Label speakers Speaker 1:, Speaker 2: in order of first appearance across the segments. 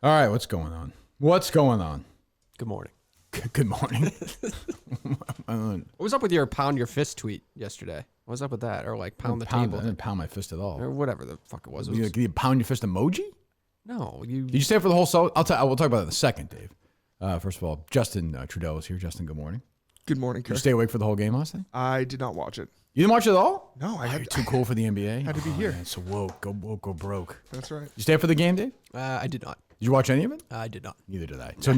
Speaker 1: All right, what's going on? What's going on?
Speaker 2: Good morning.
Speaker 1: Good morning.
Speaker 2: What was up with your pound your fist tweet yesterday? What was up with that? Or like pound the table?
Speaker 1: I didn't pound my fist at all.
Speaker 2: Or whatever the fuck it was.
Speaker 1: You pound your fist emoji?
Speaker 2: No.
Speaker 1: Did you stay for the whole show? We'll talk about it in a second, Dave. First of all, Justin Trudeau is here. Justin, good morning.
Speaker 3: Good morning,
Speaker 1: Did you
Speaker 3: Curt.
Speaker 1: stay awake for the whole game last night?
Speaker 3: I did not watch it.
Speaker 1: You didn't watch it at all?
Speaker 3: No, I
Speaker 1: You're too cool for the NBA.
Speaker 3: had to be here.
Speaker 1: Man, so woke, go broke.
Speaker 3: That's right.
Speaker 1: You stay up for the game, Dave?
Speaker 2: I did not.
Speaker 1: Did you watch any of it?
Speaker 2: I did not.
Speaker 1: Neither did I. So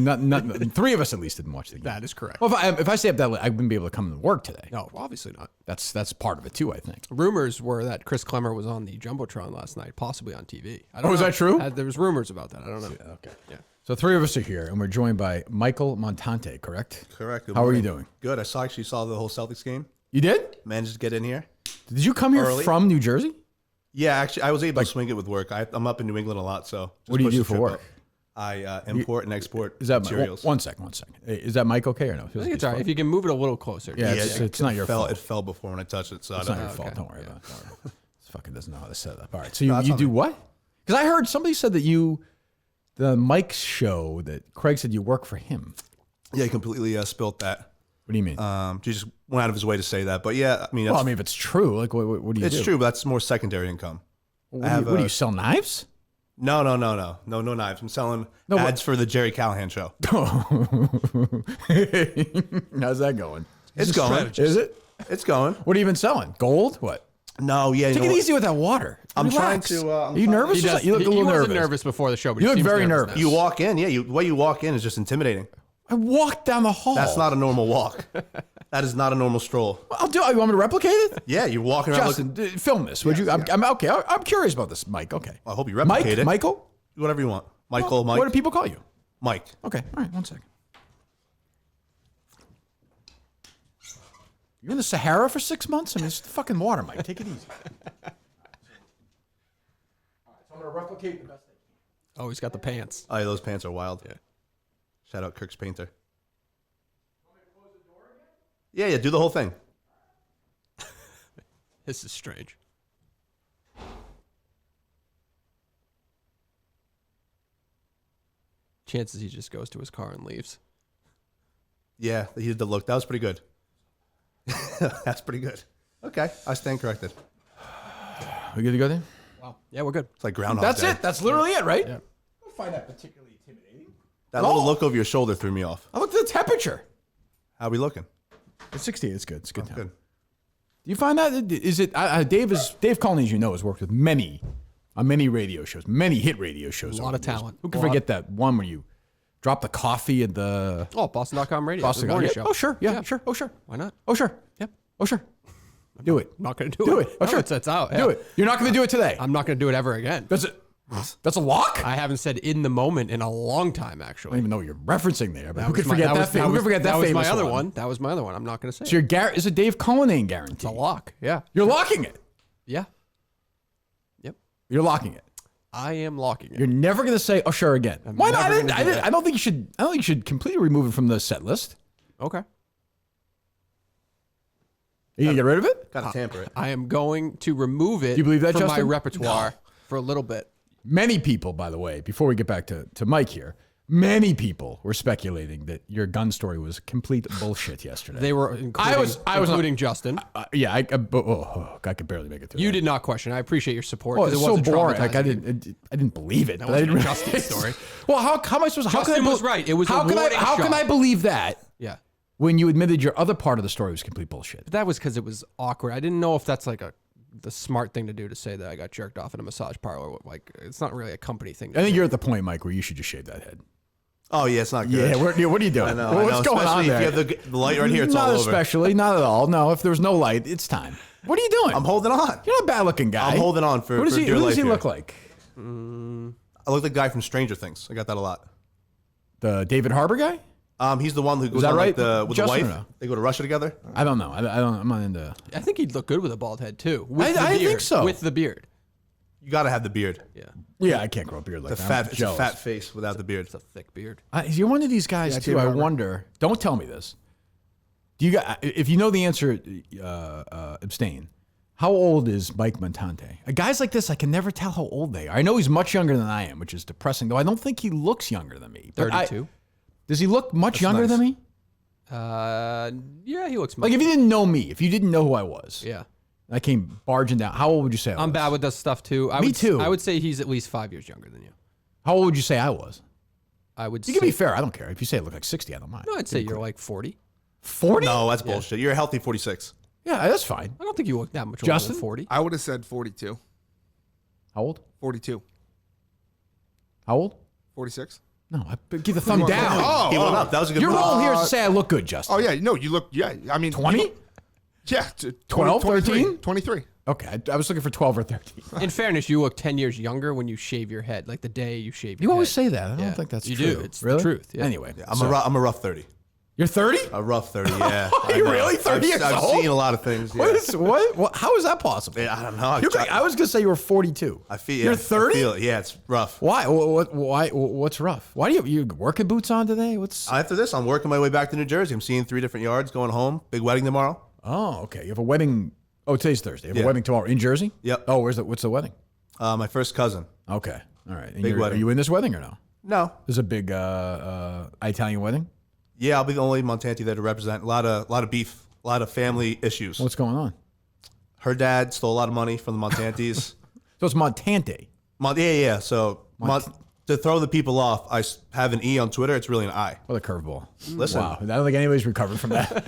Speaker 1: three of us at least didn't watch the game.
Speaker 2: That is correct.
Speaker 1: Well, if I stay up that late, I wouldn't be able to come to work today.
Speaker 2: No, obviously not.
Speaker 1: That's part of it too, I think.
Speaker 2: Rumors were that Chris Klemmer was on the Jumbotron last night, possibly on TV. I don't know.
Speaker 1: Is that true?
Speaker 2: There was rumors about that. I don't know.
Speaker 1: Okay.
Speaker 2: Yeah.
Speaker 1: So three of us are here, and we're joined by Michael Montante, correct?
Speaker 4: Correct. Good
Speaker 1: How are
Speaker 4: morning.
Speaker 1: you doing?
Speaker 4: Good. I actually saw the whole Celtics game.
Speaker 1: You did?
Speaker 4: Managed to get in here.
Speaker 1: Did you come here
Speaker 4: Early.
Speaker 1: from New Jersey?
Speaker 4: Yeah, actually, I was able to swing it with work. I'm up in New England a lot, so.
Speaker 1: What do you
Speaker 4: push
Speaker 1: do
Speaker 4: the
Speaker 1: for
Speaker 4: trip
Speaker 1: work?
Speaker 4: up. I import and export
Speaker 1: Is that
Speaker 4: materials.
Speaker 1: one second? Is that mic okay or no?
Speaker 2: I think it's all right. If you can move it a little closer.
Speaker 1: Yeah,
Speaker 4: Yeah,
Speaker 1: it's not your fault.
Speaker 4: It fell before when I touched it, so
Speaker 1: It's
Speaker 4: I
Speaker 1: not
Speaker 4: don't
Speaker 1: your fault.
Speaker 2: okay.
Speaker 1: Don't worry
Speaker 2: Yeah.
Speaker 1: about it. Don't worry about it. This fucking doesn't know how to set it up. All right. So
Speaker 4: No,
Speaker 1: you do
Speaker 4: fine.
Speaker 1: what? Because I heard somebody said that the Mike show that Craig said you work for him.
Speaker 4: Yeah, he completely spilt that.
Speaker 1: What do you mean?
Speaker 4: He just went out of his way to say that. But yeah, I mean,
Speaker 1: Well, I mean, if it's true, like, what do you do?
Speaker 4: it's true, but that's more secondary income.
Speaker 1: What do you sell knives?
Speaker 4: No knives. I'm selling ads for the Jerry Callahan show.
Speaker 1: How's that going?
Speaker 4: It's going.
Speaker 1: Is it?
Speaker 4: It's going.
Speaker 1: What have you been selling? Gold? What?
Speaker 4: No, yeah.
Speaker 1: Take it easy with that water.
Speaker 4: I'm
Speaker 1: Relax.
Speaker 4: trying to.
Speaker 1: Are you nervous? You look a little
Speaker 2: wasn't
Speaker 1: nervous.
Speaker 2: nervous before the show, but
Speaker 1: You
Speaker 2: he
Speaker 1: look
Speaker 2: seems
Speaker 1: very
Speaker 2: nervous
Speaker 1: nervous.
Speaker 2: now.
Speaker 4: You walk in, yeah. The way you walk in is just intimidating.
Speaker 1: I walked down the hall.
Speaker 4: That's not a normal walk. That is not a normal stroll.
Speaker 1: I'll do. You want me to replicate it?
Speaker 4: Yeah, you're walking around
Speaker 1: Justin,
Speaker 4: looking.
Speaker 1: film this, would you? I'm okay. I'm curious about this, Mike. Okay.
Speaker 4: I hope you replicate it.
Speaker 1: Michael?
Speaker 4: Whatever you want. Michael, Mike.
Speaker 1: What do people call you?
Speaker 4: Mike.
Speaker 1: Okay. All right. 1 second. You're in the Sahara for 6 months? I mean, it's the fucking water, Mike. Take it easy. All right, so I'm going to replicate the best I can.
Speaker 2: Oh, he's got the pants.
Speaker 4: Oh, yeah, those pants are wild. Yeah. Shout out Kirk's Painter. Yeah, do the whole thing.
Speaker 2: This is strange. Chances he just goes to his car and leaves.
Speaker 4: Yeah, he did the look. That was pretty good. That's pretty good. Okay, I stand corrected.
Speaker 1: We good to go then?
Speaker 2: Wow. Yeah, we're good.
Speaker 4: It's like Groundhog
Speaker 1: That's
Speaker 4: Day.
Speaker 1: it. That's literally it, right?
Speaker 2: Yeah.
Speaker 1: I don't find that particularly intimidating.
Speaker 4: That little look over your shoulder threw me off.
Speaker 1: I looked at the temperature.
Speaker 4: How we looking?
Speaker 1: It's 68. It's good. It's a good time.
Speaker 4: Good.
Speaker 1: Do you find that? Is it? Dave Cullen, as you know, has worked with on many radio shows, many hit radio shows.
Speaker 2: A lot
Speaker 1: over
Speaker 2: of
Speaker 1: the years.
Speaker 2: talent.
Speaker 1: Who can
Speaker 2: A lot.
Speaker 1: forget that one where you drop the coffee at the
Speaker 2: Oh, Boston.com radio.
Speaker 1: Boston
Speaker 2: the morning
Speaker 1: yeah.
Speaker 2: show.
Speaker 1: Oh, sure. Yeah, sure. Oh, sure.
Speaker 2: Why not?
Speaker 1: Oh, sure.
Speaker 2: Yep.
Speaker 1: Oh, sure. Do it.
Speaker 2: I'm not going to do
Speaker 1: Do
Speaker 2: it.
Speaker 1: it. Oh,
Speaker 2: No,
Speaker 1: sure.
Speaker 2: It's out.
Speaker 1: Do
Speaker 2: Yeah.
Speaker 1: it. You're not going to do it today.
Speaker 2: I'm not going to do it ever again.
Speaker 1: That's it. That's a lock? I
Speaker 2: I haven't said in the moment in a long time, actually.
Speaker 1: don't even know what you're referencing there. But who
Speaker 2: was
Speaker 1: could
Speaker 2: my-
Speaker 1: forget that?
Speaker 2: was-
Speaker 1: Who could forget that?
Speaker 2: That was my
Speaker 1: famous
Speaker 2: other one. That was my other one. I'm not going to say
Speaker 1: So
Speaker 2: it.
Speaker 1: is a Dave Cullen name guarantee?
Speaker 2: It's a lock. Yeah.
Speaker 1: You're locking it.
Speaker 2: Yeah. Yep.
Speaker 1: You're locking it.
Speaker 2: I am locking it.
Speaker 1: You're never going to say, "Oh, sure," again. Why not?
Speaker 2: never gonna do that.
Speaker 1: I don't think you should. I don't think you should completely remove it from the set list.
Speaker 2: Okay.
Speaker 1: Are you gonna get rid of it?
Speaker 4: Gotta tamper it.
Speaker 2: I am going to remove it
Speaker 1: you believe that,
Speaker 2: from
Speaker 1: Justin?
Speaker 2: my repertoire for a little bit.
Speaker 1: Many people, by the way, before we get back to Mike here, many people were speculating that your gun story was complete bullshit yesterday.
Speaker 2: They were including Justin.
Speaker 1: Yeah, I could barely make it through.
Speaker 2: You
Speaker 1: that.
Speaker 2: did not question. I appreciate your support
Speaker 1: Well,
Speaker 2: because
Speaker 1: it's
Speaker 2: it
Speaker 1: so
Speaker 2: wasn't
Speaker 1: boring. Like
Speaker 2: traumatizing.
Speaker 1: I didn't believe it.
Speaker 2: That
Speaker 1: but I
Speaker 2: wasn't
Speaker 1: didn't
Speaker 2: a Justin story.
Speaker 1: Well, how am I supposed to? How
Speaker 2: Justin
Speaker 1: can I
Speaker 2: was right. It was a
Speaker 1: how can I?
Speaker 2: warning
Speaker 1: How can
Speaker 2: shot.
Speaker 1: I believe that
Speaker 2: Yeah.
Speaker 1: when you admitted your other part of the story was complete bullshit?
Speaker 2: But that was because it was awkward. I didn't know if that's like the smart thing to do to say that I got jerked off in a massage parlor. Like, it's not really a company thing.
Speaker 1: I think you're at the point, Mike, where you should just shave that head.
Speaker 4: Oh, yeah, it's not
Speaker 1: Yeah,
Speaker 4: good.
Speaker 1: what are you doing?
Speaker 4: I know.
Speaker 1: What's going on
Speaker 4: Especially
Speaker 1: there?
Speaker 4: if you have the light right here, it's
Speaker 1: not
Speaker 4: all over.
Speaker 1: especially, not at all. No, if there's no light, it's time. What are you doing?
Speaker 4: I'm holding on.
Speaker 1: You're not a bad-looking guy.
Speaker 4: I'm holding on for
Speaker 1: What does he,
Speaker 4: dear
Speaker 1: who
Speaker 4: life
Speaker 1: does he
Speaker 4: here.
Speaker 1: look like?
Speaker 4: I look like the guy from Stranger Things. I got that a lot.
Speaker 1: The David Harbour guy?
Speaker 4: He's the one who goes
Speaker 1: that
Speaker 4: on
Speaker 1: right?
Speaker 4: with the
Speaker 1: Justin
Speaker 4: wife.
Speaker 1: or no?
Speaker 4: They go to Russia together.
Speaker 1: I don't know. I don't. I'm not into.
Speaker 2: I think he'd look good with a bald head too. With
Speaker 1: I
Speaker 2: the
Speaker 1: think
Speaker 2: beard,
Speaker 1: so.
Speaker 2: With the beard.
Speaker 4: You got to have the beard.
Speaker 2: Yeah.
Speaker 1: Yeah, I can't grow a beard like
Speaker 4: The
Speaker 1: that.
Speaker 4: fat,
Speaker 1: I'm
Speaker 4: it's a
Speaker 1: jealous.
Speaker 4: fat face without the beard.
Speaker 2: It's a thick beard.
Speaker 1: You're one of these guys too.
Speaker 3: David
Speaker 1: I
Speaker 3: Harbour.
Speaker 1: wonder. Don't tell me this. Do you got? If you know the answer, abstain. How old is Mike Montante? Guys like this, I can never tell how old they are. I know he's much younger than I am, which is depressing, though I don't think he looks younger than me. But
Speaker 2: 32.
Speaker 1: Does he look much younger
Speaker 4: nice.
Speaker 1: than me?
Speaker 2: Yeah, he looks.
Speaker 1: Like if you didn't know me, if you didn't know who I was,
Speaker 2: Yeah.
Speaker 1: I came barging down. How old would you say I was?
Speaker 2: I'm bad with this stuff too.
Speaker 1: Me too.
Speaker 2: I would say he's at least 5 years younger than you.
Speaker 1: How old would you say I was?
Speaker 2: I would.
Speaker 1: You can be fair. I don't care. If you say I look like 60, I don't mind.
Speaker 2: No, I'd say you're like 40.
Speaker 1: 40?
Speaker 4: No, that's bullshit. You're a healthy 46.
Speaker 1: Yeah, that's fine.
Speaker 2: I don't think you look that much older
Speaker 1: Justin?
Speaker 2: than 40.
Speaker 3: I would have said 42.
Speaker 1: How old?
Speaker 3: 42.
Speaker 1: How old?
Speaker 3: 46.
Speaker 1: No, I give the thumb down.
Speaker 3: Oh,
Speaker 4: He went up. That was a good
Speaker 1: Your
Speaker 4: move.
Speaker 1: role here is to say I look good, Justin.
Speaker 3: Oh, yeah. No, you look, yeah. I mean,
Speaker 1: 20?
Speaker 3: Yeah.
Speaker 1: 12, 13?
Speaker 3: 23.
Speaker 1: Okay, I was looking for 12 or 13.
Speaker 2: In fairness, you look 10 years younger when you shave your head, like the day you shave your
Speaker 1: You
Speaker 2: head.
Speaker 1: always say that. I don't
Speaker 2: Yeah.
Speaker 1: think that's
Speaker 2: You
Speaker 1: true.
Speaker 2: do. It's the
Speaker 1: really?
Speaker 2: truth, yeah.
Speaker 1: Anyway,
Speaker 4: I'm a rough 30.
Speaker 1: You're 30?
Speaker 4: A rough 30, yeah.
Speaker 1: Are you really 30 years
Speaker 4: I've
Speaker 1: old?
Speaker 4: seen a lot of things. Yeah.
Speaker 1: What? How is that possible?
Speaker 4: I don't know.
Speaker 1: I was gonna say you were 42.
Speaker 4: I feel.
Speaker 1: You're
Speaker 4: I
Speaker 1: 30.
Speaker 4: feel it. Yeah, it's rough.
Speaker 1: Why? What's rough? Why do you working boots on today? What's?
Speaker 4: After this, I'm working my way back to New Jersey. I'm seeing 3 different yards, going home. Big wedding tomorrow.
Speaker 1: Oh, okay. You have a wedding. Oh, today's Thursday. You have a
Speaker 4: Yeah.
Speaker 1: wedding tomorrow in Jersey.
Speaker 4: Yep.
Speaker 1: Oh, what's the wedding?
Speaker 4: My first cousin.
Speaker 1: Okay. All right. And
Speaker 4: Big
Speaker 1: are
Speaker 4: wedding.
Speaker 1: you in this wedding or no?
Speaker 4: No.
Speaker 1: This is a big Italian wedding.
Speaker 4: Yeah, I'll be the only Montante there to represent. A lot of beef, a lot of family issues.
Speaker 1: What's going on?
Speaker 4: Her dad stole a lot of money from the Montantes.
Speaker 1: So it's Montante.
Speaker 4: Yeah. So to throw the people off, I have an E on Twitter. It's really an I.
Speaker 1: What a curveball.
Speaker 4: Listen.
Speaker 1: Wow. I don't think anybody's recovered from that.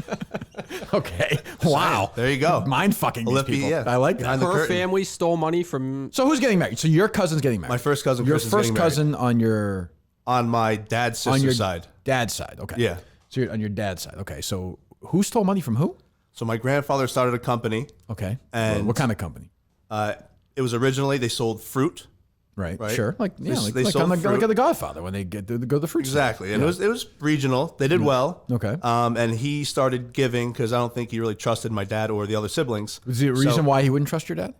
Speaker 1: Okay. Wow.
Speaker 4: There you go.
Speaker 1: Mind fucking these
Speaker 4: Olympic,
Speaker 1: people.
Speaker 4: yeah.
Speaker 1: I like that.
Speaker 4: Behind the
Speaker 2: Her
Speaker 4: curtain.
Speaker 2: family stole money from.
Speaker 1: So who's getting married? So your cousin's getting married.
Speaker 4: My first cousin.
Speaker 1: Your
Speaker 4: Chris is
Speaker 1: first
Speaker 4: getting married.
Speaker 1: cousin on your
Speaker 4: On my dad's
Speaker 1: on
Speaker 4: sister's
Speaker 1: your
Speaker 4: side.
Speaker 1: dad's side. Okay.
Speaker 4: Yeah.
Speaker 1: So you're on your dad's side. Okay. So who stole money from who?
Speaker 4: So my grandfather started a company.
Speaker 1: Okay.
Speaker 4: And-
Speaker 1: what kind of company?
Speaker 4: It was originally they sold fruit.
Speaker 1: Right.
Speaker 4: Right.
Speaker 1: Sure. Like
Speaker 4: They
Speaker 1: like
Speaker 4: sold
Speaker 1: on
Speaker 4: fruit.
Speaker 1: The Godfather when they go to the fruit store.
Speaker 4: Exactly. And it was regional. They did well.
Speaker 1: Okay.
Speaker 4: And he started giving because I don't think he really trusted my dad or the other siblings.
Speaker 1: Was the reason why he wouldn't trust your dad?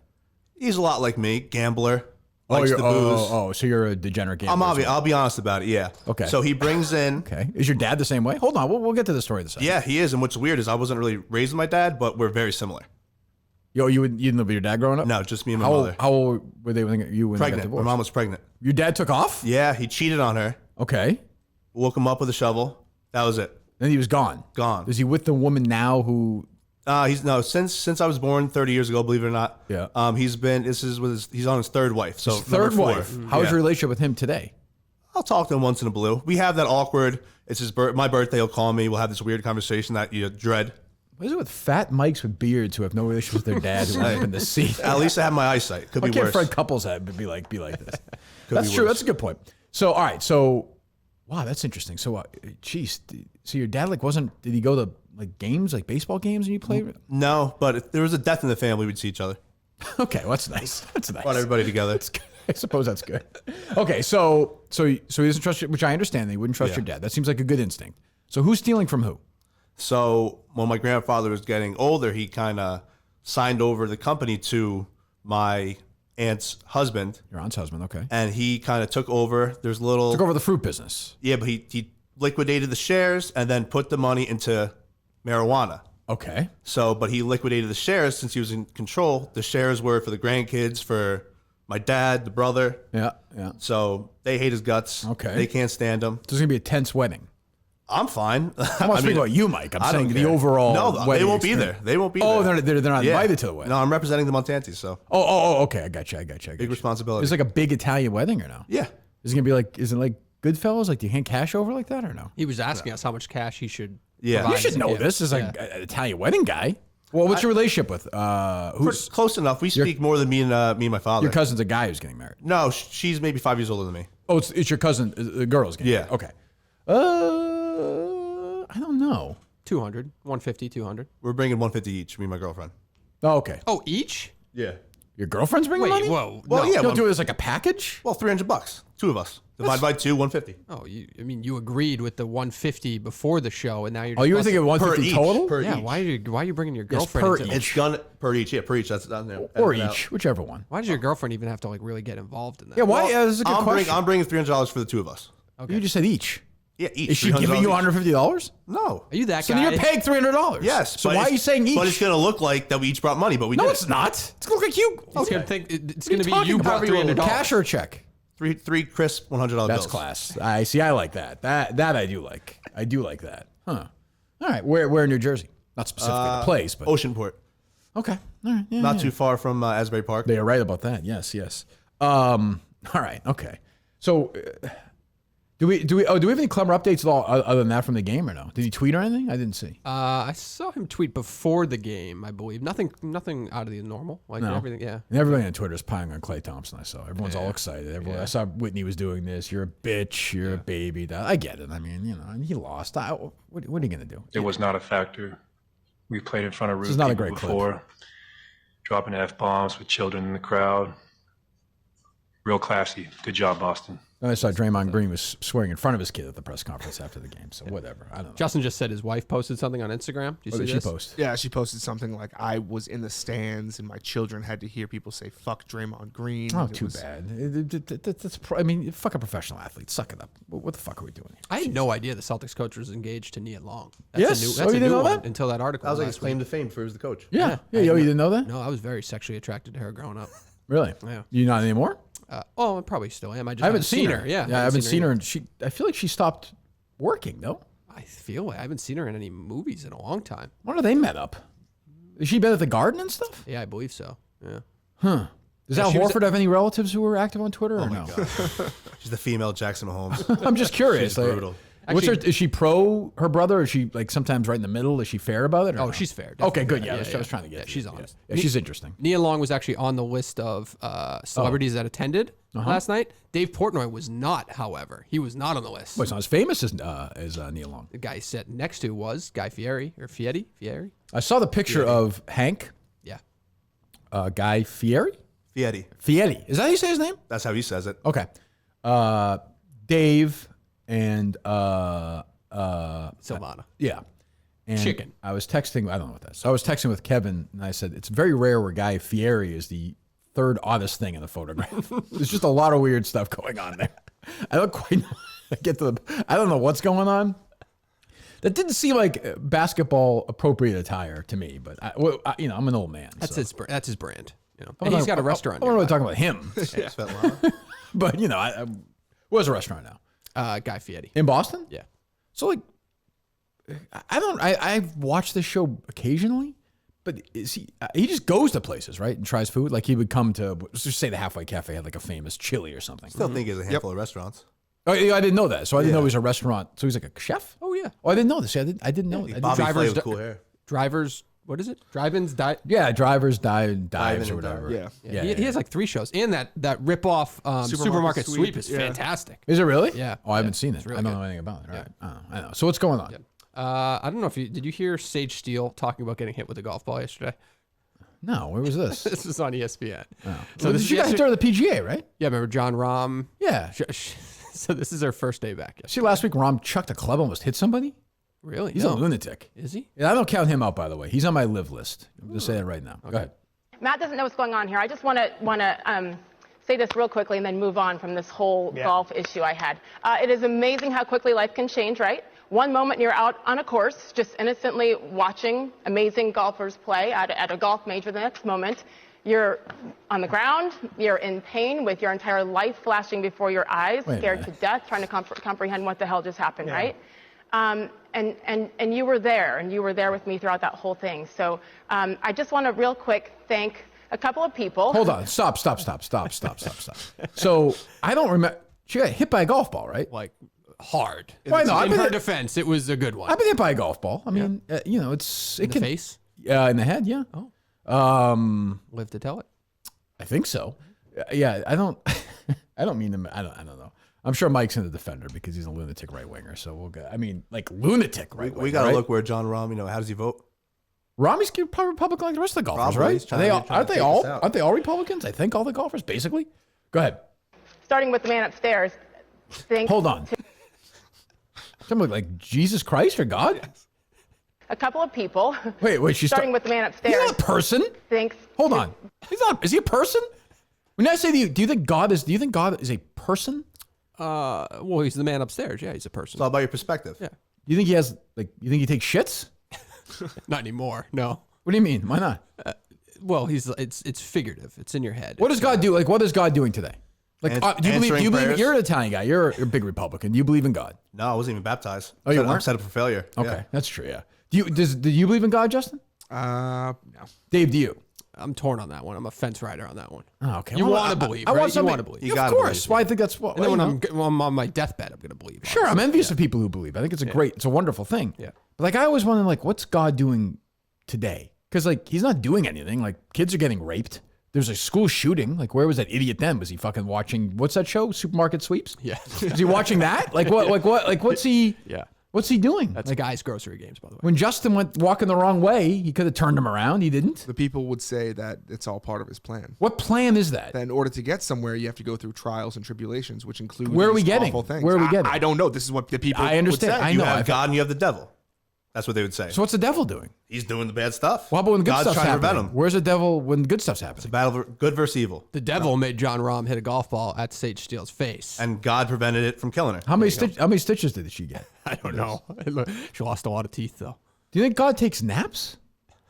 Speaker 4: He's a lot like me, gambler, likes to booze.
Speaker 1: So you're a degenerate gambler.
Speaker 4: I'll be honest about it. Yeah.
Speaker 1: Okay.
Speaker 4: So he brings in.
Speaker 1: Okay. Is your dad the same way? Hold on. We'll get to the story in a second.
Speaker 4: Yeah, he is. And what's weird is I wasn't really raised with my dad, but we're very similar.
Speaker 1: You didn't live with your dad growing up?
Speaker 4: No, just me and my
Speaker 1: How
Speaker 4: mother.
Speaker 1: old were they when they got
Speaker 4: Pregnant. My
Speaker 1: divorced?
Speaker 4: mom was pregnant.
Speaker 1: Your dad took off?
Speaker 4: Yeah, he cheated on her.
Speaker 1: Okay.
Speaker 4: Woke him up with a shovel. That was it.
Speaker 1: Then he was gone.
Speaker 4: Gone.
Speaker 1: Is he with the woman now who?
Speaker 4: Since I was born 30 years ago, believe it or not.
Speaker 1: Yeah.
Speaker 4: He's on his third wife. So
Speaker 1: Third
Speaker 4: number 4.
Speaker 1: wife. How's your relationship with him today?
Speaker 4: I'll talk to him once in a blue. We have that awkward. It's my birthday. He'll call me. We'll have this weird conversation that you dread.
Speaker 1: What is it with fat Mikes with beards who have no relation with their dad who end up in the seat?
Speaker 4: At least I have my eyesight. Could
Speaker 1: Why
Speaker 4: be
Speaker 1: can't
Speaker 4: worse.
Speaker 1: Fred Couples be like this? That's
Speaker 4: be
Speaker 1: true.
Speaker 4: worse.
Speaker 1: That's a good point. So all right. So wow, that's interesting. So geez, so your dad did he go to like games, like baseball games, and you played?
Speaker 4: No, but if there was a death in the family, we'd see each other.
Speaker 1: Okay, well, that's nice. That's nice.
Speaker 4: Brought everybody together.
Speaker 1: I suppose that's good. Okay, so he doesn't trust you, which I understand. He wouldn't trust your dad. That seems like a good instinct. So who's stealing from who?
Speaker 4: So when my grandfather was getting older, he kind of signed over the company to my aunt's husband,
Speaker 1: Your aunt's husband. Okay.
Speaker 4: and he kind of took over. There's little
Speaker 1: Took over the fruit business.
Speaker 4: yeah, but he liquidated the shares and then put the money into marijuana.
Speaker 1: Okay.
Speaker 4: So, but he liquidated the shares since he was in control. The shares were for the grandkids, for my dad, the brother.
Speaker 1: Yeah. Yeah.
Speaker 4: So they hate his guts.
Speaker 1: Okay.
Speaker 4: They can't stand him.
Speaker 1: There's gonna be a tense wedding.
Speaker 4: I'm fine.
Speaker 1: I'm not speaking about you, Mike. I'm
Speaker 4: I
Speaker 1: saying
Speaker 4: don't
Speaker 1: the
Speaker 4: care.
Speaker 1: overall.
Speaker 4: No, they
Speaker 1: wedding
Speaker 4: won't be
Speaker 1: experience.
Speaker 4: there. They won't be
Speaker 1: Oh,
Speaker 4: there.
Speaker 1: they're not
Speaker 4: Yeah.
Speaker 1: invited to the wedding.
Speaker 4: No, I'm representing the Montantes, so
Speaker 1: Oh, okay. I got you.
Speaker 4: big responsibility.
Speaker 1: Is it like a big Italian wedding or no?
Speaker 4: Yeah.
Speaker 1: Is it gonna be like? Is it like Goodfellas? Like, do you hand cash over like that or no?
Speaker 2: He was asking us how much cash he should.
Speaker 4: Yeah.
Speaker 2: provide
Speaker 1: You should
Speaker 2: as a
Speaker 1: know
Speaker 2: gift.
Speaker 1: this. Is like an Italian wedding guy. Well, what's your relationship with? Who's
Speaker 4: Close enough. We speak more than me and my father.
Speaker 1: your cousin's a guy who's getting married?
Speaker 4: No, she's maybe 5 years older than me.
Speaker 1: Oh, it's your cousin. The girl's getting
Speaker 4: Yeah.
Speaker 1: married. Okay. I don't know.
Speaker 2: 200, 150, 200.
Speaker 4: We're bringing 150 each, me and my girlfriend.
Speaker 1: Oh, okay.
Speaker 2: Oh, each?
Speaker 4: Yeah.
Speaker 1: Your girlfriend's bringing
Speaker 2: Wait,
Speaker 1: money?
Speaker 2: whoa.
Speaker 4: Well,
Speaker 2: no.
Speaker 4: yeah.
Speaker 1: You don't
Speaker 4: Well,
Speaker 1: do it as like a package?
Speaker 4: well, $300. 2 of us. Divide by 2, 150.
Speaker 2: Oh, you agreed with the 150 before the show, and now you're.
Speaker 1: Oh, you were
Speaker 2: just
Speaker 1: thinking
Speaker 2: busting-
Speaker 1: 150
Speaker 4: each.
Speaker 1: total?
Speaker 4: Per
Speaker 2: Yeah.
Speaker 4: each.
Speaker 2: Why are you bringing your
Speaker 1: Yes,
Speaker 2: girlfriend?
Speaker 1: per
Speaker 2: into
Speaker 1: each.
Speaker 2: this?
Speaker 4: It's gonna per each. Yeah, per each. That's down there.
Speaker 1: Or
Speaker 4: Edit it out.
Speaker 1: each, whichever one.
Speaker 2: Why does your girlfriend even have to like really get involved in that?
Speaker 1: Yeah, why?
Speaker 4: Well,
Speaker 1: That's a good question.
Speaker 4: I'm bringing $300 for the 2 of us.
Speaker 1: You just said each.
Speaker 4: Yeah, each.
Speaker 1: Is she giving you $150?
Speaker 4: No.
Speaker 2: Are you that
Speaker 1: So
Speaker 2: guy?
Speaker 1: then you're paying $300.
Speaker 4: Yes.
Speaker 1: So
Speaker 4: but
Speaker 1: why are
Speaker 4: it's-
Speaker 1: you saying each?
Speaker 4: But it's going to look like that we each brought money, but we
Speaker 1: No,
Speaker 4: didn't.
Speaker 1: it's not. It's gonna look like you.
Speaker 2: It's gonna think it's
Speaker 1: What are
Speaker 2: gonna be
Speaker 1: talking
Speaker 2: you
Speaker 1: about?
Speaker 2: brought $300.
Speaker 1: Cash or a check?
Speaker 4: Three crisp $100
Speaker 1: That's
Speaker 4: bills.
Speaker 1: class. I see. I like that. That I do like. I do like that. Huh. All right. Where in New Jersey? Not specifically the place, but
Speaker 4: Oceanport.
Speaker 1: okay. All right. Yeah,
Speaker 4: Not
Speaker 1: yeah.
Speaker 4: too far from Asbury Park.
Speaker 1: They are right about that. Yes. Yes. All right. Okay. So, do we have any Klemmer updates at all other than that from the game or no? Did he tweet or anything? I didn't see.
Speaker 2: I saw him tweet before the game, I believe. Nothing out of the normal. Like
Speaker 1: No.
Speaker 2: everything. Yeah.
Speaker 1: And everybody on Twitter is piling on Klay Thompson. I saw everyone's all excited. I saw Whitney was doing this. You're a bitch. You're a baby. I get it. I mean, and he lost. What are you gonna do?
Speaker 5: It was not a factor. We played in front of rude
Speaker 1: is not a
Speaker 5: people
Speaker 1: great clip.
Speaker 5: before, dropping F-bombs with children in the crowd. Real classy. Good job, Boston.
Speaker 1: And I saw Draymond Green was swearing in front of his kid at the press conference after the game. So whatever. I don't know.
Speaker 2: Justin just said his wife posted something on Instagram. Do you
Speaker 1: What
Speaker 2: see
Speaker 1: did she
Speaker 2: this?
Speaker 1: post?
Speaker 3: Yeah, she posted something like, I was in the stands and my children had to hear people say, fuck Draymond Green.
Speaker 1: Oh,
Speaker 3: And it
Speaker 1: too
Speaker 3: was-
Speaker 1: bad. I mean, fuck a professional athlete. Suck it up. What the fuck are we doing here?
Speaker 2: I had no idea the Celtics coach was engaged to Nia Long.
Speaker 1: Yes?
Speaker 2: That's
Speaker 1: Oh,
Speaker 2: a
Speaker 1: you
Speaker 2: new
Speaker 1: didn't know
Speaker 2: one
Speaker 1: that?
Speaker 2: until that article.
Speaker 4: That was like his
Speaker 2: last
Speaker 4: claim
Speaker 2: week.
Speaker 4: to fame for he was the coach.
Speaker 1: Yeah. You didn't know that?
Speaker 2: No, I was very sexually attracted to her growing up.
Speaker 1: Really?
Speaker 2: Yeah.
Speaker 1: You not anymore?
Speaker 2: I probably still am. I just
Speaker 1: I haven't seen her.
Speaker 2: Yeah,
Speaker 1: I haven't seen her, and I feel like she stopped working. No.
Speaker 2: I feel like I haven't seen her in any movies in a long time.
Speaker 1: When are they met up? Has she been at the Garden and stuff?
Speaker 2: Yeah, I believe so. Yeah.
Speaker 1: Huh. Does Al
Speaker 2: she was
Speaker 1: Horford have any relatives who are active on Twitter or no?
Speaker 4: She's the female Jackson Mahomes.
Speaker 1: I'm just curious.
Speaker 4: She's
Speaker 1: like,
Speaker 4: brutal.
Speaker 1: Is she pro her brother? Or is she like sometimes right in the middle? Is she fair about it? Or
Speaker 2: Oh,
Speaker 1: no?
Speaker 2: she's fair.
Speaker 1: Okay, good.
Speaker 2: definitely.
Speaker 1: Yeah, I was trying to get.
Speaker 2: Yeah,
Speaker 1: to
Speaker 2: she's
Speaker 1: it.
Speaker 2: honest.
Speaker 1: Yeah, she's interesting.
Speaker 2: Nia Long was actually on the list of celebrities that attended last night. Dave Portnoy was not, however. He was not on the list.
Speaker 1: Well, it's not as famous as Nia Long.
Speaker 2: The guy he sat next to was Guy Fieri or Fieri.
Speaker 1: I saw the picture of Hank,
Speaker 2: Yeah.
Speaker 1: Guy Fieri.
Speaker 4: Fieri.
Speaker 1: Fieri. Is that how you say his name?
Speaker 4: That's how he says it.
Speaker 1: Okay. Dave and
Speaker 2: Silvana.
Speaker 1: yeah. And
Speaker 2: Chicken.
Speaker 1: I was texting. I don't know what that is. So I was texting with Kevin, and I said it's very rare where Guy Fieri is the third oddest thing in the photograph. There's just a lot of weird stuff going on there. I don't quite know. I don't know what's going on. That didn't seem like basketball appropriate attire to me, but I'm an old man.
Speaker 2: That's
Speaker 1: so.
Speaker 2: That's his brand. You know,
Speaker 1: I'm
Speaker 2: and
Speaker 1: not-
Speaker 2: he's got a restaurant.
Speaker 1: I'm not really talking about him,
Speaker 4: Svetlana.
Speaker 1: but I where's a restaurant now
Speaker 2: Guy Fieri.
Speaker 1: in Boston?
Speaker 2: Yeah.
Speaker 1: So like, I've watched this show occasionally, but is he just goes to places, right, and tries food? Like he would come to, let's just say the Halfway Cafe had like a famous chili or something.
Speaker 4: Still think there's a handful of restaurants.
Speaker 1: Oh, yeah, I didn't know that. So I didn't know he was a restaurant. So he's like a chef?
Speaker 2: Oh yeah.
Speaker 1: Oh, I didn't know this. I didn't know that.
Speaker 4: Bobby Flay
Speaker 2: Drivers
Speaker 4: with cool hair.
Speaker 2: Drivers. What is it? Drive-ins.
Speaker 1: Yeah, Drivers Dives
Speaker 4: Dive-in
Speaker 1: or
Speaker 4: and
Speaker 1: whatever.
Speaker 3: dive.
Speaker 2: Yeah. He has like 3 shows, and that rip-off supermarket sweep is fantastic.
Speaker 1: Is it really?
Speaker 2: Yeah.
Speaker 1: Oh, I haven't seen it.
Speaker 2: It's really
Speaker 1: I don't
Speaker 2: good.
Speaker 1: know anything about it. All right. I know. So what's going on?
Speaker 2: I don't know if did you hear Sage Steele talking about getting hit with a golf ball yesterday?
Speaker 1: No, where was this?
Speaker 2: This was on ESPN.
Speaker 1: So
Speaker 2: this
Speaker 1: you guys
Speaker 2: is
Speaker 1: started the PGA, right?
Speaker 2: Yeah, remember John Rahm?
Speaker 1: Yeah.
Speaker 2: So this is her first day back.
Speaker 1: See, last week Rom chucked a club, almost hit somebody.
Speaker 2: Really?
Speaker 1: He's a lunatic.
Speaker 2: Is he?
Speaker 1: Yeah, I don't count him out, by the way. He's on my live list. I'm just saying it right now. Go ahead.
Speaker 6: Matt doesn't know what's going on here. I just want to say this real quickly and then move on from this whole golf issue I had. It is amazing how quickly life can change, right? One moment you're out on a course, just innocently watching amazing golfers play at a golf major. The next moment, you're on the ground, you're in pain with your entire life flashing before your eyes,
Speaker 1: Wait a
Speaker 6: scared to
Speaker 1: minute.
Speaker 6: death, trying to comprehend what the hell just happened, right? And you were there, and you were there with me throughout that whole thing. So I just want to real quick thank a couple of people.
Speaker 1: Hold on. Stop. So I don't remember. She got hit by a golf ball, right?
Speaker 2: Like hard.
Speaker 1: Why not?
Speaker 2: In her defense, it was a good one.
Speaker 1: I've been hit by a golf ball. I mean, it
Speaker 2: In the
Speaker 1: can
Speaker 2: face?
Speaker 1: in the head. Yeah.
Speaker 2: Oh. Live to tell it.
Speaker 1: I think so. Yeah. I don't. I don't mean to. I don't know. I'm sure Mike's in the defender because he's a lunatic right winger. So we'll go. I mean, like lunatic right winger.
Speaker 4: We got to
Speaker 1: right?
Speaker 4: look where John Rahm, how does he vote?
Speaker 1: Rami's probably Republican like the rest of the golfers,
Speaker 4: Probably.
Speaker 1: right?
Speaker 4: He's trying to take us out.
Speaker 1: Aren't they all Republicans? I think all the golfers, basically. Go ahead.
Speaker 6: Starting with the man upstairs.
Speaker 1: Hold on. Someone like Jesus Christ or God?
Speaker 6: A couple of people.
Speaker 1: Wait. She's
Speaker 6: Starting with the man
Speaker 1: He's
Speaker 6: upstairs.
Speaker 1: not a person.
Speaker 6: Thanks.
Speaker 1: Hold on. He's not. Is he a person? When I say to you, do you think God is a person?
Speaker 2: Well, he's the man upstairs. Yeah, he's a person.
Speaker 4: It's all about your perspective.
Speaker 2: Yeah.
Speaker 1: You think he has you think he takes shits?
Speaker 2: Not anymore. No.
Speaker 1: What do you mean? Why not?
Speaker 2: Well, it's figurative. It's in your head.
Speaker 1: What does God do? Like, what is God doing today? Like, do you
Speaker 4: Answering
Speaker 1: believe?
Speaker 4: prayers.
Speaker 1: You're an Italian guy. You're a big Republican. Do you believe in God?
Speaker 4: No, I wasn't even baptized.
Speaker 1: Oh, you
Speaker 4: I'm
Speaker 1: weren't?
Speaker 4: set up for failure.
Speaker 1: Okay,
Speaker 4: Yeah.
Speaker 1: that's true. Yeah. Do you believe in God, Justin?
Speaker 3: No.
Speaker 1: Dave, do you?
Speaker 2: I'm torn on that one. I'm a fence rider on that one.
Speaker 1: Oh, okay.
Speaker 2: You
Speaker 1: Well,
Speaker 2: want to believe,
Speaker 1: I
Speaker 2: right?
Speaker 1: want
Speaker 2: You
Speaker 1: something.
Speaker 2: want to believe.
Speaker 4: You
Speaker 1: Yeah,
Speaker 4: gotta
Speaker 1: of course.
Speaker 4: believe,
Speaker 1: Well, I think that's what.
Speaker 2: And then
Speaker 1: you
Speaker 2: when
Speaker 1: know.
Speaker 2: I'm on my deathbed, I'm going to believe.
Speaker 1: Sure, I'm
Speaker 2: obviously.
Speaker 1: envious of people who believe. I think it's it's a wonderful thing.
Speaker 2: Yeah.
Speaker 1: But like, I always wonder, like, what's God doing today? Because like, he's not doing anything. Like, kids are getting raped. There's a school shooting. Like, where was that idiot then? Was he fucking watching? What's that show? Supermarket Sweeps?
Speaker 2: Yeah.
Speaker 1: Is he watching that? Like what? Like what? Like what's he?
Speaker 2: Yeah.
Speaker 1: What's he doing?
Speaker 2: That's
Speaker 1: like,
Speaker 2: a guy's grocery games, by the way.
Speaker 1: when Justin went walking the wrong way, he could have turned him around. He didn't.
Speaker 3: The people would say that it's all part of his plan.
Speaker 1: What plan is that?
Speaker 3: That in order to get somewhere, you have to go through trials and tribulations, which include
Speaker 1: Where are we
Speaker 3: these
Speaker 1: getting?
Speaker 3: awful things.
Speaker 1: Where are we getting?
Speaker 3: I don't know. This is what the people.
Speaker 1: I understand.
Speaker 3: Would say.
Speaker 1: I
Speaker 4: You
Speaker 1: know.
Speaker 4: have God and you have the devil. That's what they would say.
Speaker 1: So what's the devil doing?
Speaker 4: He's doing the bad stuff.
Speaker 1: Well, how about when the good
Speaker 4: God's
Speaker 1: stuff's
Speaker 4: trying to
Speaker 1: happening?
Speaker 4: prevent him.
Speaker 1: Where's the devil when good stuff's happening?
Speaker 4: Battle of good versus evil.
Speaker 2: The devil made John Rahm hit a golf ball at Sage Steele's face.
Speaker 4: And God prevented it from killing her.
Speaker 1: How many stitches did she get?
Speaker 2: I don't know. She lost a lot of teeth, though.
Speaker 1: Do you think God takes naps?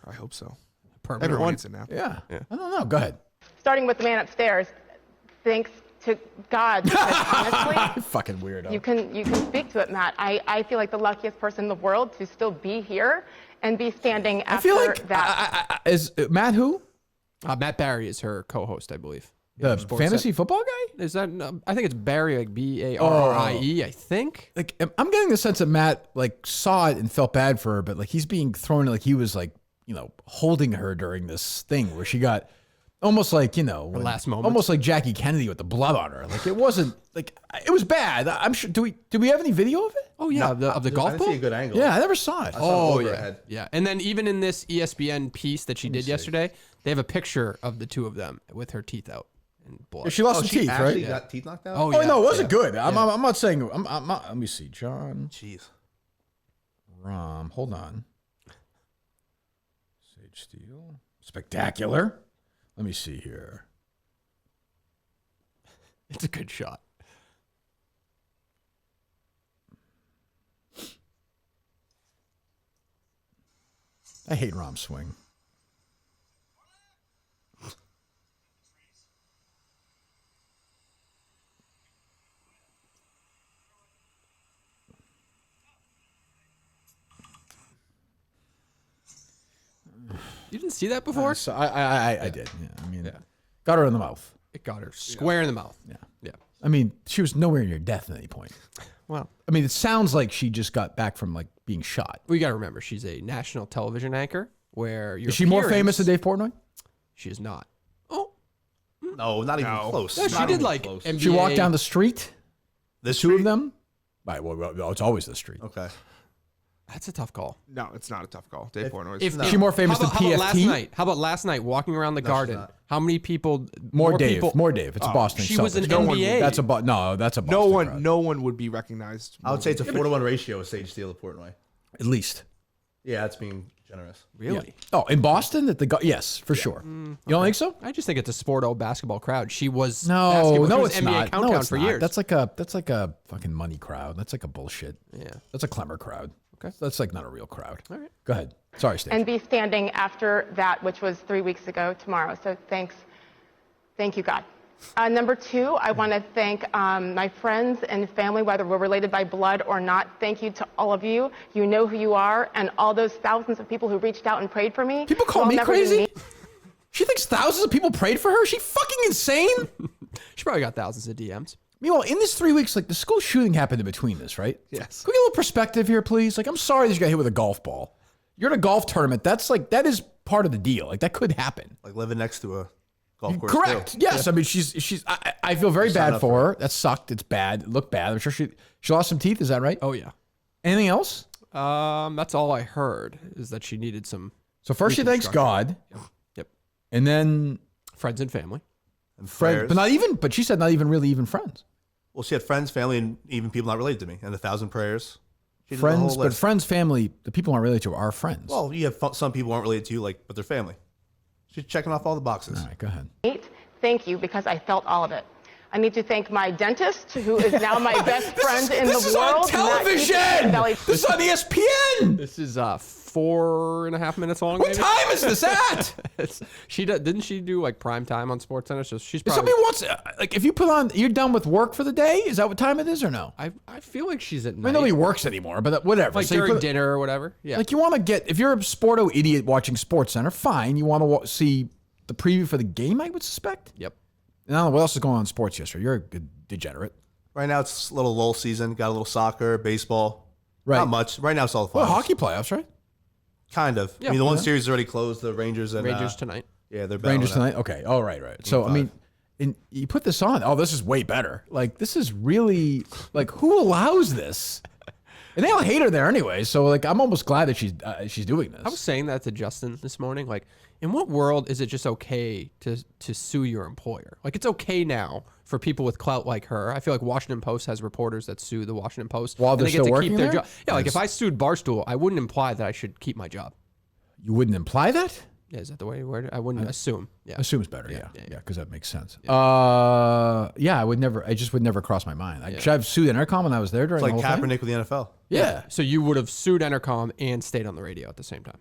Speaker 3: I hope so.
Speaker 2: Permanent
Speaker 3: Everyone
Speaker 2: one.
Speaker 3: needs it now.
Speaker 1: Yeah. I don't know. Go ahead.
Speaker 6: Starting with the man upstairs, thanks to God. Because honestly,
Speaker 1: Fucking weirdo.
Speaker 6: you can speak to it, Matt. I feel like the luckiest person in the world to still be here and be standing
Speaker 1: I
Speaker 6: after
Speaker 1: feel like
Speaker 6: that.
Speaker 1: is Matt who?
Speaker 2: Matt Barry is her co-host, I believe.
Speaker 1: The
Speaker 2: Sports
Speaker 1: fantasy football guy?
Speaker 2: Is that? I think it's Barry, like Barrie. I think.
Speaker 1: Like I'm getting the sense that Matt like saw it and felt bad for her, but like he's being thrown like he was like, you know, holding her during this thing where she got almost like, you know,
Speaker 2: last moments.
Speaker 1: almost like Jackie Kennedy with the blood on her. Like it wasn't like it was bad. I'm sure. Do we have any video of it?
Speaker 2: Oh yeah, of the
Speaker 4: I
Speaker 2: golf
Speaker 4: didn't
Speaker 2: ball.
Speaker 4: see a good angle.
Speaker 1: Yeah, I never saw it.
Speaker 2: Oh yeah,
Speaker 4: overhead.
Speaker 2: yeah. And then even in this ESPN piece that she did yesterday, they have a picture of the two of them with her teeth out and blood.
Speaker 1: She lost
Speaker 4: Oh,
Speaker 1: some
Speaker 4: she
Speaker 1: teeth,
Speaker 4: actually
Speaker 1: right?
Speaker 4: got teeth knocked out?
Speaker 2: Oh,
Speaker 1: Oh
Speaker 2: yeah.
Speaker 1: no, it wasn't good. I'm not saying. I'm not, let me see, John
Speaker 4: Jeez.
Speaker 1: Rahm. Hold on. Sage Steele, spectacular. Let me see here.
Speaker 2: It's a good shot.
Speaker 1: I hate Rahm's swing.
Speaker 2: You didn't see that before?
Speaker 1: So I did. Yeah, I mean, got her in the mouth.
Speaker 2: It got her square in the mouth.
Speaker 1: Yeah.
Speaker 2: Yeah.
Speaker 1: I mean, she was nowhere near death at any point.
Speaker 2: Well,
Speaker 1: I mean, it sounds like she just got back from like being shot.
Speaker 2: we got to remember she's a national television anchor. Where your
Speaker 1: Is she more
Speaker 2: appearance-
Speaker 1: famous than Dave Portnoy?
Speaker 2: She is not. Oh,
Speaker 4: No, not even close.
Speaker 2: no, she
Speaker 4: Not
Speaker 2: did
Speaker 4: even
Speaker 2: like
Speaker 4: close.
Speaker 2: NBA.
Speaker 1: She walked down the street.
Speaker 4: This
Speaker 1: Two of
Speaker 4: street?
Speaker 1: them. Right. Well, it's always the street.
Speaker 4: Okay.
Speaker 2: That's a tough call.
Speaker 3: No, it's not a tough call. Dave Portnoy is.
Speaker 1: Is she more famous
Speaker 2: how
Speaker 1: than
Speaker 2: about, how about last
Speaker 1: PFT?
Speaker 2: night? How about last night walking around the garden?
Speaker 4: not.
Speaker 2: How many people?
Speaker 1: More Dave.
Speaker 2: people-
Speaker 1: More Dave. It's a Boston.
Speaker 2: she was
Speaker 1: Celtics.
Speaker 2: an
Speaker 1: No one-
Speaker 2: NBA.
Speaker 1: That's a no. That's a Boston
Speaker 3: no one.
Speaker 1: crowd.
Speaker 3: No one would be recognized.
Speaker 4: I would say it's a 4-to-1 ratio with Sage Steele to Portnoy.
Speaker 1: At least.
Speaker 4: Yeah, that's being generous.
Speaker 2: Really?
Speaker 1: Oh, in Boston, yes, for sure. You don't think so?
Speaker 2: I just think it's a sporto basketball crowd. She was
Speaker 1: No,
Speaker 2: basketball. She
Speaker 1: no,
Speaker 2: was
Speaker 1: it's
Speaker 2: NBA
Speaker 1: not.
Speaker 2: countdown
Speaker 1: No, it's
Speaker 2: for
Speaker 1: not.
Speaker 2: years.
Speaker 1: That's like a fucking money crowd. That's like a bullshit.
Speaker 2: Yeah.
Speaker 1: That's a Klemmer crowd.
Speaker 2: Okay.
Speaker 1: That's like not a real crowd.
Speaker 2: All right.
Speaker 1: Go ahead. Sorry, Steve.
Speaker 6: And be standing after that, which was 3 weeks ago tomorrow. So thank you, God. Number two, I want to thank my friends and family, whether we're related by blood or not. Thank you to all of you. You know who you are, and all those thousands of people who reached out and prayed for me.
Speaker 1: People call
Speaker 6: You'll
Speaker 1: me
Speaker 6: never do
Speaker 1: crazy?
Speaker 6: me-
Speaker 1: She thinks thousands of people prayed for her? Is she fucking insane?
Speaker 2: She probably got thousands of DMs.
Speaker 1: Meanwhile, in this 3 weeks, like the school shooting happened in between this, right?
Speaker 3: Yes.
Speaker 1: Can we get a little perspective here, please? Like, I'm sorry that you got hit with a golf ball. You're at a golf tournament. That is part of the deal. Like, that could happen.
Speaker 4: Like living next to a golf course.
Speaker 1: Correct.
Speaker 4: Too.
Speaker 1: Yes. I mean, I feel very
Speaker 4: signed
Speaker 1: bad
Speaker 4: up
Speaker 1: for
Speaker 4: for
Speaker 1: her. That sucked. It's bad. It looked bad. I'm sure she lost some teeth. Is that right?
Speaker 2: Oh yeah.
Speaker 1: Anything else?
Speaker 2: That's all I heard is that she needed some
Speaker 1: So first she thanks God,
Speaker 2: Yep.
Speaker 1: and then
Speaker 2: friends and family.
Speaker 4: And
Speaker 1: friends,
Speaker 4: prayers.
Speaker 1: but she said not even really even friends.
Speaker 4: Well, she had friends, family, and even people not related to me, and 1,000 prayers. She did the whole
Speaker 1: Friends, but
Speaker 4: list.
Speaker 1: friends, family, the people aren't related to are friends.
Speaker 4: Well, you have some people aren't related to you, but they're family. She's checking off all the boxes.
Speaker 1: All right, go ahead.
Speaker 6: Thank you, because I felt all of it. I need to thank my dentist, who is now my best friend in the
Speaker 1: This is
Speaker 6: world.
Speaker 1: on television! This is on ESPN!
Speaker 2: This is 4.5 minutes long.
Speaker 1: What
Speaker 2: maybe?
Speaker 1: time is this at?
Speaker 2: Didn't she do like prime time on SportsCenter? So she's
Speaker 1: If
Speaker 2: probably.
Speaker 1: somebody wants, like, if you put on, you're done with work for the day? Is that what time it is or no?
Speaker 2: I feel like she's at
Speaker 1: I mean,
Speaker 2: night.
Speaker 1: nobody works anymore, but whatever.
Speaker 2: Like
Speaker 1: So you
Speaker 2: during
Speaker 1: put-
Speaker 2: dinner or whatever. Yeah.
Speaker 1: Like, you want to get, if you're a sporto idiot watching SportsCenter, fine. You want to see the preview for the game, I would suspect.
Speaker 2: Yep.
Speaker 1: And I don't know what else is going on in sports yesterday. You're a good degenerate.
Speaker 4: Right now it's a little lull season. Got a little soccer, baseball.
Speaker 1: Right.
Speaker 4: Not much. Right now it's all the
Speaker 1: Well,
Speaker 4: finals.
Speaker 1: hockey playoffs, right?
Speaker 4: Kind of.
Speaker 2: Yeah.
Speaker 4: I mean, the one series is already closed. The Rangers and
Speaker 2: Rangers tonight.
Speaker 4: Yeah, they're battling
Speaker 1: Rangers
Speaker 4: it.
Speaker 1: tonight? Okay. Oh, right. So, I mean, and you put this on. Oh, this is way better. Like, this is really, like, who allows this? And they all hate her there anyway. So, like, I'm almost glad that she's doing this.
Speaker 2: I was saying that to Justin this morning. Like, in what world is it just okay to sue your employer? Like, it's okay now for people with clout like her. I feel like Washington Post has reporters that sue the Washington Post
Speaker 1: While
Speaker 2: and
Speaker 1: they're
Speaker 2: they get
Speaker 1: still
Speaker 2: to
Speaker 1: working
Speaker 2: keep their
Speaker 1: there?
Speaker 2: job. Yeah, like if I sued Barstool, I wouldn't imply that I should keep my job.
Speaker 1: You wouldn't imply that?
Speaker 2: Yeah, is that the way you word it? I wouldn't assume. Yeah.
Speaker 1: Assume's better, yeah, because that makes sense.
Speaker 2: Yeah.
Speaker 1: I would never. I just would never cross my mind. Should I have sued Intercom when I was there during
Speaker 4: It's like
Speaker 1: the whole thing?
Speaker 4: Kaepernick with the NFL.
Speaker 1: Yeah.
Speaker 2: So you would have sued Entercom and stayed on the radio at the same time.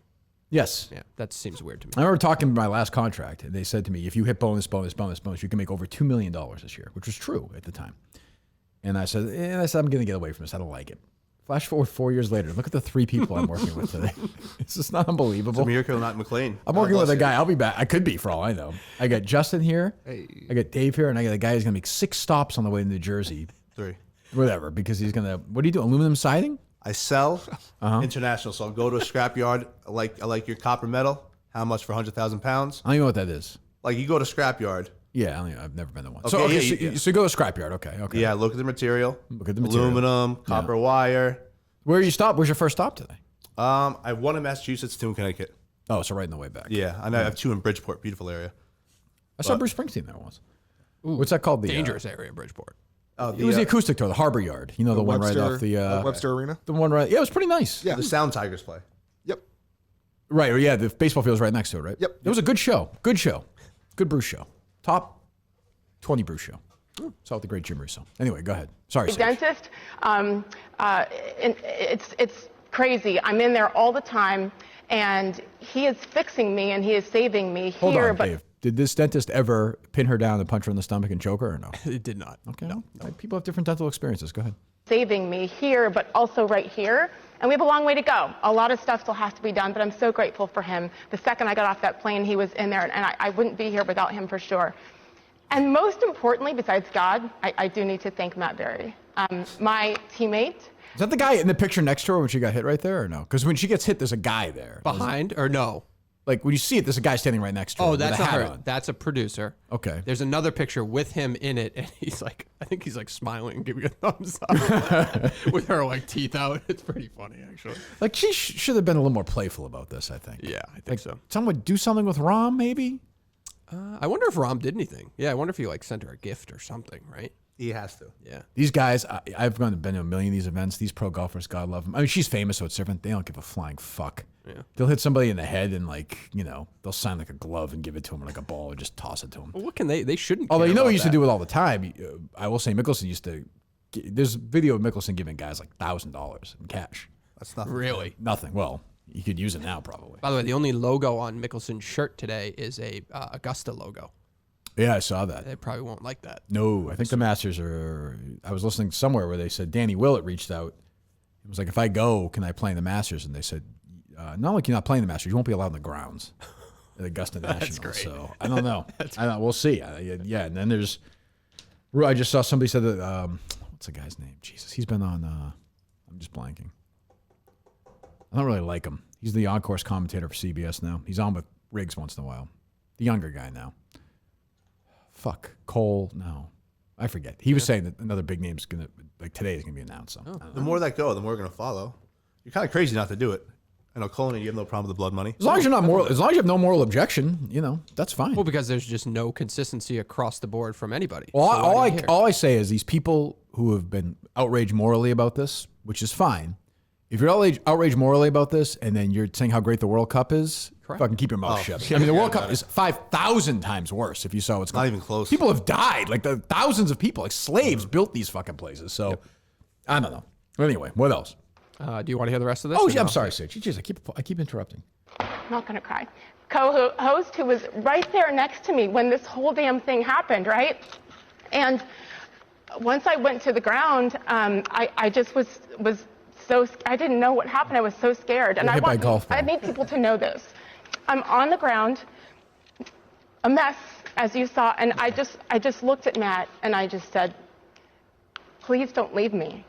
Speaker 1: Yes.
Speaker 2: Yeah, that seems weird to me.
Speaker 1: I remember talking about my last contract, and they said to me, if you hit bonus, you can make over $2 million this year, which was true at the time. And I said, I'm going to get away from this. I don't like it. Flash forward 4 years later. Look at the 3 people I'm working with today. It's just not unbelievable.
Speaker 4: It's a miracle, not McLean.
Speaker 1: I'm working with a guy. I'll be back. I could be for all I know. I got Justin here. I got Dave here, and I got a guy who's going to make 6 stops on the way to New Jersey.
Speaker 4: 3.
Speaker 1: Whatever, because he's going to, what do you do? Aluminum siding?
Speaker 4: I sell international, so I'll go to a scrapyard. I like your copper metal. How much for 100,000 pounds?
Speaker 1: I don't even know what that is.
Speaker 4: Like you go to scrapyard.
Speaker 1: Yeah, I've never been to one.
Speaker 4: Okay,
Speaker 1: So you go to scrapyard. Okay.
Speaker 4: Yeah, look at the material.
Speaker 1: Look at the material.
Speaker 4: Aluminum, copper wire.
Speaker 1: Where you stop? Where's your first stop today?
Speaker 4: I have 1 in Massachusetts, 2 in Connecticut.
Speaker 1: Oh, so right in the way back.
Speaker 4: Yeah, I know. I have 2 in Bridgeport, beautiful area.
Speaker 1: I saw Bruce Springsteen there once. What's that called? The
Speaker 2: Dangerous area in Bridgeport.
Speaker 1: It was the acoustic tour, the Harbor Yard. You know, the one right off the
Speaker 3: Webster Arena.
Speaker 1: the one right. Yeah, it was pretty nice.
Speaker 3: Yeah.
Speaker 4: The Sound Tigers play.
Speaker 3: Yep.
Speaker 1: Right. Yeah, the baseball field's right next to it, right?
Speaker 3: Yep.
Speaker 1: It was a good show. Good show. Good Bruce show. Top 20 Bruce show. Saw with the great Jim Russo. Anyway, go ahead. Sorry, Sage.
Speaker 6: Dentist. And it's crazy. I'm in there all the time, and he is fixing me and he is saving me
Speaker 1: Hold
Speaker 6: here.
Speaker 1: on,
Speaker 6: but
Speaker 1: Dave. Did this dentist ever pin her down and punch her in the stomach and choke her or no?
Speaker 2: It did not.
Speaker 1: Okay. No. People have different dental experiences. Go ahead.
Speaker 6: saving me here, but also right here. And we have a long way to go. A lot of stuff still has to be done, but I'm so grateful for him. The second I got off that plane, he was in there, and I wouldn't be here without him for sure. And most importantly, besides God, I do need to thank Matt Berry, my teammate.
Speaker 1: Is that the guy in the picture next to her when she got hit right there or no? Because when she gets hit, there's a guy there.
Speaker 2: Behind or no?
Speaker 1: Like when you see it, there's a guy standing right next to her.
Speaker 2: Oh,
Speaker 1: with
Speaker 2: that's
Speaker 1: a
Speaker 2: not
Speaker 1: hat
Speaker 2: her.
Speaker 1: on.
Speaker 2: That's a producer.
Speaker 1: Okay.
Speaker 2: There's another picture with him in it, and he's like, I think he's like smiling and giving a thumbs up with her like teeth out. It's pretty funny, actually.
Speaker 1: Like she should have been a little more playful about this, I think.
Speaker 2: Yeah, I think so.
Speaker 1: Someone would do something with Rom, maybe?
Speaker 2: I wonder if Rom did anything. Yeah, I wonder if he like sent her a gift or something, right?
Speaker 4: He has to.
Speaker 2: Yeah.
Speaker 1: These guys, I've been to a million of these events. These pro golfers, God love them. I mean, she's famous, so it's different. They don't give a flying fuck.
Speaker 2: Yeah.
Speaker 1: They'll hit somebody in the head and they'll sign like a glove and give it to him like a ball or just toss it to him.
Speaker 2: Well, what can they shouldn't.
Speaker 1: Although
Speaker 2: care
Speaker 1: you know
Speaker 2: about
Speaker 1: he used
Speaker 2: that.
Speaker 1: to do it all the time. I will say Mickelson used to. There's video of Mickelson giving guys like $1,000 in cash.
Speaker 4: That's nothing.
Speaker 2: Really.
Speaker 1: Nothing. Well, you could use it now probably.
Speaker 2: By the way, the only logo on Mickelson's shirt today is a Augusta logo.
Speaker 1: Yeah, I saw that.
Speaker 2: They probably won't like that.
Speaker 1: No, I think the Masters are. I was listening somewhere where they said Danny Willett reached out. It was like, if I go, can I play in the Masters? And they said, not like you're not playing the Masters, you won't be allowed in the grounds at Augusta National.
Speaker 2: great.
Speaker 1: So I don't know. We'll see. Yeah, and then there's. I just saw somebody said that. What's the guy's name? Jesus, he's been on. I'm just blanking. I don't really like him. He's the on-course commentator for CBS now. He's on with Riggs once in a while. The younger guy now. Fuck. Cole, no. I forget. He was saying that another big name's going to, like today is going to be announced. So.
Speaker 4: The more that go, the more we're going to follow. You're kind of crazy not to do it. I know, Colin, you have no problem with the blood money.
Speaker 1: As long as you're not moral, as long as you have no moral objection, that's fine.
Speaker 2: Well, because there's just no consistency across the board from anybody.
Speaker 1: Well,
Speaker 2: So why do you care?
Speaker 1: all I say is these people who have been outraged morally about this, which is fine. If you're outraged morally about this and then you're saying how great the World Cup is,
Speaker 2: crap.
Speaker 1: Fucking keep your mouth shut. I mean, the World Cup is 5,000 times worse if you saw what's going on.
Speaker 4: Not even close.
Speaker 1: People have died. Like, the thousands of people, like slaves, built these fucking places. So, I don't know. Anyway, what else?
Speaker 2: Do you want to hear the rest of this?
Speaker 1: Oh,
Speaker 2: or
Speaker 1: yeah, I'm
Speaker 2: no?
Speaker 1: sorry, Sage. Jeez, I keep interrupting.
Speaker 6: I'm not going to cry. Co-host who was right there next to me when this whole damn thing happened, right? And once I went to the ground, I just was so, I didn't know what happened. I was so scared. And
Speaker 1: hit by a golf ball.
Speaker 6: I need people to know this. I'm on the ground, a mess, as you saw, and I just looked at Matt and I just said, please don't leave me.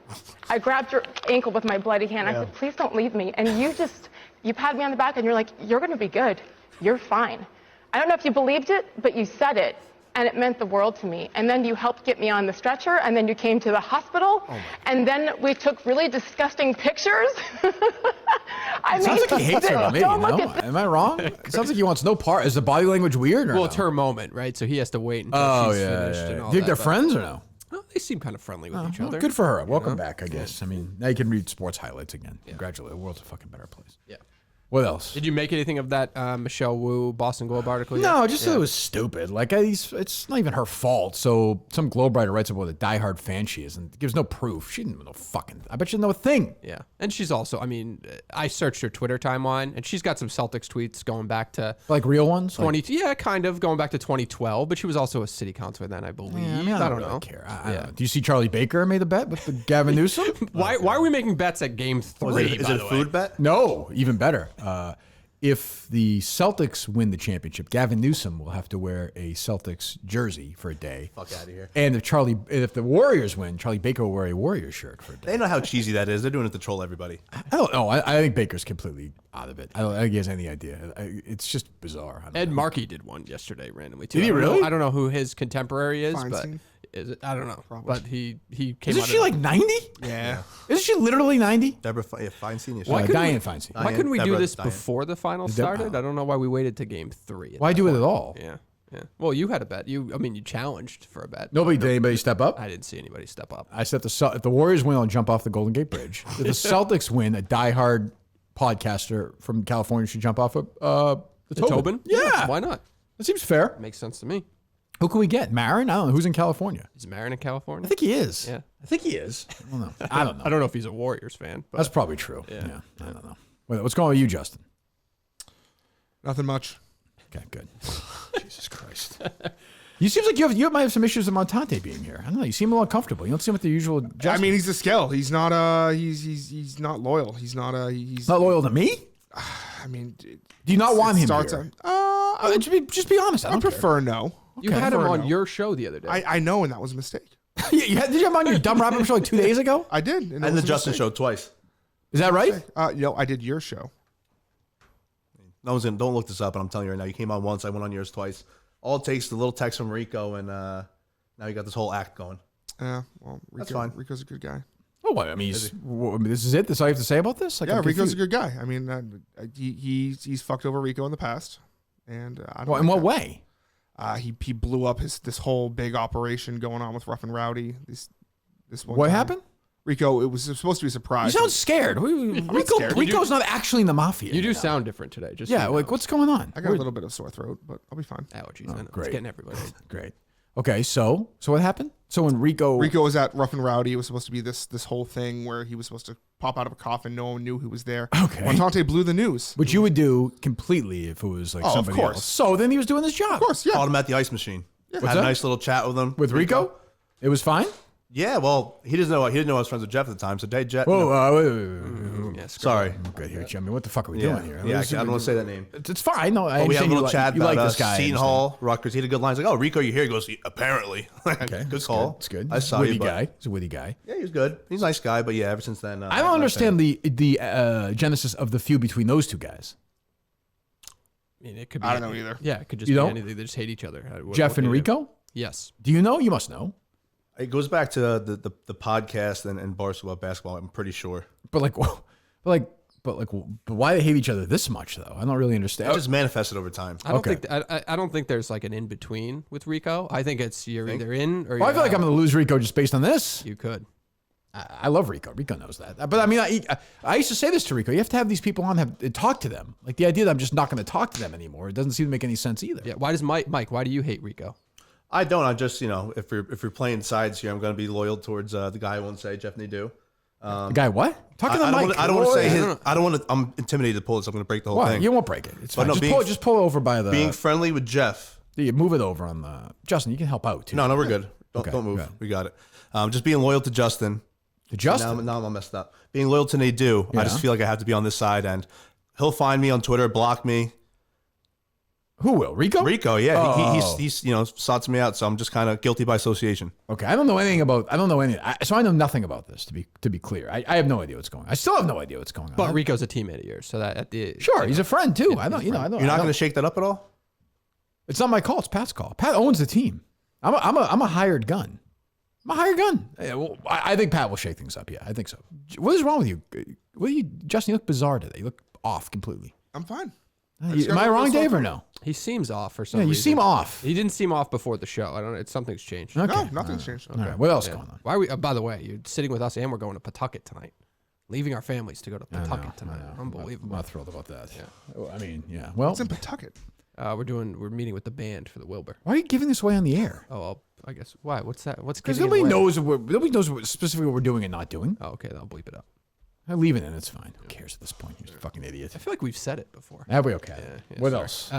Speaker 6: I grabbed your ankle with my bloody hand. I said, please don't leave me. And you patted me on the back and you're like, you're going to be good. You're fine. I don't know if you believed it, but you said it. And it meant the world to me. And then you helped get me on the stretcher, and then you came to the hospital, and then we took really disgusting pictures.
Speaker 1: Sounds like he hates her, maybe, no? Am I wrong? It sounds like he wants no part. Is the body language weird or
Speaker 2: Well,
Speaker 1: no?
Speaker 2: it's her moment, right? So he has to wait until she's finished and all
Speaker 1: Do you think they're
Speaker 2: that,
Speaker 1: friends or no?
Speaker 2: Well, they seem kind of friendly with each
Speaker 1: Well,
Speaker 2: other.
Speaker 1: good for her. Welcome back, I guess. I mean, now you can read sports highlights again. Congratulations. The world's a fucking better place.
Speaker 2: Yeah.
Speaker 1: What else?
Speaker 2: Did you make anything of that Michelle Wu Boston Globe article yet?
Speaker 1: No, just that it was stupid. Like, it's not even her fault. So some Globe writer writes about what a diehard fan she is and gives no proof. She didn't know fucking. I bet she didn't know a thing.
Speaker 2: Yeah. And she's also, I mean, I searched her Twitter timeline, and she's got some Celtics tweets going back to
Speaker 1: Like real ones?
Speaker 2: 20. Yeah, kind of going back to 2012. But she was also a city councilor then, I believe.
Speaker 1: I don't really care. I don't know. Do you see Charlie Baker made the bet with the Gavin Newsom?
Speaker 2: Why are we making bets at Game 3?
Speaker 4: Is it a food bet?
Speaker 1: No, even better. If the Celtics win the championship, Gavin Newsom will have to wear a Celtics jersey for a day.
Speaker 4: Fuck out of here.
Speaker 1: And if the Warriors win, Charlie Baker will wear a Warriors shirt for a day.
Speaker 4: They know how cheesy that is. They're doing it to troll everybody.
Speaker 1: I don't know. I think Baker's completely out of it. I don't think he has any idea. It's just bizarre. I don't
Speaker 2: Ed
Speaker 1: know.
Speaker 2: Markey did one yesterday randomly too.
Speaker 1: Did he really?
Speaker 2: I don't know who his contemporary is,
Speaker 3: Feinstein?
Speaker 2: but is it? I don't know. But he came.
Speaker 1: Isn't
Speaker 2: out
Speaker 1: she
Speaker 2: of-
Speaker 1: like 90?
Speaker 3: Yeah.
Speaker 1: Isn't she literally 90?
Speaker 4: Deborah Feinstein.
Speaker 2: Why couldn't
Speaker 1: Diane
Speaker 2: we-
Speaker 1: Feinstein.
Speaker 2: Why couldn't we do
Speaker 4: Deborah
Speaker 2: this
Speaker 4: Diane.
Speaker 2: before the finals started? I don't know why we waited to Game 3.
Speaker 1: Why do it at all?
Speaker 2: Yeah. Well, you had a bet. You challenged for a bet.
Speaker 1: Nobody did anybody step up?
Speaker 2: I didn't see anybody step up.
Speaker 1: I said if the Warriors win, I'll jump off the Golden Gate Bridge. If the Celtics win, a diehard podcaster from California should jump off the Tobin. Yeah.
Speaker 2: Why not?
Speaker 1: That seems fair.
Speaker 2: Makes sense to me.
Speaker 1: Who can we get? Marin? I don't know. Who's in California?
Speaker 2: Is Marin in California?
Speaker 1: I think he is.
Speaker 2: Yeah.
Speaker 1: I think he is. I don't know. I don't know.
Speaker 2: I don't know if he's a Warriors fan, but
Speaker 1: That's probably true. Yeah. I don't know. What's going on with you, Justin?
Speaker 3: Nothing much.
Speaker 1: Okay, good. Jesus Christ. You seems like you might have some issues with Montante being here. I don't know. You seem a little uncomfortable. You don't seem with the usual. Justin.
Speaker 3: I mean, he's a skill. He's not he's not loyal. He's not he's
Speaker 1: not loyal to me.
Speaker 3: I mean,
Speaker 1: do you not want him
Speaker 3: starts
Speaker 1: here?
Speaker 3: Just
Speaker 1: be honest.
Speaker 3: I prefer no.
Speaker 2: you had him on your show the other day.
Speaker 3: I know, and that was a mistake.
Speaker 1: Did you have him on your dumb rapper show like 2 days ago?
Speaker 3: I did, and
Speaker 4: And the Justin show twice.
Speaker 1: Is that right?
Speaker 3: I did your show.
Speaker 4: No one's gonna. Don't look this up. And I'm telling you right now. You came on once. I went on yours twice. All it takes is a little text from Rico, and now you got this whole act going.
Speaker 3: Yeah, well, Rico,
Speaker 4: That's fine.
Speaker 3: Rico's a good guy.
Speaker 1: Oh, what? I mean, this is it. That's all you have to say about this? Like,
Speaker 3: Yeah,
Speaker 1: I'm
Speaker 3: Rico's
Speaker 1: confused.
Speaker 3: a good guy. I mean, he's fucked over Rico in the past, and I don't.
Speaker 1: Well, in what way?
Speaker 3: He blew up this whole big operation going on with Rough and Rowdy. This one.
Speaker 1: What
Speaker 3: time.
Speaker 1: happened?
Speaker 3: Rico, it was supposed to be a surprise.
Speaker 1: You sound scared. Rico's not actually in the mafia.
Speaker 2: You do sound different today. Just
Speaker 1: Yeah,
Speaker 2: so you
Speaker 1: like
Speaker 2: know.
Speaker 1: what's going on?
Speaker 3: I got a little bit of sore throat, but I'll be fine.
Speaker 2: Allergies. I know.
Speaker 1: great.
Speaker 2: It's getting everybody.
Speaker 1: Great. Okay, so what happened? So when Rico
Speaker 3: was at Rough and Rowdy, it was supposed to be this whole thing where he was supposed to pop out of a coffin. No one knew who was there.
Speaker 1: Okay.
Speaker 3: Montante blew the news.
Speaker 1: which you would do completely if it was like
Speaker 3: Oh, of
Speaker 1: somebody
Speaker 3: course.
Speaker 1: else. So then he was doing this job.
Speaker 3: Of course, yeah.
Speaker 4: Called him at the ice machine. Had
Speaker 1: What's
Speaker 4: a
Speaker 1: that?
Speaker 4: nice little chat with him.
Speaker 1: With Rico? It was fine?
Speaker 4: Yeah, well, he didn't know I was friends with Jeff at the time. So, hey, Jeff.
Speaker 1: Whoa, wait.
Speaker 2: Yes.
Speaker 4: Sorry.
Speaker 1: Okay, here, I mean, what the fuck are we
Speaker 4: Yeah,
Speaker 1: doing here?
Speaker 4: yeah. I
Speaker 1: Listen,
Speaker 4: don't want to say that name.
Speaker 1: It's fine. No, I
Speaker 4: But we had a
Speaker 1: understand
Speaker 4: little chat
Speaker 1: you
Speaker 4: about
Speaker 1: like this guy. I
Speaker 4: Seton
Speaker 1: understand.
Speaker 4: Hall, Rutgers. He had a good line. He's like, "Oh, Rico, you're here." He goes, "Apparently."
Speaker 1: Okay,
Speaker 4: good call.
Speaker 1: That's good.
Speaker 4: I saw
Speaker 1: witty
Speaker 4: you, but-
Speaker 1: guy. He's a witty guy.
Speaker 4: Yeah, he was good. He's a nice guy, but yeah, ever since then,
Speaker 1: I don't understand the genesis of the feud between those two guys.
Speaker 2: I mean, it could be.
Speaker 3: I don't know either.
Speaker 2: Yeah, it could just
Speaker 1: You
Speaker 2: be
Speaker 1: don't?
Speaker 2: anything. They just hate each other.
Speaker 1: Jeff and Rico?
Speaker 2: Yes.
Speaker 1: Do you know? You must know.
Speaker 4: It goes back to the podcast and Barstool about basketball. I'm pretty sure.
Speaker 1: But why they hate each other this much though? I don't really understand.
Speaker 4: It just manifested over time.
Speaker 2: I don't
Speaker 1: Okay.
Speaker 2: think I don't think there's like an in between with Rico. I think it's you're either in or
Speaker 1: Well, I
Speaker 2: you're
Speaker 1: feel like
Speaker 2: out.
Speaker 1: I'm going to lose Rico just based on this.
Speaker 2: You could.
Speaker 1: I love Rico. Rico knows that. But I mean, I used to say this to Rico. You have to have these people on, talk to them. Like the idea that I'm just not going to talk to them anymore, it doesn't seem to make any sense either.
Speaker 2: Yeah. Why does Mike? Why do you hate Rico?
Speaker 4: I don't. I just, if you're playing sides here, I'm going to be loyal towards the guy I won't say, Jeff Nadeau.
Speaker 1: The guy what? Talk to the mic.
Speaker 4: I don't want to say his. I don't want to. I'm intimidated to pull this. I'm going to break the whole thing.
Speaker 1: You won't break it. It's fine.
Speaker 4: No,
Speaker 1: just pull over by the.
Speaker 4: Being friendly with Jeff.
Speaker 1: You move it over on the. Justin, you can help out too.
Speaker 4: No, we're good. Don't move. We got it. Just being loyal to Justin.
Speaker 1: To Justin?
Speaker 4: Now I'm all messed up. Being loyal to Nadeau. I just feel like I have to be on this side, and he'll find me on Twitter, block me.
Speaker 1: Who will? Rico?
Speaker 4: Rico, yeah. He's sorts me out, so I'm just kind of guilty by association.
Speaker 1: Okay, I don't know anything. So I know nothing about this. To be clear, I have no idea what's going on. I still have no idea what's going on.
Speaker 2: But Rico's a teammate of yours, so that at the
Speaker 1: sure, he's a friend too. I don't.
Speaker 4: You're not going to shake that up at all.
Speaker 1: It's not my call. It's Pat's call. Pat owns the team. I'm a hired gun. I'm a hired gun. Yeah, well, I think Pat will shake things up. Yeah, I think so. What is wrong with you? Justin? You look bizarre today. You look off completely.
Speaker 3: I'm fine.
Speaker 1: Am I wrong, Dave, or no?
Speaker 2: He seems off for some reason.
Speaker 1: You seem off.
Speaker 2: He didn't seem off before the show. I don't know. Something's changed.
Speaker 1: Okay.
Speaker 3: No, nothing's changed.
Speaker 1: Okay. All right. What else is going on?
Speaker 2: Why are we? By the way, you're sitting with us, and we're going to Pawtucket tonight. Leaving our families to go to Pawtucket tonight. Unbelievable.
Speaker 1: I'm not thrilled about that. Yeah. I mean, yeah. Well,
Speaker 3: it's in Pawtucket.
Speaker 2: We're meeting with the band for the Wilbur.
Speaker 1: Why are you giving this away on the air?
Speaker 2: Oh, I guess. Why? What's that? What's
Speaker 1: because nobody knows specifically what we're doing and not doing.
Speaker 2: Oh, okay. I'll bleep it up.
Speaker 1: I leave it in. It's fine. Who cares at this point? You're a fucking idiot.
Speaker 2: I feel like we've said it before.
Speaker 1: Have we? Okay.
Speaker 2: Yeah,
Speaker 1: what else?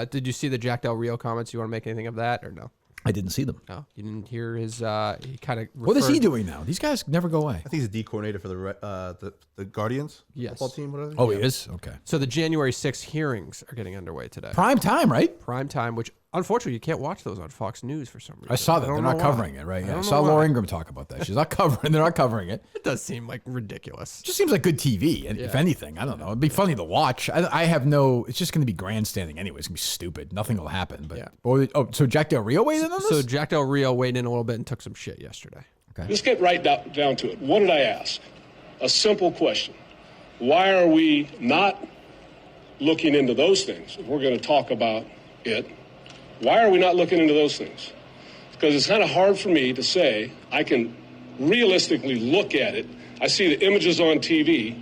Speaker 2: Did you see the Jack Del Rio comments? You want to make anything of that or no?
Speaker 1: I didn't see them.
Speaker 2: No, you didn't hear his. He kind of.
Speaker 1: What is he doing now? These guys never go away.
Speaker 4: I think he's a D coordinator for the Guardians football team. What are they?
Speaker 1: Oh, he is. Okay.
Speaker 2: So the January 6th hearings are getting underway today.
Speaker 1: Prime time, right?
Speaker 2: Prime time, which unfortunately you can't watch those on Fox News for some reason.
Speaker 1: I saw that. They're not covering it, right? I saw Laura Ingraham talk about that. She's not covering. They're not covering it.
Speaker 2: It does seem like ridiculous.
Speaker 1: It just seems like good TV. And if anything, I don't know. It'd be funny to watch. I have no. It's just going to be grandstanding anyway. It's going to be stupid. Nothing will happen. But so Jack Del Rio weighed in on this.
Speaker 2: So Jack Del Rio weighed in a little bit and took some shit yesterday.
Speaker 1: Okay.
Speaker 7: Let's get right down to it. What did I ask? A simple question. Why are we not looking into those things? If we're going to talk about it, why are we not looking into those things? Because it's kind of hard for me to say I can realistically look at it. I see the images on TV.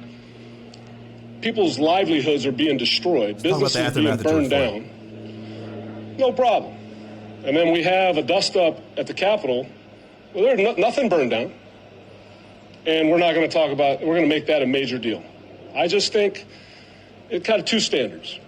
Speaker 7: People's livelihoods are being destroyed. Businesses being burned down. No problem. And then we have a dust-up at the Capitol. Well, there's nothing burned down. And we're not going to talk about, we're going to make that a major deal. I just think it's kind of two standards.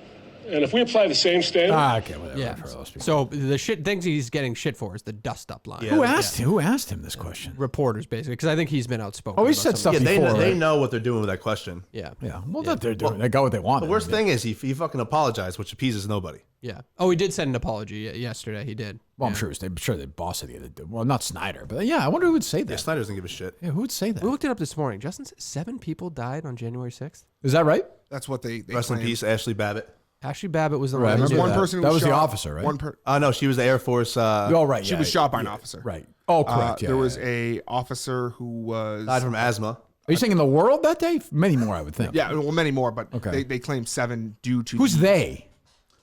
Speaker 7: And if we apply the same standard...
Speaker 1: okay, whatever.
Speaker 2: Yeah. So the shit things he's getting shit for is the dust-up line.
Speaker 1: Yeah. Who asked him this question?
Speaker 2: Reporters, basically, because I think he's been outspoken.
Speaker 1: Oh, he said stuff before.
Speaker 4: They know what they're doing with that question.
Speaker 2: Yeah.
Speaker 1: Yeah. Well, they're doing. They got what they want.
Speaker 4: The worst thing is he fucking apologized, which appeases nobody.
Speaker 2: Yeah. Oh, he did send an apology yesterday. He did.
Speaker 1: Well, I'm sure the boss of the. Well, not Snyder, but yeah, I wonder who would say that.
Speaker 4: Yeah, Snyder doesn't give a shit.
Speaker 1: Yeah, who would say that?
Speaker 2: We looked it up this morning. Justin said 7 people died on January 6th.
Speaker 1: Is that right?
Speaker 3: That's what they
Speaker 4: Rest in peace, Ashley Babbitt.
Speaker 2: Ashley Babbitt was the
Speaker 1: Right, I
Speaker 2: one.
Speaker 1: remember
Speaker 3: one
Speaker 1: that.
Speaker 3: person who
Speaker 1: That
Speaker 3: was
Speaker 1: was the
Speaker 3: shot.
Speaker 1: officer, right?
Speaker 4: No, she was the Air Force.
Speaker 1: Oh, right.
Speaker 3: She was shot by an officer.
Speaker 1: Right. Oh, correct.
Speaker 3: There was a officer who was
Speaker 4: died from asthma.
Speaker 1: Are you saying in the world that day? Many more, I would think.
Speaker 3: Yeah, well, many more, but
Speaker 1: Okay.
Speaker 3: they claim 7 due to
Speaker 1: Who's they?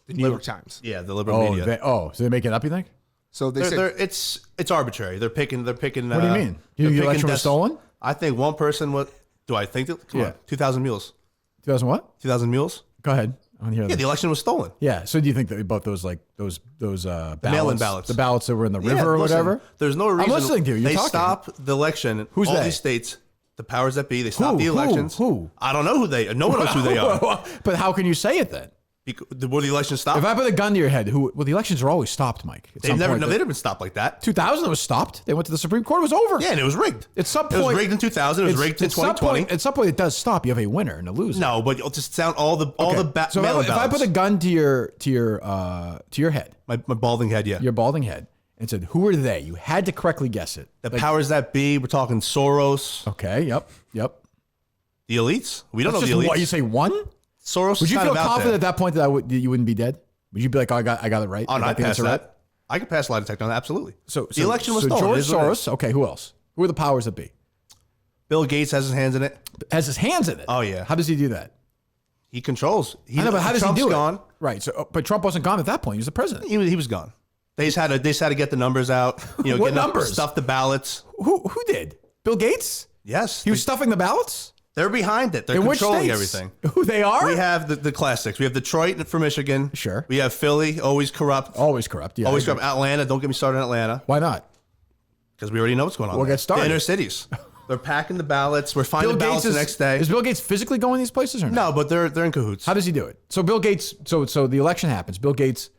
Speaker 3: the New York Times.
Speaker 4: Yeah, the liberal media.
Speaker 1: So they make it up, you think?
Speaker 3: So they said
Speaker 4: it's arbitrary. They're picking.
Speaker 1: What do you mean? You think the election was stolen?
Speaker 4: I think one person. What do I think? Come on, 2,000 mules.
Speaker 1: 2000 what?
Speaker 4: 2,000 mules.
Speaker 1: Go ahead. I want to hear
Speaker 4: Yeah,
Speaker 1: this.
Speaker 4: the election was stolen.
Speaker 1: Yeah. So do you think that about those ballots,
Speaker 4: mail-in ballots,
Speaker 1: the ballots that were in the
Speaker 4: Yeah,
Speaker 1: river or
Speaker 4: listen,
Speaker 1: whatever?
Speaker 4: There's no reason.
Speaker 1: I'm listening to you. You're
Speaker 4: they
Speaker 1: talking.
Speaker 4: stop the election.
Speaker 1: Who's
Speaker 4: all
Speaker 1: they?
Speaker 4: these states, the powers that be, they stop the
Speaker 1: Who?
Speaker 4: elections.
Speaker 1: Who?
Speaker 4: I don't know who they. No one knows who they are.
Speaker 1: But how can you say it then?
Speaker 4: Were the elections stopped?
Speaker 1: If I put a gun to your head, the elections are always stopped, Mike.
Speaker 4: They've never been stopped like that.
Speaker 1: 2000 was stopped. They went to the Supreme Court. It was over.
Speaker 4: Yeah, and it was rigged.
Speaker 1: At some
Speaker 4: It
Speaker 1: point,
Speaker 4: was rigged in 2000. It was rigged in 2020.
Speaker 1: At some point, it does stop. You have a winner and a loser.
Speaker 4: No, but you'll just sound all the
Speaker 1: So if I put a gun to your head,
Speaker 4: my balding head, yeah,
Speaker 1: your balding head, and said, "Who are they?" You had to correctly guess it.
Speaker 4: the powers that be. We're talking Soros,
Speaker 1: Okay. Yep.
Speaker 4: the elites. We don't
Speaker 1: That's
Speaker 4: know
Speaker 1: just
Speaker 4: the elites.
Speaker 1: what you say. One.
Speaker 4: Soros.
Speaker 1: Would you
Speaker 4: is kind
Speaker 1: feel
Speaker 4: of out
Speaker 1: confident
Speaker 4: there.
Speaker 1: at that point that you wouldn't be dead? Would you be like, "Oh, I got it right"?
Speaker 4: Oh,
Speaker 1: I
Speaker 4: no,
Speaker 1: got
Speaker 4: I
Speaker 1: the
Speaker 4: passed
Speaker 1: answer
Speaker 4: that.
Speaker 1: right?
Speaker 4: I could pass lie detector on that. Absolutely.
Speaker 1: So
Speaker 4: the election was
Speaker 1: so
Speaker 4: stolen.
Speaker 1: George
Speaker 4: It is what it is.
Speaker 1: Soros. Okay. Who else? Who are the powers that be?
Speaker 4: Bill Gates has his hands in it.
Speaker 1: Has his hands in it.
Speaker 4: Oh, yeah.
Speaker 1: How does he do that?
Speaker 4: He controls.
Speaker 1: I know, but how does
Speaker 4: Trump's
Speaker 1: he do
Speaker 4: gone.
Speaker 1: it? Right. So, but Trump wasn't gone at that point. He was the president.
Speaker 4: He was gone. They just had to get the numbers out.
Speaker 1: What
Speaker 4: get
Speaker 1: numbers?
Speaker 4: Stuff the ballots.
Speaker 1: Who did? Bill Gates?
Speaker 4: Yes.
Speaker 1: He was stuffing the ballots?
Speaker 4: They're behind it. They're
Speaker 1: In which
Speaker 4: controlling
Speaker 1: states?
Speaker 4: everything.
Speaker 1: Who they are?
Speaker 4: We have the classics. We have Detroit for Michigan.
Speaker 1: Sure.
Speaker 4: We have Philly, always corrupt.
Speaker 1: Always corrupt. Yeah,
Speaker 4: Always
Speaker 1: I agree.
Speaker 4: corrupt. Atlanta, don't get me started on Atlanta.
Speaker 1: Why not?
Speaker 4: Because we already know what's going on.
Speaker 1: We'll
Speaker 4: there.
Speaker 1: get started.
Speaker 4: The inner cities. They're packing the ballots. We're finding ballots the next day.
Speaker 1: Is Bill Gates physically going these places or not?
Speaker 4: No, but they're in cahoots.
Speaker 1: How does he do it? So Bill Gates, so the election happens. Bill Gates,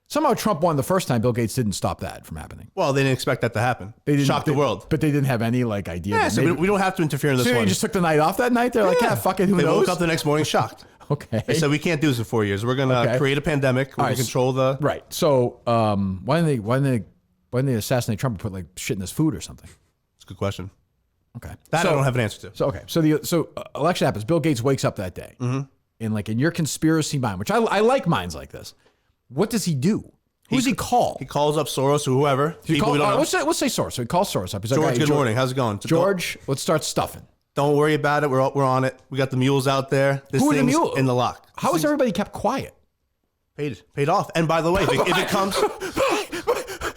Speaker 1: somehow Trump won the first time. Bill Gates didn't stop that from happening.
Speaker 4: Well, they didn't expect that to happen.
Speaker 1: They didn't
Speaker 4: shock the world.
Speaker 1: But they didn't have any like idea.
Speaker 4: Yeah,
Speaker 1: that
Speaker 4: so
Speaker 1: maybe,
Speaker 4: we don't have to interfere in this
Speaker 1: so
Speaker 4: one.
Speaker 1: they just took the night off that night? They're like, yeah, fuck it, who
Speaker 4: they
Speaker 1: knows?
Speaker 4: woke up the next morning shocked.
Speaker 1: Okay.
Speaker 4: They said, we can't do this in 4 years. We're going to create a pandemic. We're going to control the...
Speaker 1: Right. So why didn't they assassinate Trump and put like shit in his food or something?
Speaker 4: It's a good question.
Speaker 1: Okay.
Speaker 4: That I don't have an answer to.
Speaker 1: So okay. So election happens. Bill Gates wakes up that day. Mm-hmm. In your conspiracy mind, which I like minds like this. What does he do? Who does he call?
Speaker 4: He calls up Soros or whoever. People we don't know.
Speaker 1: Let's say Soros. So he calls Soros up. He's
Speaker 4: George,
Speaker 1: like, hey,
Speaker 4: good morning. How's it going?
Speaker 1: George, let's start stuffing.
Speaker 4: Don't worry about it. We're on it. We got the mules out there. This
Speaker 1: Who are the
Speaker 4: thing's
Speaker 1: mules?
Speaker 4: in the lock.
Speaker 1: How is everybody kept quiet?
Speaker 4: Paid off. And by the way, if it comes...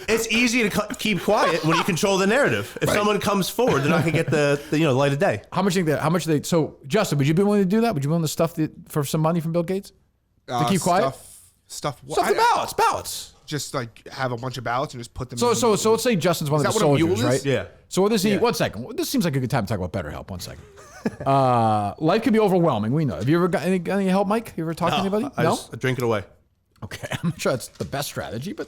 Speaker 4: It's easy to keep quiet when you control the narrative. If someone comes forward, they're not going to get the light of day.
Speaker 1: How much they? So Justin, would you be willing to do that? Would you be willing to stuff for some money from Bill Gates to keep quiet?
Speaker 3: Stuff
Speaker 1: the ballots.
Speaker 3: Just like have a bunch of ballots and just put them.
Speaker 1: So let's say Justin's one of the
Speaker 3: that what a mule
Speaker 1: soldiers,
Speaker 3: is?
Speaker 1: right?
Speaker 4: Yeah.
Speaker 1: So what does he? 1 second. This seems like a good time to talk about BetterHelp. 1 second. Life can be overwhelming. We know. Have you ever got any help, Mike? You ever talked to anybody?
Speaker 4: I just drink it away.
Speaker 1: Okay, I'm not sure that's the best strategy, but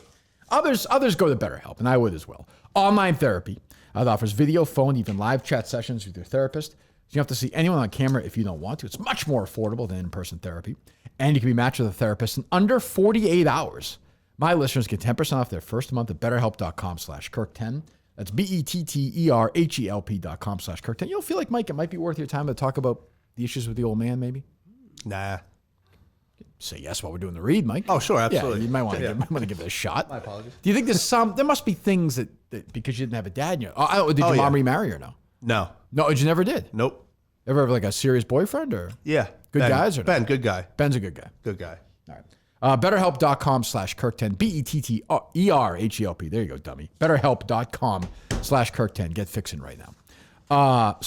Speaker 1: others go to BetterHelp, and I would as well. Online therapy that offers video, phone, even live chat sessions with your therapist. You don't have to see anyone on camera if you don't want to. It's much more affordable than in-person therapy, and you can be matched with a therapist in under 48 hours. My listeners get 10% off their first month at BetterHelp.com/Kirk10. That's BetterHelp.com/Kirk10. You don't feel like, Mike, it might be worth your time to talk about the issues with the old man, maybe?
Speaker 4: Nah.
Speaker 1: Say yes while we're doing the read, Mike.
Speaker 4: Oh, sure, absolutely.
Speaker 1: Yeah, you might want to give it a shot.
Speaker 4: My apologies.
Speaker 1: Do you think there must be things that because you didn't have a dad in your... did your mom remarry or no?
Speaker 4: No.
Speaker 1: No, you never did?
Speaker 4: Nope.
Speaker 1: Ever have like a serious boyfriend or...
Speaker 4: Yeah.
Speaker 1: Good guys or no?
Speaker 4: Ben, good guy.
Speaker 1: Ben's a good guy.
Speaker 4: Good guy.
Speaker 1: All right. BetterHelp.com/Kirk10. BetterHelp. There you go, dummy. BetterHelp.com/Kirk10. Get fixing right now. All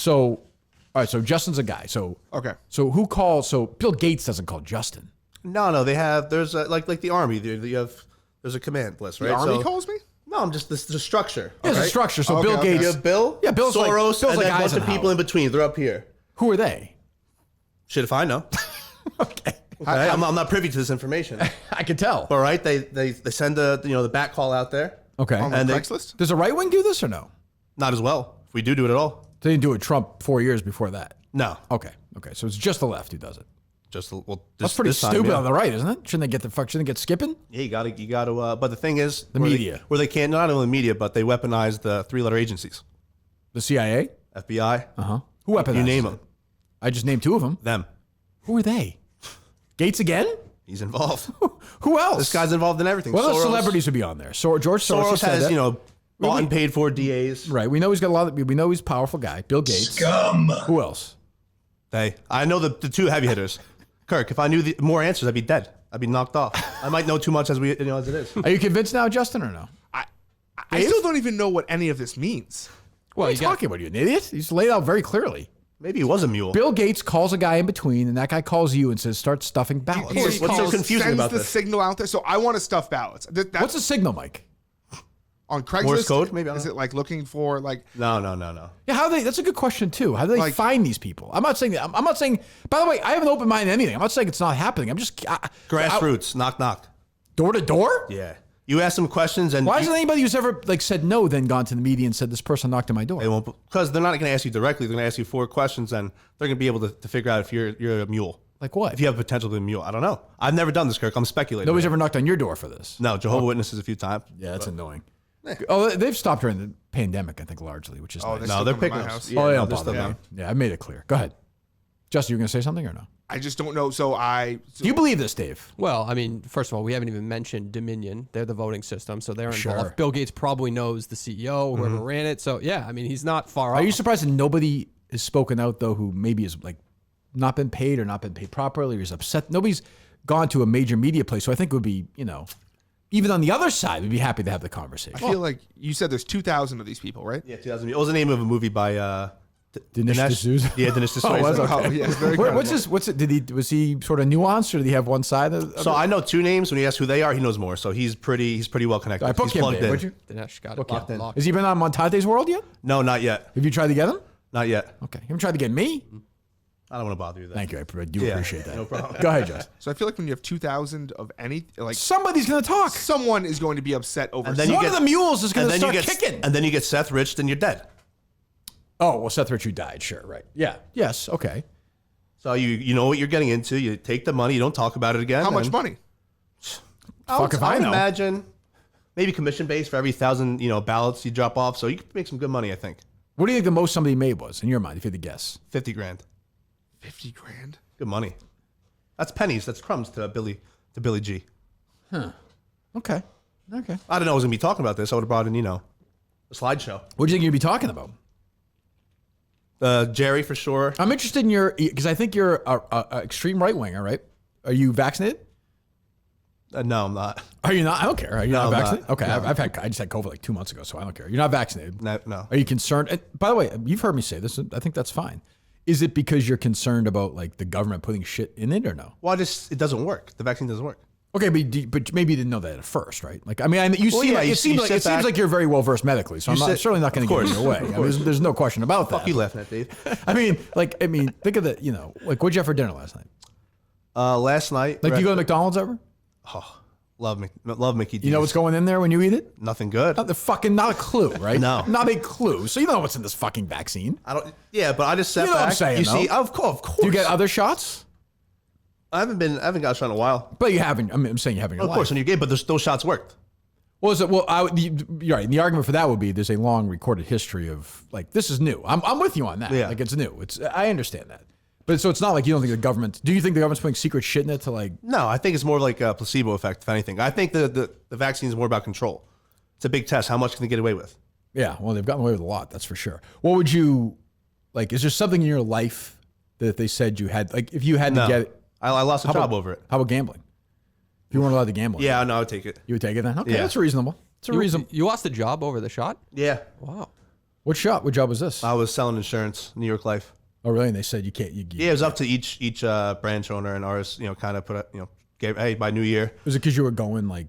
Speaker 1: right, so Justin's a guy. So
Speaker 3: Okay.
Speaker 1: So who calls... So Bill Gates doesn't call Justin.
Speaker 4: No, they have... There's like the Army. There's a command list, right?
Speaker 3: The Army calls me?
Speaker 4: No, I'm just... The structure.
Speaker 1: There's a structure. So
Speaker 3: Okay,
Speaker 1: Bill
Speaker 3: okay.
Speaker 1: Gates...
Speaker 4: You have Bill?
Speaker 1: Yeah, Bill's
Speaker 4: Soros,
Speaker 1: like
Speaker 4: and then a bunch of
Speaker 1: Eisenhower.
Speaker 4: people in between. They're up here.
Speaker 1: Who are they?
Speaker 4: Shit if I know.
Speaker 1: Okay.
Speaker 4: Okay, I'm not privy to this information.
Speaker 1: I can tell.
Speaker 4: All right, they send the back call out there.
Speaker 1: Okay.
Speaker 3: On the
Speaker 4: And they-
Speaker 3: Craigslist?
Speaker 1: Does the right wing do this or no?
Speaker 4: Not as well. If we do it at all.
Speaker 1: They didn't do it Trump 4 years before that.
Speaker 4: No.
Speaker 1: Okay. So it's just the left who does it.
Speaker 4: That's
Speaker 1: Pretty stupid on the right, isn't it? Shouldn't they get skipping?
Speaker 4: Yeah, you gotta. But the thing is,
Speaker 1: The media.
Speaker 4: where they can't, not only the media, but they weaponize the 3-letter agencies,
Speaker 1: The CIA?
Speaker 4: FBI.
Speaker 1: Who weaponized?
Speaker 4: You name them.
Speaker 1: I just named 2 of them.
Speaker 4: Them.
Speaker 1: Who are they? Gates again?
Speaker 4: He's involved.
Speaker 1: Who else?
Speaker 4: This guy's involved in everything.
Speaker 1: What other
Speaker 4: Soros-
Speaker 1: celebrities would be on there? George Soros,
Speaker 4: Soros
Speaker 1: said
Speaker 4: has
Speaker 1: that.
Speaker 4: bought and paid for DAs.
Speaker 1: Right. We know he's got a lot. We know he's a powerful guy. Bill Gates.
Speaker 5: Scum.
Speaker 1: Who else?
Speaker 4: I know the 2 heavy hitters. Kirk, if I knew more answers, I'd be dead. I'd be knocked off. I might know too much as it is.
Speaker 1: Are you convinced now, Justin, or no?
Speaker 3: I still don't even know what any of this means.
Speaker 1: What are you talking about? You an idiot? He's laid out very clearly.
Speaker 4: Maybe he was a mule.
Speaker 1: Bill Gates calls a guy in between, and that guy calls you and says, "Start stuffing ballots."
Speaker 4: What's so confusing
Speaker 3: sends
Speaker 4: about
Speaker 3: the
Speaker 4: this?
Speaker 3: signal out there. So I want to stuff ballots.
Speaker 1: What's the signal, Mike?
Speaker 3: on Craigslist?
Speaker 4: Morse code, maybe? I don't
Speaker 3: Is
Speaker 4: know.
Speaker 3: it like looking for like?
Speaker 4: No.
Speaker 1: Yeah, how do they? That's a good question too. How do they
Speaker 3: Like-
Speaker 1: find these people? I'm not saying. I'm not saying. By the way, I have an open mind to anything. I'm not saying it's not happening. I'm just
Speaker 4: Grassroots, knock.
Speaker 1: door to door.
Speaker 4: Yeah. You ask them questions and
Speaker 1: Why isn't anybody who's ever like said no then gone to the media and said this person knocked on my door?
Speaker 4: they won't, because they're not going to ask you directly. They're going to ask you 4 questions, and they're going to be able to figure out if you're a mule.
Speaker 1: Like what?
Speaker 4: If you have potential to be a mule. I don't know. I've never done this, Kirk. I'm speculating.
Speaker 1: Nobody's ever knocked on your door for this.
Speaker 4: No, Jehovah's Witnesses a few times.
Speaker 1: Yeah, that's annoying. Oh, they've stopped during the pandemic, I think, largely, which is nice.
Speaker 3: they
Speaker 4: No,
Speaker 3: still
Speaker 4: they're
Speaker 3: come to
Speaker 4: picking
Speaker 3: my
Speaker 4: us.
Speaker 3: house.
Speaker 4: Yeah,
Speaker 1: Oh, they
Speaker 4: no,
Speaker 1: don't
Speaker 4: they're
Speaker 1: bother
Speaker 4: still
Speaker 1: me.
Speaker 4: down.
Speaker 1: Yeah, I made it clear. Go ahead. Justin, you were going to say something or no?
Speaker 3: I just don't know. So
Speaker 1: Do you believe this, Dave?
Speaker 2: Well, I mean, first of all, we haven't even mentioned Dominion. They're the voting system, so they're involved.
Speaker 1: Sure.
Speaker 2: Bill Gates probably knows the CEO, whoever ran it. So, yeah, I mean, he's not far off.
Speaker 1: Are you surprised that nobody has spoken out, though, who maybe has like not been paid or not been paid properly or is upset? Nobody's gone to a major media place. So I think it would be, even on the other side, we'd be happy to have the conversation.
Speaker 3: I feel like you said there's 2,000 of these people, right?
Speaker 4: Yeah, 2000. It was the name of a movie by
Speaker 1: Dinesh D'Souza?
Speaker 4: Yeah, Dinesh D'Souza.
Speaker 1: was it?
Speaker 3: Oh, yeah, it's very
Speaker 1: What's his? Was he sort of nuanced, or did he have one side?
Speaker 4: So I know 2 names. When you ask who they are, he knows more. So he's pretty well connected.
Speaker 1: I booked
Speaker 4: He's
Speaker 1: him,
Speaker 4: plugged
Speaker 1: Dave,
Speaker 4: in.
Speaker 1: would you?
Speaker 2: Dinesh got
Speaker 1: Book
Speaker 2: it
Speaker 1: him.
Speaker 2: locked in.
Speaker 1: Has he been on Montante's World yet?
Speaker 4: No, not yet.
Speaker 1: Have you tried to get him?
Speaker 4: Not yet.
Speaker 1: Okay. You haven't tried to get me?
Speaker 4: I don't want to bother you. Then.
Speaker 1: Thank you. I do appreciate that.
Speaker 4: No problem.
Speaker 1: Go ahead, Justin.
Speaker 3: So I feel like when you have 2,000 of any, like
Speaker 1: Somebody's going to talk.
Speaker 3: someone is going to be upset over.
Speaker 4: And then you
Speaker 1: One
Speaker 4: get-
Speaker 1: of the mules is going
Speaker 4: And
Speaker 1: to
Speaker 4: then you
Speaker 1: start
Speaker 4: get
Speaker 1: kicking.
Speaker 4: and then you get Seth Rich, then you're dead.
Speaker 1: Oh, well, Seth Rich, died. Sure, right. Yeah. Yes. Okay.
Speaker 4: So you know what you're getting into. You take the money. You don't talk about it again.
Speaker 3: How much
Speaker 4: and
Speaker 3: money?
Speaker 1: Fuck if I
Speaker 4: would
Speaker 1: know.
Speaker 4: imagine maybe commission based for every 1,000 ballots you drop off. So you could make some good money. I think
Speaker 1: What do you think the most somebody made was in your mind, if you had to guess?
Speaker 4: 50 grand.
Speaker 3: 50 grand.
Speaker 4: Good money. That's pennies. That's crumbs to Billy G.
Speaker 1: Okay. Okay.
Speaker 4: I don't know I was gonna be talking about this. I would have brought in a slideshow.
Speaker 1: What do you think you'd be talking about?
Speaker 4: Jerry for sure.
Speaker 1: I'm interested in because I think you're a extreme right winger, right? Are you vaccinated?
Speaker 4: No, I'm not.
Speaker 1: Are you not? I don't care. Are you
Speaker 4: No,
Speaker 1: not
Speaker 4: I'm
Speaker 1: vaccinated?
Speaker 4: not.
Speaker 1: Okay,
Speaker 4: No.
Speaker 1: I just had COVID like 2 months ago, so I don't care. You're not vaccinated.
Speaker 4: No.
Speaker 1: Are you concerned? And by the way, you've heard me say this. I think that's fine. Is it because you're concerned about like the government putting shit in it or no?
Speaker 4: Well, it doesn't work. The vaccine doesn't work.
Speaker 1: Okay, but maybe you didn't know that at first, right? Like, I mean, it seems
Speaker 4: sit
Speaker 1: like you're very well versed medically, so I'm certainly not going to get in your way. I mean, there's no question about that.
Speaker 4: Fuck you laughing at, Dave.
Speaker 1: I mean, think of the, like, what'd you have for dinner last night?
Speaker 4: Last night.
Speaker 1: Like, do you go to McDonald's ever?
Speaker 4: Love Mickey D's.
Speaker 1: You know what's going in there when you eat it?
Speaker 4: Nothing good.
Speaker 1: Not a clue, right?
Speaker 4: No.
Speaker 1: Not a clue. So you know what's in this fucking vaccine.
Speaker 4: I don't. Yeah, but I just sat
Speaker 1: You know
Speaker 4: back.
Speaker 1: what I'm saying,
Speaker 4: You
Speaker 1: though.
Speaker 4: see, of course.
Speaker 1: Do you get other shots?
Speaker 4: I haven't got a shot in a while.
Speaker 1: But you haven't. I'm saying you haven't in your
Speaker 4: Of course,
Speaker 1: life.
Speaker 4: when you get, but those shots worked.
Speaker 1: Well, is it? Well, you're right. And the argument for that would be there's a long recorded history of like this is new. I'm with you on that.
Speaker 4: Yeah.
Speaker 1: Like it's new. I understand that. But so it's not like you don't think the government. Do you think the government's putting secret shit in it to like?
Speaker 4: No, I think it's more like a placebo effect, if anything. I think the vaccine is more about control. It's a big test. How much can they get away with?
Speaker 1: Yeah. Well, they've gotten away with a lot. That's for sure. What would you like? Is there something in your life that they said you had? Like if you had to get it.
Speaker 4: I lost a job over it.
Speaker 1: How about gambling? If you weren't allowed to gamble.
Speaker 4: Yeah, no, I would take it.
Speaker 1: You would take it then? Okay,
Speaker 4: Yeah.
Speaker 1: that's reasonable. It's a reasonable.
Speaker 2: You lost a job over the shot?
Speaker 4: Yeah,
Speaker 2: Wow.
Speaker 1: What shop? What job was this?
Speaker 4: I was selling insurance, New York Life.
Speaker 1: Oh, really? And they said you can't.
Speaker 4: Yeah, it was up to each branch owner, and ours, kind of put gave, hey, by New Year.
Speaker 1: Was it because you were going like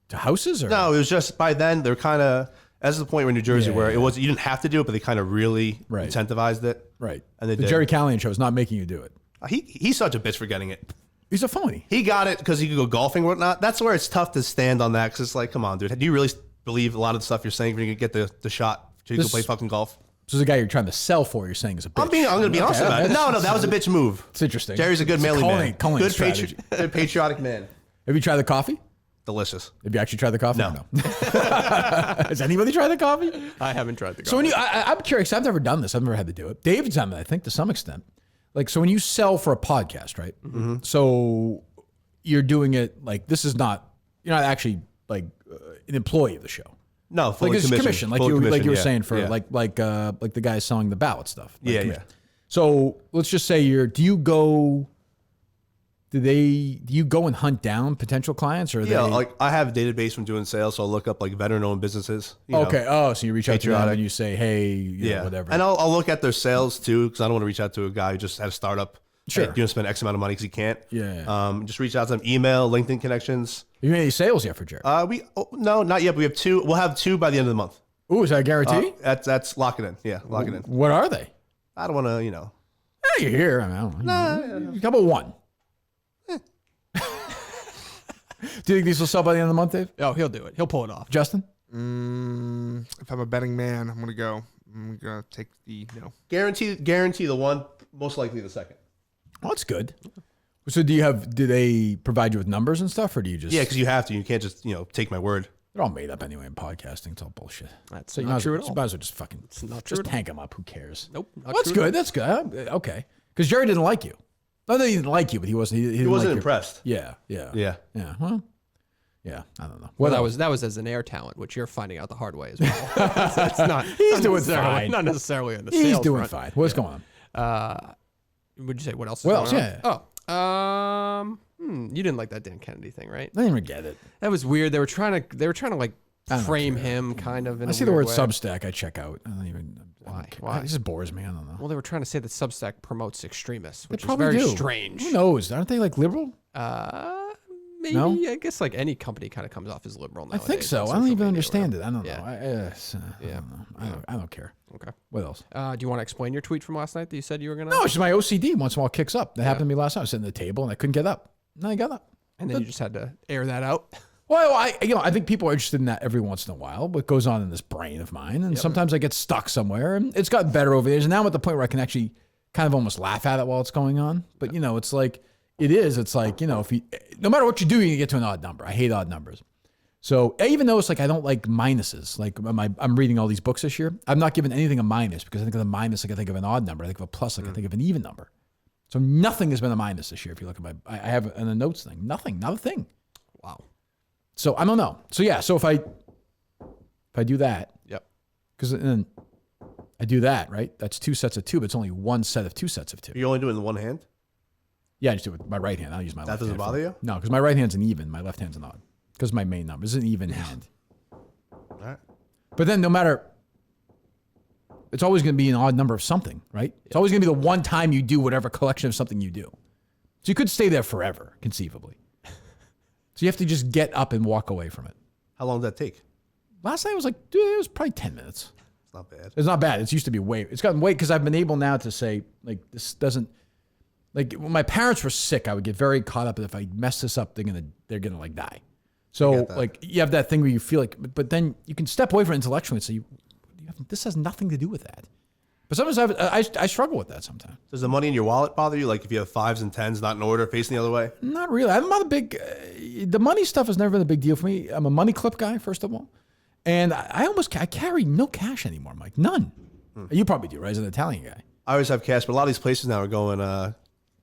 Speaker 1: to houses or?
Speaker 4: No, it was just by then they're kind of as the point where New Jersey
Speaker 1: Yeah,
Speaker 4: where
Speaker 1: yeah.
Speaker 4: it was you didn't have to do it, but they kind of really
Speaker 1: Right.
Speaker 4: incentivized it.
Speaker 1: Right.
Speaker 4: And they
Speaker 1: the
Speaker 4: did.
Speaker 1: Jerry Callahan show is not making you do it.
Speaker 4: He's such a bitch for getting it.
Speaker 1: He's a phony.
Speaker 4: He got it because he could go golfing or whatnot. That's where it's tough to stand on that because it's like, come on, dude. Do you really believe a lot of the stuff you're saying when you get the shot so you
Speaker 1: This-
Speaker 4: can play fucking golf?
Speaker 1: So the guy you're trying to sell for, you're saying is a bitch.
Speaker 4: I'm going to be honest about it. No, that was a bitch move.
Speaker 1: It's interesting.
Speaker 4: Jerry's a good
Speaker 1: It's
Speaker 4: manly man.
Speaker 1: Culling
Speaker 4: Good,
Speaker 1: strategy.
Speaker 4: good patriotic man.
Speaker 1: Have you tried the coffee?
Speaker 4: Delicious.
Speaker 1: Have you actually tried the coffee?
Speaker 4: No.
Speaker 1: Or no? Has anybody tried the coffee?
Speaker 2: I haven't tried the
Speaker 1: So when I'm curious, I've never done this. I've never had to do it. David's done it, I think, to some extent. Like, so when you sell for a podcast, right?
Speaker 4: Mm-hmm.
Speaker 1: So you're doing it like this is not, you're not actually like an employee of the show.
Speaker 4: No, fully
Speaker 1: Like it's
Speaker 4: commissioned.
Speaker 1: commission, like
Speaker 4: Fully
Speaker 1: you were
Speaker 4: commissioned,
Speaker 1: saying
Speaker 4: yeah.
Speaker 1: for
Speaker 4: Yeah.
Speaker 1: like the guy selling the ballot stuff. Like
Speaker 4: Yeah,
Speaker 1: commission.
Speaker 4: yeah.
Speaker 1: So let's just say do you go and hunt down potential clients or
Speaker 4: Yeah,
Speaker 1: they?
Speaker 4: like I have a database from doing sales, so I'll look up like veteran-owned businesses. you know.
Speaker 1: Okay. Oh, so you reach out to them
Speaker 4: Patriotic.
Speaker 1: and you say, hey, you know,
Speaker 4: Yeah,
Speaker 1: whatever.
Speaker 4: And I'll look at their sales too, because I don't want to reach out to a guy who just had a startup.
Speaker 1: Sure.
Speaker 4: Hey, you spend X amount of money because he can't.
Speaker 1: Yeah.
Speaker 4: Just reach out to them. Email, LinkedIn connections.
Speaker 1: You made any sales yet for Jared?
Speaker 4: No, not yet. But we have 2. We'll have 2 by the end of the month.
Speaker 1: Ooh, is that a guarantee?
Speaker 4: That's lock it in. Yeah, lock it in.
Speaker 1: What are they?
Speaker 4: I don't want to,
Speaker 1: You're here. I mean, I don't know. How about one? Do you think these will sell by the end of the month, Dave?
Speaker 2: Oh, he'll do it. He'll pull it off.
Speaker 1: Justin?
Speaker 3: If I'm a betting man, I'm gonna take the
Speaker 4: Guarantee the one, most likely the second.
Speaker 1: Oh, that's good. So do they provide you with numbers and stuff, or do you just?
Speaker 4: Yeah, because you have to. You can't just take my word.
Speaker 1: They're all made up anyway in podcasting. It's all bullshit.
Speaker 2: That's
Speaker 1: So you
Speaker 2: not
Speaker 1: might
Speaker 2: true
Speaker 1: as
Speaker 2: at
Speaker 1: well,
Speaker 2: all.
Speaker 1: might as well just fucking
Speaker 2: not true
Speaker 1: just
Speaker 2: at all.
Speaker 1: tank them up. Who cares?
Speaker 2: Nope. not
Speaker 1: Well, that's
Speaker 2: true at
Speaker 1: good. That's good. Okay. Because Jerry didn't like you. Not that he didn't like you, but he wasn't. He didn't
Speaker 4: wasn't
Speaker 1: like
Speaker 4: impressed.
Speaker 1: Yeah.
Speaker 4: Yeah.
Speaker 1: Well. Yeah. I don't know.
Speaker 2: Well,
Speaker 1: What else?
Speaker 2: that was as an air talent, which you're finding out the hard way as well. So it's not.
Speaker 1: He's
Speaker 2: not
Speaker 1: doing
Speaker 2: necessarily-
Speaker 1: fine.
Speaker 2: Not necessarily on the
Speaker 1: He's
Speaker 2: sales
Speaker 1: doing
Speaker 2: front.
Speaker 1: fine. What's going on?
Speaker 2: Would you say what else?
Speaker 1: What
Speaker 2: is
Speaker 1: else?
Speaker 2: going on? Oh, you didn't like that Dan Kennedy thing, right?
Speaker 1: I didn't even get it.
Speaker 2: That was weird. They were trying to like frame him kind of. In
Speaker 1: I
Speaker 2: a
Speaker 1: see the word
Speaker 2: weird way.
Speaker 1: Substack. I check out. I don't even.
Speaker 2: Why?
Speaker 1: It just bores me. I don't know.
Speaker 2: Well, they were trying to say that Substack promotes extremists, which is
Speaker 1: probably
Speaker 2: very
Speaker 1: do.
Speaker 2: strange.
Speaker 1: Who knows? Aren't they like liberal?
Speaker 2: Maybe.
Speaker 1: No?
Speaker 2: I guess like any company kind of comes off as liberal nowadays.
Speaker 1: I think so.
Speaker 2: on
Speaker 1: I don't
Speaker 2: social
Speaker 1: even
Speaker 2: media or
Speaker 1: understand it.
Speaker 2: whatever.
Speaker 1: I don't know. I don't know. I don't care.
Speaker 2: Okay.
Speaker 1: What else?
Speaker 2: Do you want to explain your tweet from last night that you said you were gonna?
Speaker 1: No, it's just my OCD. Once in a while, kicks up. That happened to me last night. I was sitting at the table and I couldn't get up. And I got up.
Speaker 2: And then you just had to air that out.
Speaker 1: Well, I think people are interested in that every once in a while. What goes on in this brain of mine, and sometimes I get stuck somewhere. And it's gotten better over the years. And now I'm at the point where I can actually kind of almost laugh at it while it's going on. But it's like It's like if you, no matter what you do, you get to an odd number. I hate odd numbers. So even though it's like I don't like minuses. Like I'm reading all these books this year. I'm not giving anything a minus because I think of the minus like I think of an odd number. I think of a plus like I think of an even number. So nothing has been a minus this year. If you look at I have in the notes thing, nothing, not a thing.
Speaker 2: Wow.
Speaker 1: So I don't know. So yeah. So if I do that,
Speaker 2: yep.
Speaker 1: Because then I do that, right? That's 2 sets of 2, but it's only 1 set of 2 sets of 2.
Speaker 4: You're only doing the one hand?
Speaker 1: Yeah, I just do it with my right hand. I'll use my left hand.
Speaker 4: That doesn't bother you?
Speaker 1: No, because my right hand's an even. My left hand's an odd. Because my main number is an even hand.
Speaker 4: All right.
Speaker 1: But then no matter, it's always going to be an odd number of something, right? It's always going to be the one time you do whatever collection of something you do. So you could stay there forever, conceivably. So you have to just get up and walk away from it.
Speaker 4: How long did that take?
Speaker 1: Last night it was probably 10 minutes.
Speaker 4: It's not bad.
Speaker 1: It's not bad. It used to be it's gotten way, because I've been able now to say, like, this doesn't, like, when my parents were sick, I would get very caught up that if I mess this up, they're gonna like die. So like you have that thing where you feel like, but then you can step away from it intellectually and say, this has nothing to do with that. But sometimes I struggle with that sometimes.
Speaker 4: Does the money in your wallet bother you? Like if you have 5s and 10s not in order, facing the other way?
Speaker 1: Not really. I'm not a big, the money stuff has never been a big deal for me. I'm a money clip guy, first of all. And I carry no cash anymore, Mike. None. You probably do, right? As an Italian guy.
Speaker 4: I always have cash, but a lot of these places now are going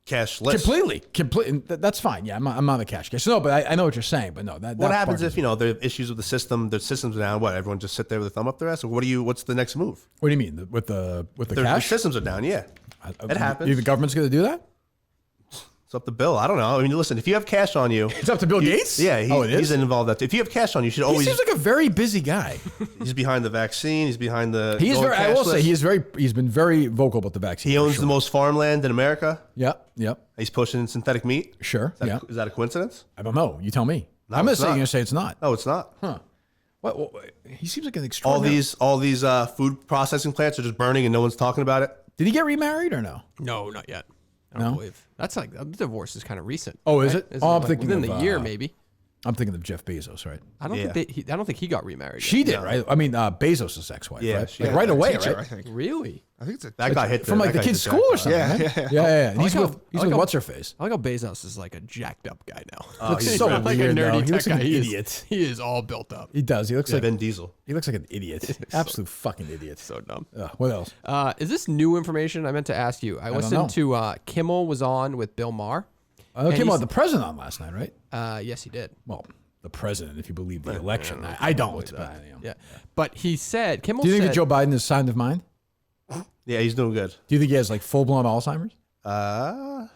Speaker 4: cashless.
Speaker 1: Completely. That's fine. Yeah, I'm not a cash guy. So no, but I know what you're saying. But no, that.
Speaker 4: What happens if there are issues with the system? The system's down. What? Everyone just sit there with a thumb up their ass? Or what's the next move?
Speaker 1: What do you mean with the
Speaker 4: The
Speaker 1: cash?
Speaker 4: systems are down. Yeah, it happens.
Speaker 1: The government's going to do that?
Speaker 4: It's up to Bill. I don't know. I mean, listen, if you have cash on you,
Speaker 1: It's up to Bill Gates.
Speaker 4: yeah,
Speaker 1: it is.
Speaker 4: he's involved. That if you have cash on you, should
Speaker 1: He
Speaker 4: always.
Speaker 1: seems like a very busy guy.
Speaker 4: He's behind the vaccine. He's behind the.
Speaker 1: He is
Speaker 4: going
Speaker 1: very. I will say
Speaker 4: cashless.
Speaker 1: he's been very vocal about the vaccine.
Speaker 4: He
Speaker 1: for
Speaker 4: owns
Speaker 1: sure.
Speaker 4: the most farmland in America.
Speaker 1: Yep.
Speaker 4: He's pushing synthetic meat.
Speaker 1: Sure.
Speaker 4: Is that a coincidence?
Speaker 1: I don't know. You tell me.
Speaker 4: No,
Speaker 1: I'm not
Speaker 4: it's
Speaker 1: saying
Speaker 4: not.
Speaker 1: you're going to say it's not.
Speaker 4: No, it's not.
Speaker 1: Huh. What? He seems like an
Speaker 4: All
Speaker 1: extraordinary.
Speaker 4: these food processing plants are just burning and no one's talking about it.
Speaker 1: Did he get remarried or no?
Speaker 2: No, not yet. I
Speaker 1: No?
Speaker 2: don't believe. That's like, the divorce is kind of recent.
Speaker 1: Oh, is
Speaker 2: right?
Speaker 1: it? Oh, I'm thinking
Speaker 2: within
Speaker 1: of,
Speaker 2: the year, maybe.
Speaker 1: I'm thinking of Jeff Bezos, right?
Speaker 2: I don't think he got remarried.
Speaker 1: She did, right? I mean, Bezos' ex-wife,
Speaker 4: Yeah,
Speaker 1: right?
Speaker 4: she-
Speaker 1: Like right away,
Speaker 3: teacher,
Speaker 1: right?
Speaker 3: I think.
Speaker 2: Really?
Speaker 3: I think it's a
Speaker 4: That guy hit
Speaker 1: From like the kid's school or something.
Speaker 3: Yeah,
Speaker 1: right?
Speaker 3: yeah.
Speaker 1: Yeah. And he's
Speaker 2: like
Speaker 1: with
Speaker 2: how-
Speaker 1: what's her face?
Speaker 2: I like how Bezos is like a jacked up guy now.
Speaker 1: Looks
Speaker 2: He's
Speaker 1: so
Speaker 2: not like a
Speaker 1: weird,
Speaker 2: nerdy
Speaker 1: though. He
Speaker 2: tech
Speaker 1: looks like
Speaker 2: guy.
Speaker 1: an
Speaker 2: He is-
Speaker 1: idiot.
Speaker 2: He is all built up.
Speaker 1: He does. He looks like
Speaker 4: Vin Diesel.
Speaker 1: He looks like an idiot. Absolute fucking idiot.
Speaker 2: So dumb.
Speaker 1: What else?
Speaker 2: Is this new information? I meant to ask you. I listened to Kimmel was on with Bill Maher.
Speaker 1: Came out the president on last night, right?
Speaker 2: Yes, he did.
Speaker 1: Well, the president, if you believe the election. I don't. But,
Speaker 2: Yeah, but he said Kimmel.
Speaker 1: Do you think
Speaker 2: said,
Speaker 1: that Joe Biden is signed of mind?
Speaker 4: Yeah, he's doing good.
Speaker 1: Do you think he has like full-blown Alzheimer's?
Speaker 4: I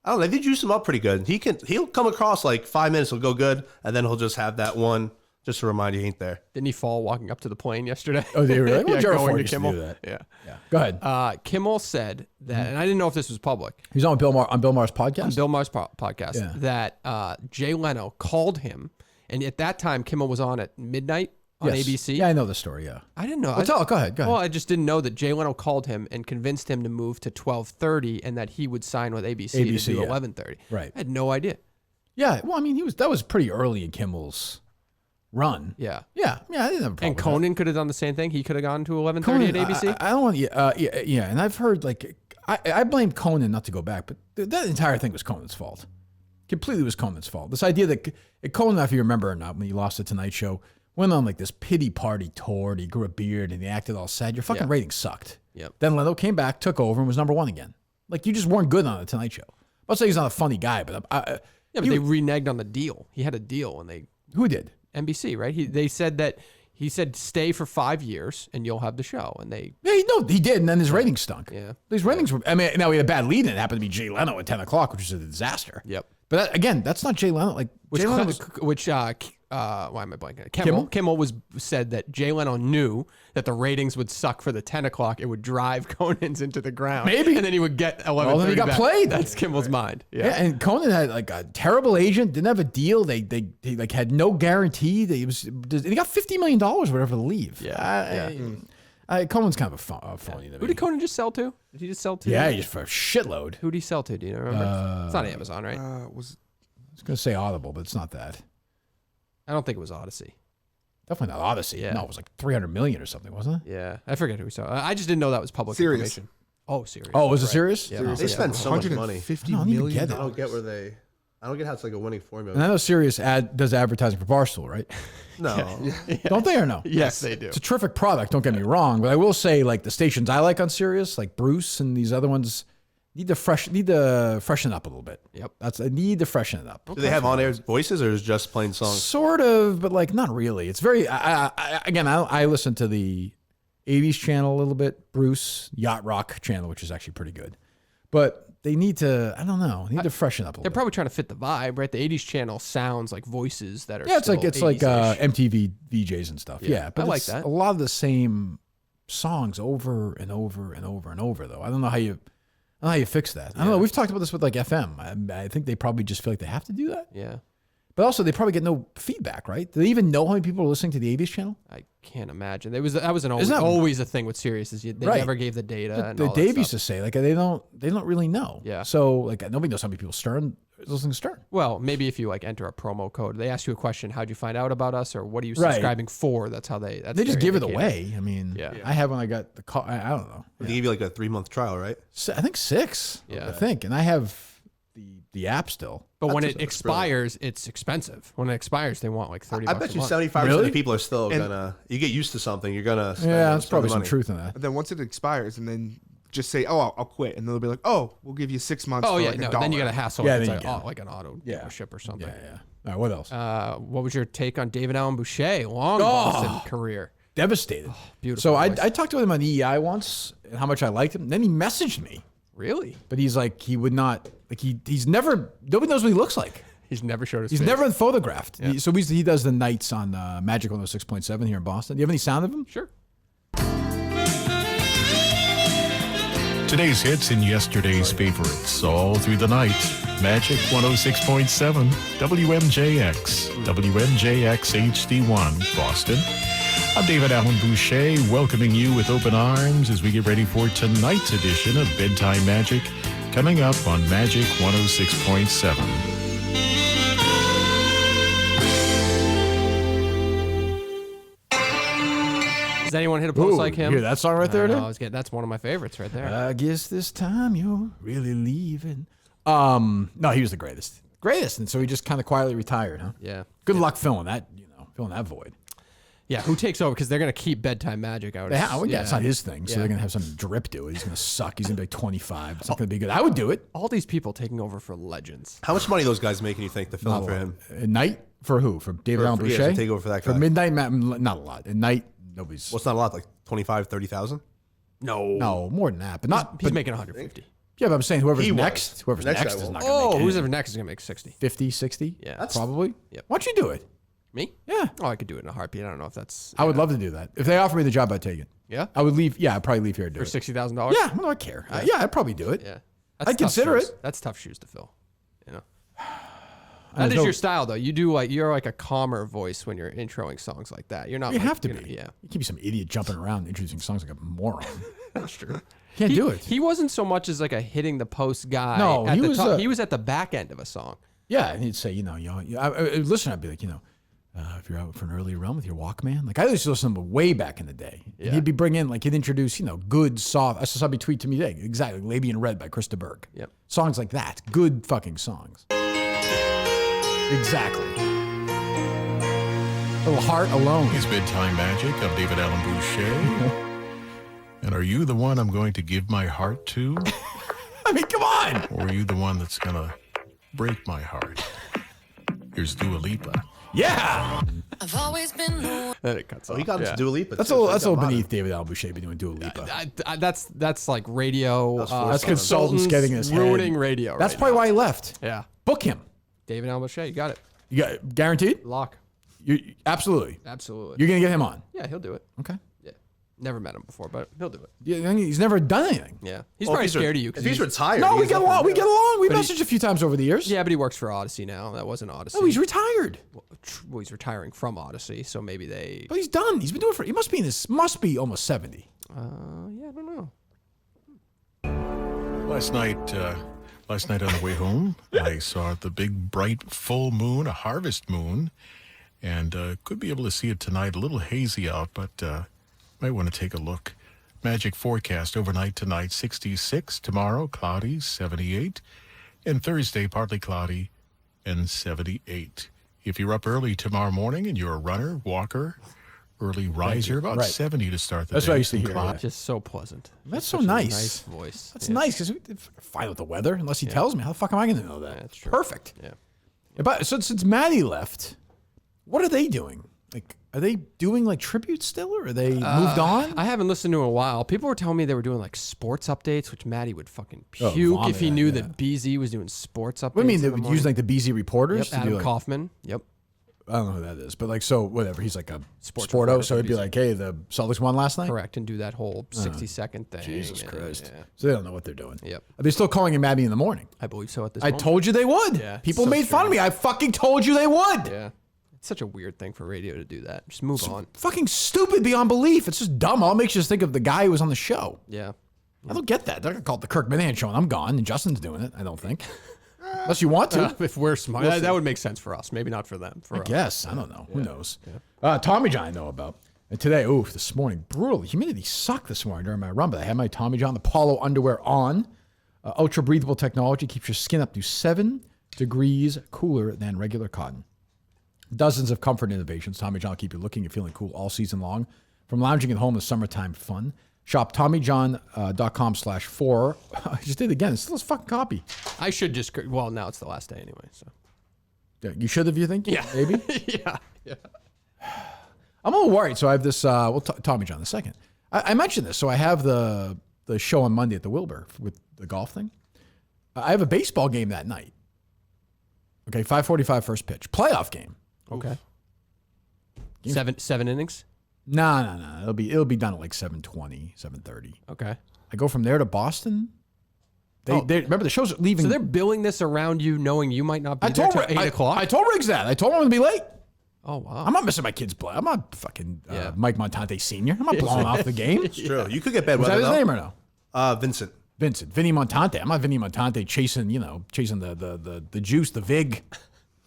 Speaker 4: don't know. They juice him up pretty good. He'll come across like 5 minutes. He'll go good, and then he'll just have that one just to remind you he ain't there.
Speaker 2: Didn't he fall walking up to the plane yesterday?
Speaker 1: Oh, did he really? Well,
Speaker 2: Yeah,
Speaker 1: Jared
Speaker 2: going
Speaker 1: Ford
Speaker 2: to
Speaker 1: used to
Speaker 2: Kimmel.
Speaker 1: do that.
Speaker 2: Yeah.
Speaker 1: Go ahead.
Speaker 2: Kimmel said that, and I didn't know if this was public.
Speaker 1: He's on Bill Maher's podcast.
Speaker 2: On Bill Maher's podcast,
Speaker 1: Yeah.
Speaker 2: that Jay Leno called him, and at that time Kimmel was on at midnight on
Speaker 1: Yes.
Speaker 2: ABC.
Speaker 1: Yeah, I know the story. Yeah.
Speaker 2: I didn't know.
Speaker 1: Well, go ahead.
Speaker 2: Well, I just didn't know that Jay Leno called him and convinced him to move to 12:30, and that he would sign with ABC to do
Speaker 1: yeah.
Speaker 2: 11:30.
Speaker 1: Right.
Speaker 2: I had no idea.
Speaker 1: Yeah. Well, I mean, that was pretty early in Kimmel's run.
Speaker 2: Yeah.
Speaker 1: Yeah. I didn't have a problem
Speaker 2: And
Speaker 1: with that.
Speaker 2: Conan could have done the same thing. He could have gone to 11:30 at ABC.
Speaker 1: I don't want. Yeah, and I've heard like I blame Conan, not to go back, but that entire thing was Conan's fault. Completely was Conan's fault. This idea that Conan, if you remember or not, when he lost the Tonight Show, went on like this pity party tour. And he grew a beard and he acted all sad. Your fucking ratings sucked.
Speaker 2: Yep.
Speaker 1: Then Leno came back, took over, and was number one again. Like you just weren't good on the Tonight Show. I'm not saying he's not a funny guy, but
Speaker 2: Yeah, but they reneged on the deal. He had a deal, and they
Speaker 1: who did?
Speaker 2: NBC, right? They said that he said stay for 5 years and you'll have the show, and they
Speaker 1: Yeah, he did, and then his ratings stunk.
Speaker 2: Yeah.
Speaker 1: These ratings were. I mean, now we had a bad lead, and it happened to be Jay Leno at 10 o'clock, which was a disaster.
Speaker 2: Yep.
Speaker 1: But that, again, that's not Jay Leno. Like
Speaker 2: which
Speaker 1: Jay Leno
Speaker 2: why am I blanking? Kimmel said that Jay Leno knew that the ratings would suck for the 10 o'clock. It would drive Conan's into the ground.
Speaker 1: Maybe.
Speaker 2: And then he would get 11.
Speaker 1: Well, then he got played.
Speaker 2: That's Kimmel's mind.
Speaker 1: Yeah, and Conan had like a terrible agent, didn't have a deal. They like had no guarantee. He got $50 million or whatever to leave. Conan's kind of a phony to me.
Speaker 2: Who did Conan just sell to? Did he just sell to?
Speaker 1: Yeah, just for a shitload.
Speaker 2: Who did he sell to? Do you remember? It's not Amazon, right?
Speaker 1: I was going to say Audible, but it's not that.
Speaker 2: I don't think it was Odyssey.
Speaker 1: Definitely not Odyssey.
Speaker 2: Yeah.
Speaker 1: No, it was like 300 million or something, wasn't it?
Speaker 2: Yeah, I forget who we saw. I just didn't know that was public
Speaker 3: Sirius.
Speaker 2: information. Oh, Sirius.
Speaker 1: Oh, was it Sirius?
Speaker 2: Yeah,
Speaker 4: They spend so much money.
Speaker 3: $150
Speaker 1: I don't even
Speaker 3: million.
Speaker 1: get it.
Speaker 4: I don't get where they. I don't get how it's like a winning formula.
Speaker 1: And I know Sirius does advertising for Barstool, right?
Speaker 4: No.
Speaker 1: Don't they or no?
Speaker 2: Yes, they do.
Speaker 1: It's a terrific product, don't get me wrong. But I will say, like, the stations I like on Sirius, like Bruce and these other ones, need to freshen up a little bit.
Speaker 2: Yep.
Speaker 1: I need to freshen it up.
Speaker 4: Do they have on-air voices or is it just plain songs?
Speaker 1: Sort of, but like not really. It's very. I listen to the 80s channel a little bit, Bruce Yacht Rock channel, which is actually pretty good. But they need to. I don't know. They need to freshen up a little.
Speaker 2: They're probably trying to fit the vibe, right? The 80s channel sounds like voices that are.
Speaker 1: Yeah, it's like
Speaker 2: 80s-ish.
Speaker 1: MTV VJs and stuff. Yeah, but
Speaker 2: I like
Speaker 1: it's
Speaker 2: that.
Speaker 1: a lot of the same songs over and over and over and over. Though I don't know how you fix that. I don't know. We've talked about this with like FM. I think they probably just feel like they have to do that.
Speaker 2: Yeah.
Speaker 1: But also, they probably get no feedback, right? Do they even know how many people are listening to the 80s channel?
Speaker 2: I can't imagine. That was always a thing with Sirius. Is they
Speaker 1: Right.
Speaker 2: never gave the data. And
Speaker 1: The
Speaker 2: all that
Speaker 1: Dave
Speaker 2: stuff.
Speaker 1: used to say like they don't really know.
Speaker 2: Yeah.
Speaker 1: So like nobody knows how many people Stern is listening to Stern.
Speaker 2: Well, maybe if you like enter a promo code, they ask you a question. How'd you find out about us, or what are you
Speaker 1: Right.
Speaker 2: subscribing for? That's how they. That's
Speaker 1: They just
Speaker 2: their
Speaker 1: give it
Speaker 2: indicator.
Speaker 1: away. I mean,
Speaker 2: Yeah.
Speaker 1: I have when I got the call. I don't know.
Speaker 4: They give you like a 3-month trial, right?
Speaker 1: I think 6.
Speaker 2: Yeah.
Speaker 1: I think, and I have the app still.
Speaker 2: But when
Speaker 4: That's
Speaker 2: it expires, it's expensive. When it expires, they want like 30
Speaker 4: I
Speaker 2: bucks
Speaker 4: bet
Speaker 2: a
Speaker 4: you
Speaker 2: month.
Speaker 4: 75%
Speaker 1: Really?
Speaker 4: of people are still gonna. You get used to something, you're gonna. Spend,
Speaker 1: Yeah, there's
Speaker 4: spend
Speaker 1: probably
Speaker 4: the
Speaker 1: some
Speaker 4: money.
Speaker 1: truth in that.
Speaker 3: But then once it expires, and then just say, "Oh, I'll quit," and they'll be like, "Oh, we'll give you 6 months."
Speaker 2: Oh
Speaker 3: for
Speaker 2: yeah,
Speaker 3: like
Speaker 2: no.
Speaker 3: $1.
Speaker 2: Then you got to hassle.
Speaker 1: Yeah,
Speaker 2: It's
Speaker 1: then
Speaker 2: like,
Speaker 1: you get it.
Speaker 2: like an auto dealership or something.
Speaker 1: Yeah. All right, what else?
Speaker 2: What was your take on David Allen Boucher? Long Boston career.
Speaker 1: Devastated.
Speaker 2: Beautiful.
Speaker 1: So I
Speaker 2: voice.
Speaker 1: talked to him on EEI once and how much I liked him. Then he messaged me,
Speaker 2: Really?
Speaker 1: but he's like he would not like he's never. Nobody knows what he looks like.
Speaker 2: He's never showed his
Speaker 1: He's
Speaker 2: face.
Speaker 1: never been photographed. So he does the nights on Magic 106.7 here in Boston. Do you have any sound of him?
Speaker 2: Sure.
Speaker 8: Today's hits and yesterday's favorites all through the night. Magic 106.7, WMJX, WMJX HD1, Boston. I'm David Allen Boucher, welcoming you with open arms as we get ready for tonight's edition of Bedtime Magic, coming up on Magic 106.7.
Speaker 2: Does anyone hit a post like him?
Speaker 1: You hear that song right there, dude?
Speaker 2: That's one of my favorites right there.
Speaker 1: I guess this time you're really leaving. No, he was the greatest. And so he just kind of quietly retired, huh?
Speaker 2: Yeah.
Speaker 1: Good luck filling that void.
Speaker 2: Yeah. Who takes over? Because they're gonna keep Bedtime Magic out.
Speaker 1: Yeah, it's not his thing, so
Speaker 2: Yeah.
Speaker 1: they're gonna have some drip do it. He's gonna suck. He's gonna be like 25. It's not gonna be good. I would do it.
Speaker 2: All these people taking over for legends.
Speaker 4: How much money those guys making? You think to fill in for him?
Speaker 1: At night for who? For David Allen
Speaker 4: For
Speaker 1: Boucher?
Speaker 4: to take over for that guy.
Speaker 1: For midnight, not a lot. At night, nobody's.
Speaker 4: Well, it's not a lot, like 25, 30,000.
Speaker 1: No, more than that, but not.
Speaker 2: He's
Speaker 1: but,
Speaker 2: making 150.
Speaker 1: yeah, but I'm saying whoever's
Speaker 4: He was.
Speaker 1: next,
Speaker 4: Next guy
Speaker 1: is
Speaker 4: will.
Speaker 1: not gonna
Speaker 2: Oh,
Speaker 1: make
Speaker 2: who's
Speaker 1: it.
Speaker 2: ever next is gonna make 60.
Speaker 1: 50, 60?
Speaker 2: Yeah.
Speaker 1: Probably.
Speaker 2: Yep.
Speaker 1: Why don't you do it?
Speaker 2: Me?
Speaker 1: Yeah.
Speaker 2: Oh, I could do it in a heartbeat. I don't know if that's.
Speaker 1: I would love to do that. If they offer me the job, I'd take it.
Speaker 2: Yeah.
Speaker 1: I would leave. Yeah, I'd probably leave here to do
Speaker 2: For
Speaker 1: it.
Speaker 2: $60,000.
Speaker 1: Yeah, what do I care? Yeah, I'd probably do it.
Speaker 2: Yeah.
Speaker 1: I'd
Speaker 2: tough
Speaker 1: consider
Speaker 2: shoes.
Speaker 1: it.
Speaker 2: That's tough shoes to fill. You know.
Speaker 1: There's
Speaker 2: That is
Speaker 1: no-
Speaker 2: your style, though. You're like a calmer voice when you're introing songs like that. You're not.
Speaker 1: You
Speaker 2: like,
Speaker 1: have to
Speaker 2: you know,
Speaker 1: be.
Speaker 2: Yeah.
Speaker 1: You can't be some idiot jumping around introducing songs like a moron.
Speaker 2: That's true.
Speaker 1: Can't do it.
Speaker 2: He wasn't so much as like a hitting the post guy.
Speaker 1: No,
Speaker 2: at
Speaker 1: he
Speaker 2: the
Speaker 1: was,
Speaker 2: top. He was at the back end of a song.
Speaker 1: Yeah, and he'd say, listen, I'd be like, if you're out for an early run with your Walkman, like I used to listen to him way back in the day. And
Speaker 2: Yeah.
Speaker 1: he'd be bringing, like he'd introduce, good, soft. I saw somebody tweet to me today, exactly, Labian Red by Krista Berg.
Speaker 2: Yep.
Speaker 1: Songs like that, good fucking songs. Exactly. Little Heart Alone.
Speaker 8: It's Bedtime Magic. I'm David Allen Boucher. And are you the one I'm going to give my heart to?
Speaker 1: I mean, come on.
Speaker 8: Or are you the one that's going to break my heart? Here's Dua Lipa.
Speaker 1: Yeah.
Speaker 9: I've always been the
Speaker 2: Then it cuts
Speaker 4: Oh,
Speaker 2: off.
Speaker 4: he got
Speaker 2: Yeah.
Speaker 4: to Dua Lipa.
Speaker 1: That's a
Speaker 4: too,
Speaker 1: little,
Speaker 4: so
Speaker 1: that's
Speaker 4: he
Speaker 1: a
Speaker 4: got
Speaker 1: little
Speaker 4: bottom.
Speaker 1: beneath David Allen Boucher be doing Dua Lipa.
Speaker 2: That's like radio.
Speaker 1: That's consultants getting his head.
Speaker 2: ruining radio.
Speaker 1: That's
Speaker 2: right
Speaker 1: probably
Speaker 2: now.
Speaker 1: why he left.
Speaker 2: Yeah.
Speaker 1: Book him.
Speaker 2: David Allen Boucher, you got it.
Speaker 1: You got guaranteed?
Speaker 2: Lock.
Speaker 1: Absolutely.
Speaker 2: Absolutely.
Speaker 1: You're going to get him on.
Speaker 2: Yeah, he'll do it.
Speaker 1: Okay.
Speaker 2: Yeah. Never met him before, but he'll do it.
Speaker 1: Yeah, he's never done anything.
Speaker 2: Yeah. He's probably scared of you.
Speaker 4: If he's retired.
Speaker 1: No,
Speaker 4: he
Speaker 1: we
Speaker 4: has
Speaker 1: get along.
Speaker 4: nothing
Speaker 1: We
Speaker 4: to
Speaker 1: get
Speaker 4: do.
Speaker 1: along. We messaged a few times over the years.
Speaker 2: Yeah, but he works for Odyssey now. That wasn't Odyssey.
Speaker 1: Oh, he's retired.
Speaker 2: Well, he's retiring from Odyssey, so maybe they.
Speaker 1: But he's done. He's been doing it for. He must be almost 70.
Speaker 2: Yeah, I don't know.
Speaker 8: Last night on the way home, I saw the big, bright, full moon, a harvest moon, and could be able to see it tonight. A little hazy out, but might want to take a look. Magic forecast overnight tonight, 66. Tomorrow, cloudy, 78. And Thursday, partly cloudy and 78. If you're up early tomorrow morning and you're a runner, walker, early riser, about
Speaker 1: Right.
Speaker 8: 70 to start the
Speaker 1: That's
Speaker 8: day.
Speaker 1: what I used to
Speaker 8: Some
Speaker 1: hear,
Speaker 8: cloud.
Speaker 1: yeah.
Speaker 2: Just so pleasant.
Speaker 1: That's
Speaker 2: Such
Speaker 1: so
Speaker 2: a
Speaker 1: nice.
Speaker 2: Nice voice.
Speaker 1: That's
Speaker 2: Yeah.
Speaker 1: nice because fine with the weather unless he tells me. How the fuck am I going to know that?
Speaker 2: That's true.
Speaker 1: Perfect.
Speaker 2: Yeah.
Speaker 1: But since Maddie left, what are they doing? Like, are they doing like tributes still, or are they moved on?
Speaker 2: I haven't listened to in a while. People were telling me they were doing like sports updates, which Maddie would fucking
Speaker 1: Oh,
Speaker 2: puke
Speaker 1: vomit
Speaker 2: if he
Speaker 1: at,
Speaker 2: knew
Speaker 1: yeah.
Speaker 2: that BZ was doing sports updates.
Speaker 1: What do you mean
Speaker 2: in
Speaker 1: they
Speaker 2: the
Speaker 1: would
Speaker 2: morning.
Speaker 1: use like the BZ reporters
Speaker 2: Yep,
Speaker 1: to do
Speaker 2: Adam
Speaker 1: like,
Speaker 2: Kaufman. Yep.
Speaker 1: I don't know who that is, but like so whatever. He's like a
Speaker 2: Sports
Speaker 1: sporto,
Speaker 2: reporter
Speaker 1: so
Speaker 2: for
Speaker 1: it'd be
Speaker 2: BZ.
Speaker 1: like, hey, the Celtics won last night.
Speaker 2: Correct, and do that whole 60-second thing.
Speaker 1: Jesus
Speaker 2: and,
Speaker 1: Christ!
Speaker 2: yeah.
Speaker 1: So they don't know what they're doing.
Speaker 2: Yep.
Speaker 1: Are they still calling him Maddie in the morning?
Speaker 2: I believe so at this
Speaker 1: I
Speaker 2: moment.
Speaker 1: told you they would.
Speaker 2: Yeah,
Speaker 1: People
Speaker 2: so
Speaker 1: made fun of me. I fucking told you they would.
Speaker 2: Yeah. It's such a weird thing for radio to do that. Just move on.
Speaker 1: Fucking stupid beyond belief. It's just dumb. All it makes you just think of the guy who was on the show.
Speaker 2: Yeah.
Speaker 1: I don't get that. They're gonna call it the Curt Menafee show, and I'm gone, and Justin's doing it. I don't think, unless you want to.
Speaker 2: If we're smart, that would make sense for us. Maybe not for them. For
Speaker 1: I
Speaker 2: us.
Speaker 1: guess. I don't know. Who knows? Tommy John I know about. And today, this morning, brutal. Humidity sucked this morning during my run, but I had my Tommy John, the Polo underwear on. Ultra breathable technology keeps your skin up to 7 degrees cooler than regular cotton. Dozens of comfort innovations. Tommy John will keep you looking and feeling cool all season long. From lounging at home to summertime fun. Shop TommyJohn.com/4. I just did it again. It's still a fucking copy.
Speaker 2: I should just. Well, now it's the last day anyway. So.
Speaker 1: Yeah, you should have, you think?
Speaker 2: Yeah.
Speaker 1: Maybe?
Speaker 2: Yeah.
Speaker 1: I'm a little worried. So I have this, Tommy John in a second. I mentioned this. So I have the show on Monday at the Wilbur with the golf thing. I have a baseball game that night. Okay, 5:45 first pitch. Playoff game.
Speaker 2: Okay. 7 innings.
Speaker 1: No. It'll be done at like 7:20, 7:30.
Speaker 2: Okay.
Speaker 1: I go from there to Boston. They remember the show's leaving.
Speaker 2: So they're billing this around you, knowing you might not be there till 8 o'clock.
Speaker 1: I told Riggs that. I told him I'm gonna be late.
Speaker 2: Oh wow.
Speaker 1: I'm not missing my kid's play. I'm not fucking
Speaker 2: Yeah.
Speaker 1: Mike Montante Senior. I'm not blowing off the game.
Speaker 4: It's true. You could get bad
Speaker 1: Was
Speaker 4: weather.
Speaker 1: that his
Speaker 4: though.
Speaker 1: name or no?
Speaker 4: Vincent.
Speaker 1: Vinny Montante. I'm not Vinny Montante chasing the juice, the vig.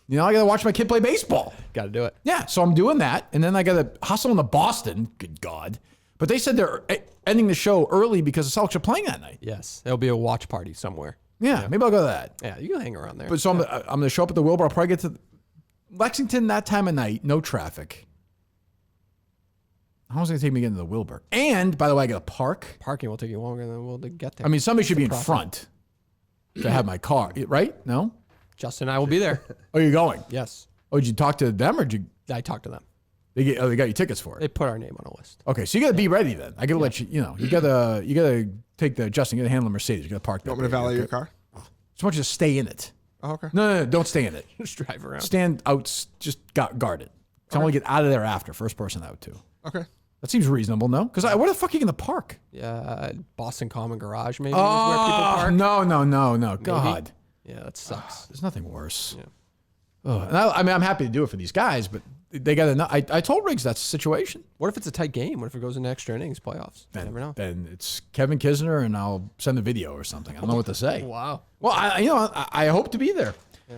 Speaker 1: You know, I gotta watch my kid play baseball.
Speaker 2: Got to do it.
Speaker 1: Yeah, so I'm doing that, and then I gotta hustle into Boston. Good God! But they said they're ending the show early because the Celtics are playing that night.
Speaker 2: Yes. There'll be a watch party somewhere.
Speaker 1: Yeah, maybe I'll go to that.
Speaker 2: Yeah, you can hang around there.
Speaker 1: But so I'm gonna show up at the Wilbur. I'll probably get to Lexington that time of night. No traffic. How long is it gonna take me to get into the Wilbur? And by the way, I got to park.
Speaker 2: Parking will take you longer than we'll get there.
Speaker 1: I mean, somebody should be in front to have my car, right? No.
Speaker 2: Justin and I will be there.
Speaker 1: Oh, you're going?
Speaker 2: Yes.
Speaker 1: Oh, did you talk to them or did you?
Speaker 2: I talked to them.
Speaker 1: They got you tickets for
Speaker 2: They
Speaker 1: it.
Speaker 2: put our name on a list.
Speaker 1: Okay, so you got to be ready then. I got to let you. You know, you got to take the Justin. You got to handle the Mercedes. You got to park.
Speaker 3: You want me to valet your car?
Speaker 1: Just want you to stay in it.
Speaker 3: Oh, okay.
Speaker 1: No, don't stay in it.
Speaker 2: Just drive around.
Speaker 1: Stand out. Just guard it. So I want to get out of there after. First person out too.
Speaker 3: Okay.
Speaker 1: That seems reasonable, no? Because where the fuck are you going to park?
Speaker 2: Yeah, Boston Common Garage maybe is where people
Speaker 1: Oh,
Speaker 2: park.
Speaker 1: no. God.
Speaker 2: Yeah, that sucks.
Speaker 1: There's nothing worse.
Speaker 2: Yeah.
Speaker 1: And I mean, I'm happy to do it for these guys, but they got to know. I told Riggs that's the situation.
Speaker 2: What if it's a tight game? What if it goes into extra innings, playoffs? You never know.
Speaker 1: Then it's Kevin Kisner, and I'll send a video or something. I don't know what to say.
Speaker 2: Wow.
Speaker 1: Well, I hope to be there.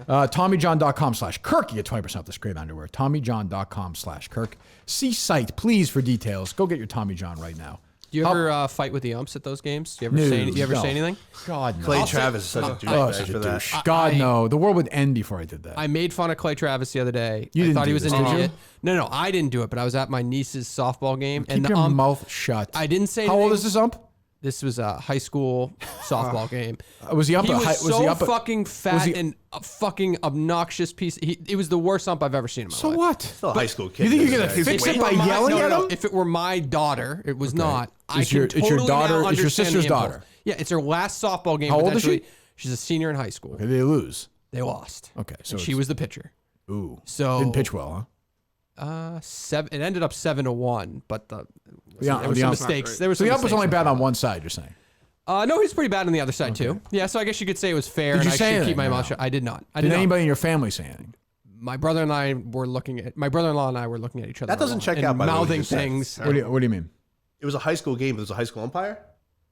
Speaker 1: TommyJohn.com/Kirk. You get 20% off this great underwear. TommyJohn.com/Kirk. See site, please, for details. Go get your Tommy John right now.
Speaker 2: Do you ever fight with the umps at those games? Do you ever say anything?
Speaker 1: God, no.
Speaker 4: Clay Travis is such a douchebag
Speaker 1: such
Speaker 4: for
Speaker 1: a
Speaker 4: that.
Speaker 1: douche. God, no. The world would end before I did that.
Speaker 2: I made fun of Clay Travis the other day.
Speaker 1: You
Speaker 2: I
Speaker 1: didn't
Speaker 2: thought
Speaker 1: do
Speaker 2: he was
Speaker 1: this,
Speaker 2: an
Speaker 1: did you?
Speaker 2: idiot. No, I didn't do it, but I was at my niece's softball game.
Speaker 1: Keep
Speaker 2: and the
Speaker 1: your
Speaker 2: ump,
Speaker 1: mouth shut.
Speaker 2: I didn't say
Speaker 1: How old
Speaker 2: anything.
Speaker 1: is this ump?
Speaker 2: This was a high school softball game.
Speaker 1: Was he up?
Speaker 2: He was so
Speaker 1: up?
Speaker 2: fucking fat and a fucking obnoxious piece. It was the worst ump I've ever seen in my
Speaker 1: So
Speaker 2: life.
Speaker 1: what?
Speaker 4: Still a high school kid.
Speaker 1: You think you're
Speaker 4: This
Speaker 1: gonna
Speaker 4: guy.
Speaker 1: fix
Speaker 2: If
Speaker 1: it by
Speaker 2: were
Speaker 1: yelling at him?
Speaker 2: If it were my daughter, it was not.
Speaker 1: It's your daughter- it's your sister's
Speaker 2: the impulse.
Speaker 1: daughter.
Speaker 2: Yeah, it's her last softball game.
Speaker 1: How old is she?
Speaker 2: potentially. She's a senior in high school.
Speaker 1: Okay, they lose.
Speaker 2: They lost.
Speaker 1: Okay, so
Speaker 2: And she
Speaker 1: it's-
Speaker 2: was the pitcher.
Speaker 1: Ooh.
Speaker 2: So
Speaker 1: Didn't pitch well, huh?
Speaker 2: 7. It ended up 7-1, but there were
Speaker 1: the
Speaker 2: some
Speaker 1: ump-
Speaker 2: mistakes. There was
Speaker 1: So
Speaker 2: some
Speaker 1: the ump was
Speaker 2: mistakes
Speaker 1: only
Speaker 2: in the
Speaker 1: bad on
Speaker 2: call.
Speaker 1: one side, you're saying?
Speaker 2: No, he's pretty bad on the other side too. Yeah, so I guess you could say it was fair.
Speaker 1: Did
Speaker 2: and
Speaker 1: you
Speaker 2: I
Speaker 1: say
Speaker 2: should
Speaker 1: anything
Speaker 2: keep my
Speaker 1: or
Speaker 2: mouth
Speaker 1: no?
Speaker 2: shut. I did not.
Speaker 1: Did anybody in your family say anything?
Speaker 2: My brother-in-law and I were looking at each other.
Speaker 4: That doesn't check
Speaker 2: and
Speaker 4: out, by the way, what
Speaker 2: mouthing
Speaker 4: you said.
Speaker 2: things.
Speaker 1: What do you mean?
Speaker 4: It was a high school game. It was a high school umpire.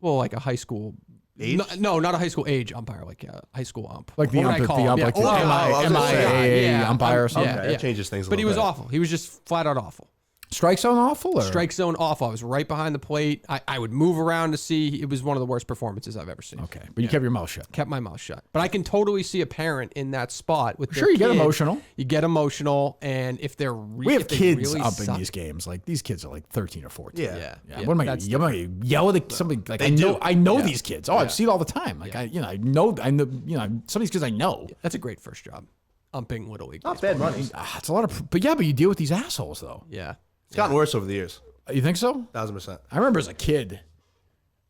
Speaker 2: Well, like a high school
Speaker 4: Age?
Speaker 2: No, not a high school age umpire, like a high school ump.
Speaker 1: Like the
Speaker 2: What would
Speaker 1: ump,
Speaker 2: I call
Speaker 1: the
Speaker 2: him?
Speaker 1: ump,
Speaker 2: Yeah.
Speaker 1: like
Speaker 2: Oh,
Speaker 1: the
Speaker 2: yeah.
Speaker 1: MIAA umpire or something?
Speaker 2: Yeah,
Speaker 4: Okay, that changes things a
Speaker 2: But he
Speaker 4: little
Speaker 2: was
Speaker 4: bit.
Speaker 2: awful. He was just flat out awful.
Speaker 1: Strike zone awful? Or?
Speaker 2: Strike zone awful. I was right behind the plate. I would move around to see. It was one of the worst performances I've ever seen.
Speaker 1: Okay, but you kept your mouth shut.
Speaker 2: Kept my mouth shut. But I can totally see a parent in that spot with their
Speaker 1: Sure, you get
Speaker 2: kid.
Speaker 1: emotional.
Speaker 2: You get emotional, and if they're
Speaker 1: We have
Speaker 2: if they
Speaker 1: kids
Speaker 2: really
Speaker 1: up in
Speaker 2: suck-
Speaker 1: these games. Like these kids are like 13 or 14.
Speaker 4: Yeah.
Speaker 1: Yeah. What am I going to yell at somebody? Like
Speaker 4: They
Speaker 1: I know
Speaker 4: do.
Speaker 1: these kids. Oh, I've seen it all the time. Like I know, some of these kids I know.
Speaker 2: That's a great first job, umping little league.
Speaker 4: Not
Speaker 2: baseball.
Speaker 4: bad money.
Speaker 1: It's a lot of, but you deal with these assholes though.
Speaker 2: Yeah.
Speaker 4: It's gotten worse over the years.
Speaker 1: You think so?
Speaker 4: 1,000%.
Speaker 1: I remember as a kid.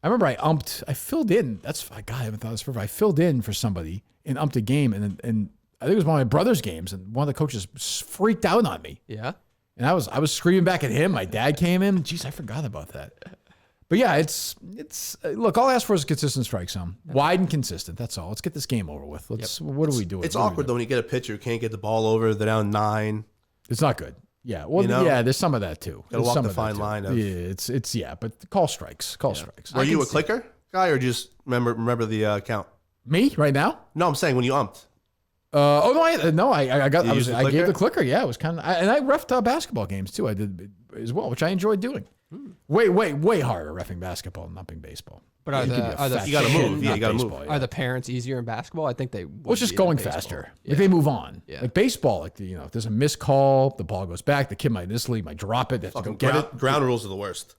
Speaker 1: I filled in. God, I haven't thought this before. I filled in for somebody and umped a game, and I think it was one of my brother's games, and one of the coaches freaked out on me.
Speaker 2: Yeah.
Speaker 1: And I was screaming back at him. My dad came in. Jeez, I forgot about that. But yeah, it's look. All I ask for is a consistent strike zone, wide and consistent. That's all. Let's get this game over with. What do we do?
Speaker 4: It's awkward though when you get a pitcher who can't get the ball over. They're down 9.
Speaker 1: It's not good. Yeah. Well, there's some of that too.
Speaker 4: Gotta
Speaker 1: There's
Speaker 4: walk
Speaker 1: some
Speaker 4: the
Speaker 1: of that
Speaker 4: fine
Speaker 1: too.
Speaker 4: line of-
Speaker 1: Yeah, but call strikes. Call strikes.
Speaker 4: Were you a clicker guy or just remember the count?
Speaker 1: Me right now?
Speaker 4: No, I'm saying when you umped.
Speaker 1: I
Speaker 4: used the
Speaker 1: I gave
Speaker 4: clicker?
Speaker 1: the clicker. Yeah, it was kind of, and I reffed basketball games too. I did as well, which I enjoyed doing. Way harder reffing basketball than upping baseball.
Speaker 2: But are
Speaker 1: You could be
Speaker 2: the
Speaker 1: a
Speaker 2: are the
Speaker 1: fat
Speaker 4: You gotta
Speaker 1: shit,
Speaker 4: move. Yeah,
Speaker 1: not
Speaker 4: you gotta move.
Speaker 1: baseball,
Speaker 2: are the parents easier in basketball? I think they.
Speaker 1: Well, it's just going faster. Like they move on.
Speaker 2: Yeah.
Speaker 1: Like baseball, like if there's a missed call, the ball goes back. The kid might might drop it. They have to go
Speaker 4: Fucking
Speaker 1: get it.
Speaker 4: ground rules are the worst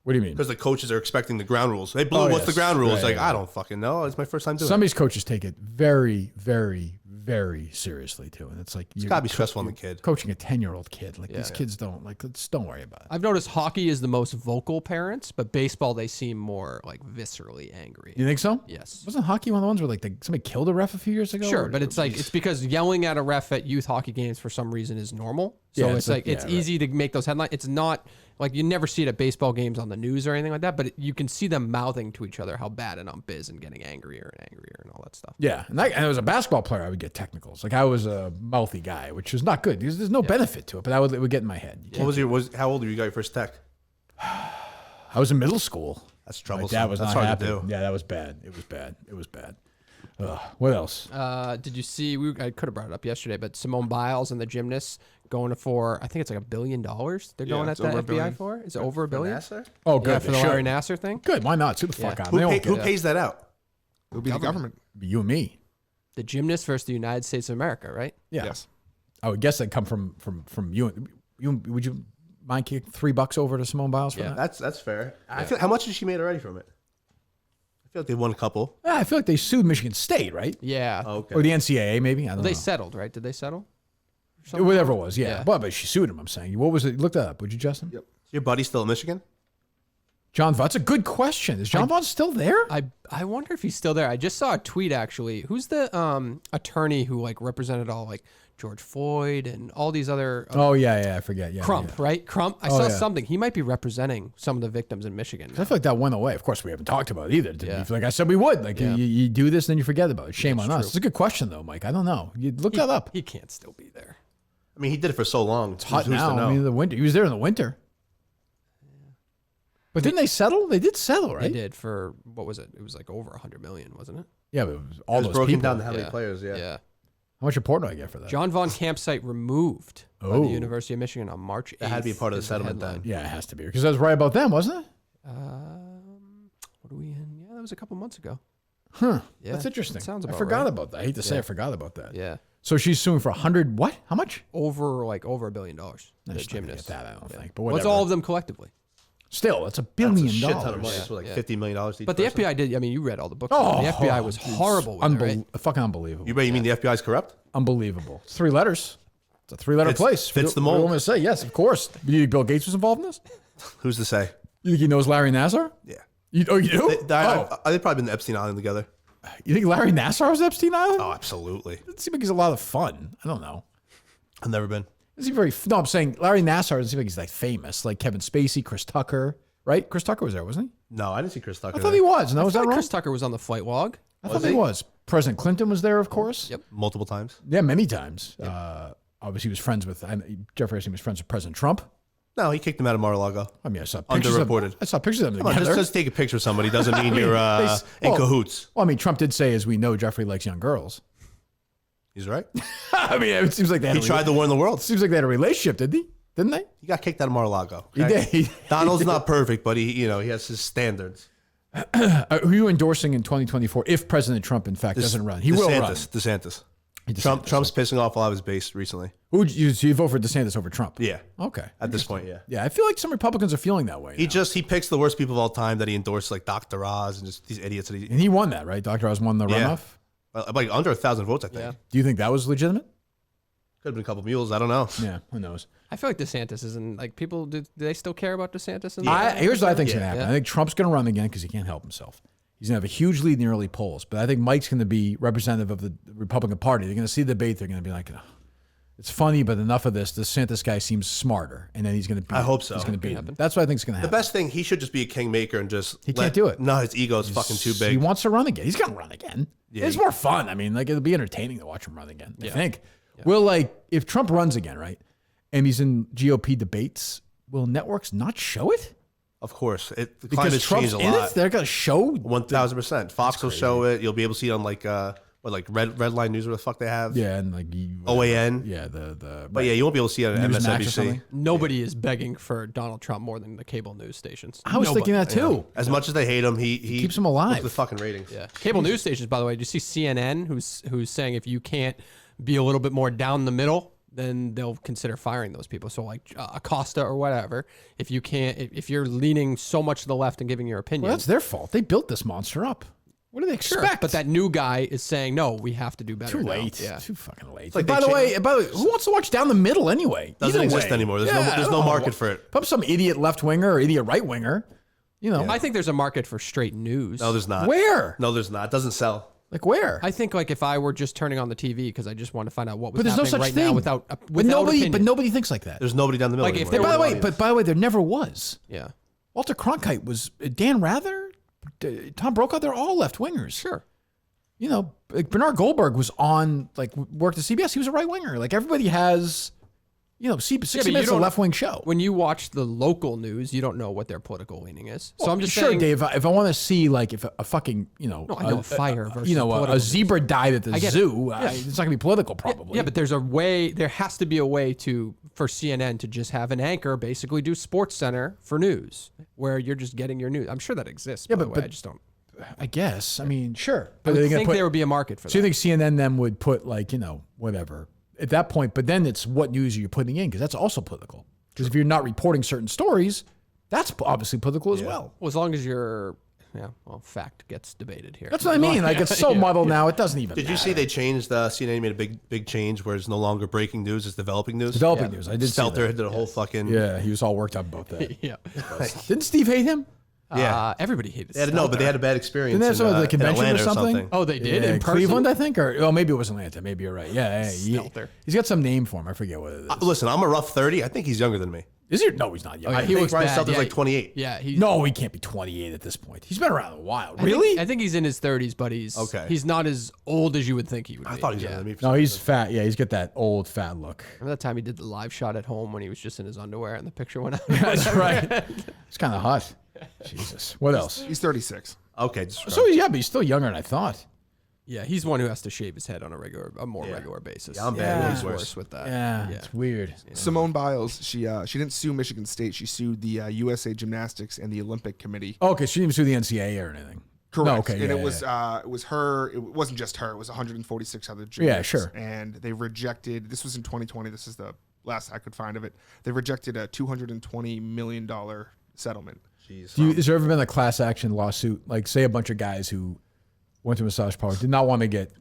Speaker 1: What do you mean?
Speaker 4: because the coaches are expecting the ground rules. Hey, Blue,
Speaker 1: Oh,
Speaker 4: what's the
Speaker 1: yes.
Speaker 4: ground rules?
Speaker 1: Right,
Speaker 4: Like,
Speaker 1: right.
Speaker 4: I don't fucking know. It's my first time doing
Speaker 1: Some of
Speaker 4: it.
Speaker 1: these coaches take it very, very, very seriously too, and it's like
Speaker 4: It's got to be stressful on the kid.
Speaker 1: coaching a 10-year-old kid. Like these kids don't don't worry about it.
Speaker 2: I've noticed hockey is the most vocal parents, but baseball they seem more like viscerally angry.
Speaker 1: You think so?
Speaker 2: Yes.
Speaker 1: Wasn't hockey one of the ones where like somebody killed a ref a few years ago?
Speaker 2: Sure,
Speaker 1: Or-
Speaker 2: but it's like it's because yelling at a ref at youth hockey games for some reason is normal. So
Speaker 1: Yeah,
Speaker 2: it's like it's easy to make those headlines. It's not like you never see it at baseball games on the news or anything like that, but you can see them mouthing to each other how bad an ump is and getting angrier and angrier and all that stuff.
Speaker 1: Yeah, and as a basketball player, I would get technicals. Like I was a mouthy guy, which is not good because there's no benefit to it. But it would get in my head.
Speaker 4: How old were you got your first tech?
Speaker 1: I was in middle school.
Speaker 4: That's
Speaker 1: My
Speaker 4: troublesome.
Speaker 1: dad was
Speaker 4: That's
Speaker 1: not
Speaker 4: hard to
Speaker 1: happy.
Speaker 4: do.
Speaker 1: Yeah, that was bad. It was bad. What else?
Speaker 2: Did you see? I could have brought it up yesterday, but Simone Biles and the gymnasts going for I think it's like $1 billion. They're going at
Speaker 3: it's
Speaker 2: the
Speaker 3: over
Speaker 2: FBI
Speaker 3: $1 billion.
Speaker 2: for. Is it over $1 billion?
Speaker 4: Nassar?
Speaker 1: Oh,
Speaker 2: Yeah,
Speaker 1: good.
Speaker 2: for
Speaker 1: they
Speaker 2: the Larry
Speaker 1: should.
Speaker 2: Nassar thing.
Speaker 1: Good. Why not? Sue the fuck
Speaker 2: Yeah.
Speaker 1: out. They don't
Speaker 4: Who
Speaker 1: get it.
Speaker 4: pays that out?
Speaker 3: It would be the government.
Speaker 1: You and me.
Speaker 2: The gymnast versus the United States of America, right?
Speaker 1: Yeah.
Speaker 3: Yes.
Speaker 1: I would guess that'd come from you. Would you mind kicking $3 over to Simone Biles for
Speaker 2: Yeah.
Speaker 1: that?
Speaker 4: That's fair. I feel, how much has she made already from it? I feel like they won a couple.
Speaker 1: Yeah, I feel like they sued Michigan State, right?
Speaker 2: Yeah.
Speaker 4: Oh, okay.
Speaker 1: Or the NCAA, maybe. I don't
Speaker 2: They
Speaker 1: know.
Speaker 2: settled, right? Did they settle?
Speaker 1: Whatever it was, yeah.
Speaker 2: Yeah.
Speaker 1: But she sued him. I'm saying. What was it? Look that up, would you, Justin?
Speaker 3: Yep.
Speaker 4: Your buddy still at Michigan?
Speaker 1: John Vaughn. That's a good question. Is John Vaughn still there?
Speaker 2: I wonder if he's still there. I just saw a tweet actually. Who's the attorney who like represented all like George Floyd and all these other
Speaker 1: Oh yeah, I forget. Yeah,
Speaker 2: Crump,
Speaker 1: yeah.
Speaker 2: right? Crump. I
Speaker 1: Oh,
Speaker 2: saw
Speaker 1: yeah.
Speaker 2: something. He might be representing some of the victims in Michigan.
Speaker 1: I feel like that went away. Of course, we haven't talked about it either.
Speaker 2: Yeah.
Speaker 1: Like I said, we would. Like
Speaker 2: Yeah.
Speaker 1: you do this, then you forget about it. Shame on us.
Speaker 2: true.
Speaker 1: It's a good question though, Mike. I don't know. You look that up.
Speaker 2: He can't still be there.
Speaker 4: I mean, he did it for so long.
Speaker 1: It's hot now. I mean, the winter. He was there in the winter. But didn't they settle? They did settle, right?
Speaker 2: They did for what was it? It was like over 100 million, wasn't it?
Speaker 1: Yeah, but it was all
Speaker 4: It was
Speaker 1: those
Speaker 4: broken
Speaker 1: people.
Speaker 4: down to how many
Speaker 2: Yeah.
Speaker 4: players, yeah.
Speaker 2: Yeah.
Speaker 1: How much report do I get for that?
Speaker 2: John Vaughn campsite removed by
Speaker 1: Oh.
Speaker 2: the University of Michigan on March 8th.
Speaker 4: That had to be a part of the
Speaker 2: is
Speaker 4: settlement
Speaker 2: headline.
Speaker 1: Yeah, it has to be because that was right about them, wasn't it?
Speaker 2: What are we in? Yeah, that was a couple months ago.
Speaker 1: Huh.
Speaker 2: Yeah,
Speaker 1: That's interesting.
Speaker 2: that sounds
Speaker 1: I
Speaker 2: about
Speaker 1: forgot
Speaker 2: right.
Speaker 1: about that. I hate to say I forgot about that.
Speaker 2: Yeah.
Speaker 1: So she's suing for 100. What? How much?
Speaker 2: Over $1 billion. The
Speaker 1: She's not gonna
Speaker 2: gymnast.
Speaker 1: get that, I don't think. But
Speaker 2: What's
Speaker 1: whatever.
Speaker 2: all of them collectively?
Speaker 1: Still, that's $1
Speaker 4: That's
Speaker 1: billion.
Speaker 4: a shit ton of money. It's like
Speaker 2: Yeah.
Speaker 4: $50 million each
Speaker 2: But the
Speaker 4: person.
Speaker 2: FBI did. I mean, you read all the books.
Speaker 1: Oh,
Speaker 2: the FBI was
Speaker 1: it's
Speaker 2: horrible with it, right?
Speaker 1: Fucking unbelievable.
Speaker 4: You mean the FBI is corrupt?
Speaker 1: Unbelievable. It's 3 letters. It's a 3-letter
Speaker 4: Fits-
Speaker 1: place.
Speaker 4: fits the
Speaker 1: What do you
Speaker 4: mold.
Speaker 1: want me to say? Yes, of course. You think Bill Gates was involved in this?
Speaker 4: Who's to say?
Speaker 1: You think he knows Larry Nassar?
Speaker 4: Yeah.
Speaker 1: You do?
Speaker 4: They've probably been the Epstein Island together.
Speaker 1: You think Larry Nassar was Epstein Island?
Speaker 4: Oh, absolutely.
Speaker 1: It seems like he's a lot of fun. I don't know.
Speaker 4: I've never been.
Speaker 1: Is he very? No, I'm saying Larry Nassar doesn't seem like he's like famous, like Kevin Spacey, Chris Tucker, right? Chris Tucker was there, wasn't he?
Speaker 4: No, I didn't see Chris Tucker.
Speaker 1: I thought he was. No, was that wrong?
Speaker 2: Chris Tucker was on the flight log.
Speaker 1: I thought he was. President Clinton was there, of course.
Speaker 2: Yep.
Speaker 4: Multiple times.
Speaker 1: Yeah, many times. Obviously, he was friends with Jeffrey Epstein was friends with President Trump.
Speaker 4: No, he kicked him out of Mar-a-Lago.
Speaker 1: I mean, I saw pictures
Speaker 4: Underreported.
Speaker 1: I saw pictures of them
Speaker 4: Come on,
Speaker 1: together.
Speaker 4: just take a picture of somebody doesn't mean you're in cahoots.
Speaker 1: Well, I mean, Trump did say, as we know, Jeffrey likes young girls.
Speaker 4: He's right.
Speaker 1: I mean, it seems like they had
Speaker 4: He tried to win the world.
Speaker 1: Seems like they had a relationship, didn't they?
Speaker 4: He got kicked out of Mar-a-Lago.
Speaker 1: He did.
Speaker 4: Donald's not perfect, but he has his standards.
Speaker 1: Who are you endorsing in 2024 if President Trump, in fact, doesn't run? He will run.
Speaker 4: DeSantis.
Speaker 1: DeSantis.
Speaker 4: Trump's pissing off a lot of his base recently.
Speaker 1: Who would you vote for DeSantis over Trump?
Speaker 4: Yeah.
Speaker 1: Okay.
Speaker 4: At this point, yeah.
Speaker 1: Yeah, I feel like some Republicans are feeling that way.
Speaker 4: He picks the worst people of all time that he endorsed, like Dr. Oz and just these idiots.
Speaker 1: And he won that, right? Dr. Oz won the runoff?
Speaker 4: Like under 1,000 votes, I think.
Speaker 2: Yeah.
Speaker 1: Do you think that was legitimate?
Speaker 4: Could have been a couple mules. I don't know.
Speaker 1: Yeah, who knows?
Speaker 2: I feel like DeSantis isn't like people. Do they still care about DeSantis?
Speaker 1: Here's what I think's going to happen. I think Trump's going to run again because he can't help himself. He's going to have a huge lead in the early polls, but I think Mike's going to be representative of the Republican Party. They're going to see the debate. They're going to be like, oh, it's funny, but enough of this. The DeSantis guy seems smarter, and then he's going to beat
Speaker 4: I hope so.
Speaker 1: He's going to beat him. That's what I think is going to happen.
Speaker 4: The best thing, he should just be a kingmaker and just
Speaker 1: He can't do it.
Speaker 4: No, his ego is fucking too big.
Speaker 1: He wants to run again. He's going to run again.
Speaker 4: Yeah,
Speaker 1: it's more fun. I mean, like it'll be entertaining to watch him run again. I think. Yeah. Will, like, if Trump runs again, right, and he's in GOP debates, will networks not show it?
Speaker 4: Of course. The
Speaker 1: Because
Speaker 4: climate's
Speaker 1: Trump's
Speaker 4: changed a
Speaker 1: in
Speaker 4: lot.
Speaker 1: it? They're going to show
Speaker 4: 1,000%. Fox will show it. You'll be able to see it on like Red Line News, where the fuck they have.
Speaker 1: Yeah, and like
Speaker 4: OAN.
Speaker 1: Yeah, the
Speaker 4: But yeah, you won't be able to see it on
Speaker 1: Newsmax or
Speaker 4: MSNBC.
Speaker 1: something.
Speaker 2: Nobody is begging for Donald Trump more than the cable news stations.
Speaker 1: I was thinking that too.
Speaker 4: As much as they hate him, he
Speaker 1: keeps him alive.
Speaker 4: with the fucking ratings.
Speaker 2: Yeah, cable news stations. By the way, did you see CNN? Who's saying if you can't be a little bit more down the middle, then they'll consider firing those people. So like Acosta or whatever. If you can't, if you're leaning so much to the left and giving your opinion,
Speaker 1: Well, that's their fault. They built this monster up. What do they expect?
Speaker 2: sure. But that new guy is saying no. We have to do better.
Speaker 1: Too
Speaker 2: now."
Speaker 1: late.
Speaker 2: Yeah.
Speaker 1: Too fucking late.
Speaker 4: like
Speaker 1: by
Speaker 4: they
Speaker 1: the way, who wants to watch down the middle anyway?
Speaker 4: Doesn't
Speaker 1: Either
Speaker 4: exist
Speaker 1: way.
Speaker 4: anymore. There's
Speaker 1: I
Speaker 4: no
Speaker 1: don't
Speaker 4: market
Speaker 1: know.
Speaker 4: for it.
Speaker 1: Put some idiot left winger or idiot right winger. You know,
Speaker 2: I think there's a market for straight news.
Speaker 4: No, there's not.
Speaker 1: where?
Speaker 4: No, there's not. It doesn't sell.
Speaker 1: Like where?
Speaker 2: I think like if I were just turning on the TV because I just want to find out what was
Speaker 1: But there's no
Speaker 2: happening
Speaker 1: such
Speaker 2: right
Speaker 1: thing.
Speaker 2: now without
Speaker 1: But nobody
Speaker 2: opinion.
Speaker 1: thinks like that.
Speaker 4: There's nobody down the middle
Speaker 2: Like, if
Speaker 4: anymore.
Speaker 2: there
Speaker 1: By the way, there never was.
Speaker 2: Yeah.
Speaker 1: Walter Cronkite was Dan Rather, Tom Brokaw. They're all left wingers.
Speaker 2: Sure.
Speaker 1: You know, like Bernard Goldberg was on worked at CBS. He was a right winger. Like everybody has, 60
Speaker 2: but
Speaker 1: Minutes
Speaker 2: you
Speaker 1: is a
Speaker 2: don't-
Speaker 1: left wing show.
Speaker 2: When you watch the local news, you don't know what their political leaning is. So I'm just
Speaker 1: sure,
Speaker 2: saying,
Speaker 1: Dave. If I want to see like if a fucking
Speaker 2: I know a fire versus
Speaker 1: a
Speaker 2: political
Speaker 1: zebra died at the
Speaker 2: get it.
Speaker 1: zoo,
Speaker 2: Yeah.
Speaker 1: it's not gonna be political probably.
Speaker 2: Yeah, but there has to be a way for CNN to just have an anchor basically do Sports Center for news where you're just getting your news. I'm sure that exists.
Speaker 1: Yeah,
Speaker 2: by the
Speaker 1: but-
Speaker 2: way.
Speaker 1: but-
Speaker 2: I just don't.
Speaker 1: I guess. I mean, sure.
Speaker 2: I
Speaker 1: But
Speaker 2: would
Speaker 1: they're gonna
Speaker 2: think there would be a market for
Speaker 1: So you
Speaker 2: that.
Speaker 1: think CNN then would put whatever at that point? But then it's what news are you putting in? Because that's also political. Because if you're not reporting certain stories, that's obviously political as well.
Speaker 2: Well, as long as fact gets debated here.
Speaker 1: That's what I mean. Like it's so muddled now, it doesn't even.
Speaker 4: Did you see they changed CNN made a big change where it's no longer breaking news, it's developing news?
Speaker 1: Developing news. I did see
Speaker 4: Stelter
Speaker 1: that.
Speaker 4: did a whole fucking
Speaker 1: Yeah, he was all worked up about that.
Speaker 2: Yeah.
Speaker 1: Didn't Steve hate him?
Speaker 4: Yeah.
Speaker 2: Everybody hated
Speaker 4: but they had a bad experience.
Speaker 1: Didn't they have some of the
Speaker 4: in
Speaker 1: convention
Speaker 4: Atlanta
Speaker 1: or something?
Speaker 2: Oh, they did
Speaker 1: Yeah,
Speaker 2: in person?
Speaker 1: Cleveland, I think, or maybe it was Atlanta. Maybe you're right. Yeah,
Speaker 2: Stelter.
Speaker 1: he's got some name for him. I forget what it is.
Speaker 4: Listen, I'm a rough 30. I think he's younger than me.
Speaker 1: Is he? No, he's not young.
Speaker 2: Oh, yeah,
Speaker 4: I
Speaker 2: he
Speaker 4: think
Speaker 2: looks
Speaker 4: Ryan
Speaker 2: bad.
Speaker 4: Stelter's
Speaker 2: Yeah,
Speaker 4: like 28.
Speaker 2: Yeah,
Speaker 1: No, he can't be 28 at this point. He's been around a while.
Speaker 2: I
Speaker 1: Really?
Speaker 2: think he's in his 30s, but he's
Speaker 4: Okay.
Speaker 2: He's not as old as you would think he would be.
Speaker 4: I thought he was
Speaker 2: yeah.
Speaker 4: younger than me. For
Speaker 1: No,
Speaker 4: some
Speaker 1: he's
Speaker 4: reason.
Speaker 1: fat. Yeah, he's got that old fat look.
Speaker 2: Remember that time he did the live shot at home when he was just in his underwear and the picture went out?
Speaker 1: That's right. It's kind of hot. Jesus. What else?
Speaker 3: He's 36.
Speaker 4: Okay.
Speaker 1: So but he's still younger than I thought.
Speaker 2: Yeah, he's one who has to shave his head on a more regular basis.
Speaker 4: Yeah, I'm bad.
Speaker 2: He's
Speaker 4: Yeah.
Speaker 2: worse with that.
Speaker 1: Yeah, it's weird.
Speaker 3: Simone Biles, she didn't sue Michigan State. She sued the USA Gymnastics and the Olympic Committee.
Speaker 1: Oh, okay, she didn't sue the NCAA or anything.
Speaker 3: Correct.
Speaker 1: No, okay,
Speaker 3: and
Speaker 1: yeah,
Speaker 3: it was her. It wasn't just her. It was 146 other gymnasts.
Speaker 1: Yeah, sure.
Speaker 3: And they rejected. This was in 2020. This is the last I could find of it. They rejected a $220 million settlement.
Speaker 4: Jeez.
Speaker 1: Has there ever been a class action lawsuit? Like, say a bunch of guys who went to massage parlor did not want to get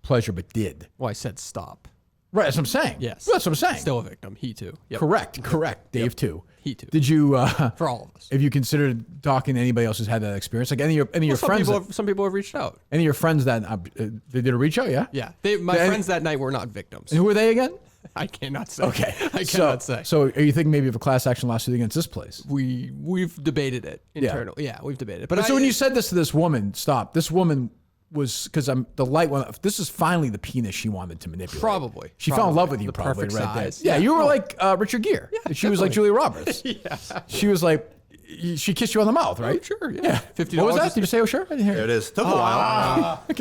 Speaker 1: pleasure, but did.
Speaker 2: Well, I said stop.
Speaker 1: Right, that's what I'm saying.
Speaker 2: Yes.
Speaker 1: That's what I'm saying.
Speaker 2: Still a victim. He too. Yep.
Speaker 1: Correct. Dave too.
Speaker 2: He too.
Speaker 1: Did you?
Speaker 2: For all of us.
Speaker 1: Have you considered talking to anybody else who's had that experience? Like any of your friends?
Speaker 2: Some people have reached out.
Speaker 1: Any of your friends that they did a reach out? Yeah.
Speaker 2: Yeah. My friends that night were not victims.
Speaker 1: And who were they again?
Speaker 2: I cannot say.
Speaker 1: Okay.
Speaker 2: I cannot say.
Speaker 1: So are you thinking maybe of a class action lawsuit against this place?
Speaker 2: We've debated it internally. Yeah, we've debated it.
Speaker 1: But so when you said this to this woman, stop. This woman was, because the light went. This is finally the penis she wanted to manipulate.
Speaker 2: Probably.
Speaker 1: She fell in love with you.
Speaker 2: The
Speaker 1: probably
Speaker 2: perfect
Speaker 1: right
Speaker 2: size.
Speaker 1: there. Yeah, you were like Richard Gere. Yeah, she was like Julia Roberts.
Speaker 2: Yeah.
Speaker 1: She was like, she kissed you on the mouth, right?
Speaker 2: Oh, sure. Yeah. $50.
Speaker 1: What was that? Did you say oh sure? I didn't hear.
Speaker 4: There it is. Took a while.
Speaker 1: It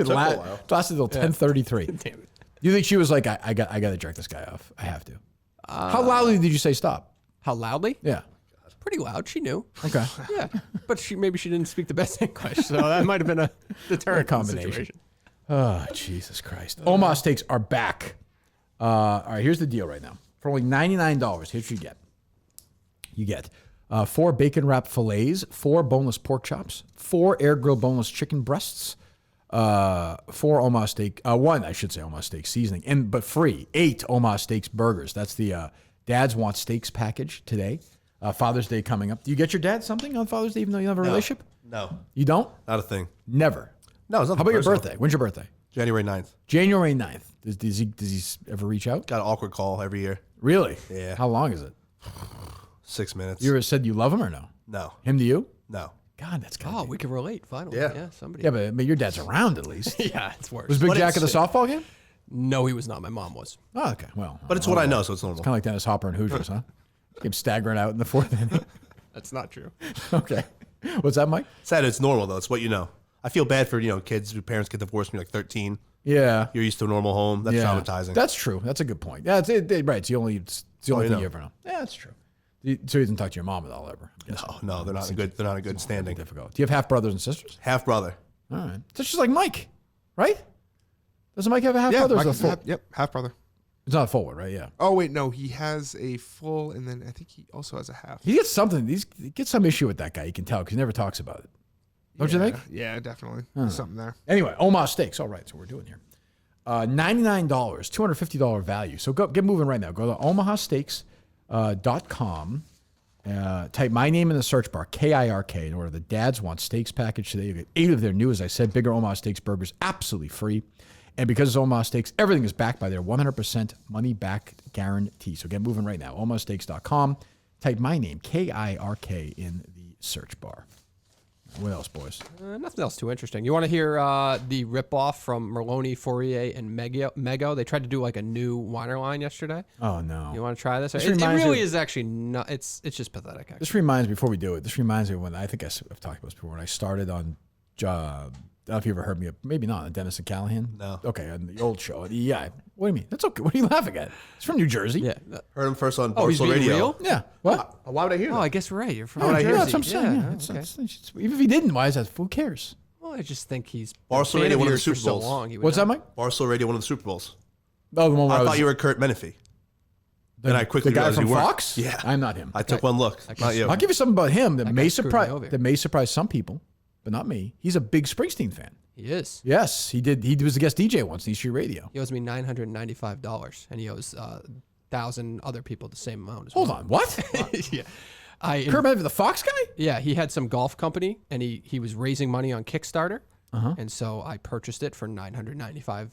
Speaker 1: lasted until 10:33.
Speaker 2: Damn it.
Speaker 1: Do you think she was like, I got to jerk this guy off? I have to. How loudly did you say stop?
Speaker 2: How loudly?
Speaker 1: Yeah.
Speaker 2: Pretty loud. She knew.
Speaker 1: Okay.
Speaker 2: Yeah. But maybe she didn't speak the best English, so that might have been a deterrent
Speaker 1: combination.
Speaker 2: situation.
Speaker 1: Oh, Jesus Christ. Omaha Steaks are back. All right, here's the deal right now. For only $99, here's what you get. You get 4 bacon-wrapped fillets, 4 boneless pork chops, 4 air-grilled boneless chicken breasts, 4 Omaha Steak, 1, I should say, Omaha Steak seasoning, but free, 8 Omaha Steaks burgers. That's the Dads Want Steaks package today. Father's Day coming up. Do you get your dad something on Father's Day even though you don't have a relationship?
Speaker 4: No.
Speaker 1: You don't?
Speaker 4: Not a thing.
Speaker 1: Never.
Speaker 4: No, it's not.
Speaker 1: How about your birthday? When's your birthday?
Speaker 4: January 9th.
Speaker 1: January 9th. Does he ever reach out?
Speaker 4: Got an awkward call every year.
Speaker 1: Really?
Speaker 4: Yeah.
Speaker 1: How long is it?
Speaker 4: 6 minutes.
Speaker 1: You ever said you love him or no?
Speaker 4: No.
Speaker 1: Him to you?
Speaker 4: No.
Speaker 1: God, that's good.
Speaker 2: Oh, we can relate finally.
Speaker 4: Yeah.
Speaker 2: Yeah, somebody.
Speaker 1: Yeah, but your dad's around at least.
Speaker 2: Yeah, it's worse.
Speaker 1: Was Big
Speaker 4: But
Speaker 1: Jack at the softball game?
Speaker 2: No, he was not. My mom was.
Speaker 1: Oh, okay. Well,
Speaker 4: But it's what I know, so it's normal.
Speaker 1: Kind of like Dennis Hopper and Hoosiers, huh? Keep staggering out in the 4th inning.
Speaker 2: That's not true.
Speaker 1: Okay. What's that, Mike?
Speaker 4: Sad, it's normal though. It's what you know. I feel bad for kids whose parents get divorced when you're like 13.
Speaker 1: Yeah.
Speaker 4: You're used to a normal home. That's
Speaker 1: Yeah.
Speaker 4: traumatizing.
Speaker 1: That's true. That's a good point. Yeah, right. It's the only thing you ever know. Yeah, that's true. So you didn't talk to your mom at all ever?
Speaker 4: No, they're not in good. They're not in good standing.
Speaker 1: Difficult. Do you have half brothers and sisters?
Speaker 4: Half brother.
Speaker 1: All right. So it's just like Mike, right? Doesn't Mike have a half brother?
Speaker 3: Mike
Speaker 1: Or
Speaker 3: is
Speaker 1: is it a full?
Speaker 3: yep, half brother.
Speaker 1: It's not a full one, right? Yeah.
Speaker 3: Oh wait, no, he has a full, and then I think he also has a half.
Speaker 1: He gets something. He gets some issue with that guy. You can tell because he never talks about it. Don't you think?
Speaker 3: Yeah, definitely. There's something there.
Speaker 1: Anyway, Omaha Steaks. All right, so we're doing here. $99, $250 value. So get moving right now. Go to omahasteaks.com. Type my name in the search bar, KIRK, in order. The Dads Want Steaks package today. You get 8 of their new, as I said, bigger Omaha Steaks burgers, absolutely free. And because it's Omaha Steaks, everything is backed by their 100% money-back guarantee. So get moving right now. omahasteaks.com. Type my name, KIRK, in the search bar. What else, boys?
Speaker 2: Nothing else too interesting. You want to hear the ripoff from Merloni, Fourier, and Mego? They tried to do like a new winer line yesterday.
Speaker 1: Oh, no.
Speaker 2: You want to try this?
Speaker 1: This
Speaker 2: It
Speaker 1: reminds
Speaker 2: really
Speaker 1: me-
Speaker 2: is actually not. It's just pathetic. Actually.
Speaker 1: This reminds me, before we do it, this reminds me of when I think I've talked about this before, when I started on, I don't know if you ever heard me, maybe not, on Dennis and Callahan.
Speaker 4: No.
Speaker 1: Okay, on the old show. Yeah. What do you mean? That's okay. What are you laughing at? He's from New Jersey.
Speaker 2: Yeah.
Speaker 4: Heard him first on
Speaker 2: Oh, he's
Speaker 4: Barstool
Speaker 2: being
Speaker 4: Radio.
Speaker 2: real?
Speaker 1: Yeah. What?
Speaker 4: Why would I hear
Speaker 2: Oh,
Speaker 4: that?
Speaker 2: I guess we're right. You're from
Speaker 1: Yeah,
Speaker 2: New Jersey.
Speaker 1: that's what I'm saying. Yeah,
Speaker 2: okay.
Speaker 1: even if he didn't, why is that? Who cares?
Speaker 2: Well, I just think he's
Speaker 4: Barstool
Speaker 2: been a fan
Speaker 4: Radio, one of the
Speaker 2: yours for
Speaker 4: Super Bowls.
Speaker 2: So long, he would
Speaker 1: What's
Speaker 2: know.
Speaker 1: that, Mike?
Speaker 4: Barstool Radio, one of the Super Bowls.
Speaker 1: Oh, the one where
Speaker 4: I
Speaker 1: I
Speaker 4: thought you were Curt Menafee. Then I quickly
Speaker 1: the guy
Speaker 4: realized
Speaker 1: from
Speaker 4: you weren't.
Speaker 1: Fox?
Speaker 4: Yeah.
Speaker 1: I'm not him.
Speaker 4: I took one look. Not you.
Speaker 1: I'll give you something about him that
Speaker 2: That
Speaker 1: may
Speaker 2: guy screwed me over.
Speaker 1: surprise some people, but not me. He's a big Springsteen fan.
Speaker 2: He is.
Speaker 1: Yes, he did. He was a guest DJ once on East Street Radio.
Speaker 2: He owes me $995, and he owes 1,000 other people the same amount. As
Speaker 1: Hold
Speaker 2: well.
Speaker 1: on, what?
Speaker 2: Yeah.
Speaker 1: Kurt Menafee, the Fox guy?
Speaker 2: Yeah, he had some golf company, and he was raising money on Kickstarter, and so I purchased it for $995.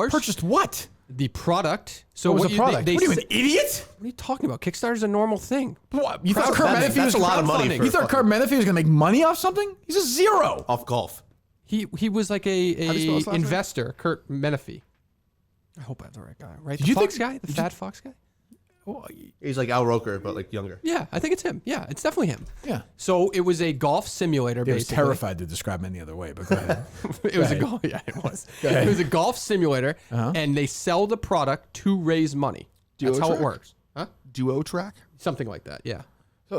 Speaker 1: Purchased what?
Speaker 2: The product. So
Speaker 1: What was the product?
Speaker 2: They
Speaker 1: What are you, an
Speaker 2: s-
Speaker 1: idiot?
Speaker 2: What are you talking about? Kickstarter's a normal thing.
Speaker 1: What? You thought
Speaker 2: Crowdfunding.
Speaker 1: Kurt Menafee
Speaker 4: That's
Speaker 1: was
Speaker 4: a lot of money
Speaker 2: crowdfunding.
Speaker 4: for
Speaker 1: You thought Kurt Menafee was going to make money off something? He's a zero.
Speaker 4: off golf.
Speaker 2: He was like
Speaker 3: do you spell his
Speaker 2: a
Speaker 3: last name?
Speaker 2: investor, Curt Menafee. I hope I have the right guy. Right?
Speaker 1: Did
Speaker 2: The
Speaker 1: you
Speaker 2: Fox
Speaker 1: think-
Speaker 2: guy? The fat Fox guy?
Speaker 4: He's like Al Roker, but like younger.
Speaker 2: Yeah, I think it's him. Yeah, it's definitely him.
Speaker 1: Yeah.
Speaker 2: So it was a golf simulator,
Speaker 1: He was
Speaker 2: basically.
Speaker 1: terrified to describe him any other way, but go ahead.
Speaker 2: It was a golf. Yeah, it was.
Speaker 1: ahead.
Speaker 2: It was a golf simulator,
Speaker 1: Uh-huh.
Speaker 2: and they sell the product to raise money. That's how it
Speaker 3: Duo-track?
Speaker 2: works. Huh?
Speaker 3: Duo track.
Speaker 2: Something like that. Yeah.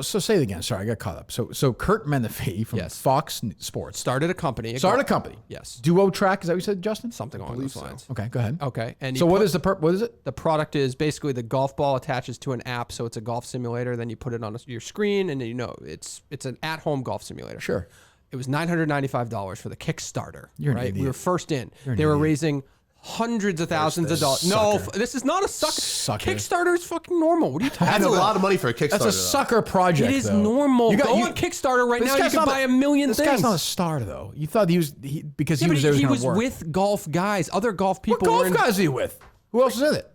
Speaker 1: So say it again. Sorry, I got caught up. So Kurt Menafee from
Speaker 2: Yes.
Speaker 1: Fox Sports
Speaker 2: Started a company.
Speaker 1: started a
Speaker 2: golf-
Speaker 1: company.
Speaker 2: Yes.
Speaker 1: Duo Track. Is that what you said, Justin?
Speaker 2: Something along those lines.
Speaker 1: Okay, go ahead.
Speaker 2: Okay. And
Speaker 1: So what is what is it?
Speaker 2: the product is basically the golf ball attaches to an app, so it's a golf simulator. Then you put it on your screen, and then it's an at-home golf simulator.
Speaker 1: Sure.
Speaker 2: It was $995 for the Kickstarter.
Speaker 1: You're an
Speaker 2: right.
Speaker 1: idiot.
Speaker 2: We were first in.
Speaker 1: You're an
Speaker 2: They were
Speaker 1: idiot.
Speaker 2: raising hundreds of thousands of dollars. No,
Speaker 1: Sucker.
Speaker 2: this is not a sucker.
Speaker 1: Sucker.
Speaker 2: Kickstarter is fucking normal. What are you talking
Speaker 4: That's a
Speaker 2: about?
Speaker 4: lot of money for a Kickstarter.
Speaker 1: That's a
Speaker 4: though.
Speaker 1: sucker project.
Speaker 2: It is
Speaker 1: though.
Speaker 2: normal.
Speaker 1: You got-
Speaker 2: Go
Speaker 1: you-
Speaker 2: on Kickstarter right
Speaker 1: This
Speaker 2: now. You
Speaker 1: guy's
Speaker 2: can
Speaker 1: not
Speaker 2: buy a million
Speaker 1: This
Speaker 2: things.
Speaker 1: guy's not a star though. You thought because
Speaker 2: Yeah,
Speaker 1: he was there.
Speaker 2: he
Speaker 1: It
Speaker 2: was
Speaker 1: gonna work.
Speaker 2: with golf guys. Other golf people.
Speaker 1: What golf
Speaker 2: were in,
Speaker 1: guys are you with? Who else is in it?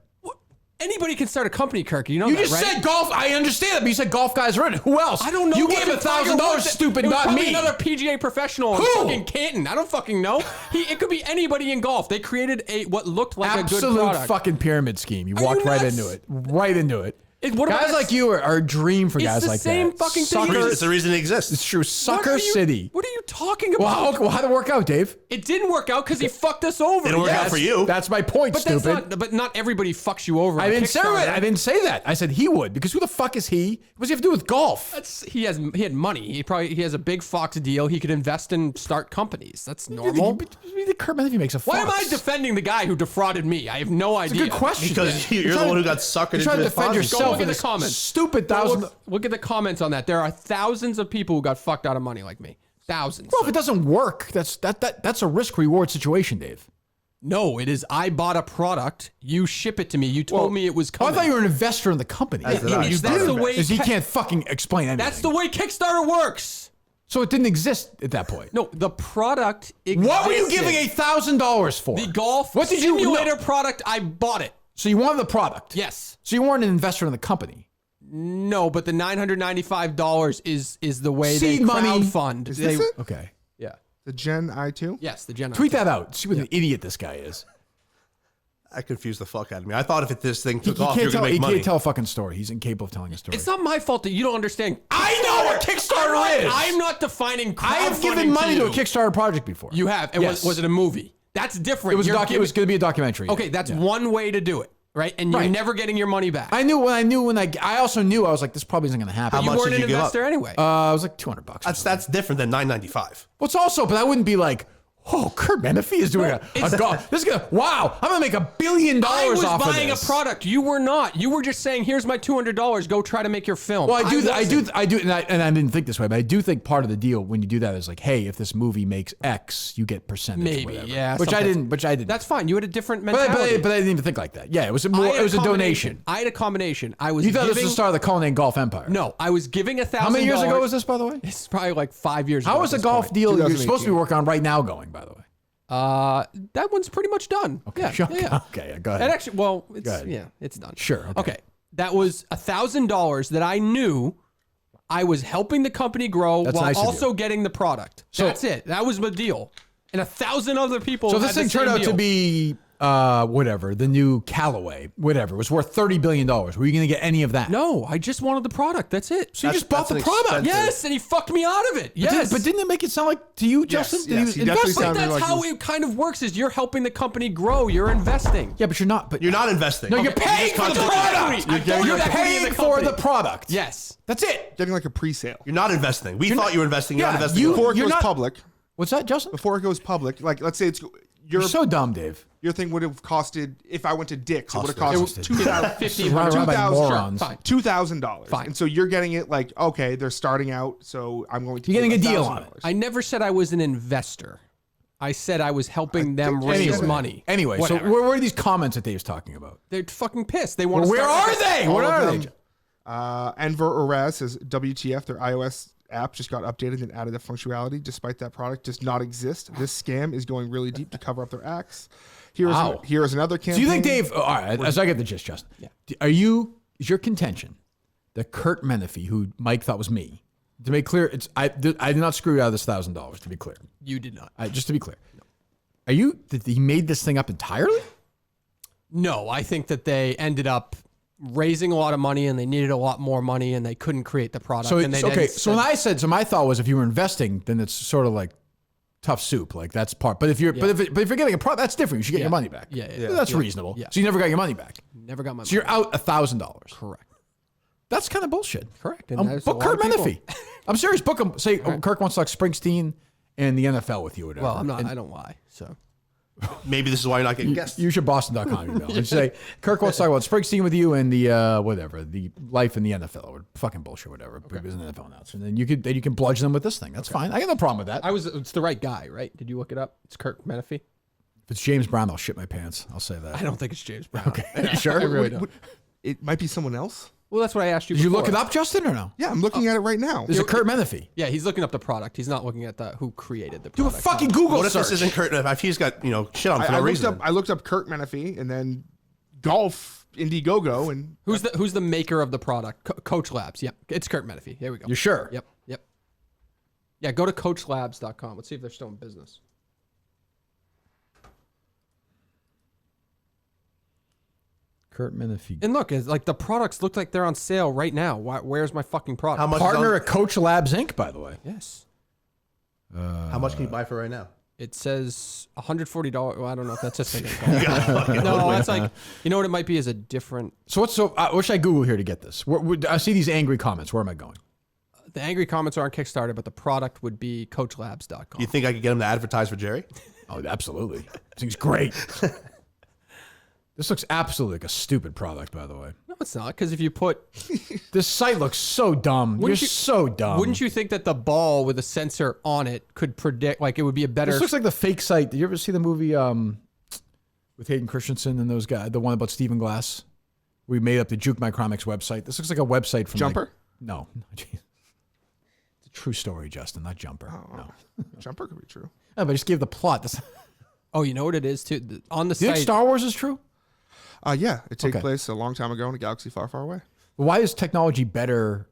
Speaker 2: Anybody can start a company, Kirk. You know
Speaker 1: You
Speaker 2: that,
Speaker 1: just
Speaker 2: right?
Speaker 1: said golf. I understand that, but you said golf guys are in it. Who else?
Speaker 2: I don't know.
Speaker 1: You
Speaker 2: Was
Speaker 1: gave
Speaker 2: it Tiger
Speaker 1: $1,000,
Speaker 2: Woods?
Speaker 1: stupid,
Speaker 2: It was
Speaker 1: not
Speaker 2: probably
Speaker 1: me.
Speaker 2: another PGA professional in
Speaker 1: Who?
Speaker 2: fucking Canton. I don't fucking know. It could be anybody in golf. They created what looked like a good
Speaker 1: Absolute
Speaker 2: product.
Speaker 1: fucking pyramid scheme. You
Speaker 2: Are
Speaker 1: walked
Speaker 2: you
Speaker 1: right
Speaker 2: nuts?
Speaker 1: into it. Right into it.
Speaker 2: What about
Speaker 1: Guys like you are a dream for
Speaker 2: It's
Speaker 1: guys
Speaker 2: the
Speaker 1: like
Speaker 2: same
Speaker 1: that.
Speaker 2: fucking thing.
Speaker 1: Sucker.
Speaker 4: It's the reason it exists.
Speaker 1: It's true.
Speaker 2: What
Speaker 1: Sucker
Speaker 2: are you-
Speaker 1: City.
Speaker 2: What are you talking about?
Speaker 1: Well, okay, well, how'd it work out, Dave?
Speaker 2: It didn't work out because he fucked us over.
Speaker 4: It didn't work out for you.
Speaker 1: That's my point,
Speaker 2: But
Speaker 1: stupid.
Speaker 2: that's not. But not everybody fucks you over.
Speaker 1: I
Speaker 2: on
Speaker 1: didn't say
Speaker 2: Kickstarter.
Speaker 1: that. I didn't say that. I said he would, because who the fuck is he? What does he have to do with golf?
Speaker 2: He had money. He has a big Fox deal. He could invest and start companies. That's normal.
Speaker 1: Curt Menafee makes a Fox.
Speaker 2: Why am I defending the guy who defrauded me? I have no
Speaker 1: It's a
Speaker 2: idea.
Speaker 1: good question.
Speaker 4: Because you're the one who got suckered
Speaker 1: You're
Speaker 4: into
Speaker 1: trying to
Speaker 4: this
Speaker 1: defend
Speaker 4: Ponzi.
Speaker 1: yourself.
Speaker 2: Go look
Speaker 1: in
Speaker 2: at the
Speaker 1: this
Speaker 2: comments.
Speaker 1: Stupid
Speaker 2: Go
Speaker 1: thousand.
Speaker 2: Look at the comments on that. There are thousands of people who got fucked out of money like me. Thousands.
Speaker 1: Well, if it doesn't work, that's a risk reward situation, Dave.
Speaker 2: No, it is. I bought a product. You ship it to me. You told me it was
Speaker 1: Oh,
Speaker 2: coming.
Speaker 1: I thought you were an investor in the company.
Speaker 4: That's the
Speaker 2: That's the way.
Speaker 1: Because he can't fucking explain anything.
Speaker 2: That's the way Kickstarter works.
Speaker 1: So it didn't exist at that point.
Speaker 2: No, the product existed.
Speaker 1: What were you giving $1,000 for?
Speaker 2: The golf
Speaker 1: What did you
Speaker 2: simulator product? I bought it.
Speaker 1: So you wanted the product?
Speaker 2: Yes.
Speaker 1: So you weren't an investor in the company?
Speaker 2: No, but the $995 is the way
Speaker 1: Seed
Speaker 2: they
Speaker 1: money.
Speaker 2: crowdfund.
Speaker 3: Is this it?
Speaker 1: Okay.
Speaker 2: Yeah.
Speaker 3: The Gen I2?
Speaker 2: Yes, the Gen.
Speaker 1: Tweet that out. See what an idiot this guy is.
Speaker 4: That confused the fuck out of me. I thought if this thing
Speaker 1: He
Speaker 4: took off, you're
Speaker 1: can't
Speaker 4: going to
Speaker 1: he
Speaker 4: make money.
Speaker 1: can't tell a fucking story. He's incapable of telling a story.
Speaker 2: It's not my fault that you don't understand.
Speaker 1: I know what Kickstarter is.
Speaker 2: I'm not defining crowdfunding.
Speaker 1: I have given money to a Kickstarter project before.
Speaker 2: You have. And
Speaker 1: Yes.
Speaker 2: was it a movie? That's different.
Speaker 1: It was
Speaker 2: You're
Speaker 1: it was going to be a documentary.
Speaker 2: Okay, that's
Speaker 1: Yeah.
Speaker 2: one way to do it, right? And you're
Speaker 1: Right.
Speaker 2: never getting your money back.
Speaker 1: I also knew I was like, this probably isn't going to happen.
Speaker 2: you
Speaker 4: much
Speaker 2: weren't
Speaker 4: did
Speaker 2: an
Speaker 4: you give up?
Speaker 2: investor anyway.
Speaker 1: It was like $200.
Speaker 4: That's different than $995.
Speaker 1: Well, it's also, but I wouldn't be like, oh, Curt Menafee is doing a golf. This is gonna. Wow, I'm gonna make $1 billion
Speaker 2: I was
Speaker 1: off of
Speaker 2: buying a
Speaker 1: this.
Speaker 2: product. You were not. You were just saying, "Here's my $200. Go try to make your film."
Speaker 1: Well, I do,
Speaker 2: wasn't.
Speaker 1: and I didn't think this way, but I do think part of the deal when you do that is like, hey, if this movie makes X, you get percentage.
Speaker 2: Maybe,
Speaker 1: whatever.
Speaker 2: yeah.
Speaker 1: Which I
Speaker 2: something.
Speaker 1: didn't.
Speaker 2: That's fine. You had a different
Speaker 1: But
Speaker 2: mentality.
Speaker 1: I didn't even think like that. Yeah, it was
Speaker 2: I
Speaker 1: more.
Speaker 2: had
Speaker 1: It was a
Speaker 2: combination.
Speaker 1: donation.
Speaker 2: I had a combination. I was.
Speaker 1: You thought
Speaker 2: giving,
Speaker 1: this was the start of the culinary golf empire?
Speaker 2: No, I was giving $1,000.
Speaker 1: How many years ago was this, by the way?
Speaker 2: It's probably like 5 years ago.
Speaker 1: How was
Speaker 2: at
Speaker 1: the
Speaker 2: this
Speaker 1: golf
Speaker 2: point.
Speaker 1: deal you're
Speaker 3: 2018.
Speaker 1: supposed to be working on right now going? By the way.
Speaker 2: That one's pretty much done. Okay.
Speaker 1: Sure.
Speaker 2: Yeah.
Speaker 1: Okay, go ahead.
Speaker 2: And actually, well, it's
Speaker 1: Go ahead.
Speaker 2: yeah, it's done.
Speaker 1: Sure, okay.
Speaker 2: That was $1,000 that I knew I was helping the company grow
Speaker 1: That's
Speaker 2: while
Speaker 1: nice of
Speaker 2: also
Speaker 1: you.
Speaker 2: getting the product.
Speaker 1: So-
Speaker 2: That's it. That was the deal. And 1,000 other people.
Speaker 1: So
Speaker 2: had
Speaker 1: this
Speaker 2: the
Speaker 1: thing turned
Speaker 2: same
Speaker 1: out to
Speaker 2: deal.
Speaker 1: be whatever, the new Callaway, whatever. It was worth $30 billion. Were you going to get any of that?
Speaker 2: No, I just wanted the product. That's it.
Speaker 1: So you just bought the
Speaker 4: that's
Speaker 1: product.
Speaker 4: expensive.
Speaker 2: Yes, and he fucked me out of it. Yes,
Speaker 1: But didn't it make it sound like to you, Justin? that
Speaker 3: yes,
Speaker 1: he
Speaker 3: he definitely
Speaker 1: invested?
Speaker 3: sounded
Speaker 2: that's
Speaker 3: like
Speaker 2: how
Speaker 3: he
Speaker 2: it kind of works. Is you're helping the company grow. You're investing.
Speaker 1: Yeah, but you're not. But
Speaker 4: You're not investing.
Speaker 1: No, you're paying for the product. You're paying for the product.
Speaker 2: Yes.
Speaker 1: That's it.
Speaker 3: Getting like a pre-sale.
Speaker 4: You're not investing. We thought you were investing. You're
Speaker 1: Yeah,
Speaker 4: not investing.
Speaker 1: you-
Speaker 3: Before it
Speaker 1: You're
Speaker 3: goes
Speaker 1: not-
Speaker 3: public,
Speaker 1: What's that, Justin?
Speaker 3: before it goes public, like let's say it's
Speaker 1: You're so dumb, Dave.
Speaker 3: your thing would have costed, if I went to Dick's, it would have
Speaker 1: Costed.
Speaker 3: cost
Speaker 1: Run by morons.
Speaker 3: $2,000.
Speaker 2: Fine.
Speaker 3: And so you're getting it like, okay, they're starting out, so I'm going to
Speaker 1: You're
Speaker 3: give
Speaker 1: getting a deal
Speaker 3: $1,000.
Speaker 1: on it.
Speaker 2: I never said I was an investor. I said I was helping them raise
Speaker 3: Anyway.
Speaker 2: money.
Speaker 1: Anyway,
Speaker 2: Whatever.
Speaker 1: so where are these comments that Dave's talking about?
Speaker 2: They're fucking pissed. They want to.
Speaker 1: Where are they? What
Speaker 3: All of
Speaker 1: are
Speaker 3: them.
Speaker 1: they?
Speaker 3: Enver Oraz says WTF, their iOS app just got updated and added a functionality despite that product does not exist. This scam is going really deep to cover up their acts.
Speaker 1: Wow.
Speaker 3: Here is another campaign.
Speaker 1: So you think Dave? All right, as I get the gist, Justin. Yeah. Is your contention that Curt Menafee, who Mike thought was me, to make clear, I did not screw you out of this $1,000. To be clear,
Speaker 2: You did not.
Speaker 1: just to be clear, are you that he made this thing up entirely?
Speaker 2: No, I think that they ended up raising a lot of money and they needed a lot more money and they couldn't create the product.
Speaker 1: So
Speaker 2: and they
Speaker 1: okay.
Speaker 2: then
Speaker 1: So when I said, so my thought was, if you were investing, then it's sort of like tough soup. Like that's part. But if you're but if you're getting a product, that's different. You should get your money back.
Speaker 2: Yeah.
Speaker 1: That's reasonable.
Speaker 2: Yeah.
Speaker 1: So you never got your money back.
Speaker 2: never got my
Speaker 1: So
Speaker 2: money.
Speaker 1: you're out $1,000.
Speaker 2: Correct.
Speaker 1: That's kind of bullshit.
Speaker 2: Correct. And there's a
Speaker 1: Book
Speaker 2: lot
Speaker 1: Curt
Speaker 2: of people-
Speaker 1: Menafee. I'm serious. Book him. Say Kirk wants to like Springsteen and the NFL with you. Or whatever.
Speaker 2: Well, I'm not.
Speaker 1: And
Speaker 2: I don't lie. So
Speaker 4: Maybe this is why you're not getting guests.
Speaker 1: you should Boston.com email and say Kirk wants to talk about Springsteen with you and the whatever, the life in the NFL or fucking bullshit, whatever. He was an NFL announcer, and then you can bludgeon them with this thing. That's fine. I got no problem with that.
Speaker 2: it's the right guy, right? Did you look it up? It's Curt Menafee.
Speaker 1: If it's James Brown, I'll shit my pants. I'll say that.
Speaker 2: I don't think it's James Brown. Okay.
Speaker 1: You sure?
Speaker 2: I really don't.
Speaker 3: It might be someone else.
Speaker 2: Well, that's what I asked you.
Speaker 1: Did you look
Speaker 2: before.
Speaker 1: it up, Justin, or no?
Speaker 3: Yeah, I'm looking at it right now.
Speaker 1: There's a Curt Menafee.
Speaker 2: Yeah, he's looking up the product. He's not looking at who created the
Speaker 1: Do a
Speaker 2: product.
Speaker 1: fucking Google
Speaker 4: What if
Speaker 1: search.
Speaker 4: this isn't Curt? If he's got shit on for no reason.
Speaker 3: I looked up Curt Menafee and then golf Indiegogo and
Speaker 2: Who's the maker of the product? Coach Labs. Yep, it's Curt Menafee. Here we go.
Speaker 1: You sure?
Speaker 2: Yep. Yeah, go to coachlabs.com. Let's see if they're still in business.
Speaker 1: Curt Menafee.
Speaker 2: And look, it's like the products look like they're on sale right now. Where's my fucking product?
Speaker 4: How much?
Speaker 1: Partner at Coach Labs Inc., by the way.
Speaker 2: Yes.
Speaker 4: How much can you buy for right now?
Speaker 2: It says $140. Well, I don't know if that's just no, it's like, you know what it might be is a different.
Speaker 1: So what should I Google here to get this? I see these angry comments. Where am I going?
Speaker 2: The angry comments are on Kickstarter, but the product would be coachlabs.com.
Speaker 4: You think I could get him to advertise for Jerry?
Speaker 1: Oh, absolutely. This thing's great. This looks absolutely like a stupid product, by the way.
Speaker 2: No, it's not, because if you put...
Speaker 1: This site looks so dumb. You're so dumb.
Speaker 2: Wouldn't you think that the ball with a sensor on it could predict, like it would be a better...
Speaker 1: This looks like the fake site. Did you ever see the movie with Hayden Christensen and those guys, the one about Stephen Glass? We made up the Juke Micromics website. This looks like a website from...
Speaker 3: Jumper?
Speaker 1: No. It's a true story, Justin, not Jumper.
Speaker 3: Oh,
Speaker 1: no.
Speaker 3: Jumper could be true.
Speaker 1: No, but I just gave the plot.
Speaker 2: Oh, you know what it is, too? On the
Speaker 1: Do you
Speaker 2: site...
Speaker 1: think Star Wars is true?
Speaker 3: Yeah, it took place a long time ago in a galaxy far, far away.
Speaker 1: Why is technology better?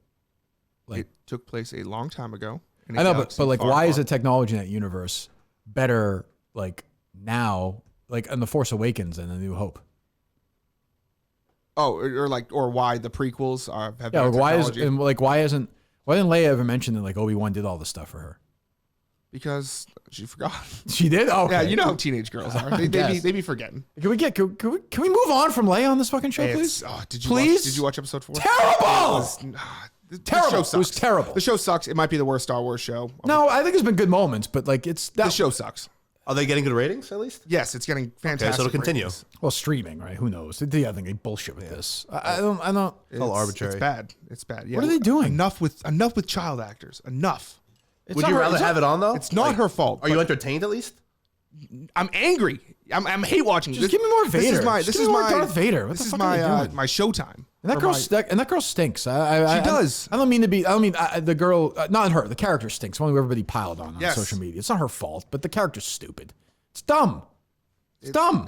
Speaker 3: It took place a long time ago.
Speaker 1: I know, but like, why is the technology in that universe better, like now, like in The Force Awakens and A New Hope?
Speaker 3: Oh, or why the prequels have
Speaker 1: Yeah,
Speaker 3: better
Speaker 1: like why
Speaker 3: technology?
Speaker 1: why didn't Leia ever mention that like Obi-Wan did all the stuff for her?
Speaker 3: Because she forgot.
Speaker 1: She did? Oh, okay.
Speaker 3: Yeah, you know how teenage girls are. They be forgetting.
Speaker 1: Can we move on from Leia on this fucking show, please?
Speaker 3: Did you
Speaker 1: Please?
Speaker 3: did you watch episode 4?
Speaker 1: Terrible!
Speaker 3: Terrible.
Speaker 1: It was terrible.
Speaker 3: The show sucks. It might be the worst Star Wars show.
Speaker 1: No, I think there's been good moments, but like
Speaker 3: The show sucks.
Speaker 4: Are they getting good ratings at least?
Speaker 3: Yes, it's getting fantastic.
Speaker 4: Okay, so it'll continue.
Speaker 3: ratings.
Speaker 1: Well, streaming, right? Who knows? The other thing, they bullshit with this. I don't.
Speaker 4: It's all arbitrary.
Speaker 3: It's bad. It's bad. Yeah.
Speaker 1: What are they doing?
Speaker 3: Enough with child actors. Enough.
Speaker 4: Would you rather have it on though?
Speaker 3: It's not her fault.
Speaker 4: Are you entertained at least?
Speaker 3: I'm angry. I'm hate watching.
Speaker 1: Just give me more Vader.
Speaker 3: This is my
Speaker 1: Darth Vader. What
Speaker 3: this
Speaker 1: the
Speaker 3: is
Speaker 1: fuck are they
Speaker 3: my
Speaker 1: doing?
Speaker 3: my showtime.
Speaker 1: And that girl stinks. She
Speaker 3: does.
Speaker 1: I don't mean to be. I don't mean the girl. Not her. The character stinks. One who everybody piled on
Speaker 3: Yes.
Speaker 1: social media. It's not her fault, but the character's stupid. It's dumb. It's dumb.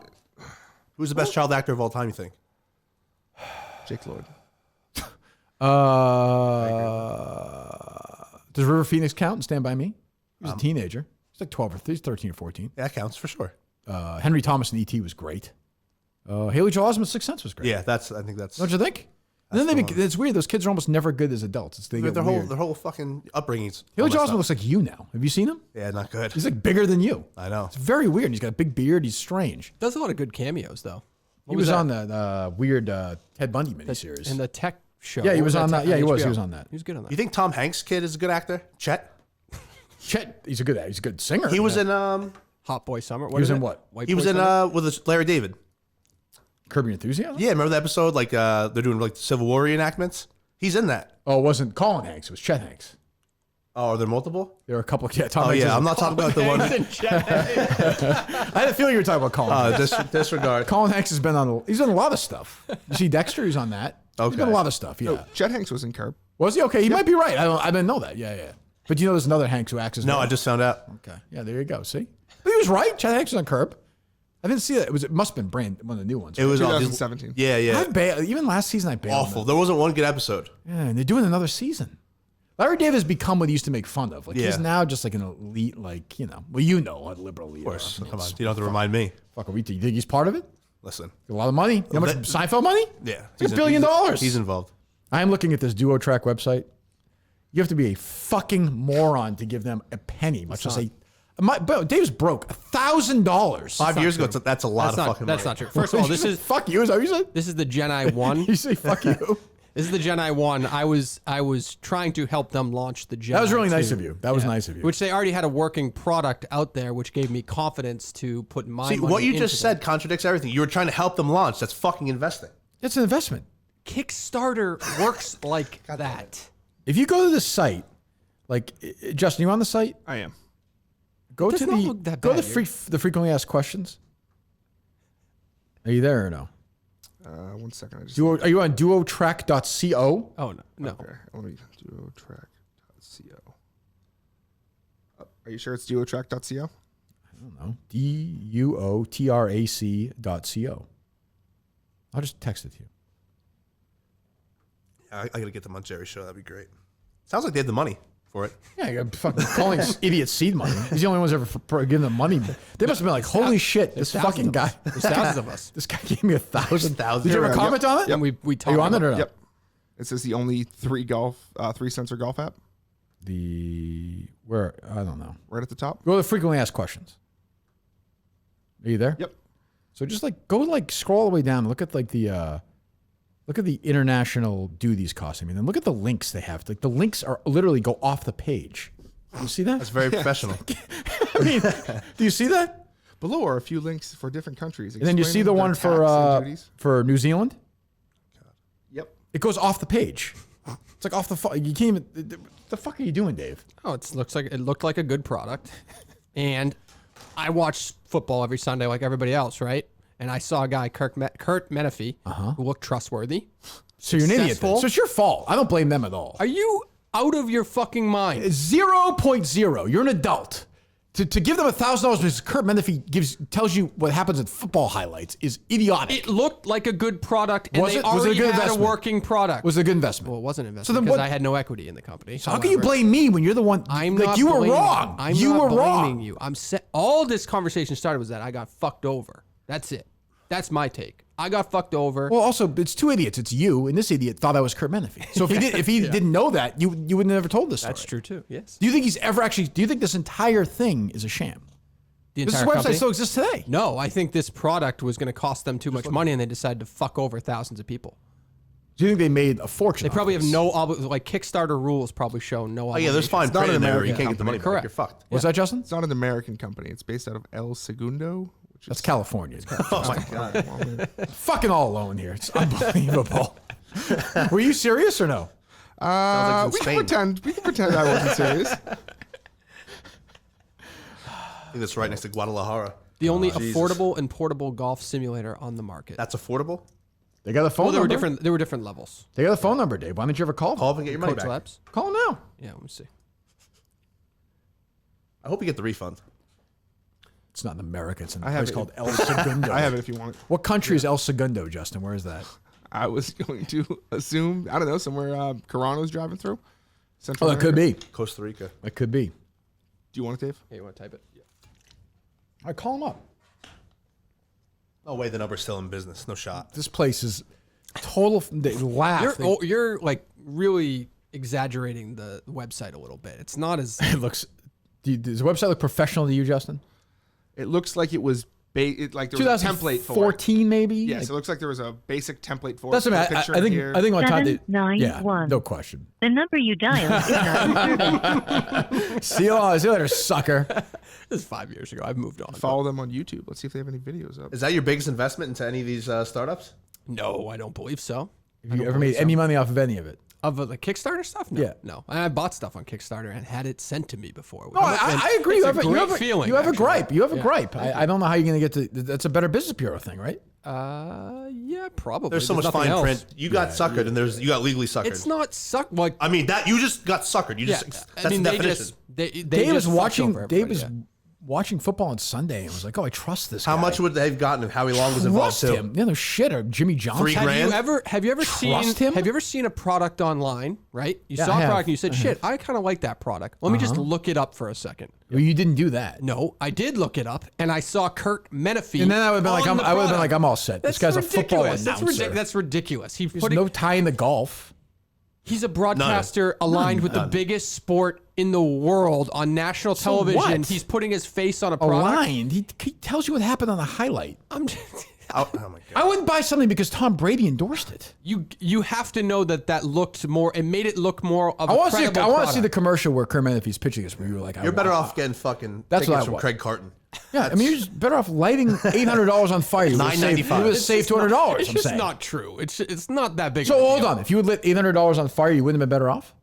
Speaker 4: Who's the best child actor of all time? You think?
Speaker 3: Jake Lloyd.
Speaker 1: Does River Phoenix count and Stand By Me? He was a teenager. He's like 12 or he's 13 or 14.
Speaker 4: Yeah, that counts for sure.
Speaker 1: Henry Thomas in E.T. was great. Haley Joel Osment's Sixth Sense was great.
Speaker 4: Yeah, I think that's.
Speaker 1: Don't you think? And then it's weird. Those kids are almost never good as adults. They get
Speaker 4: their
Speaker 1: weird.
Speaker 4: whole fucking upbringings.
Speaker 1: Haley Joel Osment looks like you now. Have you seen him?
Speaker 4: Yeah, not good.
Speaker 1: He's like bigger than you.
Speaker 4: I know.
Speaker 1: It's very weird. He's got a big beard. He's strange.
Speaker 2: Does a lot of good cameos, though.
Speaker 1: He was on that weird Ted Bundy miniseries.
Speaker 2: In the tech show.
Speaker 1: Yeah, he
Speaker 2: What
Speaker 1: was on that. Yeah, he was.
Speaker 2: HBO?
Speaker 1: He was on that.
Speaker 2: He was good on that.
Speaker 4: You think Tom Hanks' kid is a good actor? Chet.
Speaker 1: Chet, he's a good singer.
Speaker 4: He was in
Speaker 2: Hot Boy Summer.
Speaker 1: He was in what?
Speaker 4: He was in with Larry David.
Speaker 1: Curb Your Enthusiasm?
Speaker 4: Yeah, remember the episode like they're doing like the Civil War reenactments? He's in that.
Speaker 1: Oh, it wasn't Colin Hanks. It was Chet Hanks.
Speaker 4: Oh, are there multiple?
Speaker 1: There are a couple. Yeah, Tom
Speaker 4: Oh
Speaker 1: Hanks
Speaker 4: yeah,
Speaker 1: is-
Speaker 4: I'm not talking about the one.
Speaker 1: I had a feeling you were talking about Colin Hanks.
Speaker 4: Disregard.
Speaker 1: Colin Hanks has been on. He's done a lot of stuff. You see Dexter? He's on that.
Speaker 4: Okay.
Speaker 1: He's done a lot of stuff. Yeah.
Speaker 3: No, Chet Hanks was in Curb.
Speaker 1: Was he? Okay, he might be right. I didn't know that. Yeah. But you know, there's another Hanks who acts as
Speaker 4: No,
Speaker 1: well.
Speaker 4: I just found out.
Speaker 1: Okay. Yeah, there you go. See, but he was right. Chet Hanks was on Curb. I didn't see that. It must have been one of the new ones.
Speaker 4: It was
Speaker 3: 2017.
Speaker 4: Yeah.
Speaker 1: Even last season I bailed.
Speaker 4: Awful. There wasn't one good episode.
Speaker 1: Yeah, and they're doing another season. Larry David has become what he used to make fun of. Like
Speaker 4: Yeah.
Speaker 1: he's now just like an elite, like what liberal elite.
Speaker 4: Of course. Come on. You don't have to remind me.
Speaker 1: Fuck, you think he's part of it?
Speaker 4: Listen.
Speaker 1: A lot of money. You know how much Seinfeld money?
Speaker 4: Yeah.
Speaker 1: It's $1 billion.
Speaker 4: He's involved.
Speaker 1: I am looking at this Duo Track website. You have to be a fucking moron to give them a penny, much less Dave's broke $1,000.
Speaker 4: 5 years ago, that's a lot of fucking money.
Speaker 2: That's not true. First of all, this is
Speaker 1: fuck you. Is that what you said?
Speaker 2: this is the Gen I 1.
Speaker 1: You say fuck you.
Speaker 2: This is the Gen I 1. I was trying to help them launch the Gen
Speaker 1: That was really
Speaker 2: I2.
Speaker 1: nice of you. That was nice of you.
Speaker 2: Which they already had a working product out there, which gave me confidence to put my
Speaker 4: See,
Speaker 2: money
Speaker 4: what you
Speaker 2: into
Speaker 4: just said contradicts everything. You were trying to help them launch. That's fucking investing.
Speaker 1: It's an investment.
Speaker 2: Kickstarter works like that.
Speaker 1: If you go to the site, like Justin, you on the site?
Speaker 3: I am.
Speaker 1: Go
Speaker 2: Does
Speaker 1: to
Speaker 2: not
Speaker 1: the
Speaker 2: look that
Speaker 1: go to
Speaker 2: bad,
Speaker 1: the frequently asked questions. Are you there or no?
Speaker 3: 1 second. I just
Speaker 1: Are you on duotrack.co?
Speaker 2: Oh no.
Speaker 3: Okay, let me duotrack.co. Are you sure it's duotrack.co?
Speaker 1: I don't know. duotrac.co. I'll just text it to you.
Speaker 4: I got to get them on Jerry's show. That'd be great. Sounds like they have the money for it.
Speaker 1: Yeah, you're fucking calling idiot seed money. He's the only ones ever giving them money. They must have been like, holy shit, this fucking guy.
Speaker 2: There's thousands of us.
Speaker 1: This guy gave me 1,000. Did you ever
Speaker 3: Yep.
Speaker 1: comment on it?
Speaker 2: And we
Speaker 1: Are you on it or not?
Speaker 3: Yep. It says the only three sensor golf app
Speaker 1: Where? I don't know.
Speaker 3: right at the top.
Speaker 1: Go to the frequently asked questions. Are you there?
Speaker 3: Yep.
Speaker 1: So just scroll all the way down. Look at the international do these costs. I mean, then look at the links they have. Like the links are literally go off the page. You see that?
Speaker 4: That's very professional.
Speaker 1: I mean, do you see that?
Speaker 3: Below are a few links for different countries.
Speaker 1: And then you see the one for New Zealand.
Speaker 3: Yep.
Speaker 1: It goes off the page. It's like off the. You can't even. The fuck are you doing, Dave?
Speaker 2: Oh, it looked like a good product, and I watch football every Sunday like everybody else, right? And I saw a guy, Curt Menafee, who looked trustworthy.
Speaker 1: So you're an idiot.
Speaker 2: Successful.
Speaker 1: Then. So it's your fault. I don't blame them at all.
Speaker 2: Are you out of your fucking mind?
Speaker 1: 0.0. You're an adult. To give them $1,000 because Curt Menafee tells you what happens at football highlights is idiotic.
Speaker 2: It looked like a good product, and
Speaker 1: Was
Speaker 2: they
Speaker 1: it? Was it a
Speaker 2: already
Speaker 1: good
Speaker 2: had
Speaker 1: investment?
Speaker 2: a working product.
Speaker 1: Was it a good investment?
Speaker 2: Well, it wasn't an
Speaker 1: So
Speaker 2: investment
Speaker 1: then
Speaker 2: because
Speaker 1: what-
Speaker 2: I had no equity in the company.
Speaker 1: So how can you blame me when you're the one?
Speaker 2: I'm
Speaker 1: like
Speaker 2: not
Speaker 1: you were
Speaker 2: blaming
Speaker 1: wrong.
Speaker 2: I'm
Speaker 1: you
Speaker 2: not
Speaker 1: were
Speaker 2: blaming
Speaker 1: wrong.
Speaker 2: you. All this conversation started was that I got fucked over. That's it. That's my take. I got fucked over.
Speaker 1: Well, also it's two idiots. It's you and this idiot thought I was Curt Menafee. So if he didn't know that, you wouldn't have ever told this story.
Speaker 2: That's true too. Yes.
Speaker 1: Do you think he's ever actually? Do you think this entire thing is a sham?
Speaker 2: The
Speaker 1: This
Speaker 2: entire
Speaker 1: website
Speaker 2: company?
Speaker 1: still exists today.
Speaker 2: No, I think this product was going to cost them too much money, and they decided to fuck over thousands of people.
Speaker 1: Do you think they made a fortune?
Speaker 2: They probably
Speaker 1: off
Speaker 2: have
Speaker 1: this?
Speaker 2: no like Kickstarter rules probably show no.
Speaker 4: Oh yeah, there's fine
Speaker 3: not
Speaker 4: print
Speaker 3: an
Speaker 4: in there. You
Speaker 3: American
Speaker 4: can't get the money back.
Speaker 2: Correct.
Speaker 4: You're fucked.
Speaker 1: What's that, Justin?
Speaker 3: It's not an American company. It's based out of El Segundo, which
Speaker 1: That's
Speaker 3: is
Speaker 1: California.
Speaker 4: Oh my god.
Speaker 1: Fucking all alone here. It's unbelievable. Were you serious or no?
Speaker 4: Sounds like
Speaker 3: we
Speaker 4: it's
Speaker 3: can
Speaker 4: in Spain.
Speaker 3: pretend I wasn't serious.
Speaker 4: I think that's right next to Guadalajara.
Speaker 2: The only affordable and portable golf simulator on the market.
Speaker 4: That's affordable.
Speaker 1: They got a phone
Speaker 2: Well, there were
Speaker 1: number.
Speaker 2: different. There were different levels.
Speaker 1: They got a phone number, Dave. Why don't you ever call them?
Speaker 4: Call up and get your money
Speaker 2: Coach
Speaker 4: back.
Speaker 2: Labs.
Speaker 1: Call them now.
Speaker 2: Yeah, let me see.
Speaker 4: I hope you get the refund.
Speaker 1: It's not in America. It's in a
Speaker 3: I have
Speaker 1: place
Speaker 3: it.
Speaker 1: called El Segundo.
Speaker 3: I have it if you want it.
Speaker 1: What country is El Segundo, Justin? Where is that?
Speaker 3: I was going to assume, I don't know, somewhere Carano's driving through.
Speaker 1: Oh,
Speaker 3: Central
Speaker 1: that could
Speaker 3: America.
Speaker 1: be.
Speaker 4: Costa Rica.
Speaker 1: That could be.
Speaker 3: Do you want it, Dave?
Speaker 2: Hey, you want to type it? Yeah.
Speaker 1: All right, call them up.
Speaker 4: No way, the number's still in business. No shot.
Speaker 1: This place is total. They laugh.
Speaker 2: You're like really exaggerating the website a little bit. It's not as
Speaker 1: It looks. Does the website look professional to you, Justin?
Speaker 3: It looks like it was like there was a template for it.
Speaker 1: 2014, maybe.
Speaker 3: Yes,
Speaker 1: Like,
Speaker 3: it looks like there was a basic template for
Speaker 1: that's
Speaker 3: it.
Speaker 1: what I,
Speaker 3: Put a picture
Speaker 1: I think.
Speaker 3: here.
Speaker 1: I think on time.
Speaker 10: 791.
Speaker 1: Yeah, no question.
Speaker 10: The number you dialed is not in service.
Speaker 1: See you later, sucker.
Speaker 2: this is 5 years ago. I've moved on.
Speaker 3: Follow them on YouTube. Let's see if they have any videos up.
Speaker 4: Is that your biggest investment into any of these startups?
Speaker 2: No, I don't believe so.
Speaker 1: Have you ever made any money off of any of it?
Speaker 2: Of the Kickstarter stuff? No.
Speaker 1: Yeah.
Speaker 2: No. I bought stuff on Kickstarter and had it sent to me before.
Speaker 1: No, I agree.
Speaker 2: It's
Speaker 1: You
Speaker 2: a
Speaker 1: have a, you
Speaker 2: great
Speaker 1: have a
Speaker 2: feeling.
Speaker 1: You have a
Speaker 2: actually.
Speaker 1: gripe. You have a gripe. I don't know how you're going to get to. That's a Better Business Bureau thing, right?
Speaker 2: Yeah, probably.
Speaker 4: There's so much
Speaker 2: nothing
Speaker 4: fine
Speaker 2: else.
Speaker 4: print. You got suckered, and you got legally suckered.
Speaker 2: It's not suck. Like
Speaker 4: I mean, that you just got suckered. You
Speaker 2: yeah,
Speaker 4: just that's
Speaker 2: I mean,
Speaker 4: the
Speaker 2: they
Speaker 4: definition.
Speaker 2: just they
Speaker 1: Dave
Speaker 2: just
Speaker 1: was watching.
Speaker 2: fucked over
Speaker 1: Dave
Speaker 2: everybody,
Speaker 1: was watching football on Sunday and was like, "Oh, I trust this
Speaker 4: How
Speaker 1: guy."
Speaker 4: much would they have gotten, and how long was involved
Speaker 1: Trust
Speaker 4: too?
Speaker 1: him? Yeah, no shit. Or Jimmy Johnson.
Speaker 4: $3
Speaker 2: Have
Speaker 4: grand?
Speaker 2: you ever
Speaker 1: Trust
Speaker 2: seen
Speaker 1: him?
Speaker 2: Have you ever seen a product online? Right, you
Speaker 1: Yeah,
Speaker 2: saw
Speaker 1: I
Speaker 2: a
Speaker 1: have.
Speaker 2: product and you said, "Shit, I kind of like that product. Let me just look it up for a second."
Speaker 1: Well, you didn't do that.
Speaker 2: No, I did look it up and I saw Curt Menafee.
Speaker 1: And then I would have been like,
Speaker 2: on the
Speaker 1: I would have been
Speaker 2: product.
Speaker 1: like, I'm all set.
Speaker 2: That's
Speaker 1: This guy's a football
Speaker 2: ridiculous.
Speaker 1: announcer.
Speaker 2: That's ridiculous.
Speaker 1: There's no tie in the golf.
Speaker 2: He's a broadcaster aligned with the biggest sport in the world on national television.
Speaker 1: what?
Speaker 2: He's putting his face on a product.
Speaker 1: Aligned. He tells you what happened on the highlight.
Speaker 2: I'm just,
Speaker 4: Oh my god!
Speaker 1: I wouldn't buy something because Tom Brady endorsed it.
Speaker 2: you have to know that looked more. It made it look more of
Speaker 1: I
Speaker 2: a
Speaker 1: want to see.
Speaker 2: credible
Speaker 1: I want to
Speaker 2: product.
Speaker 1: see the commercial where Curt Menafee's pitching this. Where you were like,
Speaker 4: You're better off getting fucking
Speaker 1: That's what
Speaker 4: tickets
Speaker 1: I
Speaker 4: from
Speaker 1: want.
Speaker 4: Craig Carton.
Speaker 1: Yeah, I mean, you're just better off lighting $800 on fire. You would have saved
Speaker 4: $9.95.
Speaker 1: $200.
Speaker 2: It's
Speaker 1: I'm
Speaker 2: just
Speaker 1: saying.
Speaker 2: not true. It's not that big.
Speaker 1: So
Speaker 2: of a
Speaker 1: hold
Speaker 2: deal.
Speaker 1: on. If you would lit $800 on fire, you wouldn't have been better off.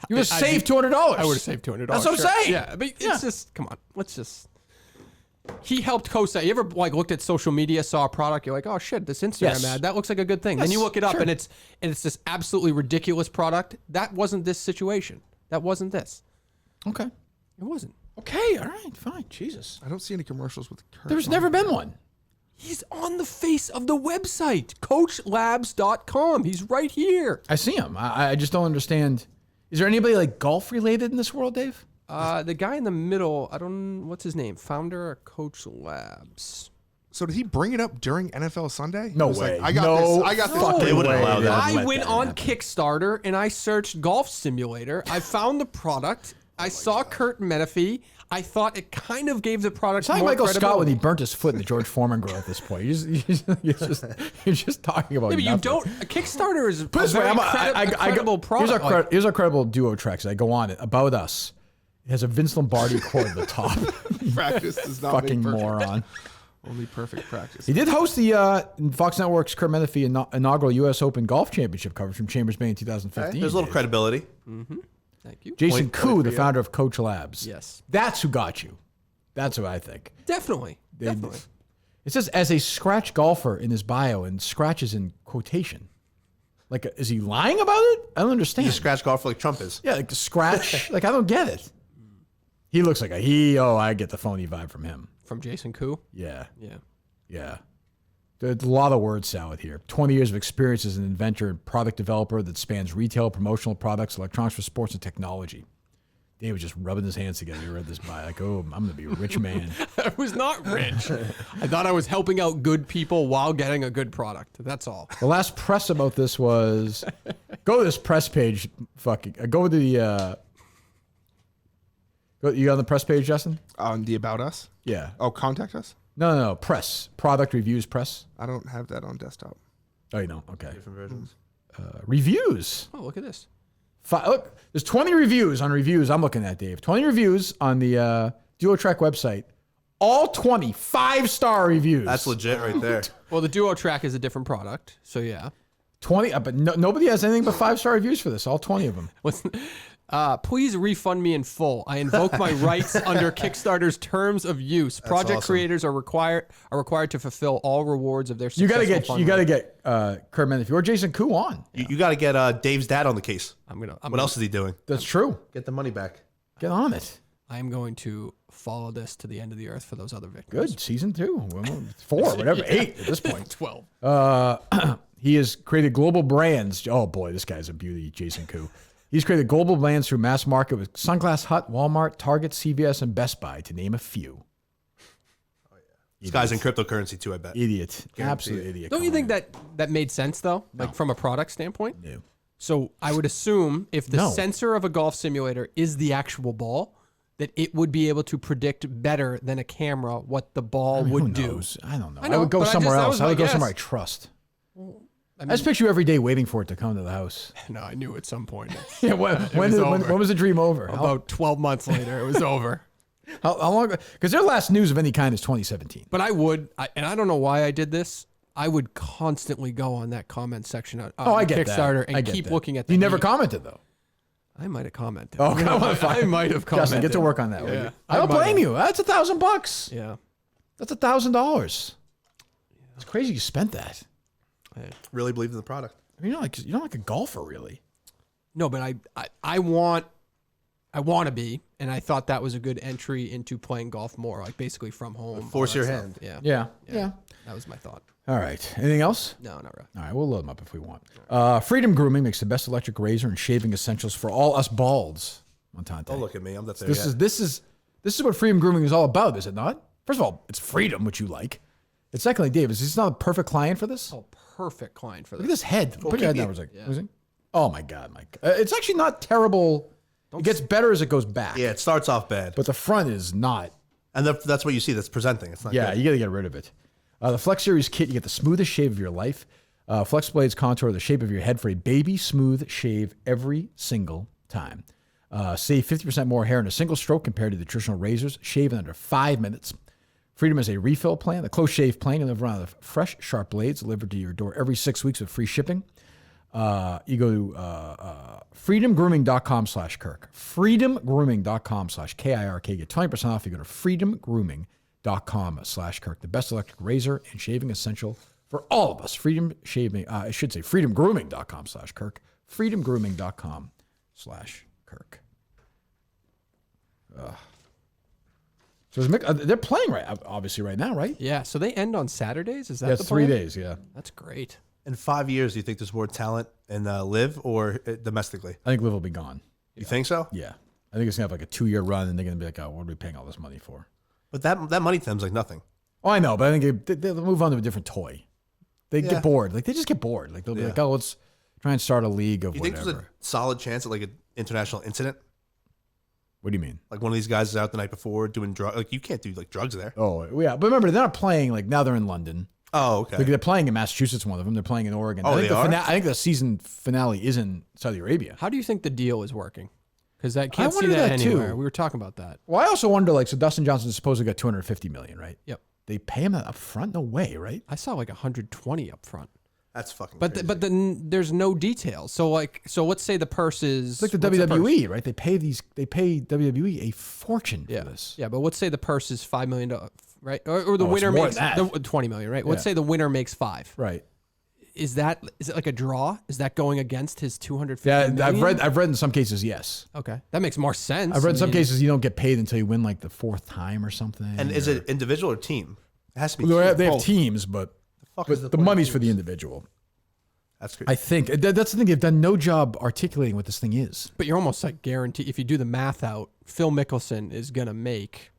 Speaker 1: You would have saved $200.
Speaker 2: I would have saved $200.
Speaker 1: That's what I'm saying.
Speaker 2: Yeah, but it's just come on. Let's just. He helped co-sell. You ever like looked at social media, saw a product, you're like, oh shit, this Instagram
Speaker 1: Yes.
Speaker 2: ad, that looks like a good thing. Then
Speaker 1: Yes,
Speaker 2: you look it up
Speaker 1: sure.
Speaker 2: and it's this absolutely ridiculous product. That wasn't this situation. That wasn't this.
Speaker 1: Okay.
Speaker 2: It wasn't.
Speaker 1: Okay. All right. Fine. Jesus.
Speaker 3: I don't see any commercials with Kurt.
Speaker 1: There's
Speaker 3: on
Speaker 1: never
Speaker 3: it.
Speaker 1: been one.
Speaker 2: He's on the face of the website, coachlabs.com. He's right here.
Speaker 1: I see him. I just don't understand. Is there anybody like golf related in this world, Dave?
Speaker 2: The guy in the middle, what's his name? Founder of Coach Labs.
Speaker 3: So did he bring it up during NFL Sunday?
Speaker 1: No
Speaker 3: He was
Speaker 1: way.
Speaker 3: Like, I got this.
Speaker 4: They wouldn't allow that.
Speaker 2: I went on Kickstarter and I searched golf simulator. I found the product. I saw Curt Menafee. I thought it kind of gave the product
Speaker 1: It's like
Speaker 2: more
Speaker 1: Michael Scott when
Speaker 2: credibility.
Speaker 1: he burnt his foot in the George Foreman grill at this point. You're just talking about
Speaker 2: Yeah, but you
Speaker 1: nothing.
Speaker 2: don't. A Kickstarter is a
Speaker 1: Put it this way,
Speaker 2: very credible product.
Speaker 1: Here's our credible duo tracks. I go on it. About Us. It has a Vince Lombardi quote at the top.
Speaker 3: Practice does not
Speaker 1: Fucking
Speaker 3: make perfect.
Speaker 1: moron.
Speaker 3: Only perfect practice.
Speaker 1: He did host the Fox Network's Curt Menafee inaugural U.S. Open Golf Championship coverage from Chambers Bay in 2015.
Speaker 4: There's a little credibility.
Speaker 2: Thank you.
Speaker 1: Jason
Speaker 4: Point
Speaker 1: Koo,
Speaker 4: for
Speaker 1: the
Speaker 4: you.
Speaker 1: founder of Coach Labs.
Speaker 2: Yes.
Speaker 1: That's who got you. That's who I think.
Speaker 2: Definitely.
Speaker 1: It says, as a scratch golfer in his bio, and scratch is in quotation. Like, is he lying about it? I don't understand.
Speaker 4: He's a scratch golfer like Trump is.
Speaker 1: Yeah, like scratch. Like, I don't get it. He looks like I get the phony vibe from him.
Speaker 2: From Jason Koo?
Speaker 1: Yeah.
Speaker 2: Yeah.
Speaker 1: Yeah. There's a lot of word salad here. 20 years of experience as an inventor and product developer that spans retail, promotional products, electronics for sports, and technology. Dave was just rubbing his hands together. He read this by like, oh, I'm going to be a rich man.
Speaker 2: I was not rich. I thought I was helping out good people while getting a good product. That's all.
Speaker 1: The last press about this was, go to this press page. Go to the, you on the press page, Justin?
Speaker 3: On the About Us?
Speaker 1: Yeah.
Speaker 3: Oh, contact us?
Speaker 1: No. Press. Product reviews press.
Speaker 3: I don't have that on desktop.
Speaker 1: Oh, you don't? Okay.
Speaker 4: Different versions.
Speaker 1: Reviews.
Speaker 2: Oh, look at this.
Speaker 1: Look, there's 20 reviews on reviews I'm looking at, Dave. 20 reviews on the DuoTrack website. All 20 5-star reviews.
Speaker 4: That's legit right there.
Speaker 2: Well, the Duo Track is a different product, so yeah.
Speaker 1: 20, but nobody has anything but 5-star reviews for this. All 20 of them.
Speaker 2: Please refund me in full. I invoke my rights under Kickstarter's terms of use. Project
Speaker 4: awesome.
Speaker 2: creators are required to fulfill all rewards of their
Speaker 1: You
Speaker 2: successful
Speaker 1: gotta
Speaker 2: fundraising.
Speaker 1: get Curt Menafee or Jason Koo on.
Speaker 4: You got to get Dave's dad on the case.
Speaker 2: What
Speaker 4: else is he doing?
Speaker 1: That's true.
Speaker 4: Get the money back.
Speaker 1: Get on it.
Speaker 2: I am going to follow this to the end of the earth for those other victims.
Speaker 1: Good. Season 2. 4, whatever. 8 at this point.
Speaker 2: 12.
Speaker 1: He has created global brands. Oh boy, this guy's a beauty, Jason Koo. He's created global brands through mass market with Sunglass Hut, Walmart, Target, CVS, and Best Buy, to name a few.
Speaker 4: This guy's in cryptocurrency too, I bet.
Speaker 1: Idiot. Absolute idiot.
Speaker 2: Don't you think that made sense though? Like from a product standpoint?
Speaker 1: No.
Speaker 2: So I would assume if the
Speaker 1: No.
Speaker 2: sensor of a golf simulator is the actual ball, that it would be able to predict better than a camera what the ball would
Speaker 1: Who
Speaker 2: do.
Speaker 1: knows? I don't know.
Speaker 2: I know,
Speaker 1: I would go
Speaker 2: but
Speaker 1: somewhere
Speaker 2: that
Speaker 1: else.
Speaker 2: was
Speaker 1: I
Speaker 2: my
Speaker 1: would go
Speaker 2: guess.
Speaker 1: somewhere I trust. I just picture you every day waiting for it to come to the house.
Speaker 2: No, I knew at some point.
Speaker 1: Yeah, when was the dream over?
Speaker 2: About 12 months later, it was over.
Speaker 1: How long? Because their last news of any kind is 2017.
Speaker 2: But I don't know why I did this. I would constantly go on that comment section on
Speaker 1: I get
Speaker 2: Kickstarter
Speaker 1: that. I
Speaker 2: and
Speaker 1: get
Speaker 2: keep
Speaker 1: that.
Speaker 2: looking at the
Speaker 1: You never
Speaker 2: heat.
Speaker 1: commented though.
Speaker 2: I might have commented.
Speaker 1: Oh,
Speaker 2: I might have commented.
Speaker 1: Justin, get to work on that.
Speaker 2: Yeah,
Speaker 1: I don't
Speaker 2: might
Speaker 1: blame
Speaker 2: have.
Speaker 1: you. That's $1,000.
Speaker 2: Yeah.
Speaker 1: That's $1,000. It's crazy you spent that.
Speaker 4: Really believed in the product.
Speaker 1: I mean, you're not like a golfer, really.
Speaker 2: No, but I want to be, and I thought that was a good entry into playing golf more, like basically from home.
Speaker 4: Force
Speaker 2: all
Speaker 4: your
Speaker 2: that
Speaker 4: hand.
Speaker 2: stuff.
Speaker 1: Yeah.
Speaker 2: That was my thought.
Speaker 1: All right. Anything else?
Speaker 2: No, not really.
Speaker 1: All right, we'll load them up if we want. Freedom Grooming makes the best electric razor and shaving essentials for all us balds. Montante.
Speaker 4: Don't look at me. I'm not there
Speaker 1: This
Speaker 4: yet.
Speaker 1: is what Freedom Grooming is all about, is it not? First of all, it's freedom, which you like. And secondly, Dave, is this not a perfect client for this?
Speaker 2: Oh, perfect client for
Speaker 1: Look at
Speaker 2: this.
Speaker 1: this head. Put your head down.
Speaker 2: Yeah.
Speaker 1: Oh my God, Mike. It's actually not terrible. It gets better as it goes back.
Speaker 4: Yeah, it starts off bad.
Speaker 1: But the front is not.
Speaker 4: And that's what you see that's presenting. It's not
Speaker 1: Yeah,
Speaker 4: good.
Speaker 1: you got to get rid of it. The Flex Series kit, you get the smoothest shave of your life. Flex blades contour the shape of your head for a baby smooth shave every single time. Save 50% more hair in a single stroke compared to the traditional razors. Shave in under 5 minutes. Freedom is a refill plan, a close shave plan. You live around with fresh, sharp blades delivered to your door every 6 weeks with free shipping. You go to freedomgrooming.com/Kirk. Freedomgrooming.com/KIRK. Get 20% off. You go to freedomgrooming.com/Kirk. The best electric razor and shaving essential for all of us. Freedomgrooming.com/Kirk. Freedomgrooming.com/Kirk. So they're playing obviously right now, right?
Speaker 2: Yeah. So they end on Saturdays. Is that
Speaker 1: That's
Speaker 2: the plan?
Speaker 1: 3 days. Yeah.
Speaker 2: That's great.
Speaker 4: In 5 years, do you think there's more talent in Live or domestically?
Speaker 1: I think Liv will be gone.
Speaker 4: You think so?
Speaker 1: Yeah. I think it's gonna have like a 2-year run, and they're gonna be like, "Oh, what are we paying all this money for?"
Speaker 4: But that money to them's like nothing.
Speaker 1: Oh, I know, but I think they'll move on to a different toy. They get bored. Like they just get bored. Like they'll be like, "Oh, let's try and start a league of
Speaker 4: You
Speaker 1: whatever."
Speaker 4: think there's a solid chance at like an international incident?
Speaker 1: What do you mean?
Speaker 4: Like one of these guys is out the night before doing drugs. Like you can't do like drugs there.
Speaker 1: Oh, yeah. But remember, they're not playing. Like now they're in London.
Speaker 4: Oh, okay.
Speaker 1: Like they're playing in Massachusetts. One of them. They're playing in Oregon.
Speaker 4: Oh,
Speaker 1: I think
Speaker 4: they are?
Speaker 1: I think the season finale is in Saudi Arabia.
Speaker 2: How do you think the deal is working? Because I can't see
Speaker 1: wonder
Speaker 2: that
Speaker 1: that,
Speaker 2: anywhere.
Speaker 1: too.
Speaker 2: We were talking about that.
Speaker 1: Well, I also wonder, like, so Dustin Johnson supposedly got $250 million, right?
Speaker 2: Yep.
Speaker 1: They pay him up front? No way, right?
Speaker 2: I saw like 120 up front.
Speaker 4: That's fucking.
Speaker 2: But
Speaker 4: crazy.
Speaker 2: but then there's no details. So let's say the purse is
Speaker 1: It's like the
Speaker 2: what's purse?
Speaker 1: WWE, right? They pay WWE a fortune for this.
Speaker 2: Yeah, but let's say the purse is $5 million, right? Or the
Speaker 1: Oh, it's
Speaker 2: winner
Speaker 1: more
Speaker 2: makes
Speaker 1: than that.
Speaker 2: 20 million, right? Let's
Speaker 1: Yeah.
Speaker 2: say the winner makes 5.
Speaker 1: Right.
Speaker 2: Is it like a draw? Is that going against his 250
Speaker 1: Yeah,
Speaker 2: million?
Speaker 1: I've read in some cases, yes.
Speaker 2: Okay, that makes more sense.
Speaker 1: I've read in
Speaker 2: I
Speaker 1: some
Speaker 2: mean,
Speaker 1: cases you don't get paid until you win like the 4th time or something.
Speaker 4: And is it individual or team? It has to be.
Speaker 1: Well,
Speaker 4: team.
Speaker 1: they have teams, but
Speaker 4: is
Speaker 1: the
Speaker 4: the point of
Speaker 1: money's for the
Speaker 4: teams?
Speaker 1: individual.
Speaker 4: That's crazy.
Speaker 1: I think that's the thing. They've done no job articulating what this thing is.
Speaker 2: But you're almost like guaranteed. If you do the math out, Phil Mickelson is gonna make.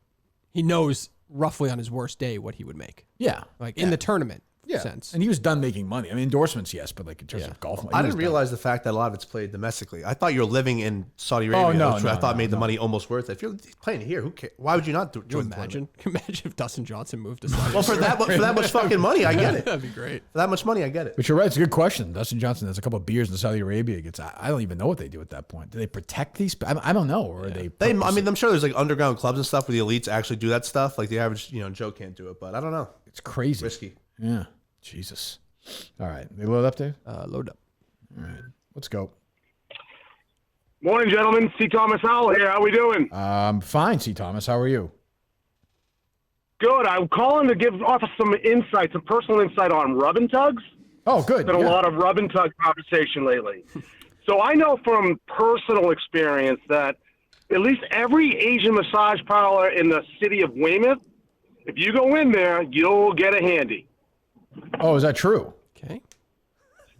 Speaker 2: He knows roughly on his worst day what he would make.
Speaker 1: Yeah,
Speaker 2: Like in the tournament sense.
Speaker 1: And he was done making money. I mean, endorsements, yes, but like in terms of golf,
Speaker 4: I didn't realize the fact that a lot of it's played domestically. I thought you were living in Saudi Arabia,
Speaker 1: no,
Speaker 4: which
Speaker 1: no,
Speaker 4: I thought
Speaker 1: no,
Speaker 4: made the
Speaker 1: no.
Speaker 4: money almost worth it. If you're playing here, who cares? Why would you not
Speaker 2: Can you
Speaker 4: join the tournament?
Speaker 2: imagine if Dustin Johnson moved to Saudi
Speaker 4: Well, for that much fucking money, I get it.
Speaker 2: That'd be great.
Speaker 4: For that much money, I get it.
Speaker 1: But you're right. It's a good question. Dustin Johnson has a couple of beers in Saudi Arabia. I don't even know what they do at that point. Do they protect these? I don't know. Or are they?
Speaker 4: I mean, I'm sure there's like underground clubs and stuff where the elites actually do that stuff. Like the average, Joe can't do it. But I don't know.
Speaker 1: It's crazy.
Speaker 4: Risky.
Speaker 1: Yeah. Jesus. All right. They load up, Dave?
Speaker 2: Load up.
Speaker 1: All right. Let's go.
Speaker 11: Morning, gentlemen. C. Thomas Howell here. How we doing?
Speaker 1: Fine, C. Thomas. How are you?
Speaker 11: Good. I'm calling to offer some insight, some personal insight on rub and tugs.
Speaker 1: Oh, good.
Speaker 11: Been a lot of rub and tug conversation lately. So I know from personal experience that at least every Asian massage parlor in the city of Weymouth, if you go in there, you'll get a handy.
Speaker 1: Oh, is that true?
Speaker 2: Okay.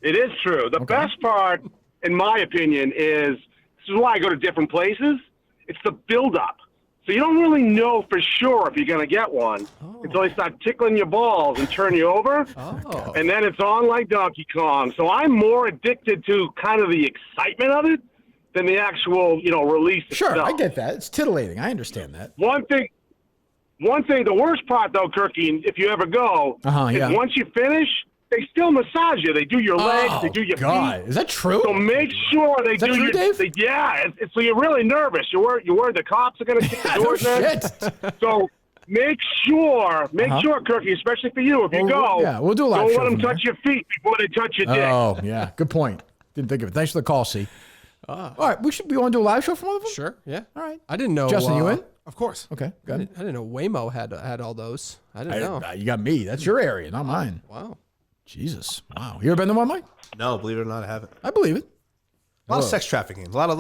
Speaker 11: It is true. The best part, in my opinion, is this is why I go to different places. It's the build-up. So you don't really know for sure if you're going to get one until they start tickling your balls and turn you over.
Speaker 2: Oh.
Speaker 11: And then it's on like Donkey Kong. So I'm more addicted to kind of the excitement of it than the actual, release
Speaker 1: Sure,
Speaker 11: itself.
Speaker 1: I get that. It's titillating. I understand that.
Speaker 11: One thing, the worst part, though, Kirky, if you ever go, is once you finish, they still massage you. They do your legs, they do your feet.
Speaker 1: Is that true?
Speaker 11: So make sure they do
Speaker 1: true,
Speaker 11: your.
Speaker 1: Dave?
Speaker 11: So you're really nervous. You're worried the cops are going to kick the doors in. So make sure, Kirky, especially for you, if you go,
Speaker 1: we'll do a live
Speaker 11: don't
Speaker 1: show
Speaker 11: let them
Speaker 1: from
Speaker 11: touch your feet before they touch your dick.
Speaker 1: Oh, yeah. Good point. Didn't think of it. Thanks for the call, C. All right. We want to do a live show from one of them?
Speaker 2: Sure. Yeah.
Speaker 1: All right.
Speaker 2: I didn't know.
Speaker 1: Justin, you in?
Speaker 3: Of course.
Speaker 1: Okay.
Speaker 2: I didn't know Waymo had all those. I didn't know.
Speaker 1: You got me. That's your area, not mine.
Speaker 2: Wow.
Speaker 1: Jesus. Wow. You ever been to one, Mike?
Speaker 4: No, believe it or not, I haven't.
Speaker 1: I believe it.
Speaker 4: A lot of sex trafficking, a lot of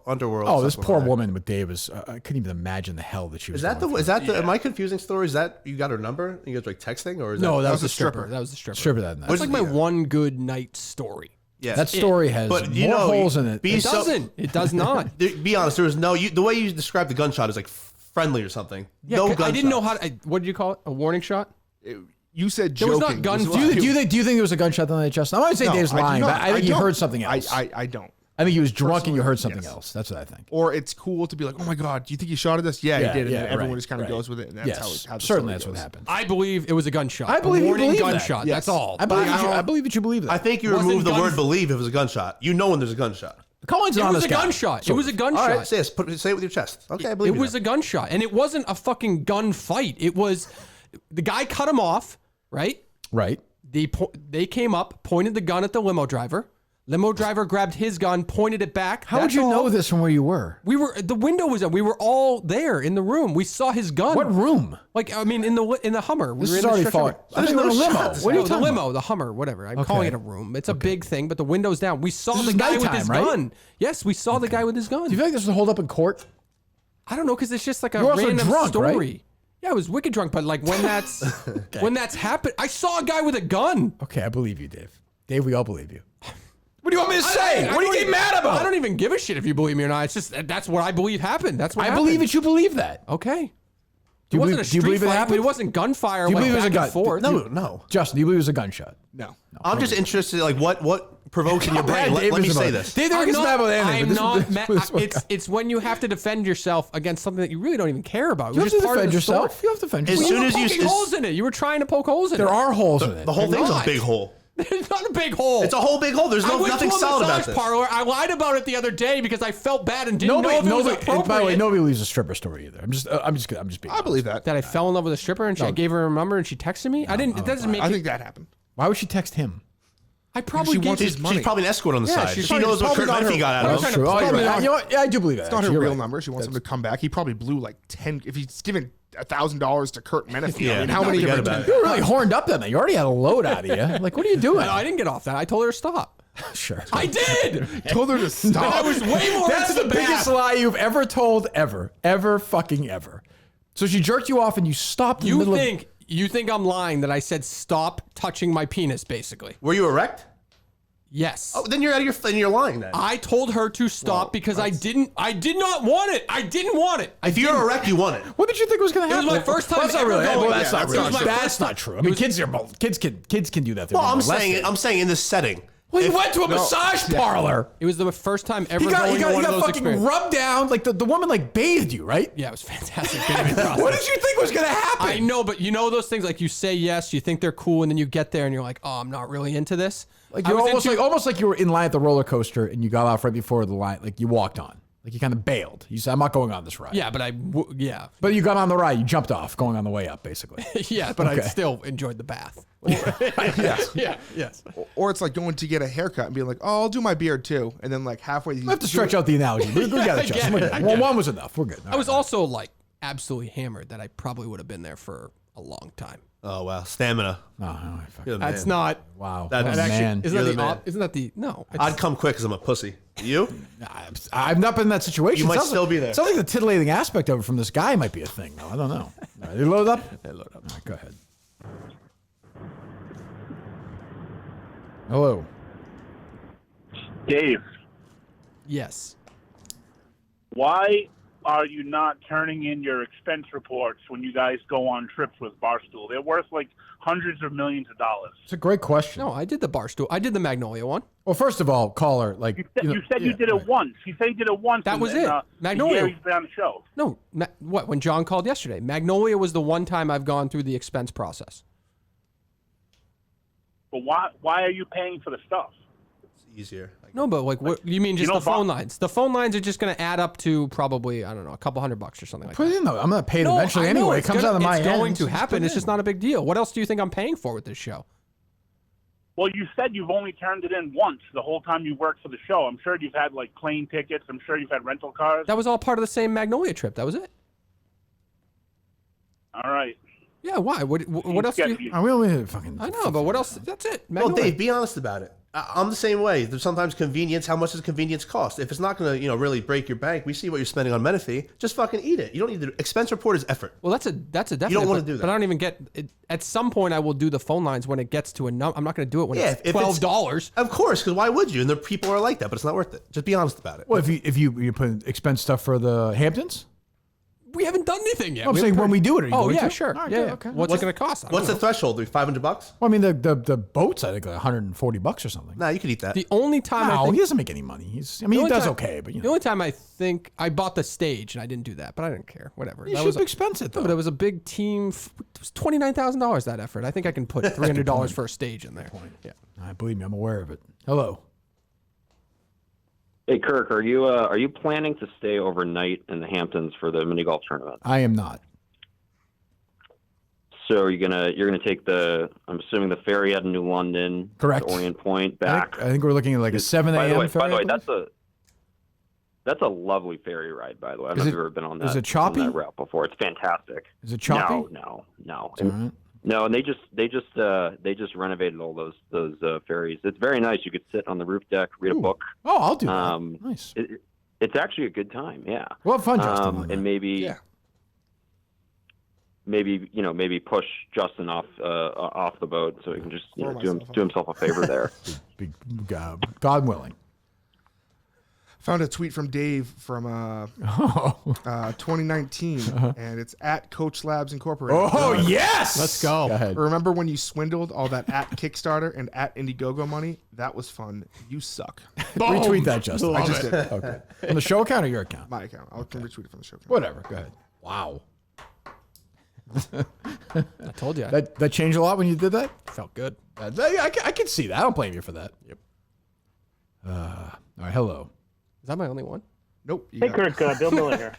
Speaker 4: underworld.
Speaker 1: Oh,
Speaker 4: stuff
Speaker 1: this
Speaker 4: going
Speaker 1: poor
Speaker 4: on.
Speaker 1: woman with Dave was. I couldn't even imagine the hell that she was.
Speaker 4: Is that the? Am I confusing story? Is that you got her number? You guys like texting or is
Speaker 2: No,
Speaker 4: that
Speaker 2: that was the stripper. That was the stripper.
Speaker 1: stripper that night?
Speaker 2: That's like my one good night story.
Speaker 4: Yeah,
Speaker 1: That story has more holes in it.
Speaker 2: It doesn't. It does not.
Speaker 4: Be honest. There was no. The way you described the gunshot is like friendly or something.
Speaker 2: Yeah,
Speaker 4: no gunshot.
Speaker 2: I didn't know how. What did you call it? A warning shot?
Speaker 3: You said
Speaker 2: There
Speaker 3: joking.
Speaker 2: was not gun.
Speaker 1: Do you think there was a gunshot that night, Justin? I'm not saying
Speaker 3: No,
Speaker 1: Dave's
Speaker 3: I do
Speaker 1: lying,
Speaker 3: not.
Speaker 1: but I think you
Speaker 3: don't.
Speaker 1: heard something else.
Speaker 3: I don't.
Speaker 1: I think he was drunk and you heard something
Speaker 3: Yes.
Speaker 1: else. That's what I think.
Speaker 3: Or it's cool to be like, oh my God, do you think he shot at us? Yeah, he did. And then everyone just kind of goes with it. And that's how the
Speaker 1: certainly
Speaker 3: story
Speaker 1: that's what
Speaker 3: goes.
Speaker 1: happened.
Speaker 2: I believe it was a gunshot.
Speaker 1: I believe
Speaker 2: a
Speaker 1: you
Speaker 2: warning
Speaker 1: believe
Speaker 2: gunshot.
Speaker 1: that.
Speaker 2: That's all.
Speaker 1: I believe that you believe that.
Speaker 4: I think you
Speaker 2: Wasn't
Speaker 4: remove the
Speaker 2: gun-
Speaker 4: word believe if it was a gunshot. You know when there's a gunshot.
Speaker 1: Colin's an
Speaker 2: It was
Speaker 1: honest
Speaker 2: a
Speaker 1: guy.
Speaker 2: gunshot.
Speaker 1: So-
Speaker 2: It was a gunshot.
Speaker 4: All right, say it with your chest. Okay, I believe
Speaker 2: It
Speaker 4: you
Speaker 2: was
Speaker 4: now.
Speaker 2: a gunshot, and it wasn't a fucking gunfight. It was the guy cut him off, right?
Speaker 1: Right.
Speaker 2: They came up, pointed the gun at the limo driver. Limo driver grabbed his gun, pointed it back.
Speaker 1: How would you know this from where you were?
Speaker 2: The window was up. We were all there in the room. We saw his gun.
Speaker 1: What room?
Speaker 2: Like, I mean, in the Hummer.
Speaker 1: This
Speaker 2: we were
Speaker 1: is
Speaker 2: in
Speaker 1: already
Speaker 2: the
Speaker 1: fought. I think we're in a limo. What are you
Speaker 2: the
Speaker 1: talking
Speaker 2: limo,
Speaker 1: about?
Speaker 2: the Hummer, whatever. I'm
Speaker 1: Okay.
Speaker 2: calling it a room. It's a big thing, but the window's down. We saw
Speaker 1: This
Speaker 2: the
Speaker 1: is
Speaker 2: guy with
Speaker 1: nighttime,
Speaker 2: his
Speaker 1: right?
Speaker 2: gun. Yes, we saw the guy with his gun.
Speaker 1: Do you feel like this would hold up in court?
Speaker 2: I don't know, because it's just like a
Speaker 1: You're also
Speaker 2: random
Speaker 1: drunk,
Speaker 2: story.
Speaker 1: right?
Speaker 2: Yeah, I was wicked drunk, but like when that's when that's happened, I saw a guy with a gun.
Speaker 1: Okay, I believe you, Dave. Dave, we all believe you. What do you want me to say? What are you getting mad about?
Speaker 2: I don't even give a shit if you believe me or not. It's just that's what I believe happened. That's what
Speaker 1: I
Speaker 2: happened.
Speaker 1: believe that you believe that.
Speaker 2: Okay.
Speaker 1: Do
Speaker 2: It
Speaker 1: you
Speaker 2: wasn't
Speaker 1: believe,
Speaker 2: a
Speaker 1: do you
Speaker 2: street
Speaker 1: believe it
Speaker 2: fight.
Speaker 1: happened?
Speaker 2: It wasn't gunfire.
Speaker 1: Do you
Speaker 2: Like
Speaker 1: believe it was a
Speaker 2: back
Speaker 1: gun?
Speaker 2: and forth.
Speaker 4: No.
Speaker 1: Justin, do you believe it was a gunshot?
Speaker 3: No.
Speaker 4: I'm just interested, like, what provokes in your brain? Let me say this.
Speaker 1: Dave never gets mad about anything.
Speaker 2: I'm not mad. It's when you have to defend yourself against something that you really don't even care about.
Speaker 1: You
Speaker 2: It was
Speaker 1: have to
Speaker 2: just part of
Speaker 1: defend
Speaker 2: the
Speaker 1: yourself.
Speaker 2: story.
Speaker 1: You have to defend
Speaker 4: As
Speaker 1: yourself.
Speaker 4: soon
Speaker 2: You
Speaker 4: as
Speaker 2: were
Speaker 4: you-
Speaker 2: poking holes in it. You were trying to poke holes in it.
Speaker 1: There are holes in it.
Speaker 4: The whole
Speaker 2: They're
Speaker 4: thing's a
Speaker 2: not.
Speaker 4: big hole.
Speaker 2: It's not a big hole.
Speaker 4: It's a whole big hole. There's
Speaker 2: I went
Speaker 4: nothing
Speaker 2: to a
Speaker 4: solid about
Speaker 2: massage
Speaker 4: this.
Speaker 2: parlor. I lied about it the other day because I felt bad and didn't know if it was appropriate.
Speaker 1: And by the way, nobody believes a stripper story either. I'm just being.
Speaker 3: I believe that.
Speaker 2: That I fell in love with a stripper and I gave her a number and she texted me. I didn't. It doesn't make.
Speaker 3: I think that happened.
Speaker 1: Why would she text him?
Speaker 2: I probably
Speaker 3: She
Speaker 2: gave.
Speaker 3: wants his money.
Speaker 4: She's probably an escort on the
Speaker 2: Yeah,
Speaker 4: side.
Speaker 2: she's
Speaker 4: She knows what
Speaker 3: probably
Speaker 4: Curt
Speaker 3: not her-
Speaker 4: Menafee got out
Speaker 1: That's
Speaker 4: of him.
Speaker 1: true. Oh, you're
Speaker 3: probably
Speaker 1: right.
Speaker 3: not-
Speaker 1: You know what? Yeah, I do believe that.
Speaker 3: It's not her
Speaker 1: actually. You're
Speaker 3: real
Speaker 1: right.
Speaker 3: number. She wants him to come back. He probably blew like 10. If he's given $1,000 to Curt Menafee,
Speaker 4: Yeah,
Speaker 3: I mean, how many
Speaker 4: forget
Speaker 3: different
Speaker 4: about it.
Speaker 1: You were really horned up that night. You already had a load out of you. Like, what are you doing?
Speaker 2: No, I didn't get off that. I told her to stop.
Speaker 1: Sure.
Speaker 2: I did.
Speaker 3: told her to stop?
Speaker 2: I was way more
Speaker 1: That's
Speaker 2: into
Speaker 1: the
Speaker 2: the
Speaker 1: biggest
Speaker 2: bath.
Speaker 1: lie you've ever told, ever fucking ever. So she jerked you off and you stopped in the middle
Speaker 2: You think I'm lying that I said stop touching my penis, basically?
Speaker 4: Were you erect?
Speaker 2: Yes.
Speaker 4: Oh, then you're out of you're lying then.
Speaker 2: I told her to stop because I did not want it. I didn't want it.
Speaker 4: If you're erect, you want it.
Speaker 1: What did you think was going to
Speaker 2: It was
Speaker 1: happen?
Speaker 2: my first time
Speaker 1: Well, that's not
Speaker 2: ever
Speaker 1: really.
Speaker 2: going.
Speaker 1: Well, that's
Speaker 2: Yeah,
Speaker 1: not
Speaker 2: that's
Speaker 1: really.
Speaker 2: not my
Speaker 1: That's
Speaker 2: first
Speaker 1: not
Speaker 2: time.
Speaker 1: true. I mean, kids can do that. They're
Speaker 4: Well, I'm
Speaker 1: molested.
Speaker 4: saying in this setting.
Speaker 1: Well, you went to a massage parlor.
Speaker 2: It was the first time ever
Speaker 1: He got
Speaker 2: going to one of those
Speaker 1: fucking
Speaker 2: experiences.
Speaker 1: rubbed down. Like the woman like bathed you, right?
Speaker 2: Yeah, it was fantastic. Bathing process.
Speaker 1: What did you think was going to happen?
Speaker 2: I know, but you know those things like you say yes, you think they're cool, and then you get there and you're like, oh, I'm not really into this.
Speaker 1: Like
Speaker 2: I
Speaker 1: you're
Speaker 2: was
Speaker 1: almost like you were in line at the roller coaster and you got off right before the line. Like you walked on. Like you kind of bailed. You said, "I'm not going on this ride."
Speaker 2: Yeah, but yeah.
Speaker 1: But you got on the ride. You jumped off, going on the way up, basically.
Speaker 2: Yeah, but I
Speaker 1: Okay.
Speaker 2: still enjoyed the bath.
Speaker 3: Yes.
Speaker 2: Yeah, yes.
Speaker 3: Or it's like going to get a haircut and being like, oh, I'll do my beard too. And then like halfway.
Speaker 1: We have to stretch out the analogy. We got
Speaker 2: I
Speaker 1: it,
Speaker 2: get
Speaker 1: Justin. We're
Speaker 2: it,
Speaker 1: good.
Speaker 2: I
Speaker 1: Well,
Speaker 2: get it.
Speaker 1: one was enough. We're good.
Speaker 2: I was also like absolutely hammered that I probably would have been there for a long time.
Speaker 4: Oh wow, stamina. You're the
Speaker 2: That's
Speaker 4: man.
Speaker 2: not.
Speaker 1: Wow.
Speaker 4: That's
Speaker 1: What a
Speaker 2: Actually,
Speaker 1: man.
Speaker 2: isn't
Speaker 4: You're
Speaker 2: that
Speaker 4: the
Speaker 2: the?
Speaker 4: man.
Speaker 2: Isn't that the? No. it's-
Speaker 4: I'd come quick because I'm a pussy. You?
Speaker 1: I've not been in that situation.
Speaker 4: You might
Speaker 1: Sounds
Speaker 4: still
Speaker 1: like,
Speaker 4: be there.
Speaker 1: Sounds like the titillating aspect of it from this guy might be a thing, though. I don't know. All right, you load up?
Speaker 2: Hey, load up.
Speaker 1: All right, go ahead. Hello.
Speaker 12: Dave,
Speaker 2: Yes.
Speaker 12: why are you not turning in your expense reports when you guys go on trips with Barstool? They're worth like hundreds of millions of dollars.
Speaker 1: It's a great question.
Speaker 2: No, I did the Barstool. I did the Magnolia one.
Speaker 1: Well, first of all, caller, like
Speaker 12: You said you did it once. You said you did it once.
Speaker 2: That
Speaker 12: and
Speaker 2: was
Speaker 12: then,
Speaker 2: it. Magnolia.
Speaker 12: the year he's been on the show.
Speaker 2: No, what? When John called yesterday, Magnolia was the one time I've gone through the expense process.
Speaker 12: But why are you paying for the stuff?
Speaker 4: It's easier.
Speaker 2: No, but like, what you mean? Just
Speaker 12: You know,
Speaker 2: the phone lines? The phone lines are just going to add up to probably I don't know, a couple $100 or something like
Speaker 1: put
Speaker 2: that.
Speaker 1: it in though. I'm gonna pay it
Speaker 2: No,
Speaker 1: eventually
Speaker 2: I know,
Speaker 1: anyway. It
Speaker 2: it's
Speaker 1: comes
Speaker 2: gonna-
Speaker 1: out of my
Speaker 2: It's going
Speaker 1: end,
Speaker 2: to
Speaker 1: so just
Speaker 2: happen.
Speaker 1: put it
Speaker 2: It's just
Speaker 1: in.
Speaker 2: not a big deal. What else do you think I'm paying for with this show?
Speaker 12: Well, you said you've only turned it in once the whole time you worked for the show. I'm sure you've had like plane tickets. I'm sure you've had rental cars.
Speaker 2: That was all part of the same Magnolia trip. That was it.
Speaker 12: All right.
Speaker 2: Yeah. Why? What else? Do you,
Speaker 1: We only fucking.
Speaker 2: I know, but what else? That's it.
Speaker 4: Well,
Speaker 2: Magnolia.
Speaker 4: Dave, be honest about it. I'm the same way. There's sometimes convenience. How much does convenience cost? If it's not going to, really break your bank, we see what you're spending on Menafee. Just fucking eat it. You don't need the expense report is effort.
Speaker 2: Well, that's a definite.
Speaker 4: You don't want to
Speaker 2: but-
Speaker 4: do that.
Speaker 2: But I don't even get. At some point, I will do the phone lines when it gets to a number. I'm not going to do it when
Speaker 4: Yeah,
Speaker 2: it's
Speaker 4: if it's-
Speaker 2: $12.
Speaker 4: Of course, because why would you? And the people are like that, but it's not worth it. Just be honest about it.
Speaker 1: Well, if you put in expense stuff for the Hamptons.
Speaker 2: We haven't done anything yet.
Speaker 1: I'm saying when we do it. Are you
Speaker 2: Oh
Speaker 1: going
Speaker 2: yeah,
Speaker 1: to?
Speaker 2: sure.
Speaker 1: All right,
Speaker 2: Yeah,
Speaker 1: good,
Speaker 2: yeah.
Speaker 1: okay.
Speaker 2: What's it going to cost? I don't
Speaker 4: What's the
Speaker 2: know.
Speaker 4: threshold? $500?
Speaker 1: Well, I mean, the boats, I think, like $140 or something.
Speaker 4: Nah, you could eat that.
Speaker 2: The only time I
Speaker 1: No,
Speaker 2: think,
Speaker 1: he doesn't make any money. He
Speaker 2: the
Speaker 1: does
Speaker 2: only time-
Speaker 1: okay, but
Speaker 2: the only time I think I bought the stage and I didn't do that, but I didn't care. Whatever.
Speaker 1: you
Speaker 2: That
Speaker 1: should
Speaker 2: was
Speaker 1: expense it though.
Speaker 2: No, but it was a big team. It was $29,000 that effort. I think I can put $300 for a stage in there. Yeah.
Speaker 1: I believe me, I'm aware of it. Hello.
Speaker 13: Hey Kirk, are you planning to stay overnight in the Hamptons for the mini golf tournament?
Speaker 1: I am not.
Speaker 13: So you're gonna take I'm assuming the ferry out of New London,
Speaker 1: Correct.
Speaker 13: to Orient Point back.
Speaker 1: I think we're looking at like a 7 a.m.
Speaker 13: By
Speaker 1: ferry.
Speaker 13: the way,
Speaker 1: I believe?
Speaker 13: that's a lovely ferry ride. By the way, I don't know
Speaker 1: Is
Speaker 13: if
Speaker 1: it-
Speaker 13: you've ever been on that.
Speaker 1: is it choppy?
Speaker 13: on that route before? It's fantastic.
Speaker 1: Is it choppy?
Speaker 13: No.
Speaker 1: All right.
Speaker 13: No, and they just renovated all those ferries. It's very nice. You could sit on the roof deck, read a book.
Speaker 1: Oh, I'll do that. Nice.
Speaker 13: It's actually a good time. Yeah.
Speaker 1: Well, fun, Justin.
Speaker 13: And maybe push Justin off the boat so he can just do himself a favor there.
Speaker 1: God willing.
Speaker 3: Found a tweet from Dave from 2019, and it's at Coach Labs Incorporated.
Speaker 1: Oh, yes!
Speaker 2: Let's go.
Speaker 1: Go ahead.
Speaker 3: Remember when you swindled all that at Kickstarter and at Indiegogo money? That was fun. You suck.
Speaker 1: Retweet that, Justin.
Speaker 3: I just did.
Speaker 1: Okay. On the show account or your account?
Speaker 3: My account. I can retweet it from the show account.
Speaker 1: Whatever. Go ahead. Wow.
Speaker 2: I told you.
Speaker 1: That changed a lot when you did that?
Speaker 2: Felt good.
Speaker 1: I can see that. I don't blame you for that.
Speaker 2: Yep.
Speaker 1: All right. Hello.
Speaker 2: Is that my only one?
Speaker 3: Nope.
Speaker 14: Hey, Kurt. Bill Miller here.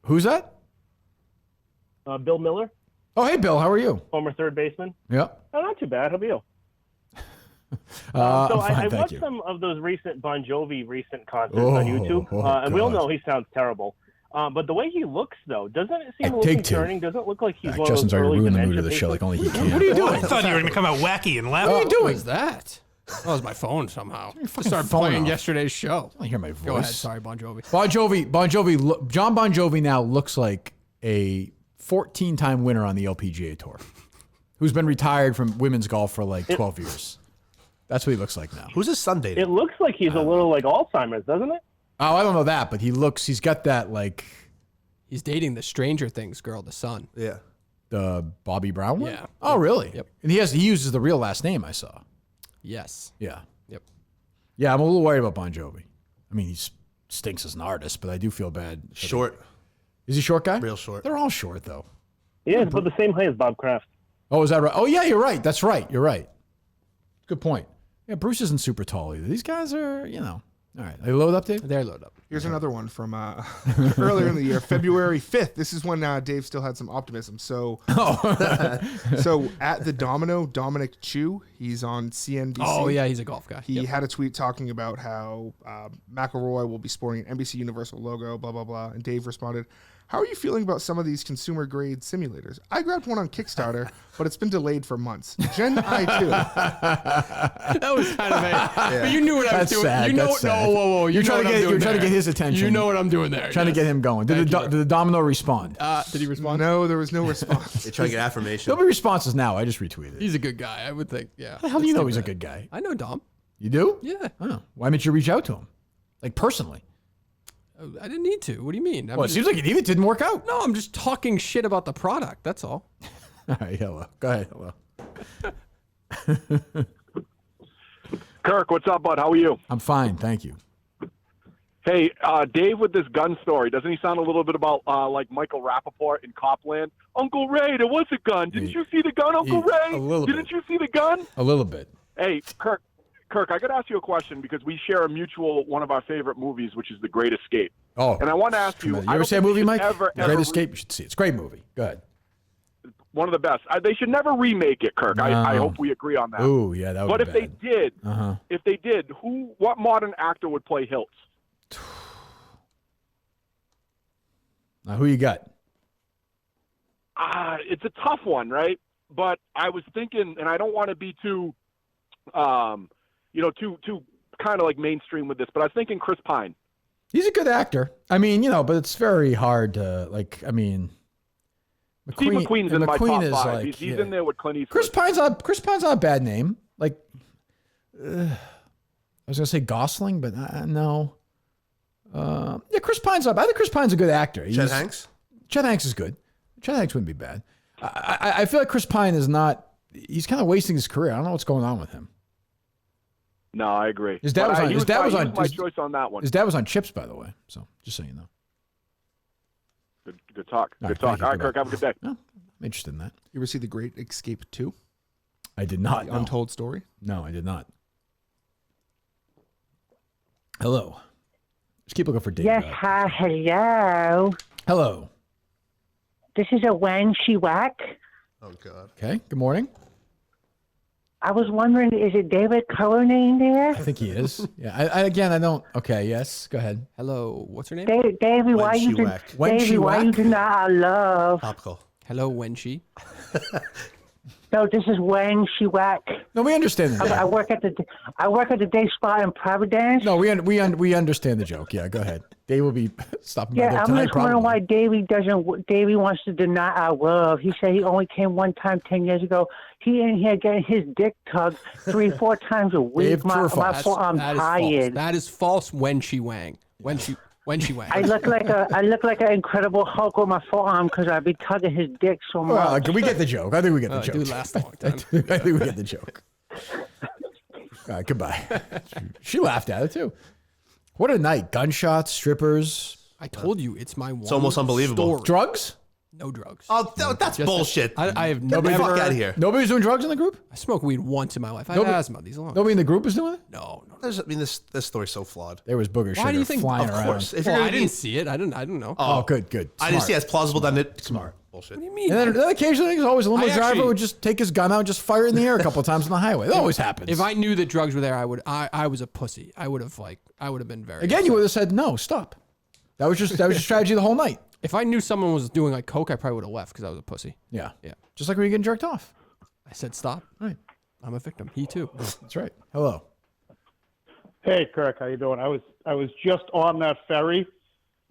Speaker 1: Who's that?
Speaker 14: Bill Miller.
Speaker 1: Oh, hey, Bill. How are you?
Speaker 14: Former third baseman.
Speaker 1: Yep.
Speaker 14: Oh, not too bad. How about you? So I watched some of those recent Bon Jovi concerts on YouTube, and we all know he sounds terrible. But the way he looks, though, doesn't it seem a little concerning? Doesn't it look like he's one
Speaker 1: Justin's
Speaker 14: of those
Speaker 1: already
Speaker 14: early
Speaker 1: ruined the mood of the
Speaker 14: dementia
Speaker 1: show like only he can.
Speaker 2: What are you doing?
Speaker 15: I thought you were going to come out wacky and laugh.
Speaker 1: What are you doing?
Speaker 2: What was that? That was my phone somehow. I started
Speaker 1: phone
Speaker 2: playing
Speaker 1: off.
Speaker 2: yesterday's show.
Speaker 1: I hear my voice.
Speaker 2: Go ahead. Sorry, Bon Jovi.
Speaker 1: Jon Bon Jovi now looks like a 14-time winner on the LPGA Tour who's been retired from women's golf for like 12 years. That's what he looks like now.
Speaker 4: Who's his son dating?
Speaker 14: It looks like he's a little like Alzheimer's, doesn't it?
Speaker 1: Oh, I don't know that, but he's got that like...
Speaker 2: He's dating the Stranger Things girl, the son.
Speaker 4: Yeah.
Speaker 1: The Bobby Brown one?
Speaker 2: Yeah.
Speaker 1: Oh, really?
Speaker 2: Yep.
Speaker 1: And he uses the real last name I saw.
Speaker 2: Yes.
Speaker 1: Yeah.
Speaker 2: Yep.
Speaker 1: Yeah, I'm a little worried about Bon Jovi. I mean, he stinks as an artist, but I do feel bad.
Speaker 4: Short.
Speaker 1: Is he short guy?
Speaker 4: Real short.
Speaker 1: They're all short, though.
Speaker 14: Yeah, he's about the same height as Bob Kraft.
Speaker 1: Oh, is that right? Oh, yeah, you're right. That's right. You're right. Good point. Yeah, Bruce isn't super tall either. These guys are, All right. Are you loaded up, Dave?
Speaker 2: They're loaded up.
Speaker 3: Here's another one from earlier in the year, February 5th. This is when Dave still had some optimism. So, so at the Domino, Dominic Chu, he's on CNBC.
Speaker 2: Oh, yeah, he's a golf guy.
Speaker 3: He had a tweet talking about how McElroy will be sporting an NBC Universal logo, blah, blah, blah. And Dave responded, how are you feeling about some of these consumer-grade simulators? I grabbed one on Kickstarter, but it's been delayed for months. Gen I too.
Speaker 2: That was kind of But you knew what I was doing.
Speaker 1: Sad.
Speaker 2: You know,
Speaker 1: That's sad.
Speaker 2: whoa.
Speaker 1: You're trying to get his attention.
Speaker 2: You know what I'm doing there.
Speaker 1: Trying to get him going. Did the Domino respond?
Speaker 2: Did he respond?
Speaker 3: No, there was no response.
Speaker 4: They try to get affirmation.
Speaker 1: There'll be responses now. I just retweated.
Speaker 2: He's a good guy, I would think. Yeah.
Speaker 1: How the hell do you know he's a good guy?
Speaker 2: I know Dom.
Speaker 1: You do?
Speaker 2: Yeah.
Speaker 1: Oh, why didn't you reach out to him? Like personally?
Speaker 2: I didn't need to. What do you mean?
Speaker 1: Well, it seems like it didn't work out.
Speaker 2: No, I'm just talking shit about the product. That's all.
Speaker 1: All right, hello. Go ahead. Hello.
Speaker 11: Kirk, what's up, bud? How are you?
Speaker 1: I'm fine, thank you.
Speaker 11: Hey, Dave, with this gun story, doesn't he sound a little bit about like Michael Rappaport in Copland? Uncle Ray, there was a gun. Didn't you see the gun, Uncle Ray?
Speaker 1: A little
Speaker 11: Didn't you see the gun?
Speaker 1: A little bit.
Speaker 11: Hey, Kirk, I got to ask you a question because we share a mutual one of our favorite movies, which is The Great Escape.
Speaker 1: Oh.
Speaker 11: And I want to ask you,
Speaker 1: You ever see a movie, Mike? The Great
Speaker 11: ever
Speaker 1: Escape, you should see it. It's a great movie. Go ahead.
Speaker 11: one of the best. They should never remake it, Kirk.
Speaker 1: No.
Speaker 11: I hope we agree on that.
Speaker 1: Ooh, yeah, that would
Speaker 11: But
Speaker 1: be
Speaker 11: if they did, what modern actor would play Hiltz?
Speaker 1: Now, who you got?
Speaker 11: It's a tough one, right? But I was thinking, and I don't want to be too too kind of like mainstream with this, but I was thinking Chris Pine.
Speaker 1: He's a good actor. I mean, but it's very hard to McQueen,
Speaker 11: Steve McQueen's in my top
Speaker 1: is
Speaker 11: five.
Speaker 1: like,
Speaker 11: He's in there with Clint Eastwood.
Speaker 1: Chris Pine's not a bad name. Like, I was gonna say Gosling, but no. Chris Pine's up. I think Chris Pine's a good actor.
Speaker 4: Chet Hanks?
Speaker 1: Chet Hanks is good. Chet Hanks wouldn't be bad. I feel like Chris Pine is not. He's kind of wasting his career. I don't know what's going on with him.
Speaker 11: No, I agree.
Speaker 1: His dad was on.
Speaker 11: My choice on that one.
Speaker 1: His dad was on Chips, by the way. So just so you know.
Speaker 11: Good talk.
Speaker 1: All
Speaker 11: Good
Speaker 1: right,
Speaker 11: talk. All right, Kirk, have a good day.
Speaker 1: No, I'm interested in that.
Speaker 3: You ever see The Great Escape 2?
Speaker 1: I did not.
Speaker 3: The
Speaker 1: no.
Speaker 3: Untold Story?
Speaker 1: No, I did not. Hello. Just keep looking for Dave.
Speaker 10: Yes, hi, hello.
Speaker 1: Hello.
Speaker 10: This is a Wang Shi Whack.
Speaker 4: Oh, God.
Speaker 1: Okay, good morning.
Speaker 10: I was wondering, is it David Cullinane there?
Speaker 1: I think he is. Yeah. I don't. Okay. Yes. Go ahead.
Speaker 2: Hello. What's her name?
Speaker 10: Davey, why you do not love?
Speaker 4: Popco.
Speaker 2: Hello, Wenshi.
Speaker 10: No, this is Wang Shiwak.
Speaker 1: No, we understand the
Speaker 10: I work at the day spa in Providence.
Speaker 1: No, we understand the joke. Yeah, go ahead. Dave will be stopping by
Speaker 10: Yeah,
Speaker 1: there
Speaker 10: I'm
Speaker 1: tonight,
Speaker 10: just wondering
Speaker 1: probably.
Speaker 10: why Davey wants to deny our love. He said he only came one time 10 years ago. He in here getting his dick tugged 3-4 times a week.
Speaker 1: Dave, true or false?
Speaker 10: I'm tired.
Speaker 2: That is false. When she wang. When she wang.
Speaker 10: I look like an Incredible Hulk with my forearm because I be tugging his dick so much.
Speaker 1: Well, we get the joke. I think we get the joke.
Speaker 2: It do last a long time.
Speaker 1: I think we get the joke. All right, goodbye. She laughed at it too. What a night! Gunshots, strippers.
Speaker 2: I told you it's my one.
Speaker 4: It's almost unbelievable.
Speaker 2: story.
Speaker 1: Drugs?
Speaker 2: No drugs.
Speaker 4: Oh, that's
Speaker 2: Just
Speaker 4: bullshit.
Speaker 2: I have
Speaker 4: Get the
Speaker 2: never.
Speaker 4: fuck out of here.
Speaker 1: Nobody's doing drugs in the group?
Speaker 2: I smoked weed once in my life. I had asthma. These long.
Speaker 1: Nobody in the group is doing it?
Speaker 2: No.
Speaker 4: This story's so flawed.
Speaker 1: There was booger
Speaker 2: Why
Speaker 1: sugar
Speaker 2: do you think?
Speaker 1: flying
Speaker 2: Of
Speaker 1: around.
Speaker 4: course. If
Speaker 2: Well,
Speaker 4: you're
Speaker 2: I
Speaker 4: gonna
Speaker 2: didn't
Speaker 4: be-
Speaker 2: see it. I didn't know.
Speaker 1: Oh, good.
Speaker 4: I didn't see
Speaker 1: Smart.
Speaker 4: it as plausible. Then it smart bullshit.
Speaker 2: What do you mean?
Speaker 1: And then occasionally, there's always a limo
Speaker 2: I
Speaker 1: driver
Speaker 2: actually-
Speaker 1: would just take his gun out and just fire it in the air a couple of times on the highway. That always happens.
Speaker 2: If I knew that drugs were there, I was a pussy. I would have been very.
Speaker 1: Again,
Speaker 2: upset.
Speaker 1: you would have said, no, stop. That was your strategy the whole night.
Speaker 2: If I knew someone was doing like coke, I probably would have left because I was a pussy.
Speaker 1: Yeah.
Speaker 2: Yeah.
Speaker 1: Just like when you're getting jerked off.
Speaker 2: I said stop.
Speaker 1: Right.
Speaker 2: I'm a victim. He too.
Speaker 1: That's right. Hello.
Speaker 16: Hey, Kirk, how you doing? I was just on that ferry,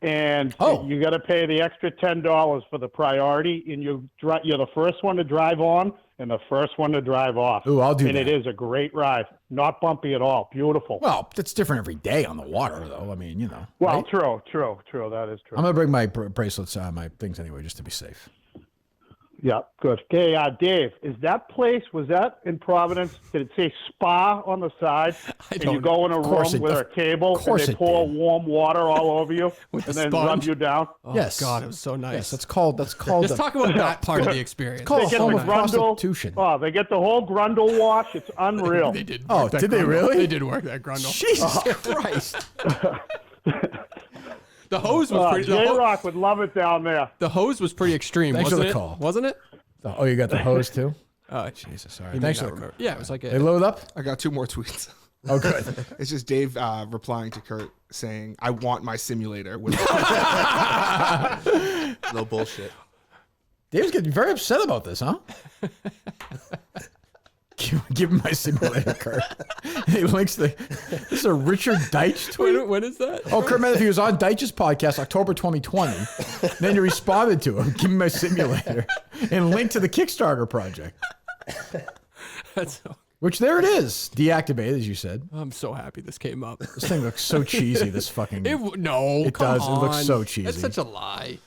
Speaker 16: and you got to pay the extra $10 for the priority, and you're the first one to drive on and the first one to drive off.
Speaker 1: Ooh, I'll do
Speaker 16: and
Speaker 1: that.
Speaker 16: it is a great ride, not bumpy at all, beautiful.
Speaker 1: Well, it's different every day on the water, though. I mean,
Speaker 16: Well,
Speaker 1: right?
Speaker 16: true. That is true.
Speaker 1: I'm gonna bring my bracelets, my things anyway, just to be safe.
Speaker 16: Yeah, good. Hey, Dave, was that in Providence? Did it say spa on the side? And you go in a room with a table and they pour warm water all over you and
Speaker 2: the
Speaker 16: then
Speaker 2: sponge?
Speaker 16: rub you down?
Speaker 2: Oh,
Speaker 1: Yes.
Speaker 2: God, it was so nice.
Speaker 1: Yes, that's called.
Speaker 2: Just talk about that part of the experience.
Speaker 1: It's called
Speaker 16: They
Speaker 1: a
Speaker 16: get
Speaker 1: form
Speaker 16: the
Speaker 1: of
Speaker 16: grundle.
Speaker 1: prostitution.
Speaker 16: Oh, they get the whole grundle wash. It's unreal.
Speaker 2: They did.
Speaker 1: Oh,
Speaker 2: work that
Speaker 1: did they
Speaker 2: grundle.
Speaker 1: really?
Speaker 2: They did work that grundle.
Speaker 1: Jesus Christ.
Speaker 2: The hose was pretty.
Speaker 16: J-Rock would love it down there.
Speaker 2: The hose was pretty extreme,
Speaker 1: Thanks for
Speaker 2: wasn't
Speaker 1: the
Speaker 2: it?
Speaker 1: call.
Speaker 2: Wasn't it?
Speaker 1: Oh, you got the hose too?
Speaker 2: Oh,
Speaker 1: Jesus. All right.
Speaker 2: He
Speaker 1: Thanks
Speaker 2: may
Speaker 1: for
Speaker 2: not
Speaker 1: the call.
Speaker 2: remember. Yeah, it was like
Speaker 1: They load up?
Speaker 3: I got 2 more tweets.
Speaker 1: Oh, good.
Speaker 3: It's just Dave replying to Curt saying, I want my simulator. With
Speaker 4: No bullshit.
Speaker 1: Dave's getting very upset about this, huh? Give him my simulator, Curt. He links this is a Richard Deitch tweet.
Speaker 2: When is that?
Speaker 1: Oh, Curt Menafee was on Deitch's podcast October 2020. Then you responded to him, give me my simulator, and link to the Kickstarter project.
Speaker 2: That's so,
Speaker 1: Which there it is, deactivated, as you said.
Speaker 2: I'm so happy this came up.
Speaker 1: This thing looks so cheesy. This fucking
Speaker 2: No,
Speaker 1: it
Speaker 2: come
Speaker 1: does. It looks
Speaker 2: on.
Speaker 1: so cheesy.
Speaker 2: That's such a lie.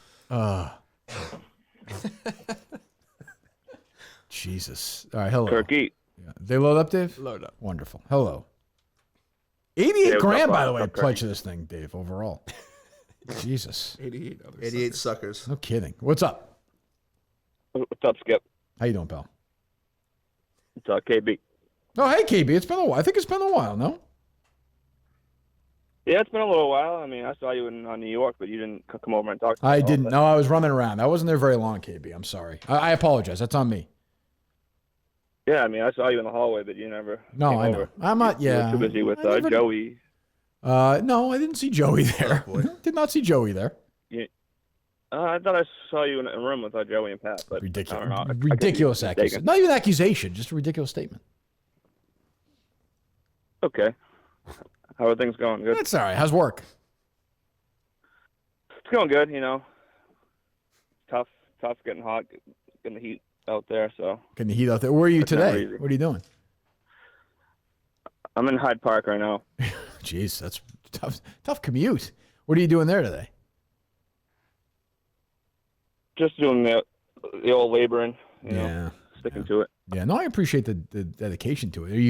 Speaker 1: Jesus. All right, hello.
Speaker 11: Turkey.
Speaker 1: Yeah. They load up, Dave?
Speaker 2: Load up.
Speaker 1: Wonderful. Hello. 88
Speaker 11: what's
Speaker 1: grand,
Speaker 11: up,
Speaker 1: by the way,
Speaker 11: what's up,
Speaker 1: pledge to this thing, Dave, overall. Jesus.
Speaker 3: 88 others.
Speaker 4: 88 suckers.
Speaker 1: No kidding. What's up?
Speaker 11: What's up, Skip?
Speaker 1: How you doing, pal?
Speaker 11: It's KB.
Speaker 1: Oh, hey, KB. It's been a while. I think it's been a while, no?
Speaker 11: Yeah, it's been a little while. I mean, I saw you in New York, but you didn't come over and talk to me.
Speaker 1: I didn't. No, I was running around. I wasn't there very long, KB. I'm sorry. I apologize. That's on me.
Speaker 11: Yeah, I mean, I saw you in the hallway, but you never
Speaker 1: No,
Speaker 11: came
Speaker 1: I know.
Speaker 11: over.
Speaker 1: I'm not,
Speaker 11: You
Speaker 1: yeah.
Speaker 11: were too busy with
Speaker 1: I never-
Speaker 11: Joey.
Speaker 1: No, I didn't see Joey there. Did not see Joey there.
Speaker 11: I thought I saw you in a room with Joey and Pat, but
Speaker 1: Ridiculous.
Speaker 11: I don't know.
Speaker 1: Ridiculous
Speaker 11: I could be
Speaker 1: accusation.
Speaker 11: mistaken.
Speaker 1: Not even accusation, just a ridiculous statement.
Speaker 11: Okay. How are things going? Good.
Speaker 1: That's all right. How's work?
Speaker 11: It's going good, Tough getting hot, getting the heat out there, so.
Speaker 1: Getting the heat out there. Where are you
Speaker 11: It's never
Speaker 1: today?
Speaker 11: easy.
Speaker 1: What are you doing?
Speaker 11: I'm in Hyde Park right now.
Speaker 1: Jeez, that's tough commute. What are you doing there today?
Speaker 11: Just doing the old laboring,
Speaker 1: Yeah.
Speaker 11: sticking to it.
Speaker 1: Yeah, no, I appreciate the dedication to it. Are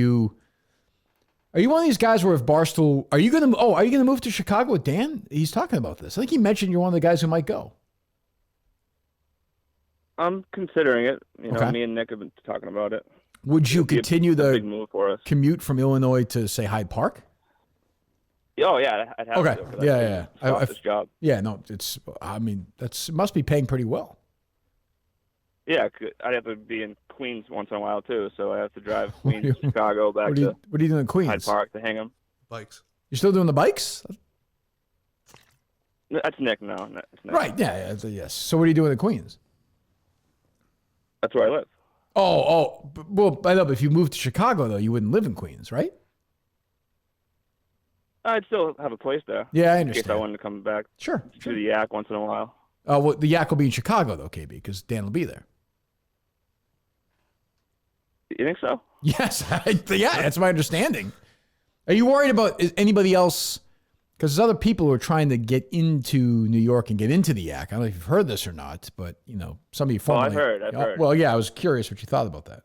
Speaker 1: you one of these guys where if Barstool, are you gonna move to Chicago with Dan? He's talking about this. I think he mentioned you're one of the guys who might go.
Speaker 11: I'm considering it.
Speaker 1: Okay.
Speaker 11: Me and Nick have been talking about it.
Speaker 1: Would you
Speaker 11: It'd be
Speaker 1: continue
Speaker 11: a
Speaker 1: the
Speaker 11: big move for us?
Speaker 1: commute from Illinois to say Hyde Park?
Speaker 11: Oh yeah, I'd have
Speaker 1: Okay.
Speaker 11: to. 'Cause
Speaker 1: Yeah.
Speaker 11: I lost this job.
Speaker 1: Yeah, no, it must be paying pretty well.
Speaker 11: Yeah, I'd have to be in Queens once in a while too, so I have to drive Queens, to Chicago, back
Speaker 1: What are you doing in Queens?
Speaker 11: Hyde Park to hang them.
Speaker 4: Bikes.
Speaker 1: You're still doing the bikes?
Speaker 11: That's Nick now. That's Nick.
Speaker 1: Right. Yeah. Yes. So what are you doing in Queens?
Speaker 11: That's where I live.
Speaker 1: Well, I know, but if you moved to Chicago, though, you wouldn't live in Queens, right?
Speaker 17: I'd still have a place there.
Speaker 1: Yeah, I
Speaker 17: In case I
Speaker 1: understand.
Speaker 17: wanted to come back.
Speaker 1: Sure.
Speaker 17: To the Yak once in a while.
Speaker 1: Well, the Yak will be in Chicago, though, KB, because Dan will be there.
Speaker 17: You think so?
Speaker 1: Yes. Yeah, that's my understanding. Are you worried about anybody else? Because there's other people who are trying to get into New York and get into the Yak. I don't know if you've heard this or not, but, somebody formerly...
Speaker 17: I've heard.
Speaker 1: Well, yeah, I was curious what you thought about that.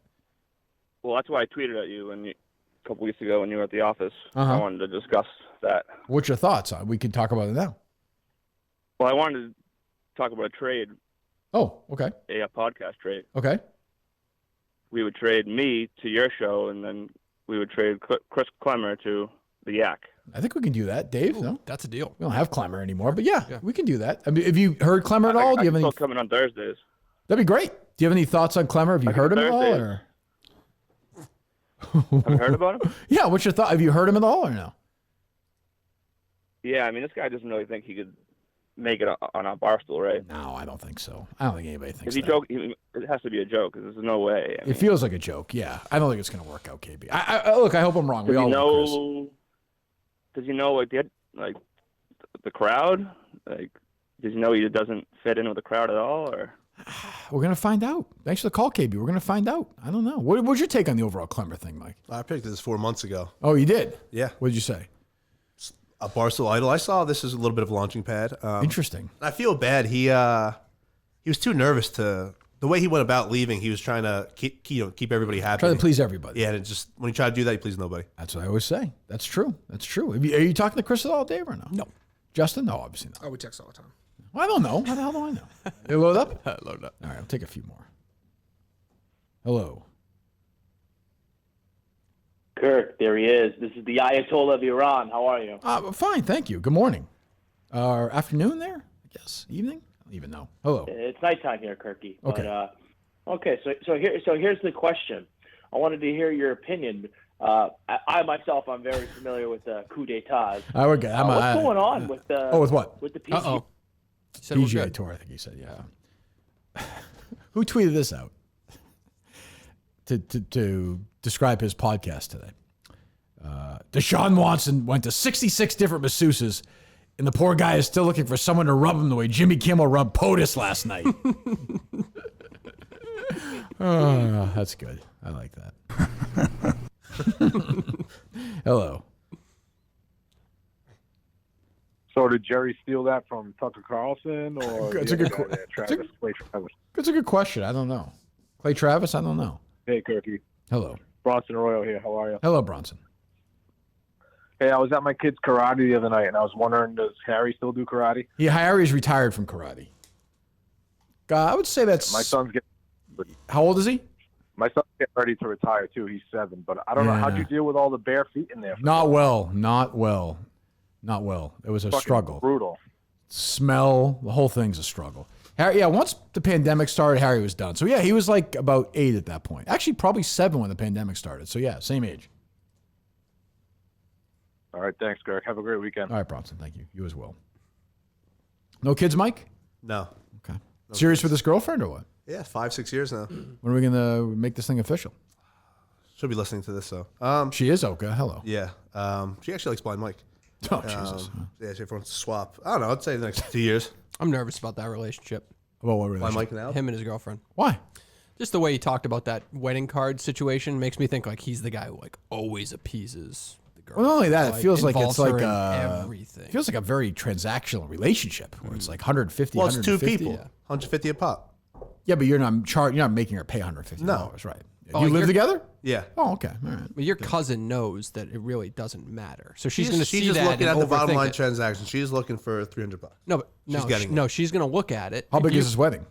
Speaker 17: Well, that's why I tweeted at you a couple weeks ago when you were at the office.
Speaker 1: Uh-huh.
Speaker 17: I wanted to discuss that.
Speaker 1: What's your thoughts? We can talk about it now.
Speaker 17: Well, I wanted to talk about a trade.
Speaker 1: Oh, okay.
Speaker 17: A podcast trade.
Speaker 1: Okay.
Speaker 17: We would trade me to your show, and then we would trade Chris Klemmer to the Yak.
Speaker 1: I think we can do that, Dave. No,
Speaker 2: that's a deal.
Speaker 1: We don't have Klemmer anymore, but yeah, we can do that. I mean, have you heard Klemmer at all? Do you have any?
Speaker 17: Still coming on Thursdays.
Speaker 1: That'd be great. Do you have any thoughts on Klemmer? Have you heard him at all? Or?
Speaker 17: Have you heard about him?
Speaker 1: Yeah. What's your thought? Have you heard him at all or no?
Speaker 17: Yeah, I mean, this guy doesn't really think he could make it on a Barstool, right?
Speaker 1: No, I don't think so. I don't think anybody thinks
Speaker 17: If he
Speaker 1: that.
Speaker 17: joke, it has to be a joke. 'Cause there's no way. I
Speaker 1: It feels like a joke. Yeah, I don't think it's going to work out, KB. Look, I hope I'm wrong. We all know.
Speaker 17: Does he know the crowd? Like, does he know he doesn't fit in with the crowd at all? Or
Speaker 1: We're going to find out. Thanks for the call, KB. We're going to find out. I don't know. What's your take on the overall Klemmer thing, Mike?
Speaker 4: I picked this 4 months ago.
Speaker 1: Oh, you did?
Speaker 4: Yeah.
Speaker 1: What did you say?
Speaker 4: A Barstool idol. I saw this as a little bit of a launching pad.
Speaker 1: Interesting.
Speaker 4: I feel bad. He was too nervous to. The way he went about leaving, he was trying to keep everybody happy.
Speaker 1: Trying to please everybody.
Speaker 4: Yeah, and it just when he tried to do that, he pleased nobody.
Speaker 1: That's what I always say. That's true. That's true. Are you talking to Chris at all, Dave, or no?
Speaker 2: No.
Speaker 1: Justin? No, obviously not.
Speaker 3: Oh, we text all the time.
Speaker 1: Well, I don't know. How the hell do I know? They load up?
Speaker 2: Load up.
Speaker 1: All right, I'll take a few more. Hello.
Speaker 18: Curt, there he is. This is the Ayatollah of Iran. How are you?
Speaker 1: Fine, thank you. Good morning. Afternoon there, I guess. Evening? I don't even know. Hello.
Speaker 18: It's nighttime here, Kirky.
Speaker 1: Okay.
Speaker 18: But, okay. So here's the question. I wanted to hear your opinion. I myself, I'm very familiar with the coup d'état.
Speaker 1: We're good.
Speaker 18: What's going on with the?
Speaker 1: Oh, with what?
Speaker 18: With the PC.
Speaker 1: PGA Tour, I think he said. Yeah. Who tweeted this out to describe his podcast today? Deshaun Watson went to 66 different masseuses, and the poor guy is still looking for someone to rub him the way Jimmy Kimmel rubbed POTUS last night. Oh, that's good. I like that. Hello.
Speaker 19: So did Jerry steal that from Tucker Carlson or
Speaker 1: That's
Speaker 19: the
Speaker 1: a good
Speaker 19: other guy there, Travis Clay Travis?
Speaker 1: That's a good question. I don't know. Clay Travis? I don't know.
Speaker 19: Hey, Kirky.
Speaker 1: Hello.
Speaker 19: Bronson Arroyo here. How are you?
Speaker 1: Hello, Bronson.
Speaker 19: Hey, I was at my kid's karate the other night, and I was wondering, does Harry still do karate?
Speaker 1: Harry's retired from karate. I would say that's...
Speaker 19: My son's getting...
Speaker 1: How old is he?
Speaker 19: My son's getting ready to retire, too. He's 7. But I don't know. How'd you deal with all the bare feet in there?
Speaker 1: Not well. It was a
Speaker 19: Fucking
Speaker 1: struggle.
Speaker 19: Brutal.
Speaker 1: Smell, the whole thing's a struggle. Harry, once the pandemic started, Harry was done. So, he was like about 8 at that point. Actually, probably 7 when the pandemic started. So, same age.
Speaker 19: All right, thanks, Kirk. Have a great weekend.
Speaker 1: All right, Bronson. Thank you. You as well. No kids, Mike?
Speaker 4: No.
Speaker 1: Okay. Serious with this girlfriend or what?
Speaker 4: Yeah, 5-6 years now.
Speaker 1: When are we going to make this thing official?
Speaker 4: She'll be listening to this, though.
Speaker 1: She is? Okay. Hello.
Speaker 4: Yeah. She actually likes Blind Mike.
Speaker 1: Oh, Jesus.
Speaker 4: Yeah, she wants to swap. I don't know. I'd say the next 2 years.
Speaker 2: I'm nervous about that relationship.
Speaker 1: About what relationship?
Speaker 4: Blind Mike and Al?
Speaker 2: Him and his girlfriend.
Speaker 1: Why?
Speaker 2: Just the way he talked about that wedding card situation makes me think like he's the guy who like always appeases the girl.
Speaker 1: Well, not only that, it feels like it's
Speaker 2: involves her
Speaker 1: like
Speaker 2: in everything.
Speaker 1: It feels like a very transactional relationship where it's like 150.
Speaker 4: Well, it's 2
Speaker 1: 150.
Speaker 4: people. 150 a pop.
Speaker 1: Yeah, but you're not making her pay $150, right?
Speaker 2: Oh,
Speaker 1: You live
Speaker 2: you're-
Speaker 1: together?
Speaker 4: Yeah.
Speaker 1: Oh, okay. All right.
Speaker 2: But your cousin knows that it really doesn't matter, so she's going to see
Speaker 4: She's just
Speaker 2: that
Speaker 4: looking
Speaker 2: and
Speaker 4: at the bottom
Speaker 2: overthink
Speaker 4: line
Speaker 2: it.
Speaker 4: transaction. She's looking for $300.
Speaker 2: No, but
Speaker 4: She's getting it.
Speaker 2: she's going to look at it.
Speaker 1: How
Speaker 2: If
Speaker 1: big
Speaker 2: you-
Speaker 1: is this wedding?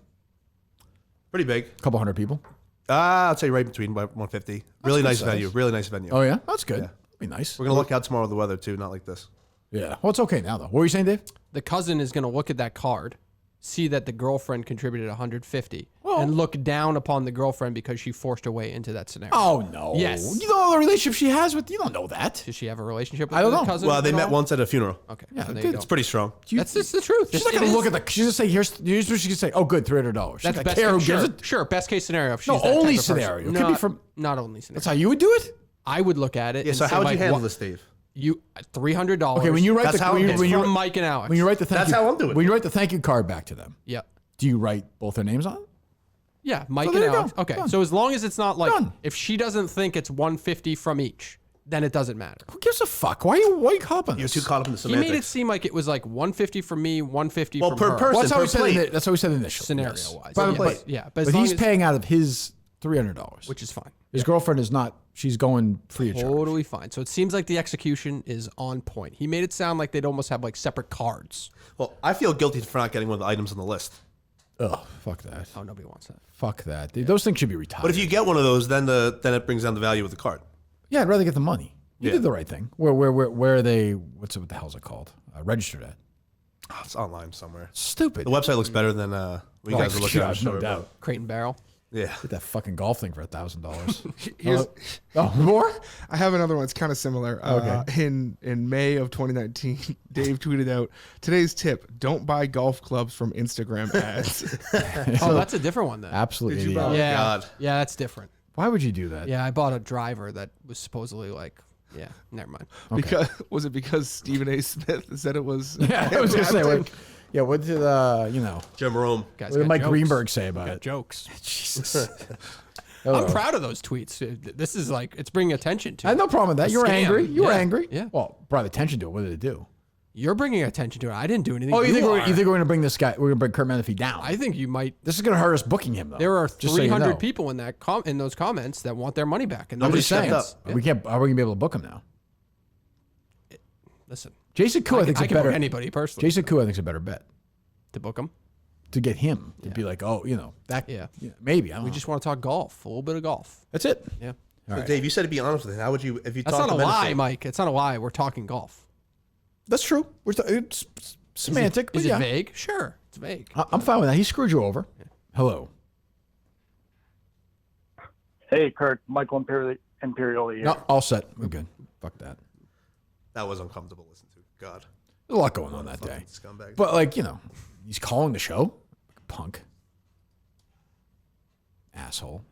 Speaker 4: Pretty big.
Speaker 1: A couple hundred people.
Speaker 4: I'd say right between 150. Really
Speaker 1: good
Speaker 4: nice
Speaker 1: size.
Speaker 4: venue. Really nice venue.
Speaker 1: Oh yeah, that's good.
Speaker 4: Yeah.
Speaker 1: That'd be nice.
Speaker 4: We're gonna look out tomorrow with the weather too, not like this.
Speaker 1: Yeah. Well, it's okay now though. What were you saying, Dave?
Speaker 2: The cousin is going to look at that card see that the girlfriend contributed 150 and look down upon the girlfriend because she forced her way into that scenario.
Speaker 1: Oh, no.
Speaker 2: Yes.
Speaker 1: You don't know the relationship she has with, you don't know that.
Speaker 2: Does she have a relationship with
Speaker 1: I don't
Speaker 2: the
Speaker 1: know.
Speaker 2: cousin?
Speaker 4: Well, they
Speaker 2: at
Speaker 4: met
Speaker 2: all?
Speaker 4: once at a funeral.
Speaker 2: Okay.
Speaker 1: Yeah,
Speaker 2: so there
Speaker 1: dude,
Speaker 2: you
Speaker 4: It's
Speaker 2: go.
Speaker 4: pretty strong.
Speaker 2: That's just the truth.
Speaker 1: She's not going to look at she's going to say, here's what she can say. Oh, good, $300. She's
Speaker 2: That's
Speaker 1: not
Speaker 2: best
Speaker 1: care who
Speaker 2: case,
Speaker 1: gives
Speaker 2: sure,
Speaker 1: it.
Speaker 2: sure, best case scenario. If she's
Speaker 1: No,
Speaker 2: that type
Speaker 1: only
Speaker 2: of person.
Speaker 1: scenario. It could be from.
Speaker 2: Not only scenario.
Speaker 1: That's how you would do it?
Speaker 2: I would look at it.
Speaker 4: Yeah,
Speaker 2: and
Speaker 4: so
Speaker 2: say,
Speaker 4: how would
Speaker 2: like,
Speaker 4: you handle
Speaker 2: what-
Speaker 4: this, Dave?
Speaker 2: You $300.
Speaker 1: Okay, when you write
Speaker 4: That's
Speaker 1: the
Speaker 4: how-
Speaker 1: when you,
Speaker 4: it's
Speaker 1: when you,
Speaker 2: from Mike and Alex.
Speaker 1: when you write the thank
Speaker 4: That's
Speaker 1: you,
Speaker 4: how I'm doing it.
Speaker 1: When you write the thank you card back to them,
Speaker 2: Yeah.
Speaker 1: do you write both their names on it?
Speaker 2: Yeah, Mike
Speaker 1: So
Speaker 2: and
Speaker 1: there you
Speaker 2: Alex.
Speaker 1: go.
Speaker 2: Okay,
Speaker 1: Done.
Speaker 2: so as long as it's not like
Speaker 1: Done.
Speaker 2: if she doesn't think it's 150 from each, then it doesn't matter.
Speaker 1: Who gives a fuck? Why are you caught up on
Speaker 4: You're
Speaker 1: this?
Speaker 4: too caught up in the
Speaker 2: He
Speaker 4: semantics.
Speaker 2: made it seem like it was like 150 from me, 150
Speaker 4: Well,
Speaker 2: from
Speaker 4: per
Speaker 2: her.
Speaker 4: person.
Speaker 1: Well, that's how
Speaker 4: per
Speaker 1: we said.
Speaker 4: plate.
Speaker 1: That's how we said initially.
Speaker 2: Scenario
Speaker 1: yes.
Speaker 2: wise.
Speaker 1: By the
Speaker 2: Yeah,
Speaker 1: way,
Speaker 2: but- yeah, but
Speaker 1: but
Speaker 2: as long
Speaker 1: he's
Speaker 2: as-
Speaker 1: paying out of his $300,
Speaker 2: which is fine.
Speaker 1: his girlfriend is not. She's going free of charge.
Speaker 2: Totally fine. So it seems like the execution is on point. He made it sound like they'd almost have like separate cards.
Speaker 4: Well, I feel guilty for not getting one of the items on the list.
Speaker 1: Ugh, fuck that.
Speaker 2: Oh, nobody wants that.
Speaker 1: Fuck that. Dude, those things should be retired.
Speaker 4: But if you get one of those, then it brings down the value of the card.
Speaker 1: Yeah, I'd rather get the money. You
Speaker 4: Yeah.
Speaker 1: did the right thing. Where are they? What the hell's it called? Registered at?
Speaker 4: Oh, it's online somewhere.
Speaker 1: Stupid.
Speaker 4: The website looks better than what you guys are looking at. I'm
Speaker 1: no
Speaker 4: sure,
Speaker 1: doubt.
Speaker 2: Crate and Barrel.
Speaker 4: Yeah.
Speaker 1: Get that fucking golf thing for $1,000.
Speaker 3: Here's-
Speaker 1: more?
Speaker 3: I have another one. It's kind of similar.
Speaker 1: Okay.
Speaker 3: In May of 2019, Dave tweeted out, "Today's tip: don't buy golf clubs from Instagram ads."
Speaker 2: Oh, that's a different one then.
Speaker 1: Absolutely.
Speaker 3: Did you
Speaker 1: idiot.
Speaker 3: buy-
Speaker 2: Yeah.
Speaker 4: God.
Speaker 2: Yeah, that's different.
Speaker 1: Why would you do that?
Speaker 2: Yeah, I bought a driver that was supposedly like, yeah, never mind.
Speaker 3: Because was it because Stephen A. Smith said it was?
Speaker 1: Yeah, I was gonna say.
Speaker 3: fantastic?
Speaker 1: Like, yeah, what did
Speaker 4: Jim Rome?
Speaker 2: Guys
Speaker 1: what did
Speaker 2: got
Speaker 1: Mike
Speaker 2: jokes.
Speaker 1: Greenberg say about
Speaker 2: Got
Speaker 1: it?
Speaker 2: jokes.
Speaker 1: Jesus.
Speaker 2: I'm proud of those tweets. This is like it's bringing attention to.
Speaker 1: I had no problem with that.
Speaker 2: a
Speaker 1: You were
Speaker 2: scam.
Speaker 1: angry. You were
Speaker 2: Yeah.
Speaker 1: angry.
Speaker 2: Yeah.
Speaker 1: Well, brought attention to it. What did it do?
Speaker 2: You're bringing attention to it. I didn't do anything.
Speaker 1: Oh, you think
Speaker 2: are.
Speaker 1: we're going to bring this guy? We're going to bring Curt Menafee down.
Speaker 2: I think you might.
Speaker 1: This is going to hurt us booking him though.
Speaker 2: There are
Speaker 1: Just so you
Speaker 2: 300
Speaker 1: know.
Speaker 2: people in that in those comments that want their money back, and
Speaker 1: I'm
Speaker 2: nobody
Speaker 1: just saying.
Speaker 2: stepped up.
Speaker 1: We can't. Are we going to be able to book him now?
Speaker 2: Listen,
Speaker 1: Jason Koo, I think,
Speaker 2: I
Speaker 1: is
Speaker 2: can
Speaker 1: better.
Speaker 2: book anybody personally
Speaker 1: Jason Koo, I think, is a better bet
Speaker 2: to book them.
Speaker 1: to get him to be like, oh, that.
Speaker 2: Yeah.
Speaker 1: Maybe. I don't
Speaker 2: We
Speaker 1: know.
Speaker 2: just want to talk golf, a little bit of golf.
Speaker 1: That's it.
Speaker 2: Yeah,
Speaker 1: All right.
Speaker 4: Dave, you said to be honest with him. How would you if you
Speaker 2: that's
Speaker 4: talked
Speaker 2: not a
Speaker 4: to
Speaker 2: lie,
Speaker 4: Menafee?
Speaker 2: Mike. It's not a lie. We're talking golf.
Speaker 1: That's true. It's semantic.
Speaker 2: Is
Speaker 1: but yeah.
Speaker 2: it vague? Sure, it's vague.
Speaker 1: I'm fine with that. He screwed you over. Hello.
Speaker 16: Hey, Kurt, Michael Imperioli here.
Speaker 1: No, all set. We're good. Fuck that.
Speaker 4: That was uncomfortable to listen to. God.
Speaker 1: There's a lot going on that day.
Speaker 4: Scumbag.
Speaker 1: But like, he's calling the show. Punk. Asshole.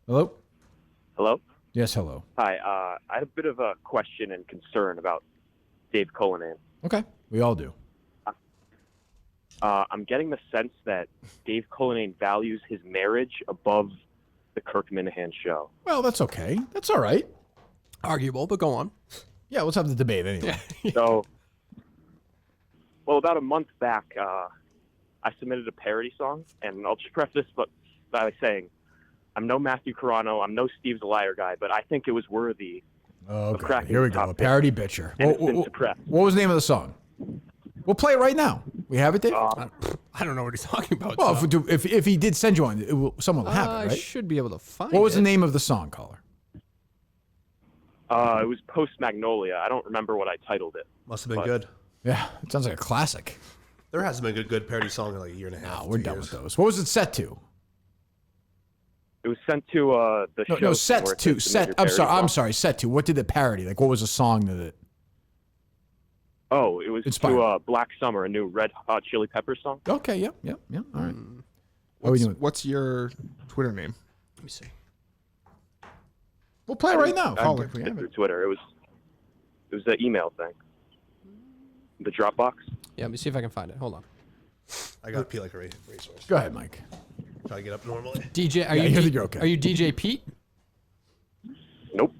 Speaker 1: Hello?
Speaker 20: Hello?
Speaker 1: Yes, hello.
Speaker 20: Hi. I had a bit of a question and concern about Dave Cullinane.
Speaker 1: Okay. We all do.
Speaker 20: I'm getting the sense that Dave Cullinane values his marriage above the Curt Menafee show.
Speaker 1: Well, that's okay. That's all right.
Speaker 2: Arguable, but go on.
Speaker 1: Yeah, let's have the debate anyway.
Speaker 20: So, well, about a month back, I submitted a parody song, and I'll just preface this by saying, I'm no Matthew Carano, I'm no Steve's a Liar guy, but I think it was worthy of
Speaker 1: Okay.
Speaker 20: cracking
Speaker 1: Here we
Speaker 20: the
Speaker 1: go.
Speaker 20: top
Speaker 1: A parody bitcher.
Speaker 20: And it's been suppressed.
Speaker 1: What was the name of the song? We'll play it right now. We have it, Dave?
Speaker 2: I don't know what he's talking about.
Speaker 1: well,
Speaker 2: so.
Speaker 1: if he did send you one, someone will have it,
Speaker 2: I
Speaker 1: right?
Speaker 2: should be able to find
Speaker 1: What was
Speaker 2: it.
Speaker 1: the name of the song, caller?
Speaker 20: It was Post Magnolia. I don't remember what I titled it.
Speaker 4: Must have been
Speaker 20: But-
Speaker 4: good.
Speaker 1: Yeah, it sounds like a classic.
Speaker 4: There hasn't been a good parody song in like a year and a half.
Speaker 1: No, we're done with those. What was it set to?
Speaker 20: It was sent to the show.
Speaker 1: No,
Speaker 20: thing
Speaker 1: set
Speaker 20: where it
Speaker 1: to.
Speaker 20: says
Speaker 1: Set.
Speaker 20: submit your parody
Speaker 1: I'm
Speaker 20: song.
Speaker 1: sorry. Set to. What did the parody? Like, what was the song that it?
Speaker 20: Oh, it was
Speaker 1: Inspired.
Speaker 20: to Black Summer, a new Red Hot Chili Peppers song.
Speaker 1: Okay. Yep. All right. What are we doing?
Speaker 3: What's your Twitter name?
Speaker 2: Let me see.
Speaker 1: We'll play it right now.
Speaker 20: I
Speaker 1: Caller,
Speaker 20: did
Speaker 1: if we have
Speaker 20: through
Speaker 1: it.
Speaker 20: Twitter. It was the email thing. The Dropbox.
Speaker 2: Yeah, let me see if I can find it. Hold on.
Speaker 4: I got to pee like a racehorse.
Speaker 1: Go ahead, Mike.
Speaker 4: Try to get up normally.
Speaker 2: DJ, are
Speaker 1: Yeah,
Speaker 2: you?
Speaker 1: I think you're okay.
Speaker 2: Are you DJ Pete?
Speaker 20: Nope.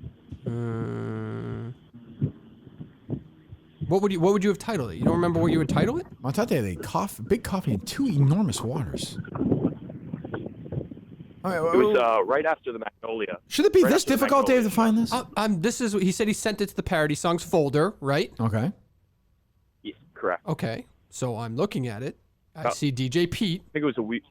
Speaker 2: What would you have titled it? You don't remember what you would title it?
Speaker 1: Montante had a big coffee and two enormous waters. All right,
Speaker 20: It was right after the Magnolia.
Speaker 1: should it be
Speaker 20: right
Speaker 1: this
Speaker 20: after the
Speaker 1: difficult, Dave,
Speaker 20: Magnolia.
Speaker 1: to find this?
Speaker 2: This is he said he sent it to the parody songs folder, right?
Speaker 1: Okay.
Speaker 20: Yeah, correct.
Speaker 2: Okay, so I'm looking at it. I
Speaker 20: Oh.
Speaker 2: see DJ Pete.
Speaker 20: I think it was a week.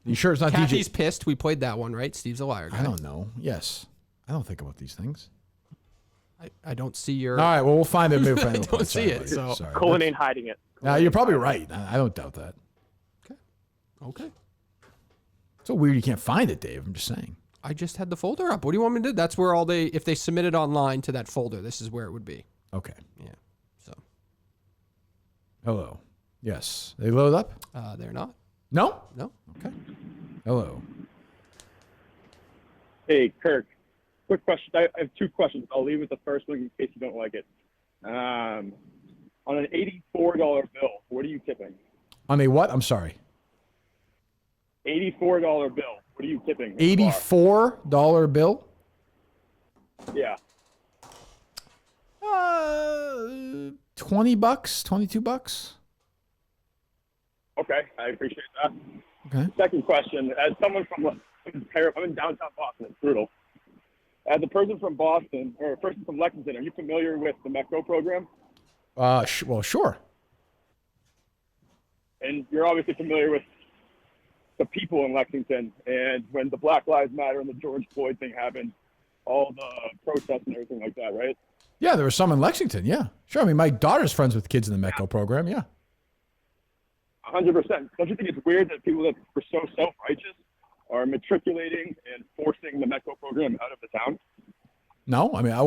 Speaker 1: You sure it's not
Speaker 2: Kathy's
Speaker 1: DJ?
Speaker 2: pissed. We played that one, right? Steve's a liar guy.
Speaker 1: I don't know. Yes. I don't think about these things.
Speaker 2: I don't see your.
Speaker 1: All right. Well, we'll find it. Maybe
Speaker 2: I don't see it. So
Speaker 1: Sorry.
Speaker 20: Cullinane hiding it.
Speaker 1: Now, you're probably right. I don't doubt that.
Speaker 2: Okay.
Speaker 1: It's so weird you can't find it, Dave. I'm just saying.
Speaker 2: I just had the folder up. What do you want me to do? That's where if they submit it online to that folder, this is where it would be.
Speaker 1: Okay.
Speaker 2: Yeah. So.
Speaker 1: Hello. Yes. They load up?
Speaker 2: They're not.
Speaker 1: No?
Speaker 2: No.
Speaker 1: Okay. Hello.
Speaker 21: Hey, Kirk. Quick question. I have two questions. I'll leave with the first one in case you don't like it. On an $84 bill, what are you tipping?
Speaker 1: On a what? I'm sorry.
Speaker 21: $84 bill. What are you tipping?
Speaker 1: $84 bill?
Speaker 21: Yeah.
Speaker 1: $20, $22.
Speaker 21: Okay, I appreciate that.
Speaker 1: Okay.
Speaker 21: Second question: as someone from I'm in downtown Boston. It's brutal. As a person from Boston or a person from Lexington, are you familiar with the METCO program?
Speaker 1: Well, sure.
Speaker 21: And you're obviously familiar with the people in Lexington. And when the Black Lives Matter and the George Floyd thing happened, all the protests and everything like that, right?
Speaker 1: Yeah, there was some in Lexington. Yeah, sure. I mean, my daughter's friends with kids in the METCO program. Yeah.
Speaker 21: 100%. Don't you think it's weird that people that were so self-righteous are matriculating and forcing the METCO program out of the town?
Speaker 1: No, I mean, I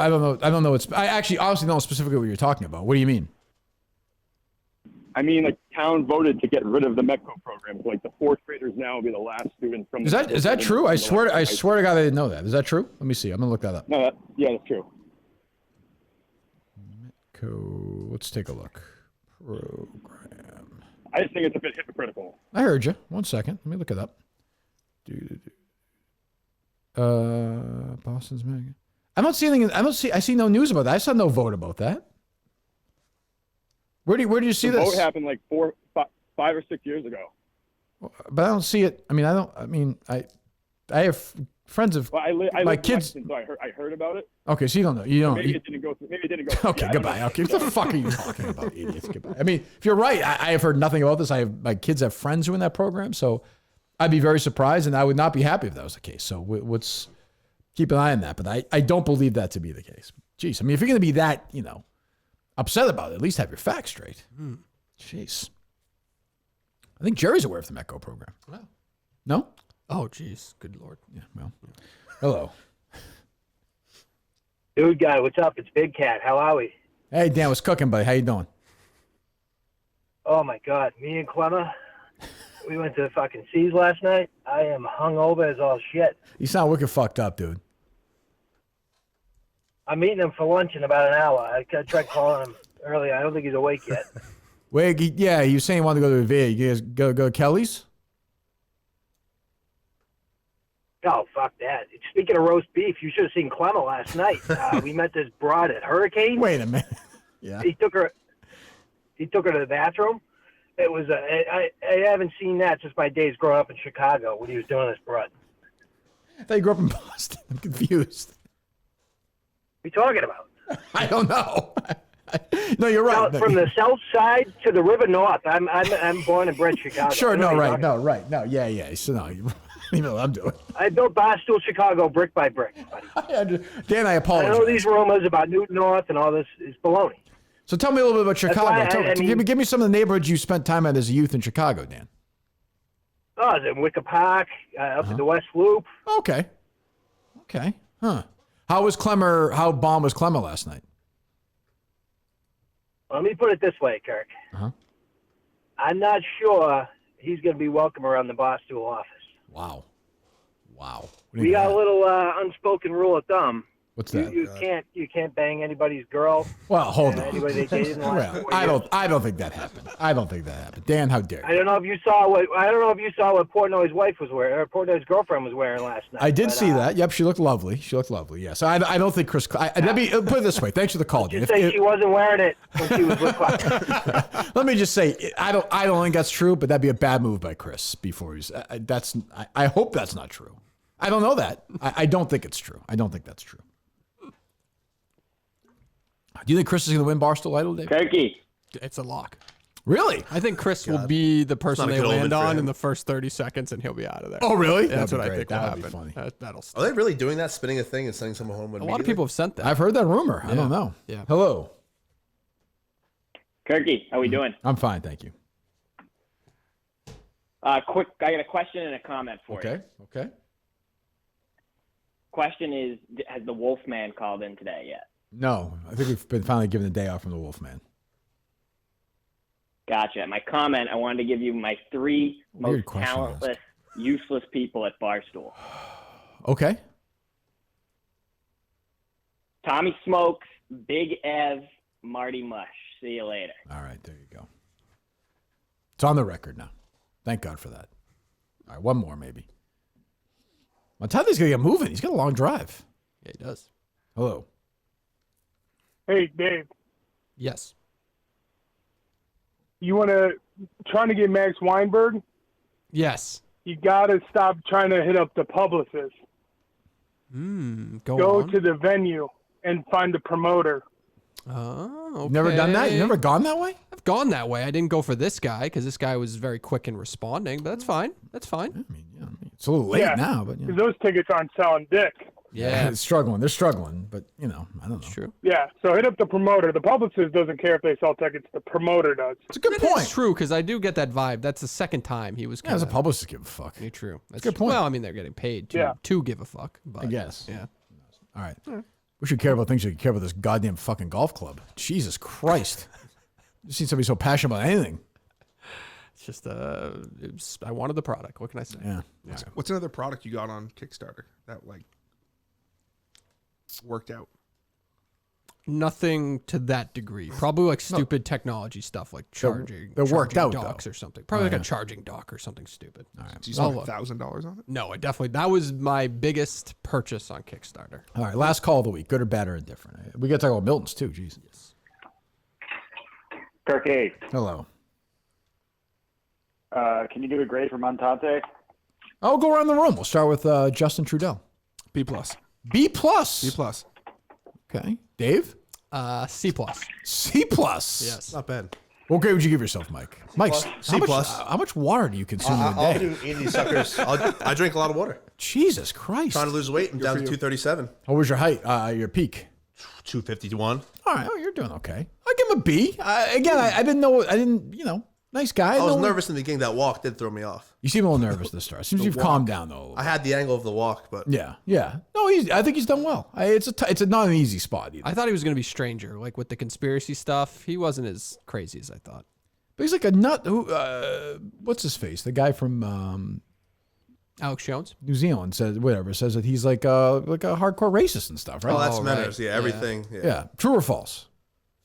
Speaker 1: don't know. I don't know. I actually honestly don't know specifically what you're talking about. What do you mean?
Speaker 21: I mean, like, town voted to get rid of the METCO program. So, like, the fourth graders now will be the last students from.
Speaker 1: Is that true? I swear to God, I didn't know that. Is that true? Let me see. I'm gonna look that up.
Speaker 21: No, yeah, that's true.
Speaker 1: METCO. Let's take a look. Program.
Speaker 21: I just think it's a bit hypocritical.
Speaker 1: I heard you. 1 second. Let me look it up. Boston's METCO. I don't see anything. I see no news about that. I saw no vote about that. Where do you see
Speaker 21: the
Speaker 1: this?
Speaker 21: vote happened like 5 or 6 years ago.
Speaker 1: But I don't see it. I mean, I have friends of
Speaker 21: I
Speaker 1: my kids.
Speaker 21: So I heard about it.
Speaker 1: Okay, so you don't know. You don't.
Speaker 21: Maybe it didn't go through.
Speaker 1: Okay, goodbye. Okay, what the fuck are you talking about, idiots? Goodbye. I mean, if you're right, I have heard nothing about this. My kids have friends who are in that program, so I'd be very surprised, and I would not be happy if that was the case. So let's keep an eye on that. But I don't believe that to be the case. Jeez, I mean, if you're going to be that, upset about it, at least have your facts straight. Jeez. I think Jerry's aware of the METCO program.
Speaker 2: Wow.
Speaker 1: No?
Speaker 2: Oh, jeez. Good Lord.
Speaker 1: Yeah, well. Hello.
Speaker 22: Dude guy, what's up? It's Big Cat. How are we?
Speaker 1: Hey, Dan, what's cooking, buddy? How you doing?
Speaker 22: Oh, my God. Me and Klemmer, we went to fucking C's last night. I am hungover as all shit.
Speaker 1: You sound wicked fucked up, dude.
Speaker 22: I'm meeting him for lunch in about an hour. I tried calling him earlier. I don't think he's awake yet.
Speaker 1: Wait, yeah, he was saying he wanted to go to Revere. You guys go to Kelly's?
Speaker 22: Oh, fuck that. Speaking of roast beef, you should have seen Klemmer last night. We met this broad at Hurricane.
Speaker 1: Wait a minute. Yeah.
Speaker 22: He took her to the bathroom. It was I haven't seen that since my days growing up in Chicago when he was doing this broad.
Speaker 1: I thought you grew up in Boston. I'm confused.
Speaker 22: What are you talking about?
Speaker 1: I don't know. No, you're right.
Speaker 22: From the south side to the river north. I'm born and bred Chicago.
Speaker 1: Sure, no, right. Yeah. So no, you know what I'm doing.
Speaker 22: I built Barstool, Chicago, brick by brick, buddy.
Speaker 1: Dan, I apologize.
Speaker 22: I know these rumors about Newton North and all this is baloney.
Speaker 1: So tell me a little bit about Chicago.
Speaker 22: Why,
Speaker 1: Give me some of the neighborhoods you spent time at as a youth in Chicago, Dan.
Speaker 22: Oh, I was in Wicker Park, up at the West Loop.
Speaker 1: Okay. Huh. How bomb was Klemmer last night?
Speaker 22: Let me put it this way, Kirk.
Speaker 1: Uh-huh.
Speaker 22: I'm not sure he's going to be welcome around the Barstool office.
Speaker 1: Wow.
Speaker 22: We got a little unspoken rule of thumb.
Speaker 1: What's that?
Speaker 22: You can't bang anybody's girl.
Speaker 1: Well, hold on.
Speaker 22: Anybody they dated in the last 4 years.
Speaker 1: I don't think that happened. Dan, how dare you?
Speaker 22: I don't know if you saw what Portnoy's wife was wearing, or Portnoy's girlfriend was wearing last night.
Speaker 1: I did see that. Yep, she looked lovely. Yes, I don't think Chris. Let me put it this way. Thanks for the call, Dan.
Speaker 22: She wasn't wearing it when she was with Clark.
Speaker 1: Let me just say, I don't think that's true, but that'd be a bad move by Chris. Before he's I hope that's not true. I don't know that. I don't think it's true. I don't think that's true. Do you think Chris is going to win Barstool Idol, Dave?
Speaker 22: Kirky.
Speaker 2: It's a lock.
Speaker 1: Really?
Speaker 2: I think Chris will be the person they land on
Speaker 4: him.
Speaker 2: in the first 30 seconds, and he'll be out of there.
Speaker 1: Oh, really?
Speaker 2: Yeah, that's what I think will
Speaker 1: That'd
Speaker 2: happen.
Speaker 1: be funny.
Speaker 2: That'll
Speaker 4: Are they really doing that? Spinning a thing and sending someone home?
Speaker 2: A lot of people have sent that.
Speaker 1: I've heard that rumor. I don't know.
Speaker 2: Yeah.
Speaker 1: Hello.
Speaker 6: Kirky, how we doing?
Speaker 1: I'm fine, thank you.
Speaker 6: Quick, I got a question and a comment for you.
Speaker 1: Okay.
Speaker 6: Question is, has the Wolfman called in today yet?
Speaker 1: No, I think we've been finally given the day off from the Wolfman.
Speaker 6: Gotcha. My comment, I wanted to give you my 3 most talentless, useless people at Barstool.
Speaker 1: Okay.
Speaker 6: Tommy Smokes, Big Ev, Marty Mush. See you later.
Speaker 1: All right, there you go. It's on the record now. Thank God for that. All right, one more maybe. Montante's going to get moving. He's got a long drive.
Speaker 2: Yeah, he does.
Speaker 1: Hello.
Speaker 16: Hey, Dave.
Speaker 2: Yes.
Speaker 16: You want to trying to get Max Weinberg?
Speaker 2: Yes.
Speaker 16: You got to stop trying to hit up the publicist. Go
Speaker 2: on.
Speaker 16: to the venue and find the promoter.
Speaker 2: Oh, okay.
Speaker 1: Never done that? You never gone that way?
Speaker 2: I've gone that way. I didn't go for this guy because this guy was very quick in responding, but that's fine. That's fine.
Speaker 1: It's a little late now, but
Speaker 16: 'cause those tickets aren't selling dick.
Speaker 2: Yeah.
Speaker 1: It's struggling. They're struggling, but I don't know. It's
Speaker 2: true.
Speaker 16: Yeah, so hit up the promoter. The publicist doesn't care if they sell tickets. The promoter does.
Speaker 1: It's a good
Speaker 2: point. It's true because I do get that vibe. That's the second time he was.
Speaker 1: Yeah, as a publicist, give a fuck.
Speaker 2: Yeah, true. That's
Speaker 1: a good point.
Speaker 2: Well, I mean, they're getting paid to give a fuck. But,
Speaker 1: I guess.
Speaker 2: Yeah.
Speaker 1: All right. We should care about things. We should care about this goddamn fucking golf club. Jesus Christ. You've seen somebody so passionate about anything.
Speaker 2: It's just, I wanted the product. What can I say?
Speaker 1: Yeah.
Speaker 3: What's another product you got on Kickstarter that worked out?
Speaker 2: Nothing to that degree. Probably like stupid technology stuff like charging.
Speaker 1: that worked out,
Speaker 2: docks
Speaker 1: though.
Speaker 2: or something. Probably like a charging dock or something stupid.
Speaker 1: All right.
Speaker 3: Do you spend $1,000 on it?
Speaker 2: No, I definitely. That was my biggest purchase on Kickstarter.
Speaker 1: All right. Last call of the week. Good or bad or indifferent. We got to talk about Milton's too. Jeez.
Speaker 2: Yes.
Speaker 7: Kirky,
Speaker 1: Hello.
Speaker 7: can you do a grade for Montante?
Speaker 1: I'll go around the room. We'll start with Justin Trudeau.
Speaker 3: B+.
Speaker 1: B+. B+. Okay. Dave?
Speaker 2: C+.
Speaker 1: C+.
Speaker 2: Yes.
Speaker 4: Not bad.
Speaker 1: What grade would you give yourself, Mike? Mike,
Speaker 4: C+.
Speaker 1: How much water do you consume a
Speaker 4: I'll
Speaker 1: day?
Speaker 4: do eat these suckers. I drink a lot of water.
Speaker 1: Jesus Christ.
Speaker 4: Trying to lose weight. I'm down to 237.
Speaker 1: What was your height? Your peak?
Speaker 4: 251.
Speaker 1: All right. Oh, you're doing okay. I'll give him a B. Again, I didn't know. Nice guy.
Speaker 4: I was nervous in the beginning. That walk did throw me off.
Speaker 1: You seem a little nervous at the start. Seems you've calmed down though.
Speaker 4: I had the angle of the walk, but
Speaker 1: Yeah. No, I think he's done well. It's not an easy spot either.
Speaker 2: I thought he was going to be stranger, like with the conspiracy stuff. He wasn't as crazy as I thought.
Speaker 1: But he's like a nut. Who? What's his face? The guy from
Speaker 2: Alex Jones,
Speaker 1: New Zealand says that he's like a hardcore racist and stuff, right?
Speaker 4: Oh, that's Meadows. Yeah, everything.
Speaker 1: Yeah. True or false?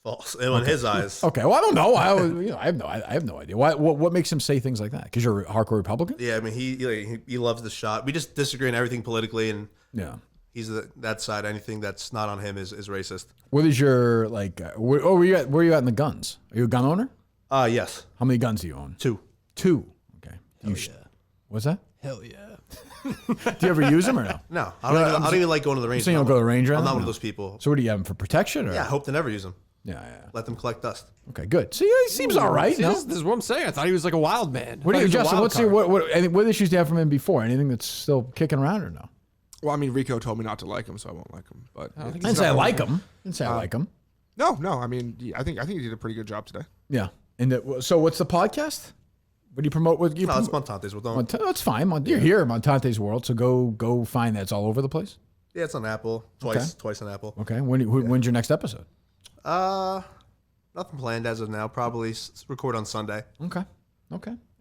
Speaker 4: False. In his eyes.
Speaker 1: Okay. Well, I don't know. I have no idea. What makes him say things like that? Because you're a hardcore Republican?
Speaker 4: Yeah, I mean he loves the shot. We just disagree on everything politically, and
Speaker 1: yeah,
Speaker 4: he's that side. Anything that's not on him is racist.
Speaker 1: What is your where are you at in the guns? Are you a gun owner?
Speaker 4: Yes.
Speaker 1: How many guns do you own?
Speaker 4: 2.
Speaker 1: Okay. What's
Speaker 2: Hell
Speaker 1: that?
Speaker 2: Hell yeah.
Speaker 1: Do you ever use them or no?
Speaker 4: No, I don't even like going to the range.
Speaker 1: So you don't go to the range?
Speaker 4: I'm not one of those people.
Speaker 1: So what do you have them for protection? Or?
Speaker 4: Yeah, I hope to never use them.
Speaker 1: Yeah.
Speaker 4: Let them collect dust.
Speaker 1: Okay, good. See, he seems all right.
Speaker 2: See,
Speaker 1: No?
Speaker 2: this is what I'm saying. I thought he was like a wild man.
Speaker 1: What do you, Justin? What issues do you have from him before? Anything that's still kicking around or no?
Speaker 3: Well, I mean, Rico told me not to like him, so I won't like him. But
Speaker 1: I didn't say I like him.
Speaker 3: No. I mean, I think he did a pretty good job today.
Speaker 1: Yeah. And so, what's the podcast? What do you promote? It's
Speaker 4: Montante's.
Speaker 1: That's fine. You're here, Montante's World. So go find that. It's all over the place.
Speaker 4: Yeah, it's on Apple. Twice on Apple.
Speaker 1: Okay. When's your next episode?
Speaker 4: Nothing planned as of now. Probably record on Sunday.
Speaker 1: Okay.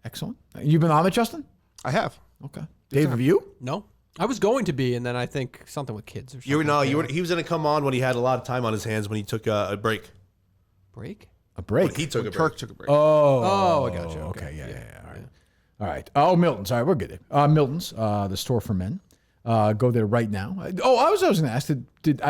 Speaker 1: Excellent. You've been on it, Justin?
Speaker 3: I have.
Speaker 1: Okay. Dave, have you?
Speaker 2: No. I was going to be, and then I think something with kids or something.
Speaker 4: He was going to come on when he had a lot of time on his hands when he took a break.
Speaker 2: Break?
Speaker 1: A break?
Speaker 4: When he took a break.
Speaker 3: Kirk took a break.
Speaker 1: Oh,
Speaker 2: I got you.
Speaker 1: Okay. Yeah. All right. Oh, Miltons. All right, we're good. Miltons, the store for men. Go there right now. I was going to ask.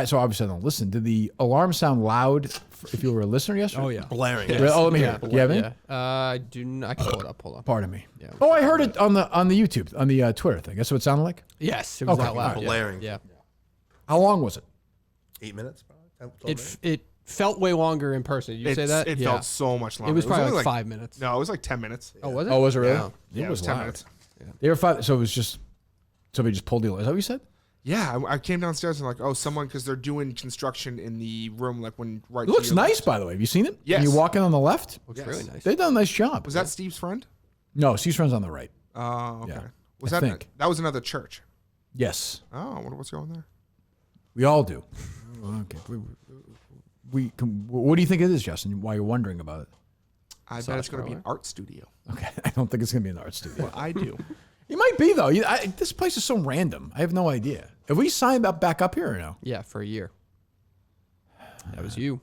Speaker 1: So obviously I don't listen. Did the alarm sound loud if you were a listener yesterday?
Speaker 2: Oh yeah,
Speaker 4: blaring.
Speaker 1: Yes. Oh, let me hear it. You have it?
Speaker 2: I do. I can pull it up. Hold on.
Speaker 1: Pardon me.
Speaker 2: Yeah,
Speaker 1: I heard it on the YouTube, on the Twitter thing. That's what it sounded like.
Speaker 2: Yes, it was that loud.
Speaker 4: Blaring.
Speaker 2: Yeah.
Speaker 1: How long was it?
Speaker 4: 8 minutes. Probably.
Speaker 2: It felt way longer in person. Did you say that?
Speaker 3: It felt so much longer.
Speaker 2: It was probably
Speaker 3: only
Speaker 2: like 5 minutes.
Speaker 3: No, it was like 10 minutes.
Speaker 2: Oh, was it?
Speaker 1: Oh, was it really?
Speaker 3: Yeah,
Speaker 1: It was
Speaker 3: 10
Speaker 1: loud.
Speaker 3: minutes.
Speaker 1: Yeah. They were 5. So it was just somebody just pulled the. Is that what you said?
Speaker 3: Yeah, I came downstairs and like, oh, someone, because they're doing construction in the room, like when right.
Speaker 1: It looks nice, by the way. Have you seen it?
Speaker 3: Yes.
Speaker 1: When you walk in on the left.
Speaker 2: Looks really nice.
Speaker 1: They've done a nice job.
Speaker 3: Was that Steve's friend?
Speaker 1: No, Steve's friend's on the right.
Speaker 3: Oh, okay.
Speaker 1: Yeah.
Speaker 3: Was
Speaker 1: I
Speaker 3: that
Speaker 1: think.
Speaker 3: that was another church?
Speaker 1: Yes.
Speaker 3: Oh, I wonder what's going there.
Speaker 1: We all do. Okay. What do you think it is, Justin? Why you're wondering about it?
Speaker 3: I bet it's going to be an art studio.
Speaker 1: Okay, I don't think it's going to be an art studio.
Speaker 3: Well, I do.
Speaker 1: It might be though. This place is so random. I have no idea. Have we signed up back up here or no?
Speaker 2: Yeah, for a year. That was you.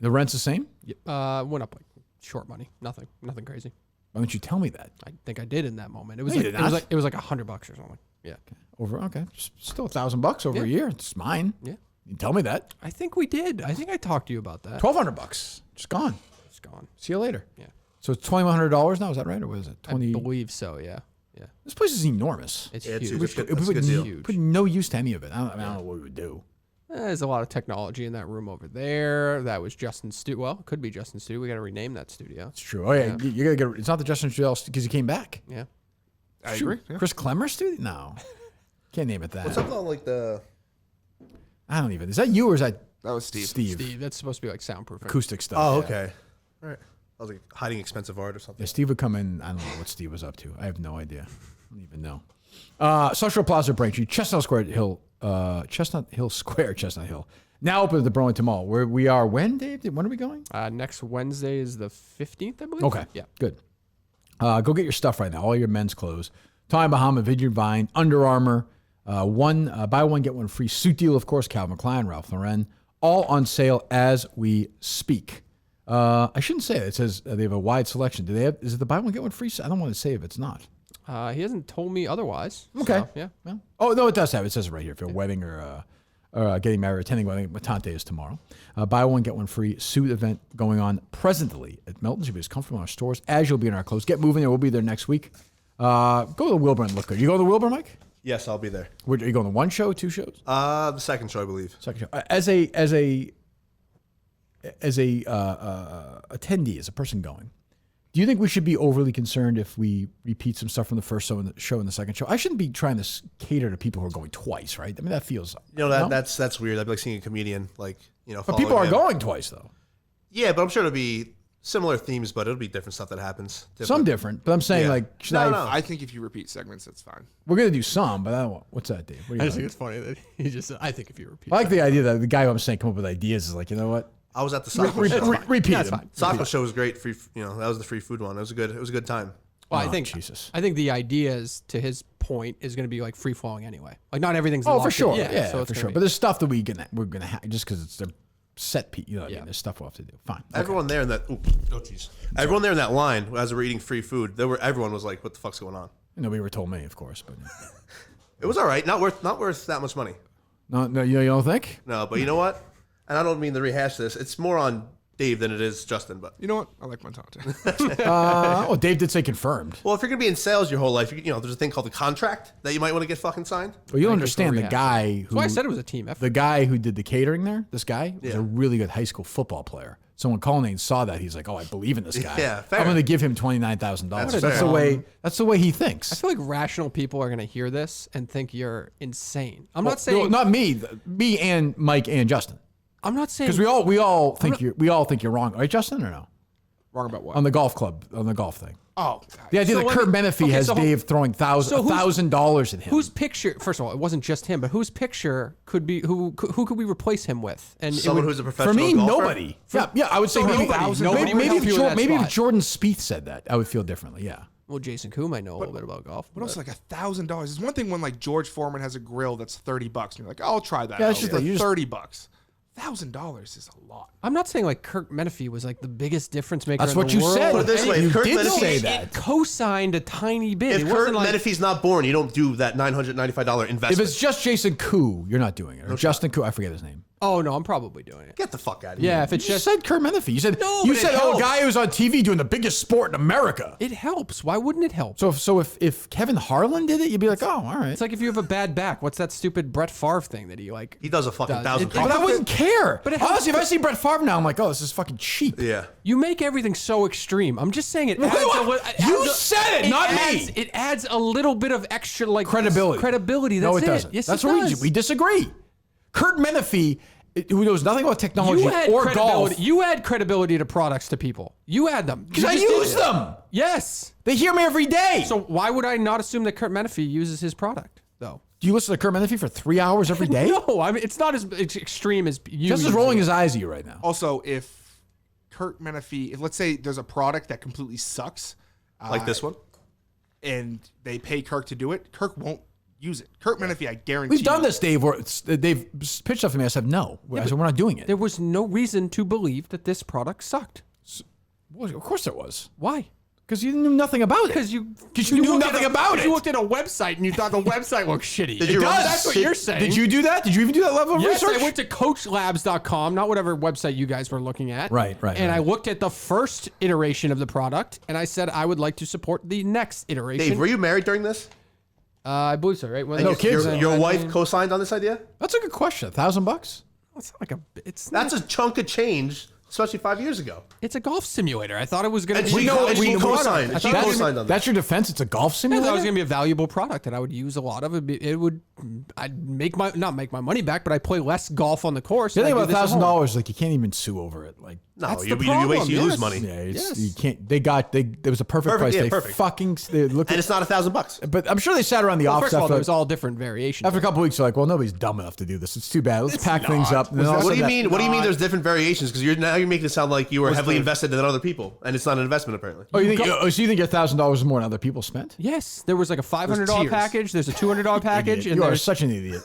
Speaker 1: The rent's the same?
Speaker 2: Went up like short money. Nothing crazy.
Speaker 1: Why don't you tell me that?
Speaker 2: I think I did in that moment. It was
Speaker 1: No,
Speaker 2: like
Speaker 1: you did not.
Speaker 2: it was like $100 or something. Yeah.
Speaker 1: Okay. Still $1,000 over a year. It's mine.
Speaker 2: Yeah.
Speaker 1: You tell me that.
Speaker 2: I think we did. I think I talked to you about that.
Speaker 1: $1,200. Just gone.
Speaker 2: It's gone.
Speaker 1: See you later.
Speaker 2: Yeah.
Speaker 1: So it's $2,100 now. Is that right, or was it 20?
Speaker 2: I believe so. Yeah. Yeah.
Speaker 1: This place is enormous.
Speaker 2: It's
Speaker 4: Yeah, it's
Speaker 2: huge.
Speaker 4: huge. It's a good deal.
Speaker 2: Huge.
Speaker 1: Put no use to any of it. I don't know what we would do.
Speaker 2: There's a lot of technology in that room over there. That was Justin's studio. Well, it could be Justin's studio. We got to rename that studio.
Speaker 1: It's true. Oh yeah, you gotta get. It's not the Justin Steele because he came back.
Speaker 2: Yeah.
Speaker 3: I agree. Yeah.
Speaker 1: Chris Klemmer studio? No, can't name it that.
Speaker 4: What's up on like the?
Speaker 1: I don't even. Is that you or is that?
Speaker 3: That was Steve.
Speaker 2: Steve, that's supposed to be like soundproof.
Speaker 1: Acoustic stuff.
Speaker 4: Oh,
Speaker 1: yeah.
Speaker 4: okay. All right. I was like hiding expensive art or something.
Speaker 1: Yeah, Steve would come in. I don't know what Steve was up to. I have no idea. I don't even know. Social Plaza Braintree, Chestnut Hill Square, Chestnut Hill. Now open at the Burlington Mall. Where we are when, Dave? When are we going?
Speaker 2: Next Wednesday is the 15th, I believe.
Speaker 1: Okay.
Speaker 2: Yeah.
Speaker 1: Good. Go get your stuff right now. All your men's clothes. Tommy Bahama, Vineyard Vine, Under Armour. Buy one, get one free suit deal, of course. Calvin Klein, Ralph Lauren. All on sale as we speak. I shouldn't say it. It says they have a wide selection. Do they have? Is it the buy one, get one free? I don't want to say if it's not.
Speaker 2: He hasn't told me otherwise.
Speaker 1: Okay.
Speaker 2: So, yeah.
Speaker 1: Well, oh, no, it does have. It says it right here. If you're a wedding or getting married, attending a wedding, Montante is tomorrow. Buy one, get one free suit event going on presently at Miltons. You'll be as comfortable in our stores as you'll be in our clothes. Get moving there. We'll be there next week. Go to the Wilbur and look good. You go to the Wilbur, Mike?
Speaker 4: Yes, I'll be there.
Speaker 1: Are you going to one show, two shows?
Speaker 4: The second show, I believe.
Speaker 1: Second show. As a attendee, as a person going, do you think we should be overly concerned if we repeat some stuff from the first show and the second show? I shouldn't be trying to cater to people who are going twice, right? I mean, that feels
Speaker 4: that's weird. I'd be like seeing a comedian but
Speaker 1: people are going twice though.
Speaker 4: Yeah, but I'm sure it'll be similar themes, but it'll be different stuff that happens.
Speaker 1: Some different, but I'm saying
Speaker 3: I think if you repeat segments, that's fine.
Speaker 1: We're gonna do some, but I don't want. What's that, Dave? What do
Speaker 2: I
Speaker 1: you
Speaker 2: just
Speaker 1: think?
Speaker 2: think it's funny that he just said, I think if you repeat.
Speaker 1: I like the idea that the guy who I'm saying come up with ideas is like, you know what?
Speaker 4: I was at the Sacco show.
Speaker 1: Repeat
Speaker 2: That's
Speaker 1: them.
Speaker 2: fine.
Speaker 4: Sacco show was great. Free, that was the free food one. It was a good time.
Speaker 2: Well,
Speaker 1: Oh,
Speaker 2: I think
Speaker 1: Jesus.
Speaker 2: I think the idea is, to his point, is going to be like free flowing anyway. Like not everything's
Speaker 1: Oh,
Speaker 2: locked
Speaker 1: for sure.
Speaker 2: in.
Speaker 1: Yeah,
Speaker 2: so it's
Speaker 1: for
Speaker 2: gonna
Speaker 1: sure.
Speaker 2: be-
Speaker 1: But there's stuff that we're gonna have just because it's the set piece. You know what I mean? There's stuff we'll have to do. Fine. Okay.
Speaker 4: Everyone there in that. Everyone there in that line as we're eating free food. Everyone was like, "What the fuck's going on?"
Speaker 1: Nobody ever told me, of course, but
Speaker 4: It was all right. Not worth that much money.
Speaker 1: no, you don't think?
Speaker 4: No, but you know what? And I don't mean to rehash this. It's more on Dave than it is Justin. But
Speaker 3: You know what? I like Montante.
Speaker 1: Dave did say confirmed.
Speaker 4: well, if you're gonna be in sales your whole life, there's a thing called the contract that you might want to get fucking signed.
Speaker 1: Well, you'll understand the guy who.
Speaker 2: That's why I said it was a team effort.
Speaker 1: The guy who did the catering there, this guy was a really good high school football player. So when Colleen saw that, he's like, "Oh, I believe in this guy.
Speaker 4: Yeah, fair.
Speaker 1: I'm going to give him $29,000."
Speaker 4: That's
Speaker 1: That's
Speaker 4: fair.
Speaker 1: the way. That's the way he thinks.
Speaker 2: I feel like rational people are going to hear this and think you're insane. I'm not saying
Speaker 1: not me, me and Mike and Justin,
Speaker 2: I'm not saying
Speaker 1: because we all think you're wrong, right, Justin, or no?
Speaker 3: Wrong about what?
Speaker 1: On the golf club, on the golf thing.
Speaker 3: Oh,
Speaker 1: The idea
Speaker 2: So
Speaker 1: that
Speaker 2: let
Speaker 1: Curt
Speaker 2: me-
Speaker 1: Menafee
Speaker 2: okay,
Speaker 1: has
Speaker 2: so
Speaker 1: Dave throwing $1,000 at him.
Speaker 2: Whose picture? First of all, it wasn't just him, but whose picture could be who could we replace him with? And
Speaker 4: Someone who's a professional
Speaker 1: For me,
Speaker 4: golfer?
Speaker 1: nobody. Yeah, I would say
Speaker 2: So
Speaker 1: maybe
Speaker 2: nobody would help you in that
Speaker 1: maybe if
Speaker 2: spot.
Speaker 1: Jordan Spieth said that, I would feel differently. Yeah.
Speaker 2: Well, Jason Koo might know a little bit about golf.
Speaker 3: But also like $1,000. It's one thing when like George Foreman has a grill that's $30, and you're like, I'll try that.
Speaker 1: Yeah,
Speaker 3: out
Speaker 1: it's just
Speaker 3: for
Speaker 1: like, you just-
Speaker 3: $30. $1,000 is a lot.
Speaker 2: I'm not saying like Curt Menafee was like the biggest difference maker.
Speaker 1: That's
Speaker 2: in
Speaker 1: what
Speaker 2: the
Speaker 1: you
Speaker 2: world.
Speaker 1: said.
Speaker 4: Put it this way,
Speaker 1: You
Speaker 4: if Curt
Speaker 1: did
Speaker 4: Menafee-
Speaker 1: say that.
Speaker 2: It co-signed a tiny bit.
Speaker 4: If
Speaker 2: It
Speaker 4: Curt
Speaker 2: wasn't like
Speaker 4: Menafee's not born, you don't do that $995 investment.
Speaker 1: If it's just Jason Koo, you're not doing it. Or Justin Koo, I forget his name.
Speaker 2: Oh no, I'm probably doing it.
Speaker 4: Get the fuck out of here.
Speaker 2: Yeah, if it's
Speaker 1: You
Speaker 2: just
Speaker 1: said Curt Menafee. You said
Speaker 2: No,
Speaker 1: you
Speaker 2: but it
Speaker 1: said a
Speaker 2: helps.
Speaker 1: guy who's on TV doing the biggest sport in America.
Speaker 2: it helps. Why wouldn't it help?
Speaker 1: So if Kevin Harlan did it, you'd be like, oh, all right.
Speaker 2: It's like if you have a bad back. What's that stupid Brett Favre thing that he like?
Speaker 4: He does a fucking
Speaker 2: does.
Speaker 4: 1,000
Speaker 2: It-
Speaker 1: But I wouldn't care.
Speaker 2: But it helps
Speaker 1: Honestly, if I see Brett Favre now, I'm like, oh, this is fucking cheap.
Speaker 4: Yeah.
Speaker 2: You make everything so extreme. I'm just saying it adds
Speaker 1: You said it, not me.
Speaker 2: It adds a little bit of extra like
Speaker 1: Credibility.
Speaker 2: Credibility. That's
Speaker 1: No, it doesn't.
Speaker 2: Yes,
Speaker 1: That's
Speaker 2: it
Speaker 1: where
Speaker 2: does.
Speaker 1: we disagree. Curt Menafee, who knows nothing about technology
Speaker 2: You add
Speaker 1: or
Speaker 2: credibility.
Speaker 1: golf.
Speaker 2: You add credibility to products to people. You add them
Speaker 1: Because
Speaker 2: You
Speaker 1: I
Speaker 2: just did
Speaker 1: use
Speaker 2: it.
Speaker 1: them.
Speaker 2: Yes.
Speaker 1: They hear me every day.
Speaker 2: So why would I not assume that Curt Menafee uses his product though?
Speaker 1: Do you listen to Curt Menafee for 3 hours every day?
Speaker 2: No, I mean it's not as extreme as you.
Speaker 1: Just as rolling his eyes at you right now.
Speaker 3: Also, if Curt Menafee, if let's say there's a product that completely sucks,
Speaker 4: Like this one?
Speaker 3: and they pay Kirk to do it, Kirk won't use it. Curt Menafee, I guarantee.
Speaker 1: We've done this, Dave. Where they've pitched stuff to me. I said no. I said we're not doing it.
Speaker 2: There was no reason to believe that this product sucked.
Speaker 1: Well, of course there was.
Speaker 2: Why?
Speaker 1: Because you knew nothing about it.
Speaker 2: Because you
Speaker 1: knew
Speaker 2: looked
Speaker 1: nothing
Speaker 2: at
Speaker 1: about it.
Speaker 2: You looked at a website and you thought the website looked shitty.
Speaker 1: Did you run
Speaker 2: That's what you're saying.
Speaker 1: Did you do that? Did you even do that level of
Speaker 2: Yes,
Speaker 1: research?
Speaker 2: I went to coachlabs.com, not whatever website you guys were looking at.
Speaker 1: Right.
Speaker 2: And I looked at the first iteration of the product, and I said I would like to support the next iteration.
Speaker 4: Dave, were you married during this?
Speaker 2: I believe so, right? When
Speaker 4: And
Speaker 2: no kids.
Speaker 4: Your wife co-signed on this idea?
Speaker 1: That's a good question. $1,000?
Speaker 2: It's like a. It's
Speaker 4: That's a chunk of change, especially 5 years ago.
Speaker 2: It's a golf simulator. I thought it was going
Speaker 4: And
Speaker 2: to be.
Speaker 4: she co- and she
Speaker 2: valuable
Speaker 4: co-signed.
Speaker 2: product.
Speaker 4: She
Speaker 2: I thought it was-
Speaker 4: co-signed on that.
Speaker 1: That's your defense? It's a golf
Speaker 2: I
Speaker 1: simulator?
Speaker 2: thought it was going to be a valuable product that I would use a lot of. It would. I'd not make my money back, but I play less golf on the course.
Speaker 1: The
Speaker 2: than
Speaker 1: thing
Speaker 2: I
Speaker 1: about
Speaker 2: do this at home.
Speaker 1: $1,000, like you can't even sue over it. Like
Speaker 4: No,
Speaker 2: That's
Speaker 4: you,
Speaker 2: the
Speaker 4: you
Speaker 2: problem,
Speaker 4: lose
Speaker 2: yes.
Speaker 4: money.
Speaker 1: yeah, it's,
Speaker 2: Yes.
Speaker 1: you can't. There was a perfect price.
Speaker 4: yeah,
Speaker 1: They
Speaker 4: perfect.
Speaker 1: fucking they looked
Speaker 4: And
Speaker 1: at,
Speaker 4: it's not $1,000.
Speaker 1: but I'm sure they sat around the
Speaker 2: Well,
Speaker 1: office
Speaker 2: first of all,
Speaker 1: after,
Speaker 2: there's all different variations.
Speaker 1: after a couple weeks. They're like, well, nobody's dumb enough to do this. It's too bad. Let's pack
Speaker 3: not.
Speaker 1: things up. And then all of a
Speaker 4: What do you
Speaker 1: sudden
Speaker 4: mean? What do you mean? There's different variations because you're making it sound like you were heavily invested in other people, and it's not an investment apparently.
Speaker 1: Oh, you think? So you think your $1,000 is more than other people spent?
Speaker 2: Yes, there was like a $500
Speaker 3: tiers.
Speaker 2: package. There's a $200 package, and
Speaker 1: You are
Speaker 2: there's.
Speaker 1: such an idiot.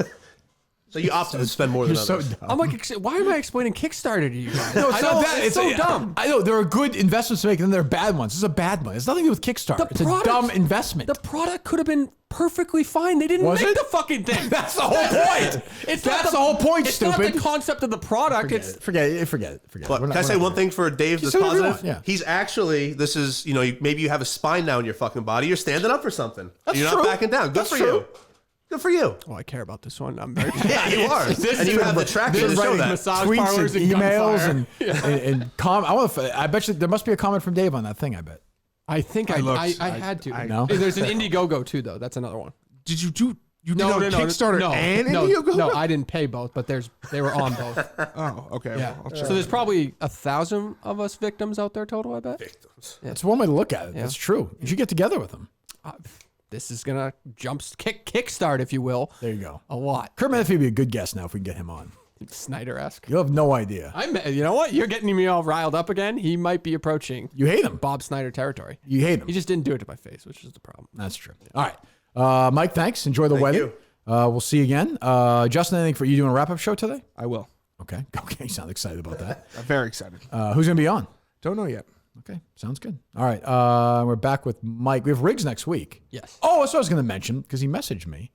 Speaker 4: So you opted to spend more than
Speaker 1: You're so
Speaker 4: others.
Speaker 1: dumb.
Speaker 2: I'm like, why am I explaining Kickstarter to you guys?
Speaker 1: No, it's
Speaker 2: I
Speaker 1: not
Speaker 2: know,
Speaker 1: that.
Speaker 2: It's so dumb.
Speaker 1: I know there are good investments to make, and then there are bad ones. This is a bad one. It's nothing to do with Kickstarter. It's a dumb investment.
Speaker 2: The product could have been perfectly fine. They didn't
Speaker 1: Was
Speaker 2: make
Speaker 1: it?
Speaker 2: the fucking thing.
Speaker 1: That's the whole point.
Speaker 2: It's
Speaker 1: That's
Speaker 2: not
Speaker 1: the whole point,
Speaker 2: It's
Speaker 1: stupid.
Speaker 2: not the concept of the product.
Speaker 1: Forget it.
Speaker 4: But
Speaker 1: We're
Speaker 4: can
Speaker 1: not-
Speaker 4: I
Speaker 1: we're
Speaker 4: say
Speaker 1: not
Speaker 4: one
Speaker 1: doing
Speaker 4: thing for Dave that's
Speaker 1: say whatever you
Speaker 4: positive?
Speaker 1: want, yeah.
Speaker 4: He's actually, this is, maybe you have a spine now in your fucking body. You're standing up for something.
Speaker 1: That's
Speaker 4: You're
Speaker 1: true.
Speaker 4: not backing down. Good
Speaker 1: That's
Speaker 4: for
Speaker 1: true.
Speaker 4: you. Good for you.
Speaker 2: Oh, I care about this one. I'm very.
Speaker 4: Yeah, you are. And you have the traction to show
Speaker 1: writing
Speaker 4: that.
Speaker 2: massage
Speaker 1: tweets
Speaker 2: parlors
Speaker 1: and
Speaker 2: and
Speaker 1: emails
Speaker 2: gunfire.
Speaker 1: and I bet you there must be a comment from Dave on that thing. I bet.
Speaker 2: I think I had to.
Speaker 1: No?
Speaker 2: There's an Indiegogo too, though. That's another one.
Speaker 3: Did you do? You did
Speaker 2: No,
Speaker 3: on Kickstarter and Indiegogo?
Speaker 2: No, I didn't pay both, but they were on both.
Speaker 3: Oh, okay.
Speaker 2: Yeah.
Speaker 3: Well, I'll check.
Speaker 2: So there's probably 1,000 of us victims out there total. I bet.
Speaker 4: Victims.
Speaker 1: That's one way to look at it.
Speaker 2: Yeah.
Speaker 1: That's true. You should get together with them.
Speaker 2: This is gonna kickstart, if you will.
Speaker 1: There you go.
Speaker 2: A lot.
Speaker 1: Curt Menafee would be a good guest now if we can get him on.
Speaker 2: Snyder-esque.
Speaker 1: You'll have no idea.
Speaker 2: You know what? You're getting me all riled up again. He might be approaching.
Speaker 1: You hate him.
Speaker 2: Bob Snyder territory.
Speaker 1: You hate him.
Speaker 2: He just didn't do it to my face, which is the problem.
Speaker 1: That's true. All right. Mike, thanks. Enjoy the wedding.
Speaker 4: you.
Speaker 1: We'll see you again. Justin, anything for you doing a wrap-up show today?
Speaker 3: I will.
Speaker 1: Okay. Okay. You sound excited about that.
Speaker 3: I'm very excited.
Speaker 1: Who's going to be on?
Speaker 3: Don't know yet.
Speaker 1: Okay. Sounds good. All right. We're back with Mike. We have Riggs next week.
Speaker 2: Yes.
Speaker 1: Oh, that's what I was going to mention because he messaged me.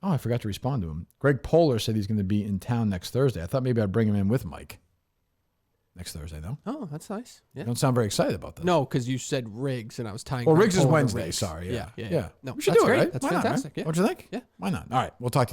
Speaker 1: Oh, I forgot to respond to him. Greg Poehler said he's going to be in town next Thursday. I thought maybe I'd bring him in with Mike next Thursday, though.
Speaker 2: Oh, that's nice. Yeah.
Speaker 1: You don't sound very excited about that.
Speaker 2: No, because you said Riggs, and I was tying.
Speaker 1: Well,
Speaker 2: Greg
Speaker 1: Riggs is
Speaker 2: Poehler to
Speaker 1: Wednesday.
Speaker 2: Riggs.
Speaker 1: Sorry. Yeah.
Speaker 2: Yeah. No,
Speaker 1: we should
Speaker 2: that's
Speaker 1: do it,
Speaker 2: great.
Speaker 1: right?
Speaker 2: That's
Speaker 1: Why not,
Speaker 2: fantastic.
Speaker 1: right?
Speaker 2: Yeah.
Speaker 1: What'd you think?
Speaker 2: Yeah.
Speaker 1: Why not? All right. We'll talk to you then.